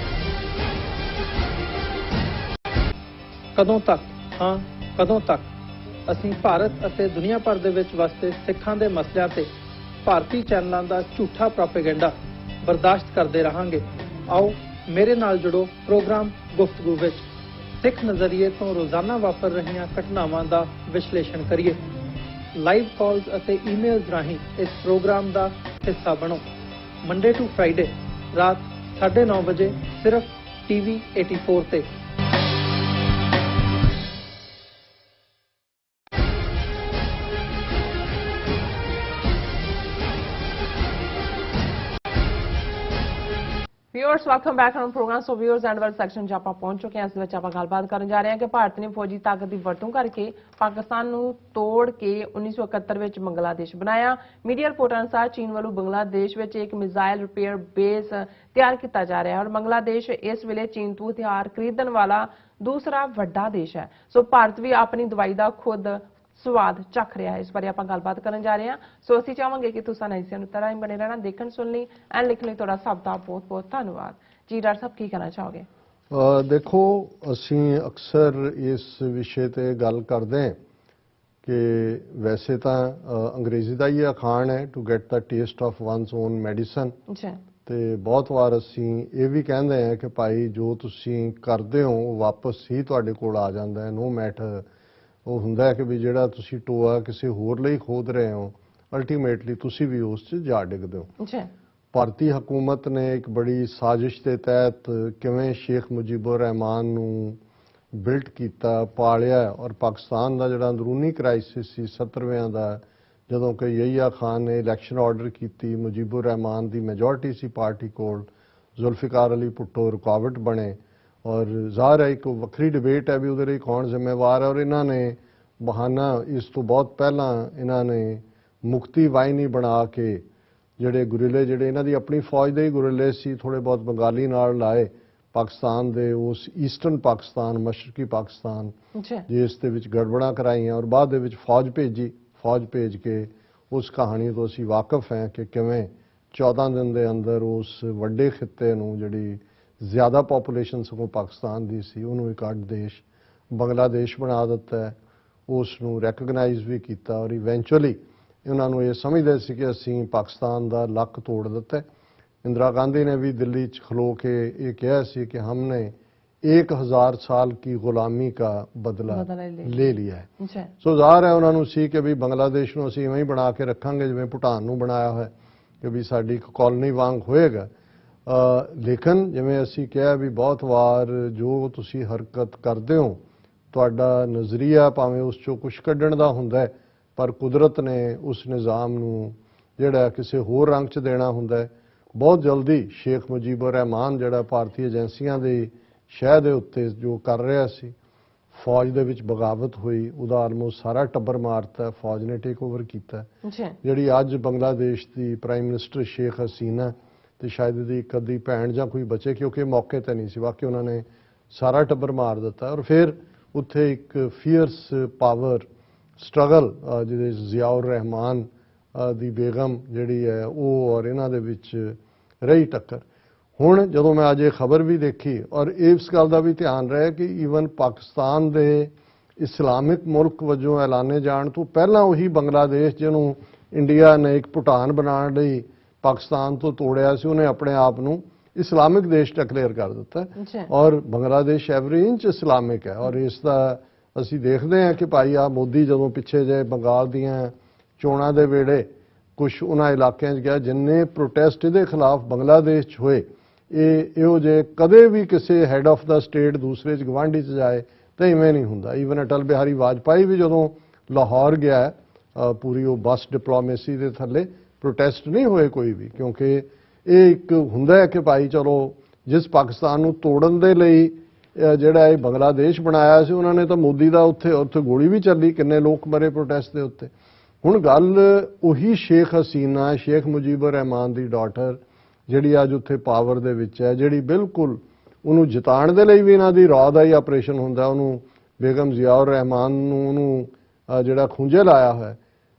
Speaker 4: ਕਦੋਂ ਤੱਕ, ਹਾਂ ਕਦੋਂ ਤੱਕ ਅਸੀਂ ਭਾਰਤ ਅਤੇ ਦੁਨੀਆ ਭਰ ਦੇ ਵਿੱਚ ਵਸਦੇ ਸਿੱਖਾਂ ਦੇ ਮਸਲਿਆਂ ਤੇ ਭਾਰਤੀ ਚੈਨਲਾਂ ਦਾ ਝੂਠਾ ਪ੍ਰੋਪੇਗੈਂਡਾ ਬਰਦਾਸ਼ਤ ਕਰਦੇ ਰਹਾਂਗੇ? ਆਓ ਮੇਰੇ ਨਾਲ ਜੁੜੋ ਪ੍ਰੋਗਰਾਮ ਗੁਫ਼ਤਗੂ ਵਿੱਚ। ਸਿੱਖ ਨਜ਼ਰੀਏ ਤੋਂ ਰੋਜ਼ਾਨਾ ਵਾਪਰ ਰਹੀਆਂ ਘਟਨਾਵਾਂ ਦਾ ਵਿਸ਼ਲੇਸ਼ਣ ਕਰੀਏ। ਲਾਈਵ ਕਾਲਸ ਅਤੇ ਈਮੇਲਸ ਰਾਹੀਂ ਇਸ ਪ੍ਰੋਗਰਾਮ ਦਾ ਹਿੱਸਾ ਬਣੋ। ਮੰਡੇ ਟੂ ਫਰਾਈਡੇ ਰਾਤ 9:30 ਵਜੇ ਸਿਰਫ TV 84 ਤੇ।
Speaker 1: Viewers welcome back on programme. So viewers and word section 'ਚ ਆਪਾਂ ਪਹੁੰਚ ਚੁੱਕੇ ਹਾਂ। ਇਸ ਵਿੱਚ ਆਪਾਂ ਗੱਲਬਾਤ ਕਰਨ ਜਾ ਰਹੇ ਹਾਂ ਕਿ ਭਾਰਤ ਨੇ ਫੌਜੀ ਤਾਕਤ ਦੀ ਵਰਤੋਂ ਕਰਕੇ ਪਾਕਿਸਤਾਨ ਨੂੰ ਤੋੜ ਕੇ 1971 ਵਿੱਚ ਬੰਗਲਾਦੇਸ਼ ਬਣਾਇਆ। ਮੀਡੀਆ ਰਿਪੋਰਟਾਂ ਅਨੁਸਾਰ ਚੀਨ ਵੱਲੋਂ ਬੰਗਲਾਦੇਸ਼ ਵਿੱਚ ਇੱਕ ਮਿਜ਼ਾਈਲ ਰਿਪੇਅਰ ਬੇਸ ਤਿਆਰ ਕੀਤਾ ਜਾ ਰਿਹਾ ਹੈ ਔਰ ਬੰਗਲਾਦੇਸ਼ ਇਸ ਵੇਲੇ ਚੀਨ ਤੋਂ ਹਥਿਆਰ ਖਰੀਦਣ ਵਾਲਾ ਦੂਸਰਾ ਵੱਡਾ ਦੇਸ਼ ਹੈ। ਸੋ ਭਾਰਤ ਵੀ ਆਪਣੀ ਦਵਾਈ ਦਾ ਖੁਦ ਸਵਾਦ ਚੱਖ ਰਿਹਾ ਹੈ। ਇਸ ਬਾਰੇ ਆਪਾਂ ਗੱਲਬਾਤ ਕਰਨ ਜਾ ਰਹੇ ਹਾਂ। ਸੋ ਅਸੀਂ ਚਾਹਾਂਗੇ ਕਿ ਤੁਸੀਂ ਇਸੇ ਨੂੰ ਤਰ੍ਹਾਂ ਹੀ ਬਣੇ ਰਹਿਣਾ, ਦੇਖਣ ਸੁਣ ਲਈ ਐਂਡ ਲਿਖਣ ਲਈ ਤੁਹਾਡਾ ਸਭ ਦਾ ਬਹੁਤ ਬਹੁਤ ਧੰਨਵਾਦ। ਜੀ ਡਾਕਟਰ ਸਾਹਿਬ ਕੀ ਕਹਿਣਾ ਚਾਹੋਗੇ?
Speaker 2: ਦੇਖੋ, ਅਸੀਂ ਅਕਸਰ ਇਸ ਵਿਸ਼ੇ ਤੇ ਗੱਲ ਕਰਦੇ ਹਾਂ ਕਿ ਵੈਸੇ ਤਾਂ ਅੰਗਰੇਜ਼ੀ ਦਾ ਹੀ ਅਖਾਣ ਹੈ to get the taste of one's own medicine. ਤੇ ਬਹੁਤ ਵਾਰ ਅਸੀਂ ਇਹ ਵੀ ਕਹਿੰਦੇ ਹਾਂ ਕਿ ਭਾਈ ਜੋ ਤੁਸੀਂ ਕਰਦੇ ਹੋ ਉਹ ਵਾਪਸ ਹੀ ਤੁਹਾਡੇ ਕੋਲ ਆ ਜਾਂਦਾ ਹੈ। ਨੋ ਮੈਟਰ ਉਹ ਹੁੰਦਾ ਹੈ ਕਿ ਵੀ ਜਿਹੜਾ ਤੁਸੀਂ ਟੋਆ ਕਿਸੇ ਹੋਰ ਲਈ ਖੋਦ ਰਹੇ ਹੋ ਅਲਟੀਮੇਟਲੀ ਤੁਸੀਂ ਵੀ ਉਸ 'ਚ ਜਾ ਡਿੱਗਦੇ ਹੋ। ਭਾਰਤੀ ਹਕੂਮਤ ਨੇ ਇੱਕ ਬੜੀ ਸਾਜ਼ਿਸ਼ ਦੇ ਤਹਿਤ ਕਿਵੇਂ ਸ਼ੇਖ ਮੁਜੀਬੁਰ ਰਹਿਮਾਨ ਨੂੰ ਬਿਲਟ ਕੀਤਾ, ਪਾਲਿਆ ਔਰ ਪਾਕਿਸਤਾਨ ਦਾ ਜਿਹੜਾ ਅੰਦਰੂਨੀ ਕ੍ਰਾਈਸਿਸ ਸੀ 70ਵਿਆਂ ਦਾ, ਜਦੋਂ ਕਿ ਯਹੀਆ ਖਾਨ ਨੇ ਇਲੈਕਸ਼ਨ ਆਰਡਰ ਕੀਤੀ, ਮੁਜੀਬੁਰ ਰਹਿਮਾਨ ਦੀ ਮੈਜੋਰਟੀ ਸੀ ਪਾਰਟੀ ਕੋਲ, ਜ਼ੁਲਫਿਕਾਰ ਅਲੀ ਭੁੱਟੋ ਰੁਕਾਵਟ ਬਣੇ ਔਰ ਜ਼ਾਹਰ ਹੈ ਇੱਕ ਵੱਖਰੀ ਡਿਬੇਟ ਹੈ ਵੀ ਉਹਦੇ ਲਈ ਕੌਣ ਜ਼ਿੰਮੇਵਾਰ ਹੈ। ਔਰ ਇਹਨਾਂ ਨੇ ਬਹਾਨਾ ਇਸ ਤੋਂ ਬਹੁਤ ਪਹਿਲਾਂ ਇਹਨਾਂ ਨੇ ਮੁਕਤੀ ਵਾਹਿਨੀ ਬਣਾ ਕੇ ਜਿਹੜੇ ਗੁਰਿਲੇ ਜਿਹੜੇ ਇਹਨਾਂ ਦੀ ਆਪਣੀ ਫੌਜ ਦੇ ਹੀ ਗੁਰਿਲੇ ਸੀ, ਥੋੜੇ ਬਹੁਤ ਬੰਗਾਲੀ ਨਾਲ ਲਾਏ ਪਾਕਿਸਤਾਨ ਦੇ ਉਸ ਈਸਟਰਨ ਪਾਕਿਸਤਾਨ, ਮਸ਼ਰਕੀ ਪਾਕਿਸਤਾਨ ਜਿਸ ਦੇ ਵਿੱਚ ਗੜਬੜਾਂ ਕਰਾਈਆਂ ਔਰ ਬਾਅਦ ਦੇ ਵਿੱਚ ਫੌਜ ਭੇਜ ਕੇ ਉਸ ਕਹਾਣੀ ਤੋਂ ਅਸੀਂ ਵਾਕਿਫ ਹਾਂ ਕਿ ਕਿਵੇਂ 14 ਦਿਨ ਦੇ ਅੰਦਰ ਉਸ ਵੱਡੇ ਖਿੱਤੇ ਨੂੰ ਜਿਹੜੀ ਜ਼ਿਆਦਾ ਪੋਪੂਲੇਸ਼ਨ ਸਗੋਂ ਪਾਕਿਸਤਾਨ ਦੀ ਸੀ ਉਹਨੂੰ ਇੱਕ ਅੱਡ ਦੇਸ਼ ਬੰਗਲਾਦੇਸ਼ ਬਣਾ ਦਿੱਤਾ ਹੈ। ਉਸ ਨੂੰ ਰੈਕਗਨਾਈਜ਼ ਵੀ ਕੀਤਾ ਔਰ ਇਵੈਂਚੁਅਲੀ ਉਹਨਾਂ ਨੂੰ ਇਹ ਸਮਝਦੇ ਸੀ ਕਿ ਅਸੀਂ ਪਾਕਿਸਤਾਨ ਦਾ ਲੱਕ ਤੋੜ ਦਿੱਤਾ। ਇੰਦਰਾ ਗਾਂਧੀ ਨੇ ਵੀ ਦਿੱਲੀ 'ਚ ਖਲੋ ਕੇ ਇਹ ਕਿਹਾ ਸੀ ਕਿ ਹਮਨੇ 1000 ਸਾਲ की गुलामी का ਬਦਲਾ ਲੈ ਲਿਆ ਹੈ। ਸੋ ਜ਼ਾਹਰ ਹੈ ਉਹਨਾਂ ਨੂੰ ਸੀ ਕਿ ਵੀ ਬੰਗਲਾਦੇਸ਼ ਨੂੰ ਅਸੀਂ ਇਵੇਂ ਹੀ ਬਣਾ ਕੇ ਰੱਖਾਂਗੇ ਜਿਵੇਂ ਭੂਟਾਨ ਨੂੰ ਬਣਾਇਆ ਹੋਇਆ ਕਿ ਵੀ ਸਾਡੀ ਇੱਕ ਕਾਲੋਨੀ ਵਾਂਗ ਹੋਏਗਾ। ਲੇਕਿਨ ਜਿਵੇਂ ਅਸੀਂ ਕਿਹਾ ਵੀ ਬਹੁਤ ਵਾਰ ਜੋ ਤੁਸੀਂ ਹਰਕਤ ਕਰਦੇ ਹੋ ਤੁਹਾਡਾ ਨਜ਼ਰੀਆ ਭਾਵੇਂ ਉਸ 'ਚੋਂ ਕੁਛ ਕੱਢਣ ਦਾ ਹੁੰਦਾ ਹੈ ਪਰ ਕੁਦਰਤ ਨੇ ਉਸ ਨਿਜ਼ਾਮ ਨੂੰ ਜਿਹੜਾ ਕਿਸੇ ਹੋਰ ਰੰਗ 'ਚ ਦੇਣਾ ਹੁੰਦਾ ਹੈ। ਬਹੁਤ ਜਲਦੀ ਸ਼ੇਖ ਮੁਜੀਬੁਰ ਰਹਿਮਾਨ ਜਿਹੜਾ ਭਾਰਤੀ ਏਜੰਸੀਆਂ ਦੀ ਸ਼ਹਿ ਦੇ ਉੱਤੇ ਜੋ ਕਰ ਰਿਹਾ ਸੀ, ਫੌਜ ਦੇ ਵਿੱਚ ਬਗਾਵਤ ਹੋਈ, ਉਹਦਾ ਆਲਮੋਸਟ ਸਾਰਾ ਟੱਬਰ ਮਾਰਤਾ, ਫੌਜ ਨੇ ਟੇਕ ਓਵਰ ਕੀਤਾ। ਜਿਹੜੀ ਅੱਜ ਬੰਗਲਾਦੇਸ਼ ਦੀ ਪ੍ਰਾਈਮ ਮਿਨਿਸਟਰ ਸ਼ੇਖ ਹਸੀਨਾ ਤੇ ਸ਼ਾਇਦ ਇਹਦੀ ਇੱਕ ਅੱਧੀ ਭੈਣ ਜਾਂ ਕੋਈ ਬਚੇ ਕਿਉਂਕਿ ਮੌਕੇ ਤੇ ਨਹੀਂ ਸੀ, ਬਾਕੀ ਉਹਨਾਂ ਨੇ ਸਾਰਾ ਟੱਬਰ ਮਾਰ ਦਿੱਤਾ। ਔਰ ਫਿਰ ਉੱਥੇ ਇੱਕ ਫੀਅਰਸ ਪਾਵਰ ਸਟਰਗਲ ਜਿਹਦੇ ਜ਼ਿਆਉਰ ਰਹਿਮਾਨ ਦੀ ਬੇਗਮ ਜਿਹੜੀ ਹੈ ਉਹ ਔਰ ਇਹਨਾਂ ਦੇ ਵਿੱਚ ਰਹੀ ਟੱਕਰ। ਹੁਣ ਜਦੋਂ ਮੈਂ ਅੱਜ ਇਹ ਖਬਰ ਵੀ ਦੇਖੀ ਔਰ ਇਸ ਗੱਲ ਦਾ ਵੀ ਧਿਆਨ ਰਿਹਾ ਕਿ ਈਵਨ ਪਾਕਿਸਤਾਨ ਦੇ ਇਸਲਾਮਿਕ ਮੁਲਕ ਵਜੋਂ ਐਲਾਨੇ ਜਾਣ ਤੋਂ ਪਹਿਲਾਂ ਉਹੀ ਬੰਗਲਾਦੇਸ਼ ਜਿਹਨੂੰ ਇੰਡੀਆ ਨੇ ਇੱਕ ਭੂਟਾਨ ਬਣਾਉਣ ਲਈ ਪਾਕਿਸਤਾਨ ਤੋਂ ਤੋੜਿਆ ਸੀ, ਉਹਨੇ ਆਪਣੇ ਆਪ ਨੂੰ ਇਸਲਾਮਿਕ ਦੇਸ਼ ਡਿਕਲੇਅਰ ਕਰ ਦਿੱਤਾ ਔਰ ਬੰਗਲਾਦੇਸ਼ ਐਵਰੀ ਇੰਚ ਇਸਲਾਮਿਕ ਹੈ। ਔਰ ਇਸ ਦਾ ਅਸੀਂ ਦੇਖਦੇ ਹਾਂ ਕਿ ਭਾਈ ਆ ਮੋਦੀ ਜਦੋਂ ਪਿੱਛੇ ਜੇ ਬੰਗਾਲ ਦੀਆਂ ਚੋਣਾਂ ਦੇ ਵੇਲੇ ਕੁਛ ਉਹਨਾਂ ਇਲਾਕਿਆਂ 'ਚ ਗਿਆ ਜਿੰਨੇ ਪ੍ਰੋਟੈਸਟ ਇਹਦੇ ਖਿਲਾਫ ਬੰਗਲਾਦੇਸ਼ 'ਚ ਹੋਏ, ਇਹੋ ਜਿਹੇ ਕਦੇ ਵੀ ਕਿਸੇ ਹੈੱਡ ਆਫ ਦਾ ਸਟੇਟ ਦੂਸਰੇ 'ਚ ਗਵਾਂਢੀ 'ਚ ਜਾਏ ਤਾਂ ਇਵੇਂ ਨਹੀਂ ਹੁੰਦਾ। ਈਵਨ ਅਟਲ ਬਿਹਾਰੀ ਵਾਜਪਾਈ ਵੀ ਜਦੋਂ ਲਾਹੌਰ ਗਿਆ ਪੂਰੀ ਉਹ ਬੱਸ ਡਿਪਲੋਮੇਸੀ ਦੇ ਥੱਲੇ ਪ੍ਰੋਟੈਸਟ ਨਹੀਂ ਹੋਏ ਕੋਈ ਵੀ, ਕਿਉਂਕਿ ਇਹ ਇੱਕ ਹੁੰਦਾ ਹੈ ਕਿ ਭਾਈ ਚਲੋ ਜਿਸ ਪਾਕਿਸਤਾਨ ਨੂੰ ਤੋੜਨ ਦੇ ਲਈ ਜਿਹੜਾ ਇਹ ਬੰਗਲਾਦੇਸ਼ ਬਣਾਇਆ ਸੀ, ਉਹਨਾਂ ਨੇ ਤਾਂ ਮੋਦੀ ਦਾ ਉੱਥੇ ਗੋਲੀ ਵੀ ਚੱਲੀ, ਕਿੰਨੇ ਲੋਕ ਮਰੇ ਪ੍ਰੋਟੈਸਟ ਦੇ ਉੱਤੇ। ਹੁਣ ਗੱਲ ਉਹੀ ਸ਼ੇਖ ਹਸੀਨਾ, ਸ਼ੇਖ ਮੁਜੀਬੁਰ ਰਹਿਮਾਨ ਦੀ ਡਾਟਰ, ਜਿਹੜੀ ਅੱਜ ਉੱਥੇ ਪਾਵਰ ਦੇ ਵਿੱਚ ਹੈ, ਜਿਹੜੀ ਬਿਲਕੁਲ ਉਹਨੂੰ ਜਿਤਾਉਣ ਦੇ ਲਈ ਵੀ ਇਹਨਾਂ ਦੀ ਰਾਹ ਦਾ ਹੀ ਆਪਰੇਸ਼ਨ ਹੁੰਦਾ, ਉਹਨੂੰ ਬੇਗਮ ਜ਼ਿਆਉਰ ਰਹਿਮਾਨ ਨੂੰ ਉਹਨੂੰ ਜਿਹੜਾ ਖੂੰਜੇ ਲਾਇਆ ਹੋਇਆ।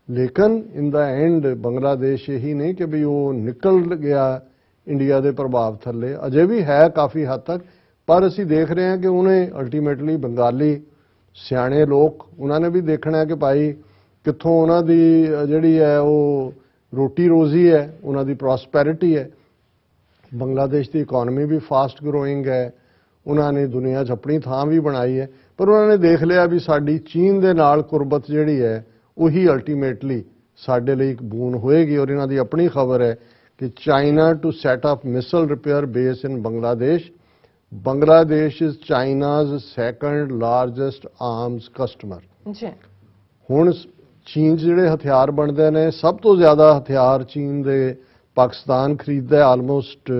Speaker 2: ਲੇਕਿਨ ਇਨ ਦਾ ਐਂਡ ਬੰਗਲਾਦੇਸ਼ ਇਹੀ ਨਹੀਂ ਕਿ ਵੀ ਉਹ ਨਿਕਲ ਗਿਆ ਇੰਡੀਆ ਦੇ ਪ੍ਰਭਾਵ ਥੱਲੇ, ਅਜੇ ਵੀ ਹੈ ਕਾਫੀ ਹੱਦ ਤੱਕ, ਪਰ ਅਸੀਂ ਦੇਖ ਰਹੇ ਹਾਂ ਕਿ ਉਹਨੇ ਅਲਟੀਮੇਟਲੀ ਬੰਗਾਲੀ ਸਿਆਣੇ ਲੋਕ, ਉਹਨਾਂ ਨੇ ਵੀ ਦੇਖਣਾ ਹੈ ਕਿ ਭਾਈ ਕਿੱਥੋਂ ਉਹਨਾਂ ਦੀ ਜਿਹੜੀ ਹੈ ਉਹ ਰੋਟੀ ਰੋਜ਼ੀ ਹੈ, ਉਹਨਾਂ ਦੀ ਪ੍ਰੋਸਪੈਰਿਟੀ ਹੈ। ਬੰਗਲਾਦੇਸ਼ ਦੀ ਇਕਨੋਮੀ ਵੀ ਫਾਸਟ ਗਰੋਇੰਗ ਹੈ, ਉਹਨਾਂ ਨੇ ਦੁਨੀਆ 'ਚ ਆਪਣੀ ਥਾਂ ਵੀ ਬਣਾਈ ਹੈ, ਪਰ ਉਹਨਾਂ ਨੇ ਦੇਖ ਲਿਆ ਵੀ ਸਾਡੀ ਚੀਨ ਦੇ ਨਾਲ ਕੁਰਬਤ ਜਿਹੜੀ ਹੈ ਉਹੀ ਅਲਟੀਮੇਟਲੀ ਸਾਡੇ ਲਈ ਇੱਕ ਬੂਨ ਹੋਏਗੀ। ਔਰ ਇਹਨਾਂ ਦੀ ਆਪਣੀ ਖਬਰ ਹੈ ਕਿ China to set up missile repair base in Bangladesh. Bangladesh is China's second largest arms customer.
Speaker 1: ਜੀ
Speaker 2: ਹੁਣ ਚੀਨ 'ਚ ਜਿਹੜੇ ਹਥਿਆਰ ਬਣਦੇ ਨੇ, ਸਭ ਤੋਂ ਜ਼ਿਆਦਾ ਹਥਿਆਰ ਚੀਨ ਦੇ ਪਾਕਿਸਤਾਨ ਖਰੀਦਦਾ ਹੈ। ਆਲਮੋਸਟ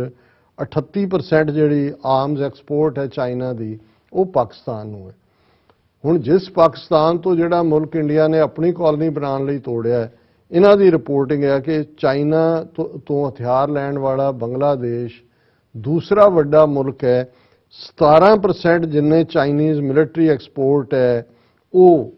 Speaker 2: 38% ਜਿਹੜੀ ਆਰਮਸ ਐਕਸਪੋਰਟ ਹੈ ਚਾਈਨਾ ਦੀ, ਉਹ ਪਾਕਿਸਤਾਨ ਨੂੰ ਹੈ। ਹੁਣ ਜਿਸ ਪਾਕਿਸਤਾਨ ਤੋਂ ਜਿਹੜਾ ਮੁਲਕ ਇੰਡੀਆ ਨੇ ਆਪਣੀ ਕਾਲੋਨੀ ਬਣਾਉਣ ਲਈ ਤੋੜਿਆ ਹੈ, ਇਹਨਾਂ ਦੀ ਰਿਪੋਰਟਿੰਗ ਹੈ ਕਿ ਚਾਈਨਾ ਤੋਂ ਹਥਿਆਰ ਲੈਣ ਵਾਲਾ ਬੰਗਲਾਦੇਸ਼ ਦੂਸਰਾ ਵੱਡਾ ਮੁਲਕ ਹੈ। 17% ਜਿੰਨੇ ਚਾਈਨੀਜ਼ ਮਿਲਟਰੀ ਐਕਸਪੋਰਟ ਹੈ ਉਹ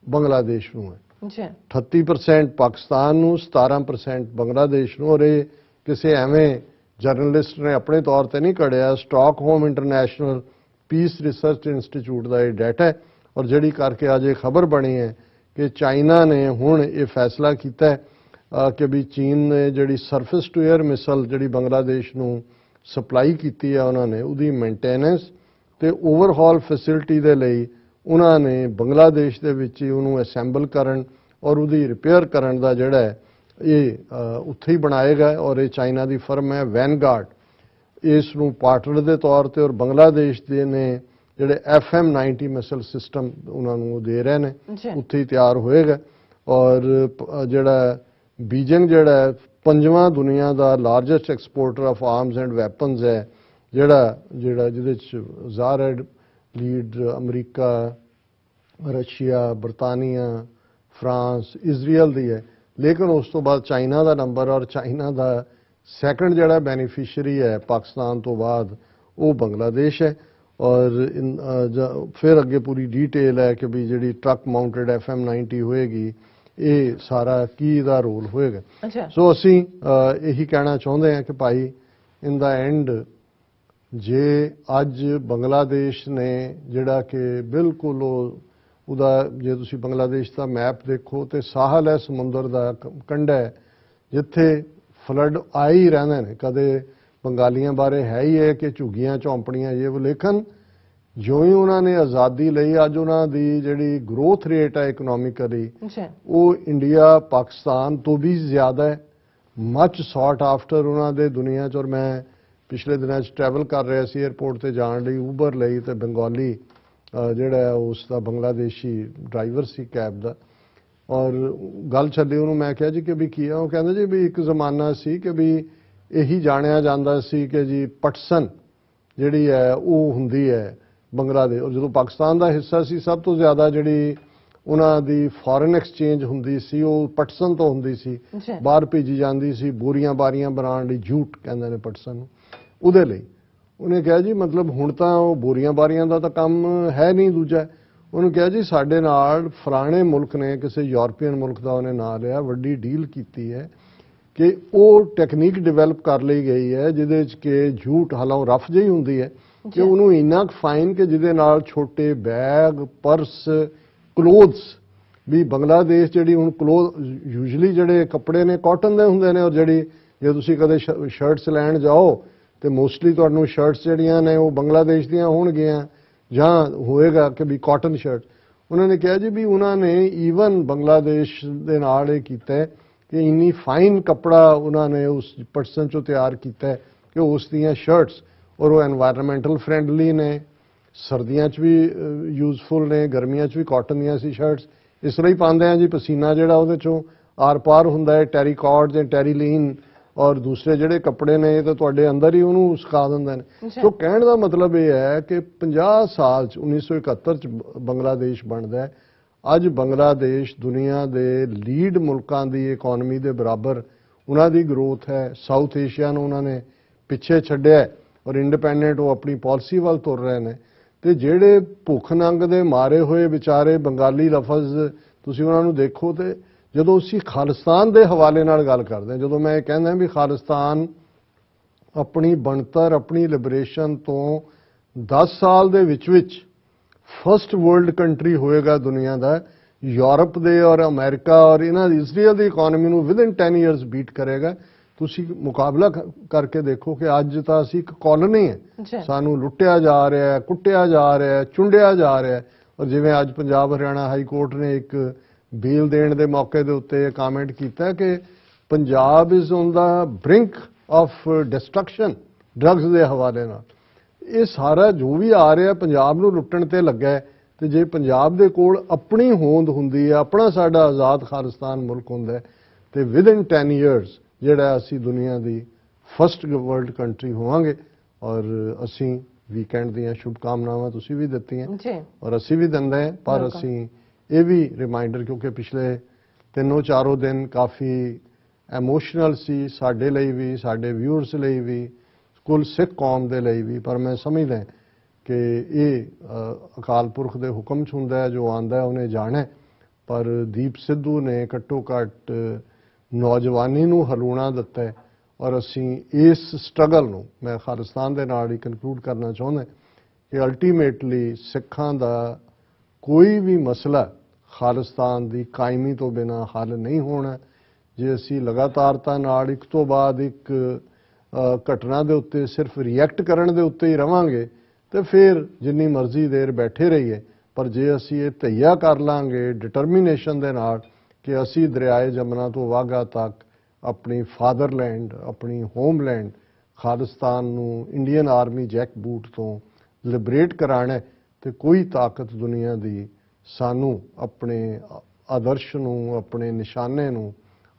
Speaker 2: ਬੰਗਲਾਦੇਸ਼ ਨੂੰ ਹੈ।
Speaker 1: ਜੀ
Speaker 2: 38% ਪਾਕਿਸਤਾਨ ਨੂੰ, 17% ਬੰਗਲਾਦੇਸ਼ ਨੂੰ। ਔਰ ਇਹ ਕਿਸੇ ਐਵੇਂ ਜਰਨਲਿਸਟ ਨੇ ਆਪਣੇ ਤੌਰ ਤੇ ਨਹੀਂ ਕਢਿਆ, Stockholm international peace research institute ਦਾ ਇਹ ਡਾਟਾ ਹੈ। ਔਰ ਜਿਹੜੀ ਕਰਕੇ ਅੱਜ ਇਹ ਖਬਰ ਬਣੀ ਹੈ ਕਿ ਚਾਈਨਾ ਨੇ ਹੁਣ ਇਹ ਫੈਸਲਾ ਕੀਤਾ ਹੈ ਕਿ ਵੀ ਚੀਨ ਨੇ ਜਿਹੜੀ ਸਰਫੇਸ ਟੂ 에ਅਰ ਮਿਸਾਈਲ ਜਿਹੜੀ ਬੰਗਲਾਦੇਸ਼ ਨੂੰ ਸਪਲਾਈ ਕੀਤੀ ਹੈ, ਉਹਨਾਂ ਨੇ ਉਹਦੀ ਮੇਨਟੇਨੈਂਸ ਤੇ ਓਵਰਹਾਲ ਫੈਸਿਲਿਟੀ ਦੇ ਲਈ ਉਹਨਾਂ ਨੇ ਬੰਗਲਾਦੇਸ਼ ਦੇ ਵਿੱਚ ਹੀ ਉਹਨੂੰ ਅਸੈਂਬਲ ਕਰਨ ਔਰ ਉਹਦੀ ਰਿਪੇਅਰ ਕਰਨ ਦਾ ਜਿਹੜਾ ਹੈ ਇਹ ਉੱਥੇ ਹੀ ਬਣਾਏਗਾ। ਔਰ ਇਹ ਚਾਈਨਾ ਦੀ ਫਰਮ ਹੈ ਵੈਨਗਾਰਡ, ਇਸ ਨੂੰ ਪਾਰਟਨਰ ਦੇ ਤੌਰ ਤੇ ਔਰ ਬੰਗਲਾਦੇਸ਼ ਦੇ ਨੇ ਜਿਹੜੇ FM-90 ਮਿਸਾਈਲ ਸਿਸਟਮ ਉਹਨਾਂ ਨੂੰ ਉਹ ਦੇ ਰਹੇ ਨੇ, ਉੱਥੇ ਹੀ ਤਿਆਰ ਹੋਏਗਾ। ਔਰ ਜਿਹੜਾ ਬੀਜਿੰਗ ਜਿਹੜਾ 5ਵਾਂ ਦੁਨੀਆ ਦਾ largest exporter of arms and weapons ਹੈ, ਜਿਹਦੇ 'ਚ ਜ਼ਾਹਰ ਲੀਡ ਅਮਰੀਕਾ, ਰਸ਼ੀਆ, ਬਰਤਾਨੀਆ, ਫਰਾਂਸ, ਇਜ਼ਰਾਈਲ ਦੀ ਹੈ। ਲੇਕਿਨ ਉਸ ਤੋਂ ਬਾਅਦ ਚਾਈਨਾ ਦਾ ਨੰਬਰ, ਔਰ ਚਾਈਨਾ ਦਾ ਸੈਕੰਡ ਜਿਹੜਾ ਬੈਨੀਫੀਸ਼ੀਅਰੀ ਹੈ ਪਾਕਿਸਤਾਨ ਤੋਂ ਬਾਅਦ, ਉਹ ਬੰਗਲਾਦੇਸ਼ ਹੈ। ਔਰ ਫਿਰ ਅੱਗੇ ਪੂਰੀ ਡੀਟੇਲ ਹੈ ਕਿ ਵੀ ਜਿਹੜੀ ਟਰੱਕ ਮਾਊਂਟਡ FM-90 ਹੋਏਗੀ, ਇਹ ਸਾਰਾ ਕੀ ਇਹਦਾ ਰੋਲ ਹੋਏਗਾ। ਸੋ ਅਸੀਂ ਇਹੀ ਕਹਿਣਾ ਚਾਹੁੰਦੇ ਹਾਂ ਕਿ ਭਾਈ ਇਨ ਦਾ ਐਂਡ ਜੇ ਅੱਜ ਬੰਗਲਾਦੇਸ਼ ਨੇ ਜਿਹੜਾ ਕਿ ਬਿਲਕੁਲ ਉਹਦਾ, ਜੇ ਤੁਸੀਂ ਬੰਗਲਾਦੇਸ਼ ਦਾ ਮੈਪ ਦੇਖੋ ਤੇ ਸਾਹਲ ਹੈ, ਸਮੁੰਦਰ ਦਾ ਕੰਢਾ ਹੈ, ਜਿੱਥੇ ਫਲੱਡ ਆਏ ਹੀ ਰਹਿੰਦੇ ਨੇ। ਕਦੇ ਬੰਗਾਲੀਆਂ ਬਾਰੇ ਹੈ ਹੀ ਹੈ ਕਿ ਝੁੱਗੀਆਂ ਝੌਂਪੜੀਆਂ ਇਹ, ਲੇਕਿਨ ਜਿਉਂ ਹੀ ਉਹਨਾਂ ਨੇ ਆਜ਼ਾਦੀ ਲਈ, ਅੱਜ ਉਹਨਾਂ ਦੀ ਜਿਹੜੀ ਗਰੋਥ ਰੇਟ ਹੈ ਇਕਨੋਮਿਕਲੀ, ਉਹ ਇੰਡੀਆ ਪਾਕਿਸਤਾਨ ਤੋਂ ਵੀ ਜ਼ਿਆਦਾ ਹੈ, ਮੱਚ ਸੌਟ ਆਫਟਰ ਉਹਨਾਂ ਦੇ ਦੁਨੀਆ 'ਚ। ਔਰ ਮੈਂ ਪਿਛਲੇ ਦਿਨਾਂ 'ਚ ਟਰੈਵਲ ਕਰ ਰਿਹਾ ਸੀ 에ਅਰਪੋਰਟ ਤੇ ਜਾਣ ਲਈ, ਊਬਰ ਲਈ, ਤੇ ਬੰਗਾਲੀ ਜਿਹੜਾ ਉਸ ਦਾ ਬੰਗਲਾਦੇਸ਼ੀ ਡਰਾਈਵਰ ਸੀ ਕੈਬ ਦਾ, ਔਰ ਗੱਲ ਚੱਲੀ, ਉਹਨੂੰ ਮੈਂ ਕਿਹਾ ਜੀ ਕਿ ਵੀ ਕੀ ਆ, ਉਹ ਕਹਿੰਦਾ ਜੀ ਵੀ ਇੱਕ ਜ਼ਮਾਨਾ ਸੀ ਕਿ ਵੀ ਇਹੀ ਜਾਣਿਆ ਜਾਂਦਾ ਸੀ ਕਿ ਜੀ ਪਟਸਨ ਜਿਹੜੀ ਹੈ ਉਹ ਹੁੰਦੀ ਹੈ ਬੰਗਲਾਦੇਸ਼, ਔਰ ਜਦੋਂ ਪਾਕਿਸਤਾਨ ਦਾ ਹਿੱਸਾ ਸੀ, ਸਭ ਤੋਂ ਜ਼ਿਆਦਾ ਜਿਹੜੀ ਉਹਨਾਂ ਦੀ ਫੋਰਨ ਐਕਸਚੇਂਜ ਹੁੰਦੀ ਸੀ ਉਹ ਪਟਸਨ ਤੋਂ ਹੁੰਦੀ ਸੀ, ਬਾਹਰ ਭੇਜੀ ਜਾਂਦੀ ਸੀ ਬੋਰੀਆਂ ਬਾਰੀਆਂ ਬਣਾਉਣ ਲਈ, ਜੂਟ ਕਹਿੰਦੇ ਨੇ ਪਟਸਨ ਨੂੰ, ਉਹਦੇ ਲਈ। ਉਹਨੇ ਕਿਹਾ ਜੀ ਮਤਲਬ ਹੁਣ ਤਾਂ ਉਹ ਬੋਰੀਆਂ ਬਾਰੀਆਂ ਦਾ ਤਾਂ ਕੰਮ ਹੈ ਨਹੀਂ। ਦੂਜਾ ਉਹਨੂੰ ਕਿਹਾ ਜੀ ਸਾਡੇ ਨਾਲ ਫਲਾਣੇ ਮੁਲਕ ਨੇ, ਕਿਸੇ ਯੂਰਪੀਅਨ ਮੁਲਕ ਦਾ ਉਹਨੇ ਨਾਂ ਲਿਆ, ਵੱਡੀ ਡੀਲ ਕੀਤੀ ਹੈ ਕਿ ਉਹ ਟੈਕਨੀਕ ਡਿਵੈਲਪ ਕਰ ਲਈ ਗਈ ਹੈ ਜਿਹਦੇ 'ਚ ਕਿ ਜੂਟ ਹਾਲਾਂ ਰਫ ਜਿਹੀ ਹੁੰਦੀ ਹੈ ਕਿ ਉਹਨੂੰ ਇੰਨਾ ਫਾਈਨ ਕਿ ਜਿਹਦੇ ਨਾਲ ਛੋਟੇ ਬੈਗ, ਪਰਸ, ਕਲੋਥਸ ਵੀ ਬੰਗਲਾਦੇਸ਼ ਜਿਹੜੀ ਹੁਣ ਯੂਜੂਅਲੀ ਜਿਹੜੇ ਕੱਪੜੇ ਨੇ ਕਾਟਨ ਦੇ ਹੁੰਦੇ ਨੇ, ਔਰ ਜਿਹੜੀ ਜੇ ਤੁਸੀਂ ਕਦੇ ਸ਼ਰਟਸ ਲੈਣ ਜਾਓ ਤੇ ਮੋਸਟਲੀ ਤੁਹਾਨੂੰ ਸ਼ਰਟਸ ਜਿਹੜੀਆਂ ਨੇ ਉਹ ਬੰਗਲਾਦੇਸ਼ ਦੀਆਂ ਹੋਣਗੀਆਂ ਜਾਂ ਹੋਏਗਾ ਕਿ ਵੀ ਕਾਟਨ ਸ਼ਰਟ। ਉਹਨਾਂ ਨੇ ਕਿਹਾ ਜੀ ਵੀ ਉਹਨਾਂ ਨੇ ਈਵਨ ਬੰਗਲਾਦੇਸ਼ ਦੇ ਨਾਲ ਇਹ ਕੀਤਾ ਕਿ ਇੰਨੀ ਫਾਈਨ ਕੱਪੜਾ ਉਹਨਾਂ ਨੇ ਉਸ ਪਰਸਨ 'ਚੋਂ ਤਿਆਰ ਕੀਤਾ ਕਿ ਉਸ ਦੀਆਂ ਸ਼ਰਟਸ, ਔਰ ਉਹ ਐਨਵਾਇਰਨਮੈਂਟਲ ਫਰੈਂਡਲੀ ਨੇ, ਸਰਦੀਆਂ 'ਚ ਵੀ ਯੂਜ਼ਫੁਲ ਨੇ, ਗਰਮੀਆਂ 'ਚ ਵੀ ਕਾਟਨ ਦੀਆਂ ਸੀ ਸ਼ਰਟਸ। ਇਸ ਲਈ ਪਾਉਂਦੇ ਆ ਜੀ, ਪਸੀਨਾ ਜਿਹੜਾ ਉਹਦੇ 'ਚੋਂ ਆਰ ਪਾਰ ਹੁੰਦਾ ਹੈ, ਟੈਰੀਕॉर्ड ਜਾਂ ਟੈਰੀਲੀਨ ਔਰ ਦੂਸਰੇ ਜਿਹੜੇ ਕੱਪੜੇ ਨੇ ਇਹ ਤਾਂ ਤੁਹਾਡੇ ਅੰਦਰ ਹੀ ਉਹਨੂੰ ਸੁਕਾ ਦਿੰਦੇ ਨੇ।
Speaker 1: ਜੀ।
Speaker 2: ਸੋ ਕਹਿਣ ਦਾ ਮਤਲਬ ਇਹ ਹੈ ਕਿ 50 ਸਾਲ ਚ 1971 ਚ ਬੰਗਲਾਦੇਸ਼ ਬਣਦਾ ਹੈ। ਅੱਜ ਬੰਗਲਾਦੇਸ਼ ਦੁਨੀਆ ਦੇ ਲੀਡ ਮੁਲਕਾਂ ਦੀ ਇਕਨੋਮੀ ਦੇ ਬਰਾਬਰ ਉਹਨਾਂ ਦੀ ਗਰੋਥ ਹੈ। ਸਾਊਥ ਏਸ਼ੀਆ ਨੂੰ ਉਹਨਾਂ ਨੇ ਪਿੱਛੇ ਛੱਡਿਆ ਹੈ ਔਰ ਇੰਡੀਪੈਂਡੈਂਟ ਉਹ ਆਪਣੀ ਪਾਲਿਸੀ ਵੱਲ ਤੁਰ ਰਹੇ ਨੇ। ਤੇ ਜਿਹੜੇ ਭੁੱਖ ਨੰਗ ਦੇ ਮਾਰੇ ਹੋਏ ਵਿਚਾਰੇ ਬੰਗਾਲੀ ਲਫ਼ਜ਼ ਤੁਸੀਂ ਉਹਨਾਂ ਨੂੰ ਦੇਖੋ, ਤੇ ਜਦੋਂ ਅਸੀਂ ਖਾਲਿਸਤਾਨ ਦੇ ਹਵਾਲੇ ਨਾਲ ਗੱਲ ਕਰਦੇ ਹਾਂ, ਜਦੋਂ ਮੈਂ ਇਹ ਕਹਿੰਦਾ ਵੀ ਖਾਲਿਸਤਾਨ ਆਪਣੀ ਬਣਤਰ ਆਪਣੀ ਲਿਬਰੇਸ਼ਨ ਤੋਂ 10 ਸਾਲ ਦੇ ਵਿੱਚ ਫਸਟ ਵਰਲਡ ਕੰਟਰੀ ਹੋਏਗਾ ਦੁਨੀਆ ਦਾ, ਯੂਰਪ ਦੇ ਔਰ ਅਮਰੀਕਾ ਔਰ ਇਹਨਾਂ ਦੀ ਇਜ਼ਰਾਈਲ ਦੀ ਇਕਨੋਮੀ ਨੂੰ ਵਿਦਿਨ 10 ਇਅਰਸ ਬੀਟ ਕਰੇਗਾ। ਤੁਸੀਂ ਮੁਕਾਬਲਾ ਕਰਕੇ ਦੇਖੋ ਕਿ ਅੱਜ ਤਾਂ ਅਸੀਂ ਇੱਕ ਕਾਲੋਨੀ ਹੈ, ਸਾਨੂੰ ਲੁੱਟਿਆ ਜਾ ਰਿਹਾ ਹੈ, ਕੁੱਟਿਆ ਜਾ ਰਿਹਾ ਹੈ, ਚੁੰਡਿਆ ਜਾ ਰਿਹਾ ਹੈ। ਔਰ ਜਿਵੇਂ ਅੱਜ ਪੰਜਾਬ ਹਰਿਆਣਾ ਹਾਈ ਕੋਰਟ ਨੇ ਇੱਕ ਬੇਲ ਦੇਣ ਦੇ ਮੌਕੇ ਦੇ ਉੱਤੇ ਕਮੈਂਟ ਕੀਤਾ ਕਿ Punjab is on the brink of destruction drugs ਦੇ ਹਵਾਲੇ ਨਾਲ। ਇਹ ਸਾਰਾ ਜੋ ਵੀ ਆ ਰਿਹਾ ਪੰਜਾਬ ਨੂੰ ਲੁੱਟਣ ਤੇ ਲੱਗਾ ਹੈ। ਤੇ ਜੇ ਪੰਜਾਬ ਦੇ ਕੋਲ ਆਪਣੀ ਹੋਂਦ ਹੁੰਦੀ ਹੈ, ਆਪਣਾ ਸਾਡਾ ਆਜ਼ਾਦ ਖਾਲਿਸਤਾਨ ਮੁਲਕ ਹੁੰਦਾ ਹੈ, ਤੇ ਵਿਦਿਨ 10 ਇਅਰਸ ਜਿਹੜਾ ਅਸੀਂ ਦੁਨੀਆ ਦੀ ਫਸਟ ਵਰਲਡ ਕੰਟਰੀ ਹੋਵਾਂਗੇ। ਔਰ ਅਸੀਂ ਵੀਕਐਂਡ ਦੀਆਂ ਸ਼ੁਭਕਾਮਨਾਵਾਂ ਤੁਸੀਂ ਵੀ ਦਿੱਤੀਆਂ ਔਰ ਅਸੀਂ ਵੀ ਦਿੰਦੇ ਹਾਂ, ਪਰ ਅਸੀਂ ਇਹ ਵੀ ਰਿਮਾਈਂਡਰ, ਕਿਉਂਕਿ ਪਿਛਲੇ 3-4 ਦਿਨ ਕਾਫੀ ਇਮੋਸ਼ਨਲ ਸੀ ਸਾਡੇ ਲਈ ਵੀ, ਸਾਡੇ ਵਿਊਅਰਸ ਲਈ ਵੀ, ਕੁੱਲ ਸਿੱਖ ਕੌਮ ਦੇ ਲਈ ਵੀ। ਪਰ ਮੈਂ ਸਮਝਦਾ ਕਿ ਇਹ ਅਕਾਲ ਪੁਰਖ ਦੇ ਹੁਕਮ 'ਚ ਹੁੰਦਾ ਹੈ, ਜੋ ਆਂਦਾ ਉਹਨੇ ਜਾਣਾ। ਪਰ ਦੀਪ ਸਿੱਧੂ ਨੇ ਘੱਟੋ ਘੱਟ ਨੌਜਵਾਨੀ ਨੂੰ ਹਲੂਣਾ ਦਿੱਤਾ ਹੈ ਔਰ ਅਸੀਂ ਇਸ ਸਟਰਗਲ ਨੂੰ ਮੈਂ ਖਾਲਿਸਤਾਨ ਦੇ ਨਾਲ ਹੀ ਕਨਕਲੂਡ ਕਰਨਾ ਚਾਹੁੰਦਾ ਕਿ ਅਲਟੀਮੇਟਲੀ ਸਿੱਖਾਂ ਦਾ ਕੋਈ ਵੀ ਮਸਲਾ ਖਾਲਿਸਤਾਨ ਦੀ ਕਾਇਮੀ ਤੋਂ ਬਿਨਾਂ ਹੱਲ ਨਹੀਂ ਹੋਣਾ। ਜੇ ਅਸੀਂ ਲਗਾਤਾਰਤਾ ਨਾਲ ਇੱਕ ਤੋਂ ਬਾਅਦ ਇੱਕ ਘਟਨਾ ਦੇ ਉੱਤੇ ਸਿਰਫ ਰਿਐਕਟ ਕਰਨ ਦੇ ਉੱਤੇ ਹੀ ਰਵਾਂਗੇ ਤੇ ਫਿਰ ਜਿੰਨੀ ਮਰਜ਼ੀ ਦੇਰ ਬੈਠੇ ਰਹੀਏ। ਪਰ ਜੇ ਅਸੀਂ ਇਹ ਤਈਆ ਕਰ ਲਾਂਗੇ ਡਿਟਰਮੀਨੇਸ਼ਨ ਦੇ ਨਾਲ ਕਿ ਅਸੀਂ ਦਰਿਆਏ ਜਮਨਾ ਤੋਂ ਵਾਘਾ ਤੱਕ ਆਪਣੀ ਫਾਦਰਲੈਂਡ, ਆਪਣੀ ਹੋਮਲੈਂਡ ਖਾਲਿਸਤਾਨ ਨੂੰ ਇੰਡੀਅਨ ਆਰਮੀ ਜੈਕ ਬੂਟ ਤੋਂ ਲਿਬਰੇਟ ਕਰਾਣਾ, ਤੇ ਕੋਈ ਤਾਕਤ ਦੁਨੀਆ ਦੀ ਸਾਨੂੰ ਆਪਣੇ ਆਦਰਸ਼ ਨੂੰ, ਆਪਣੇ ਨਿਸ਼ਾਨੇ ਨੂੰ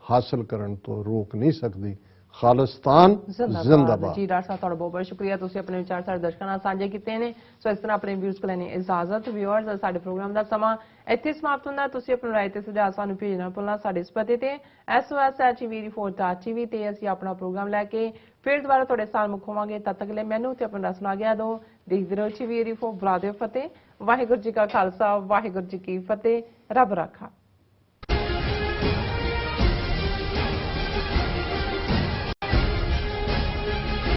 Speaker 2: ਹਾਸਲ ਕਰਨ ਤੋਂ ਰੋਕ ਨਹੀਂ ਸਕਦੀ। ਖਾਲਿਸਤਾਨ ਜ਼ਿੰਦਾਬਾਦ।
Speaker 1: ਜੀ ਡਾਕਟਰ ਸਾਹਿਬ, ਤੁਹਾਡਾ ਬਹੁਤ ਬਹੁਤ ਸ਼ੁਕਰੀਆ, ਤੁਸੀਂ ਆਪਣੇ ਵਿਚਾਰ ਸਾਡੇ ਦਰਸ਼ਕਾਂ ਨਾਲ ਸਾਂਝੇ ਕੀਤੇ ਨੇ। ਸੋ ਇਸ ਤਰ੍ਹਾਂ ਆਪਣੇ ਵਿਊਜ਼ ਲੈਣੀ ਇਜਾਜ਼ਤ। ਵਿਊਅਰਸ, ਸਾਡੇ ਪ੍ਰੋਗਰਾਮ ਦਾ ਸਮਾਂ ਇੱਥੇ ਸਮਾਪਤ ਹੁੰਦਾ। ਤੁਸੀਂ ਆਪਣੀ ਰਾਏ ਤੇ ਸੁਝਾਅ ਸਾਨੂੰ ਭੇਜਣਾ ਭੁੱਲਣਾ ਸਾਡੇ ਇਸ ਪਤੇ ਤੇ sos@tv4.tv ਤੇ ਅਸੀਂ ਆਪਣਾ ਪ੍ਰੋਗਰਾਮ ਲੈ ਕੇ ਫਿਰ ਦੁਬਾਰਾ ਤੁਹਾਡੇ ਸਾਹਮਣੇ ਹੋਵਾਂਗੇ। ਤਦ ਤੱਕ ਲਈ ਮੈਨੂੰ ਤੇ ਆਪਣਾ ਸੁਣਾ ਗਿਆ ਦੋ ਦੇਖਦੇ ਰਹੋ TV4। ਬੁਲਾ ਦਿਓ ਫਤਿਹ। ਵਾਹਿਗੁਰੂ ਜੀ ਕਾ ਖਾਲਸਾ, ਵਾਹਿਗੁਰੂ ਜੀ ਕੀ ਫਤਿਹ। ਰੱਬ ਰਾਖਾ।